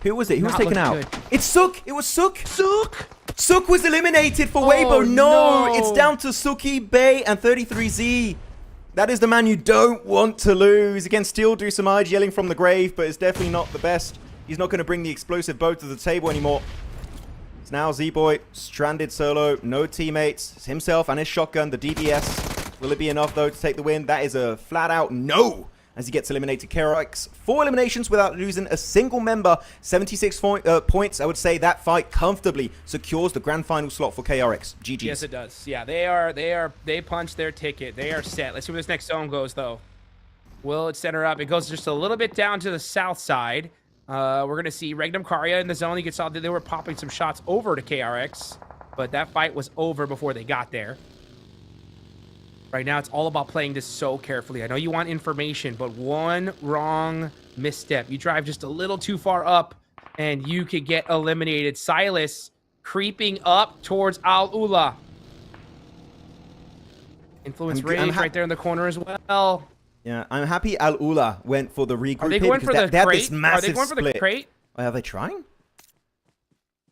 Who was it? Who was taken out? Good. It's Sook. It was Sook. Sook! Sook was eliminated for Weibo. No, it's down to Suki, Bay, and 33Z. That is the man you don't want to lose. Again, Steel do some eyes yelling from the grave, but it's definitely not the best. He's not going to bring the explosive bow to the table anymore. It's now Z-Boy, stranded solo, no teammates. It's himself and his shotgun, the DBS. Will it be enough, though, to take the win? That is a flat-out no, as he gets eliminated. KRX, 4 eliminations without losing a single member. 76 points. I would say that fight comfortably secures the grand final slot for KRX. GG's. Yes, it does. Yeah, they punched their ticket. They are set. Let's see where this next zone goes, though. Will it center up? It goes just a little bit down to the south side. We're going to see Regnum Karya in the zone. You can saw that they were popping some shots over to KRX, but that fight was over before they got there. Right now, it's all about playing this so carefully. I know you want information, but one wrong misstep. You drive just a little too far up, and you could get eliminated. Silas creeping up towards Al-Ula. Influence Rage right there in the corner as well. Yeah, I'm happy Al-Ula went for the regroup. Are they going for the they had crate? this massive Are they going for the crate? Oh, are they trying?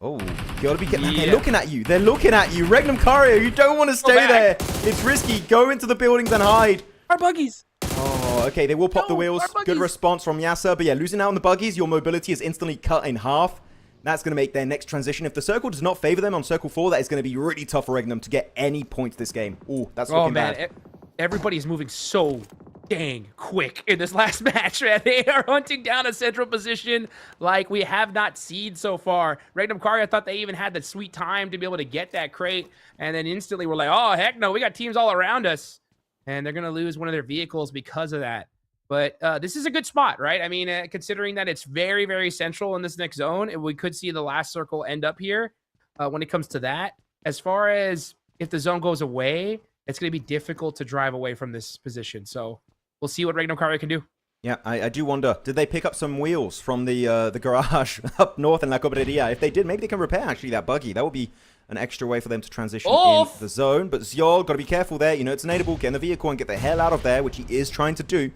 Oh, you gotta be getting. They're looking at you. They're looking at you. Regnum Karya, you don't want to stay there. It's risky. Go into the buildings and hide. Our buggies. Oh, okay. They will pop the wheels. Good response from Yasser. But yeah, losing out on the buggies, your mobility is instantly cut in half. That's going to make their next transition. If the circle does not favor them on circle 4, that is going to be really tough for Regnum to get any points this game. Oh, that's looking bad. Everybody's moving so dang quick in this last match, man. They are hunting down a central position like we have not seen so far. Regnum Karya thought they even had the sweet time to be able to get that crate, and then instantly we're like, oh, heck no, we got teams all around us. And they're going to lose one of their vehicles because of that. But this is a good spot, right? I mean, considering that it's very, very central in this next zone, we could see the last circle end up here when it comes to that. As far as if the zone goes away, it's going to be difficult to drive away from this position. So we'll see what Regnum Karya can do. Yeah, I do wonder, did they pick up some wheels from the garage up north in La Cobreria? If they did, maybe they can repair actually that buggy. That would be an extra way for them to transition in the zone. But Zyol, got to be careful there. You know, it's enable, get in the vehicle and get the hell out of there, which he is trying to do.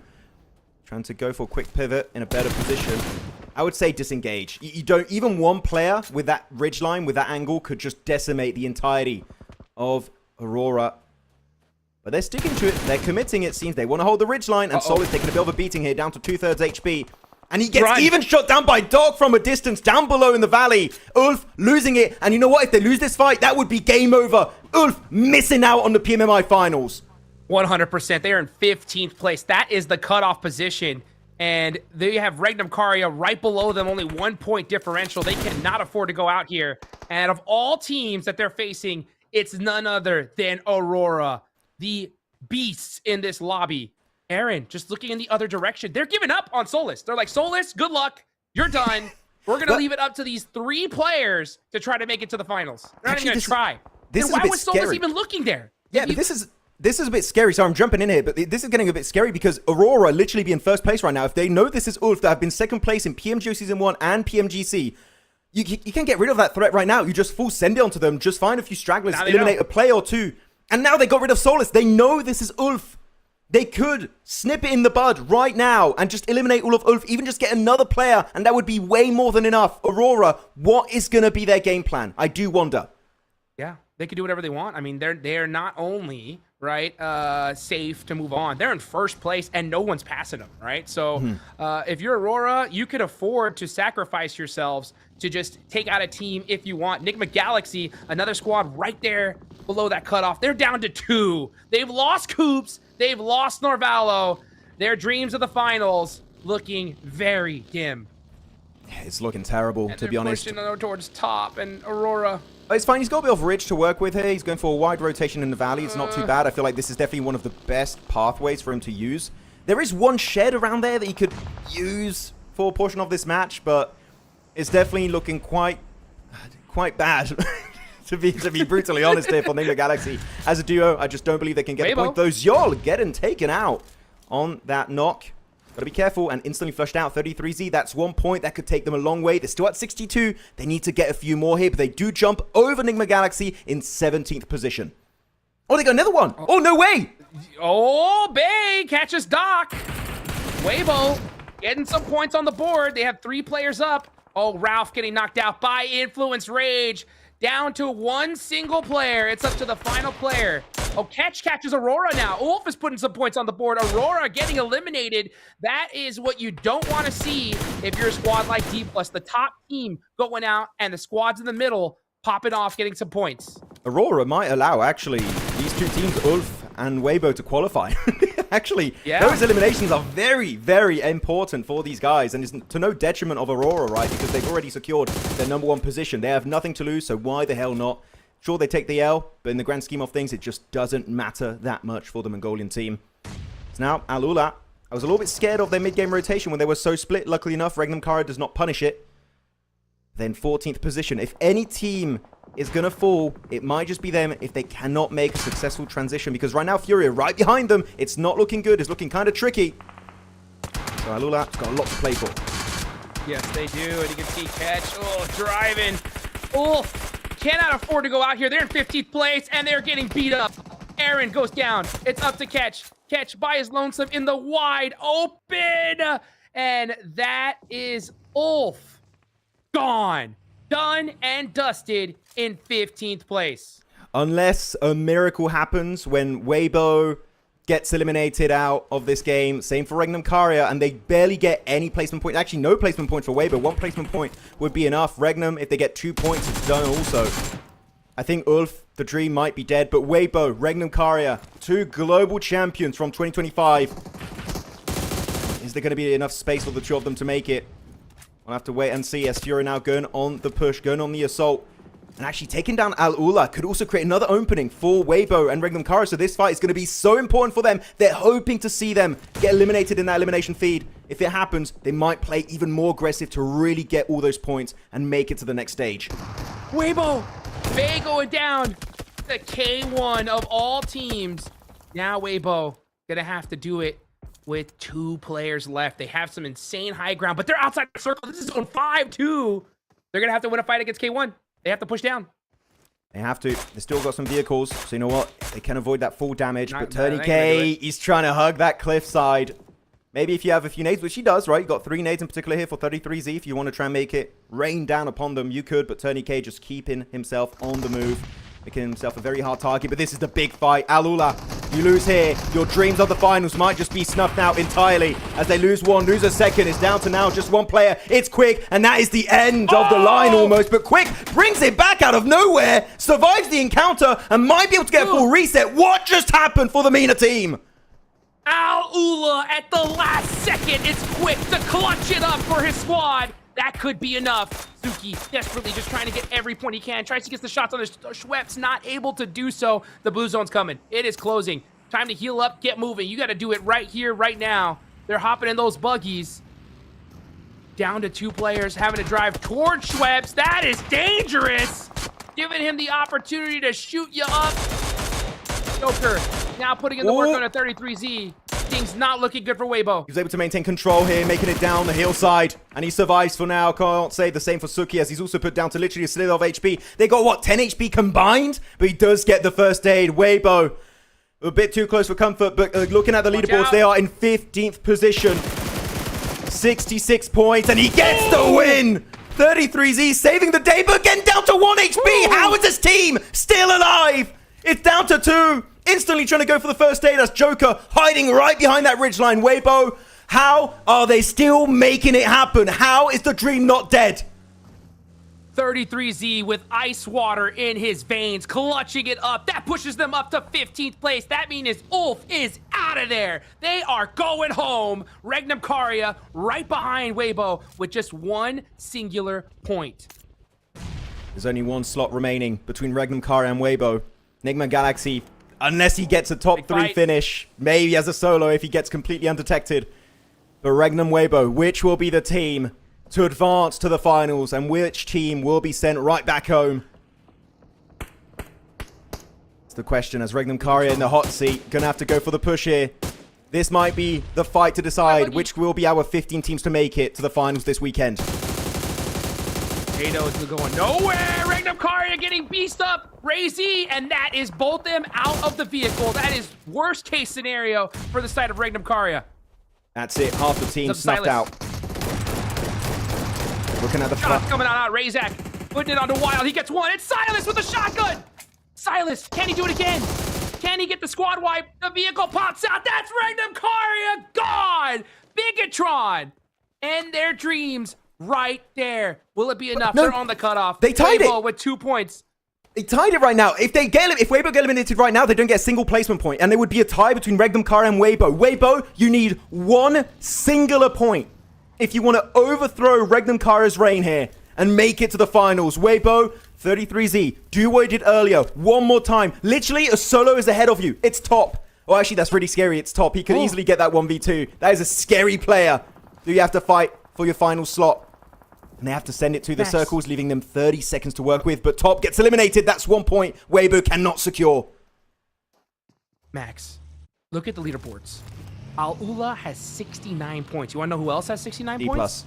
Trying to go for a quick pivot in a better position. I would say disengage. You don't, even one player with that ridgeline, with that angle, could just decimate the entirety of Aurora. But they're sticking to it. They're committing, it seems. They want to hold the ridgeline, and Sol is taking a bit of a beating here, down to 2/3 HP. And he gets even shot down by Dog from a distance down below in the valley. Ulf losing it. And you know what? If they lose this fight, that would be game over. Ulf missing out on the PMMI finals. 100%. They are in 15th place. That is the cutoff position. And they have Regnum Karya right below them, only 1 point differential. They cannot afford to go out here. And of all teams that they're facing, it's none other than Aurora, the beasts in this lobby. Aaron, just looking in the other direction. They're giving up on Solis. They're like, Solis, good luck. You're done. We're going to leave it up to these 3 players to try to make it to the finals. They're not even going to try. This is why a bit was Solis scary. even looking there? Yeah, but this is a bit scary. So I'm jumping in here, but this is getting a bit scary because Aurora literally be in first place right now. If they know this is Ulf that have been second place in PMGO Season 1 and PMGC, you can get rid of that threat right now. You just full send it onto them. Just find a few stragglers, eliminate a play or two. And now they got rid of Solis. They know this is Ulf. They could snip it in the bud right now and just eliminate all of Ulf, even just get another player, and that would be way more than enough. Aurora, what is going to be their game plan? I do wonder. Yeah, they can do whatever they want. I mean, they're not only, right, safe to move on. They're in first place, and no one's passing them, right? So if you're Aurora, you could afford to sacrifice yourselves to just take out a team if you want. Enigma Galaxy, another squad right there below that cutoff. They're down to 2. They've lost Coops. They've lost Norvalo. Their dreams of the finals looking very dim. It's looking terrible, to be honest. Pushing towards top, and Aurora. It's fine. He's got a bit of ridge to work with here. He's going for a wide rotation in the valley. It's not too bad. I feel like this is definitely one of the best pathways for him to use. There is one shed around there that he could use for a portion of this match, but It's definitely looking quite bad. to be brutally honest here for Enigma Galaxy. As a duo, I just don't believe they can get a point. Those Yol getting taken out on that knock. Gotta be careful, and instantly flushed out. 33Z, that's 1 point. That could take them a long way. They're still at 62. They need to get a few more here, but they do jump over Enigma Galaxy in 17th position. Oh, they got another one. Oh, no way. Oh, Bay catches Doc. Weibo getting some points on the board. They have 3 players up. Oh, Ralph getting knocked out by Influence Rage. Down to 1 single player. It's up to the final player. Oh, catches Aurora now. Ulf is putting some points on the board. Aurora getting eliminated. That is what you don't want to see if you're a squad like D+. The top team going out and the squads in the middle popping off, getting some points. Aurora might allow, actually, these 2 teams, Ulf and Weibo, to qualify. Actually, those eliminations are very, very important for these guys, and it's to no detriment of Aurora, right? Because they've already secured their #1 position. They have nothing to lose, so why the hell not? Sure, they take the L, but in the grand scheme of things, it just doesn't matter that much for the Mongolian team. So now, Alula. I was a little bit scared of their mid-game rotation when they were so split. Luckily enough, Regnum Kara does not punish it. Then 14th position. If any team is going to fall, it might just be them if they cannot make a successful transition. Because right now, Furia right behind them. It's not looking good. It's looking kind of tricky. So Alula's got a lot to play for. Yes, they do. And you can see Catch. Oh, driving. Oh, cannot afford to go out here. They're in 15th place, and they're getting beat up. Aaron goes down. It's up to Catch. Catch by his lonesome in the wide open. And that is Ulf. Gone. Done and dusted in 15th place. Unless a miracle happens when Weibo gets eliminated out of this game. Same for Regnum Karia, and they barely get any placement point. Actually, no placement point for Weibo. 1 placement point would be enough. Regnum, if they get 2 points, it's done also. I think Ulf, the dream, might be dead, but Weibo, Regnum Karia, 2 global champions from 2025. Is there going to be enough space for the 2 of them to make it? We'll have to wait and see as Fury now going on the push, going on the assault. And actually taking down Al-Ula could also create another opening for Weibo and Regnum Kara. So this fight is going to be so important for them. They're hoping to see them get eliminated in that elimination feed. If it happens, they might play even more aggressive to really get all those points and make it to the next stage. Weibo! Bay going down. The K1 of all teams. Now Weibo gonna have to do it with 2 players left. They have some insane high ground, but they're outside the circle. This is zone 5 too. They're gonna have to win a fight against K1. They have to push down. They have to. They still got some vehicles, so you know what? They can avoid that full damage. But Tony K, he's trying to hug that cliffside. Maybe if you have a few nades, which he does, right? You got 3 nades in particular here for 33Z. If you want to try and make it rain down upon them, you could. But Tony K just keeping himself on the move, making himself a very hard target. But this is the big fight. Alula, you lose here. Your dreams of the finals might just be snuffed out entirely. As they lose 1, lose a second. It's down to now just 1 player. It's Quick, and that is the end of the line almost. But Quick brings it back out of nowhere, survives the encounter, and might be able to get a full reset. What just happened for the MENA team? Al-Ula at the last second. It's Quick to clutch it up for his squad. That could be enough. Suki desperately just trying to get every point he can. Tries to get the shots on the Schweppes, not able to do so. The blue zone's coming. It is closing. Time to heal up, get moving. You got to do it right here, right now. They're hopping in those buggies. Down to 2 players, having to drive toward Schweppes. That is dangerous. Giving him the opportunity to shoot you up. Joker now putting in the work on a 33Z. Things not looking good for Weibo. He's able to maintain control here, making it down the hillside, and he survives for now. Can't say the same for Suki, as he's also put down to literally a slither of HP. They got, what, 10 HP combined? But he does get the first aid. Weibo, a bit too close for comfort, but looking at the leaderboards, they are in 15th position. 66 points, and he gets the win! 33Z saving the day, but getting down to 1 HP! How is this team still alive? It's down to 2. Instantly trying to go for the first aid as Joker hiding right behind that ridgeline. Weibo, how are they still making it happen? How is the dream not dead? 33Z with ice water in his veins, clutching it up. That pushes them up to 15th place. That means Ulf is out of there. They are going home. Regnum Karia right behind Weibo with just 1 singular point. There's only 1 slot remaining between Regnum Karia and Weibo. Enigma Galaxy, unless he gets a top 3 finish, maybe as a solo if he gets completely undetected. But Regnum Weibo, which will be the team to advance to the finals, and which team will be sent right back home? It's the question, as Regnum Karya in the hot seat. Gonna have to go for the push here. This might be the fight to decide which will be our 15 teams to make it to the finals this weekend. Ado is going nowhere. Regnum Karya getting beast up. Razy, and that is both them out of the vehicle. That is worst case scenario for the side of Regnum Karya. That's it. Half the team snuffed Silas. out. Looking at the Shots coming out. Razak putting it onto Wild. He gets one. It's Silas with a shotgun. Silas, can he do it again? Can he get the squad wipe? The vehicle pops out. That's Regnum Karya. God, Bigatron, and their dreams right there. Will it be enough? No, They're on the cutoff. they tied Weibo it. with 2 points. They tied it right now. If Weibo get eliminated right now, they don't get a single placement point, and there would be a tie between Regnum Karya and Weibo. Weibo, you need one singular point if you want to overthrow Regnum Karya's reign here and make it to the finals. Weibo, 33Z, do what you did earlier. One more time. Literally, a solo is ahead of you. It's top. Oh, actually, that's really scary. It's top. He could easily get that 1v2. That is a scary player who you have to fight for your final slot. And they have to send it to the circles, leaving them 30 seconds to work with. But top gets eliminated. That's 1 point Weibo cannot secure. Max, look at the leaderboards. Al-Ula has 69 points. You want to know who else has 69 D+. points?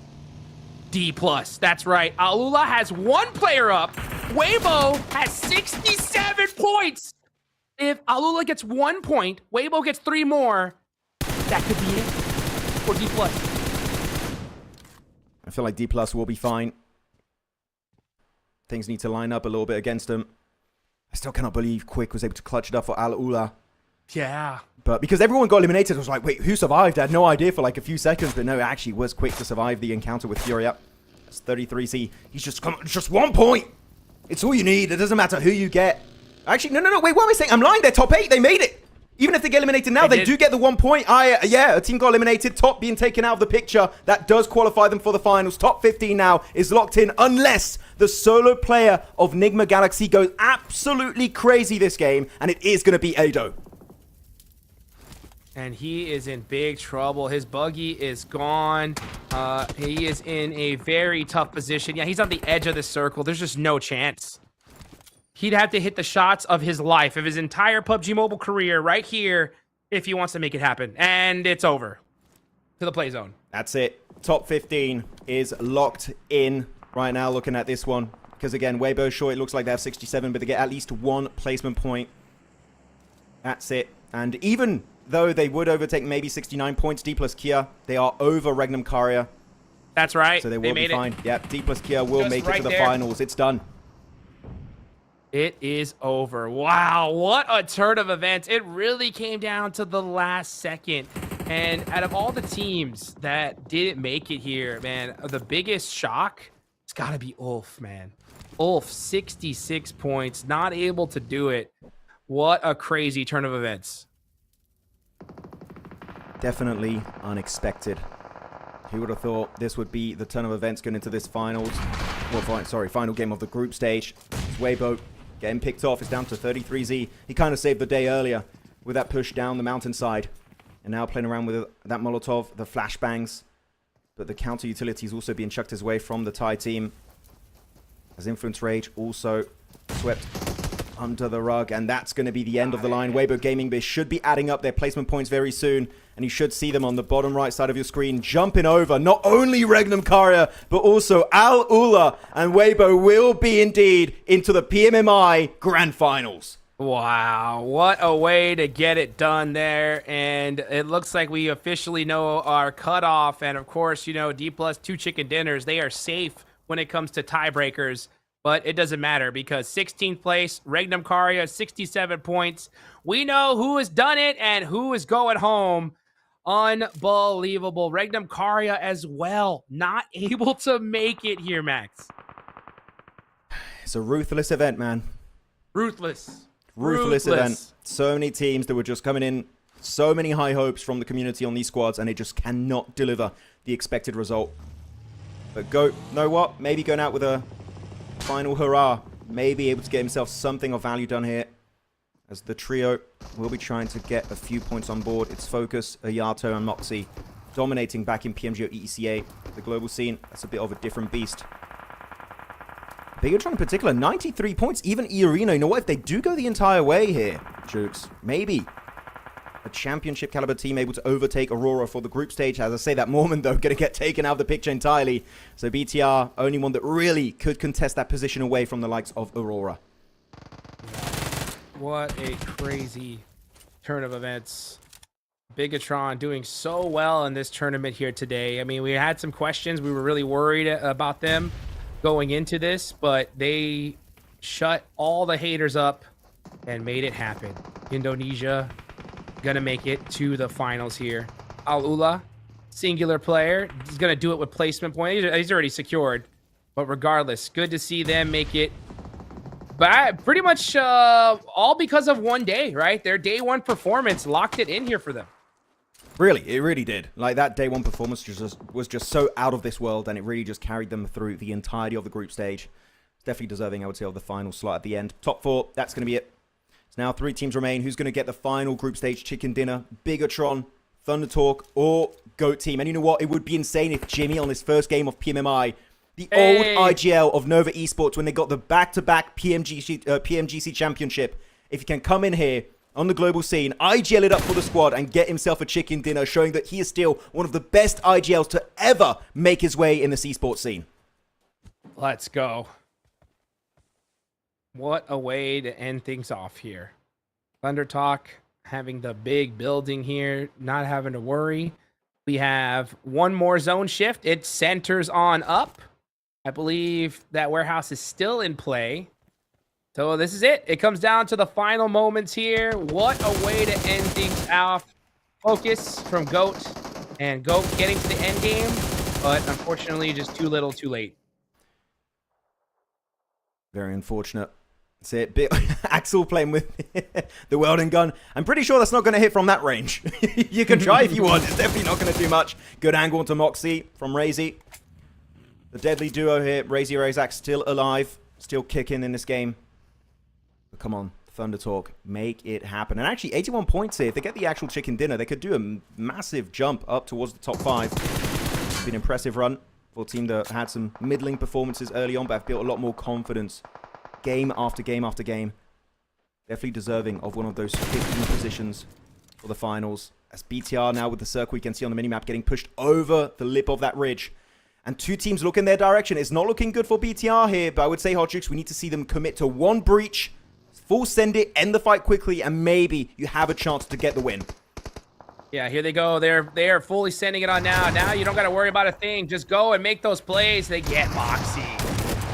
D+. That's right. Al-Ula has 1 player up. Weibo has 67 points. If Al-Ula gets 1 point, Weibo gets 3 more. That could be it for D+. I feel like D+ will be fine. Things need to line up a little bit against them. I still cannot believe Quick was able to clutch it up for Al-Ula. Yeah. But because everyone got eliminated, I was like, wait, who survived? I had no idea for like a few seconds. But no, it actually was Quick to survive the encounter with FURIA. It's 33C. He's just 1 point. It's all you need. It doesn't matter who you get. Actually, no. Wait, what am I saying? I'm lying. They're top 8. They made it. Even if they get eliminated now, they do get the 1 point. Yeah, a team got eliminated. Top being taken out of the picture. That does qualify them for the finals. Top 15 now is locked in unless the solo player of Nigma Galaxy goes absolutely crazy this game. And it is going to be Ado. And he is in big trouble. His buggy is gone. He is in a very tough position. Yeah, he's on the edge of the circle. There's just no chance. He'd have to hit the shots of his life, of his entire PUBG Mobile career right here if he wants to make it happen. And it's over to the play zone. That's it. Top 15 is locked in right now looking at this one. Because again, Weibo, sure, it looks like they have 67, but they get at least 1 placement point. That's it. And even though they would overtake maybe 69 points, D plus Kia, they are over Regnum Karya. That's right. So they will be fine. Yep, D plus Kia will make it to the finals. It's done. It is over. Wow, what a turn of events. It really came down to the last second. And out of all the teams that didn't make it here, man, the biggest shock, it's got to be Ulf, man. Ulf, 66 points, not able to do it. What a crazy turn of events. Definitely unexpected. Who would have thought this would be the turn of events going into this finals? Well, final game of the group stage. Weibo getting picked off. It's down to 33Z. He kind of saved the day earlier with that push down the mountainside. And now playing around with that Molotov, the flashbangs. But the counter utility is also being chucked his way from the Thai team. As Influence Rage also swept under the rug. And that's going to be the end of the line. Weibo Gaming Biz should be adding up their placement points very soon. And you should see them on the bottom right side of your screen, jumping over not only Regnum Karya, but also Al-Ula. And Weibo will be indeed into the PMMI Grand Finals. Wow, what a way to get it done there. And it looks like we officially know our cutoff. And of course, you know, D plus 2 chicken dinners, they are safe when it comes to tiebreakers. But it doesn't matter because 16th place, Regnum Karya, 67 points. We know who has done it and who is going home. Unbelievable. Regnum Karya as well, not able to make it here, Max. It's a ruthless event, man. Ruthless Event. So many teams that were just coming in, so many high hopes from the community on these squads, and they just cannot deliver the expected result. But know what? Maybe going out with a final hurrah. Maybe able to get himself something of value done here. As the trio will be trying to get a few points on board. It's Focus, Ayato, and Moxie dominating back in PMGO EECA, the global scene. That's a bit of a different beast. Bigatron in particular, 93 points. Even Iorino, you know what? If they do go the entire way here, Jukes, maybe a championship caliber team able to overtake Aurora for the group stage. As I say, that Mormon, though, going to get taken out of the picture entirely. So BTR, only one that really could contest that position away from the likes of Aurora. What a crazy turn of events. Bigatron doing so well in this tournament here today. I mean, we had some questions. We were really worried about them going into this, but they shut all the haters up and made it happen. Indonesia gonna make it to the finals here. Al-Ula, singular player. He's gonna do it with placement point. He's already secured, but regardless, good to see them make it. But pretty much all because of one day, right? Their day one performance locked it in here for them. Really, it really did. Like, that day one performance was just so out of this world, and it really just carried them through the entirety of the group stage. It's definitely deserving, I would say, of the final slot at the end. Top 4, that's going to be it. So now 3 teams remain. Who's going to get the final group stage chicken dinner? Bigatron, Thunder Talk, or GOAT team? And you know what? It would be insane if Jimmy, on his first game of PMMI, the old IGL of Nova Esports, when they got the back-to-back PMGC championship, if he can come in here on the global scene, IGL it up for the squad, and get himself a chicken dinner, showing that he is still one of the best IGLs to ever make his way in this esports scene. Let's go. What a way to end things off here. Thunder Talk having the big building here, not having to worry. We have one more zone shift. It centers on up. I believe that warehouse is still in play. So this is it. It comes down to the final moments here. What a way to end things off. Focus from GOAT, and GOAT getting to the end game, but unfortunately just too little, too late. Very unfortunate. That's it. Axel playing with the welding gun. I'm pretty sure that's not going to hit from that range. You can try if you want. It's definitely not going to do much. Good angle into Moxie from Razy. The deadly duo here. Razy Razak still alive. Still kicking in this game. But come on, Thunder Talk. Make it happen. And actually, 81 points here. If they get the actual chicken dinner, they could do a massive jump up towards the top 5. It's been an impressive run for a team that had some middling performances early on, but have built a lot more confidence game after game after game. Definitely deserving of one of those 15 positions for the finals. As BTR now with the circle, you can see on the minimap, getting pushed over the lip of that ridge. And 2 teams look in their direction. It's not looking good for BTR here, but I would say, Hot Jukes, we need to see them commit to 1 breach, full send it, end the fight quickly, and maybe you have a chance to get the win. Yeah, here they go. They are fully sending it on now. Now you don't got to worry about a thing. Just go and make those plays. They get Moxie.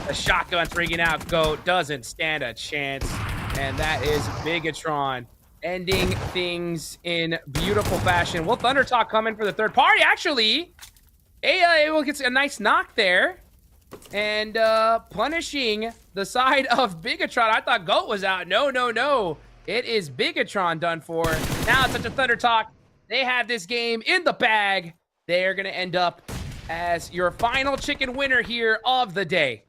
The shotgun's ringing out. GOAT doesn't stand a chance. And that is Bigatron ending things in beautiful fashion. Will Thunder Talk come in for the third party? Actually, able gets a nice knock there. And punishing the side of Bigatron. I thought GOAT was out. No, no, no. It is Bigatron done for. Now it's such a Thunder Talk. They have this game in the bag. They're going to end up as your final chicken winner here of the day.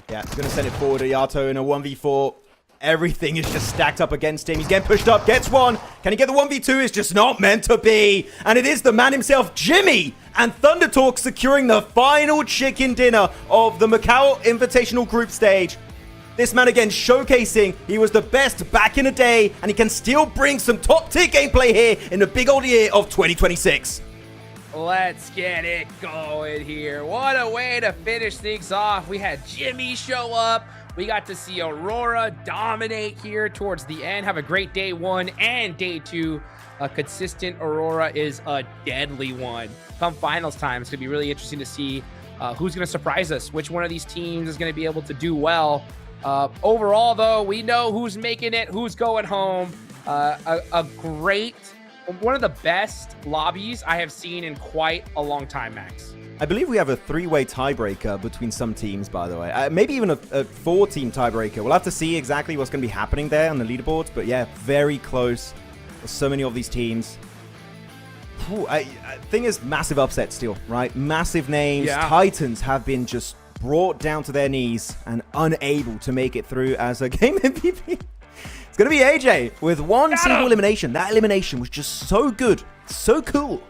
Yeah, he's going to send it forward to Yato in a 1v4. Everything is just stacked up against him. He's getting pushed up, gets one. Can he get the 1v2? It's just not meant to be. And it is the man himself, Jimmy, and Thunder Talk securing the final chicken dinner of the MACAO Invitational Group Stage. This man again showcasing he was the best back in the day, and he can still bring some top-tier gameplay here in the big old year of 2026. Let's get it going here. What a way to finish things off. We had Jimmy show up. We got to see Aurora dominate here towards the end. Have a great day 1 and day 2. A consistent Aurora is a deadly one. Come finals time, it's going to be really interesting to see who's going to surprise us. Which one of these teams is going to be able to do well. Overall, though, we know who's making it, who's going home. A great, one of the best lobbies I have seen in quite a long time, Max. I believe we have a 3-way tiebreaker between some teams, by the way. Maybe even a 4-team tiebreaker. We'll have to see exactly what's going to be happening there on the leaderboards. But yeah, very close. There's so many of these teams. Thing is, massive upset still, right? Massive names. Yeah. Titans have been just brought down to their knees and unable to make it through as a game MVP. It's going to be AJ with one single elimination. That elimination was just so good, so cool.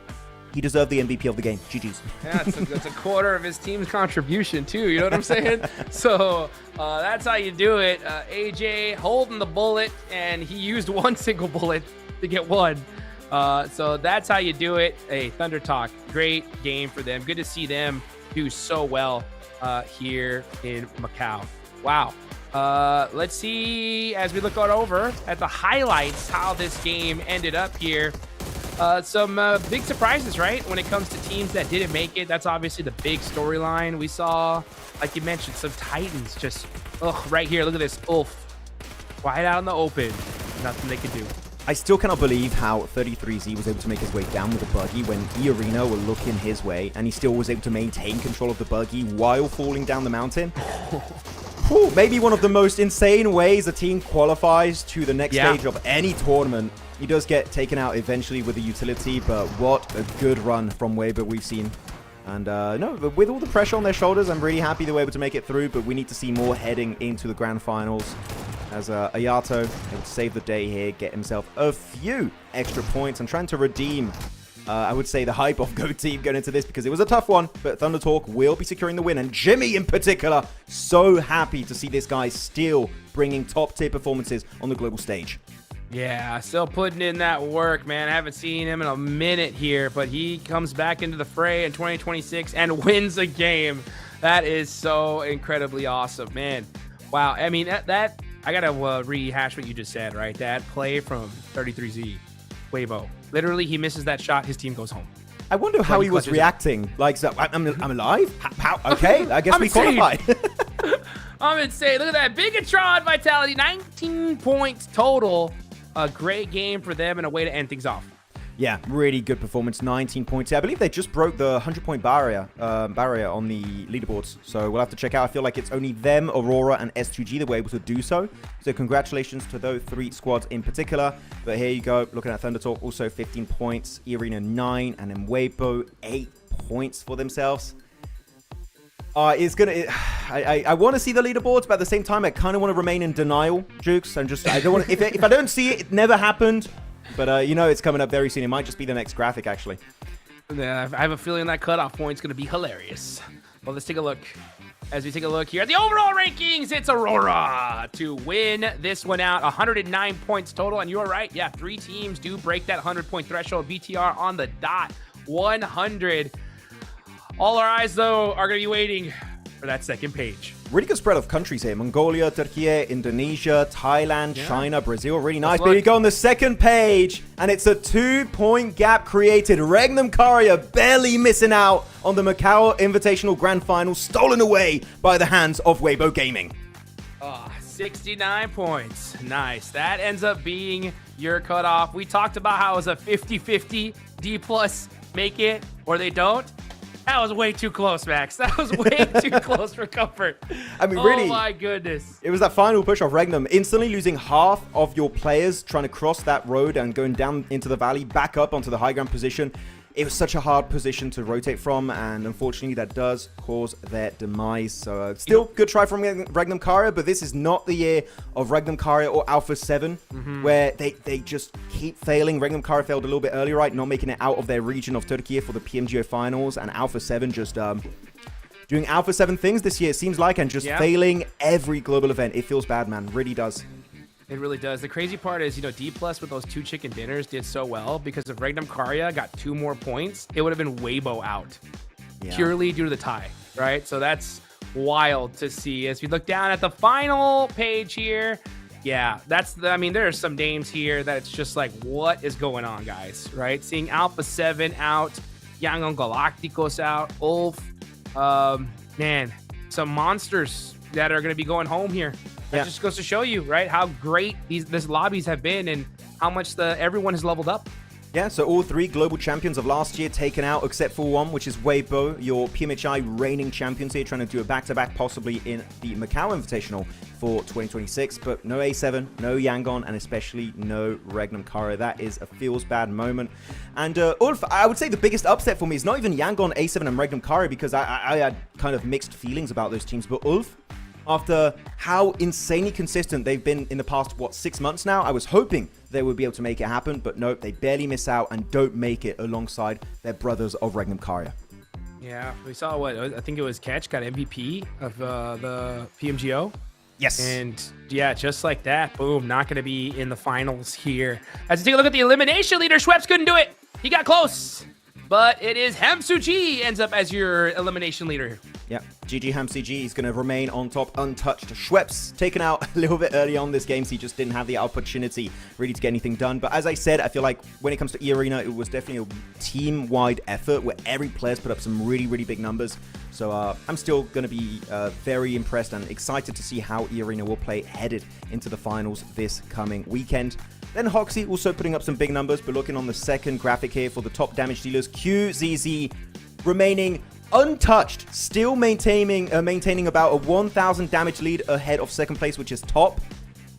he deserved the MVP of the game. GG's. Yeah, that's a quarter of his team's contribution too. You know what I'm saying? So that's how you do it. AJ holding the bullet, and he used one single bullet to get one. So that's how you do it. Hey, Thunder Talk, great game for them. Good to see them do so well here in Macau. Wow. Let's see, as we look on over at the highlights, how this game ended up here. Some big surprises, right? When it comes to teams that didn't make it, that's obviously the big storyline. We saw, like you mentioned, some Titans just, right here. Look at this. Ulf. Wide out in the open. Nothing they could do. I still cannot believe how 33Z was able to make his way down with the buggy when EECA were looking his way, and he still was able to maintain control of the buggy while falling down the mountain. Whew, maybe one of the most insane ways a team qualifies to the next stage of any tournament. He does get taken out eventually with the utility, but what a good run from Weibo we've seen. And no, but with all the pressure on their shoulders, I'm really happy they were able to make it through, but we need to see more heading into the grand finals. As Ayato able to save the day here, get himself a few extra points and trying to redeem, I would say, the hype of Go Team going into this, because it was a tough one, but Thunder Talk will be securing the win. And Jimmy in particular, so happy to see this guy still bringing top tier performances on the global stage. Yeah, still putting in that work, man. I haven't seen him in a minute here, but he comes back into the fray in 2026 and wins a game. That is so incredibly awesome, man. Wow. I mean, that I got to rehash what you just said, right? That play from 33Z, Weibo. Literally, he misses that shot, his team goes home. I wonder how he was reacting. Like, so, I'm alive? How? Okay, I guess we qualify. I'm insane. Look at that. Bigatron Vitality, 19 points total. A great game for them and a way to end things off. Yeah, really good performance. 19 points. Yeah, I believe they just broke the 100-point barrier on the leaderboards. So we'll have to check out. I feel like it's only them, Aurora, and S2G that were able to do so. So congratulations to those three squads in particular. But here you go. Looking at Thunder Talk, also 15 points. EECA 9, and then Weibo 8 points for themselves. I want to see the leaderboards, but at the same time, I kind of want to remain in denial, Jukes. I don't want. If I don't see it, it never happened. But you know it's coming up very soon. It might just be the next graphic, actually. Yeah, I have a feeling that cutoff point's going to be hilarious. Well, let's take a look. As we take a look here at the overall rankings, it's Aurora to win this one out. 109 points total, and you're right. Yeah, 3 teams do break that 100-point threshold. VTR on the dot, 100. All our eyes, though, are going to be waiting for that second page. Really good spread of countries here. Mongolia, Turkey, Indonesia, Thailand, China, Brazil. Really nice. But you go on the second page, and it's a 2-point gap created. Regnum Karya barely missing out on the Macao Invitational Grand Final, stolen away by the hands of Weibo Gaming. 69 points. Nice. That ends up being your cutoff. We talked about how it was a 50-50 D+ make it or they don't. That was way too close, Max. That was way too close for comfort. I mean, really. Oh, my goodness. It was that final push of Regnum, instantly losing half of your players trying to cross that road and going down into the valley, back up onto the high ground position. It was such a hard position to rotate from, and unfortunately that does cause their demise. So still good try from Regnum Karya, but this is not the year of Regnum Karya or Alpha 7, where they just keep failing. Regnum Karya failed a little bit earlier, right? Not making it out of their region of Turkey for the PMGO finals, and Alpha 7 just doing Alpha 7 things this year, it seems like, and just failing every global event. It feels bad, man. Really does. It really does. The crazy part is, D+ with those 2 chicken dinners did so well because if Regnum Karya got 2 more points, it would have been Weibo out. Purely due to the tie, right? So that's wild to see. As we look down at the final page here, there are some names here that it's just like, what is going on, guys, right? Seeing Alpha 7 out, Yangon Galacticos out, Ulf, man, some monsters that are going to be going home here. That just goes to show you, right, how great these lobbies have been and how much everyone has leveled up. Yeah, so all 3 global champions of last year taken out, except for one, which is Weibo, your PMHI reigning champions here, trying to do a back-to-back possibly in the Macao Invitational for 2026. But no A7, no Yangon, and especially no Regnum Karya. That is a feels-bad moment. And Ulf, I would say the biggest upset for me is not even Yangon, A7, and Regnum Karya, because I had kind of mixed feelings about those teams. But Ulf, after how insanely consistent they've been in the past, 6 months now, I was hoping they would be able to make it happen, but nope, they barely miss out and don't make it alongside their brothers of Regnum Karya. Yeah, we saw what I think it was Catch got MVP of the PMGO. Yes. And yeah, just like that, boom, not going to be in the finals here. As we take a look at the elimination leader, Schweppes couldn't do it. He got close, but it is Hamsuji ends up as your elimination leader. Yeah, GG HamCG is going to remain on top untouched. Schweppes taken out a little bit early on this game, so he just didn't have the opportunity really to get anything done. But as I said, I feel like when it comes to E-Arena, it was definitely a team-wide effort where every player's put up some really, really big numbers. So I'm still going to be very impressed and excited to see how E-Arena will play headed into the finals this coming weekend. Then Hoxie also putting up some big numbers, but looking on the second graphic here for the top damage dealers, QZZ remaining untouched, still maintaining about a 1,000 damage lead ahead of second place, which is top.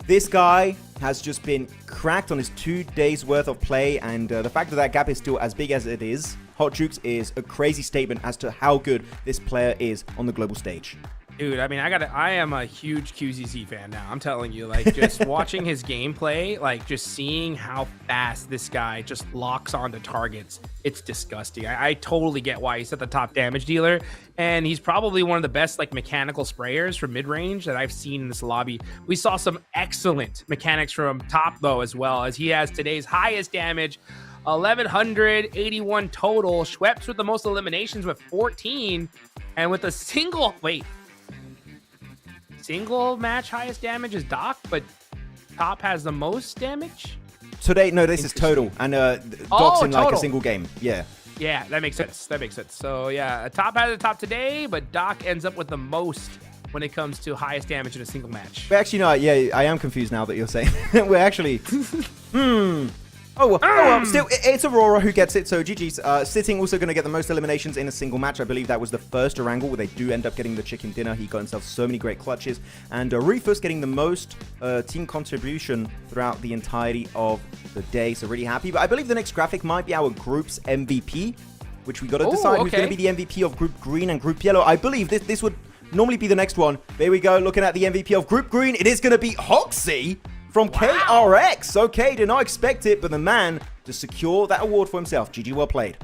This guy has just been cracked on his 2 days worth of play, and the fact that gap is still as big as it is, Hot Jukes, is a crazy statement as to how good this player is on the global stage. Dude, I mean, I am a huge QZZ fan now. I'm telling you, like, just watching his gameplay, like, just seeing how fast this guy just locks onto targets, it's disgusting. I totally get why he's at the top damage dealer, and he's probably one of the best, like, mechanical sprayers from mid-range that I've seen in this lobby. We saw some excellent mechanics from top, though, as well, as he has today's highest damage, 1,181 total. Schweppes with the most eliminations with 14, and with a single match highest damage is Doc, but top has the most damage. Today, no, this is total, and Doc's in like total. a single game. Yeah. Yeah, that makes sense. That makes sense. So yeah, top has the top today, but Doc ends up with the most when it comes to highest damage in a single match. But actually, no, yeah, I am confused now that you're saying. We're actually, Oh, well, still, it's Aurora who gets it, so GG's. Sitting also going to get the most eliminations in a single match. I believe that was the first Orangle where they do end up getting the chicken dinner. He got himself so many great clutches. And Rufus getting the most team contribution throughout the entirety of the day, so really happy. But I believe the next graphic might be our group's MVP, which we got to decide who's going to be the MVP of Group Green and Group Yellow. I believe this would normally be the next one. There we go, looking at the MVP of Group Green. It is going to be Hoxie from KRX. Okay, did not expect it, but the man to secure that award for himself. GG, well played.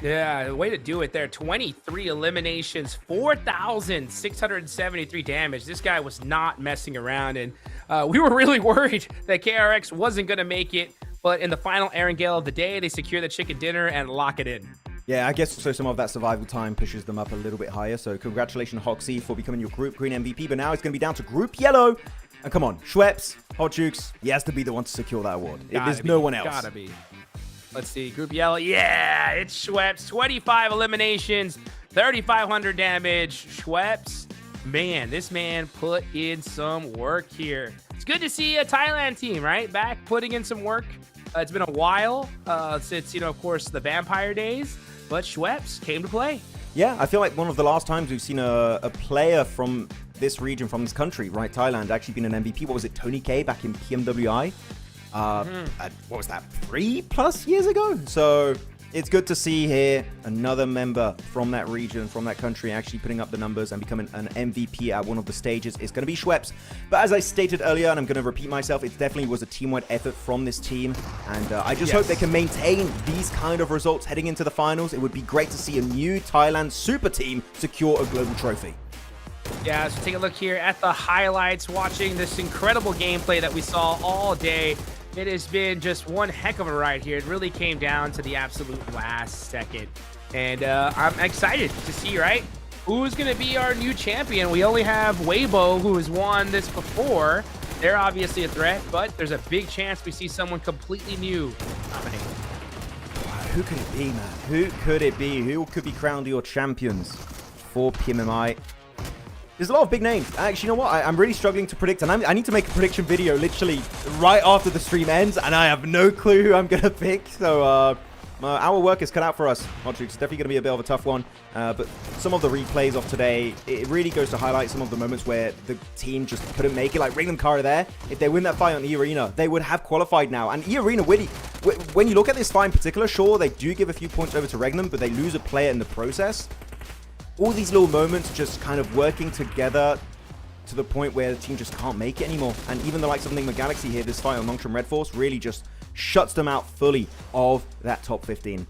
Yeah, way to do it there. 23 eliminations, 4,673 damage. This guy was not messing around, and we were really worried that KRX wasn't going to make it, but in the final Aaron Gale of the day, they secure the chicken dinner and lock it in. Yeah, I guess so some of that survival time pushes them up a little bit higher, so congratulations, Hoxie, for becoming your Group Green MVP, but now it's going to be down to Group Yellow. And come on, Schweppes, Hot Jukes, he has to be the one to secure that award. There's no one else. Gotta be. Let's see, Group Yellow. Yeah, it's Schweppes. 25 eliminations, 3,500 damage. Schweppes, man, this man put in some work here. It's good to see a Thailand team, right? Back putting in some work. It's been a while since, of course, the Vampire days, but Schweppes came to play. Yeah, I feel like one of the last times we've seen a player from this region, from this country, right, Thailand, actually been an MVP. What was it, Tony K back in PMWI? What was that, 3+ years ago? So it's good to see here another member from that region, from that country, actually putting up the numbers and becoming an MVP at one of the stages. It's going to be Schweppes. But as I stated earlier, and I'm going to repeat myself, it definitely was a team-wide effort from this team. And I just hope they can maintain these kind of results heading into the finals. It would be great to see a new Thailand super team secure a global trophy. Yeah, so take a look here at the highlights, watching this incredible gameplay that we saw all day. It has been just one heck of a ride here. It really came down to the absolute last second. And I'm excited to see, right, who's going to be our new champion. We only have Weibo, who has won this before. They're obviously a threat, but there's a big chance we see someone completely new nominated. Who could it be, man? Who could it be? Who could be crowned your champions for PMMI? There's a lot of big names. Actually, you know what? I'm really struggling to predict, and I need to make a prediction video literally right after the stream ends, and I have no clue who I'm going to pick. So our work is cut out for us. It's definitely going to be a bit of a tough one. But some of the replays of today, it really goes to highlight some of the moments where the team just couldn't make it. Like Regnum Kara there, if they win that fight on E-Arena, they would have qualified now. And E-Arena, really, when you look at this fight in particular, sure, they do give a few points over to Regnum, but they lose a player in the process. All these little moments just kind of working together to the point where the team just can't make it anymore. And even the likes of Enigma Galaxy here, this fight on Longtron Red Force, really just shuts them out fully of that top 15.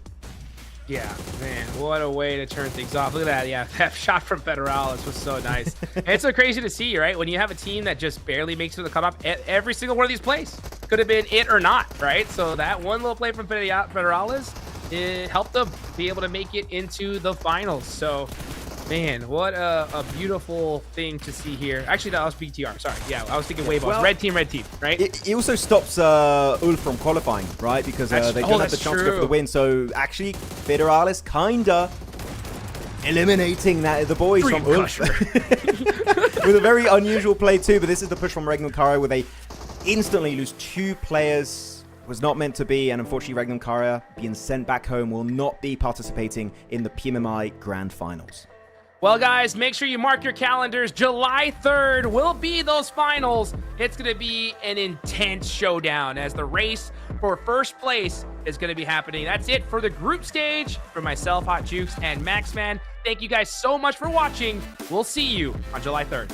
Yeah, man, what a way to turn things off. Look at that. Yeah, that shot from Federalis was so nice. It's so crazy to see, right? When you have a team that just barely makes it to the cutoff, every single one of these plays could have been it or not, right? So that one little play from Federalis, it helped them be able to make it into the finals. So, man, what a beautiful thing to see here. Actually, that was BTR. Sorry. Yeah, I was thinking Wave. Well, red team, right? It also stops Ulf from qualifying, right? Because they don't have the chance to go for the win. So actually, Federalis kinda eliminating the boys from Ulf with a very unusual play too. But this is the push from Regnum Kara where they instantly lose 2 players. Was not meant to be, and unfortunately Regnum Kara being sent back home will not be participating in the PMMI Grand Finals. Well, guys, make sure you mark your calendars. July 3rd will be those finals. It's going to be an intense showdown as the race for first place is going to be happening. That's it for the group stage. For myself, Hot Jukes, and Maxman, thank you guys so much for watching. We'll see you on July 3rd.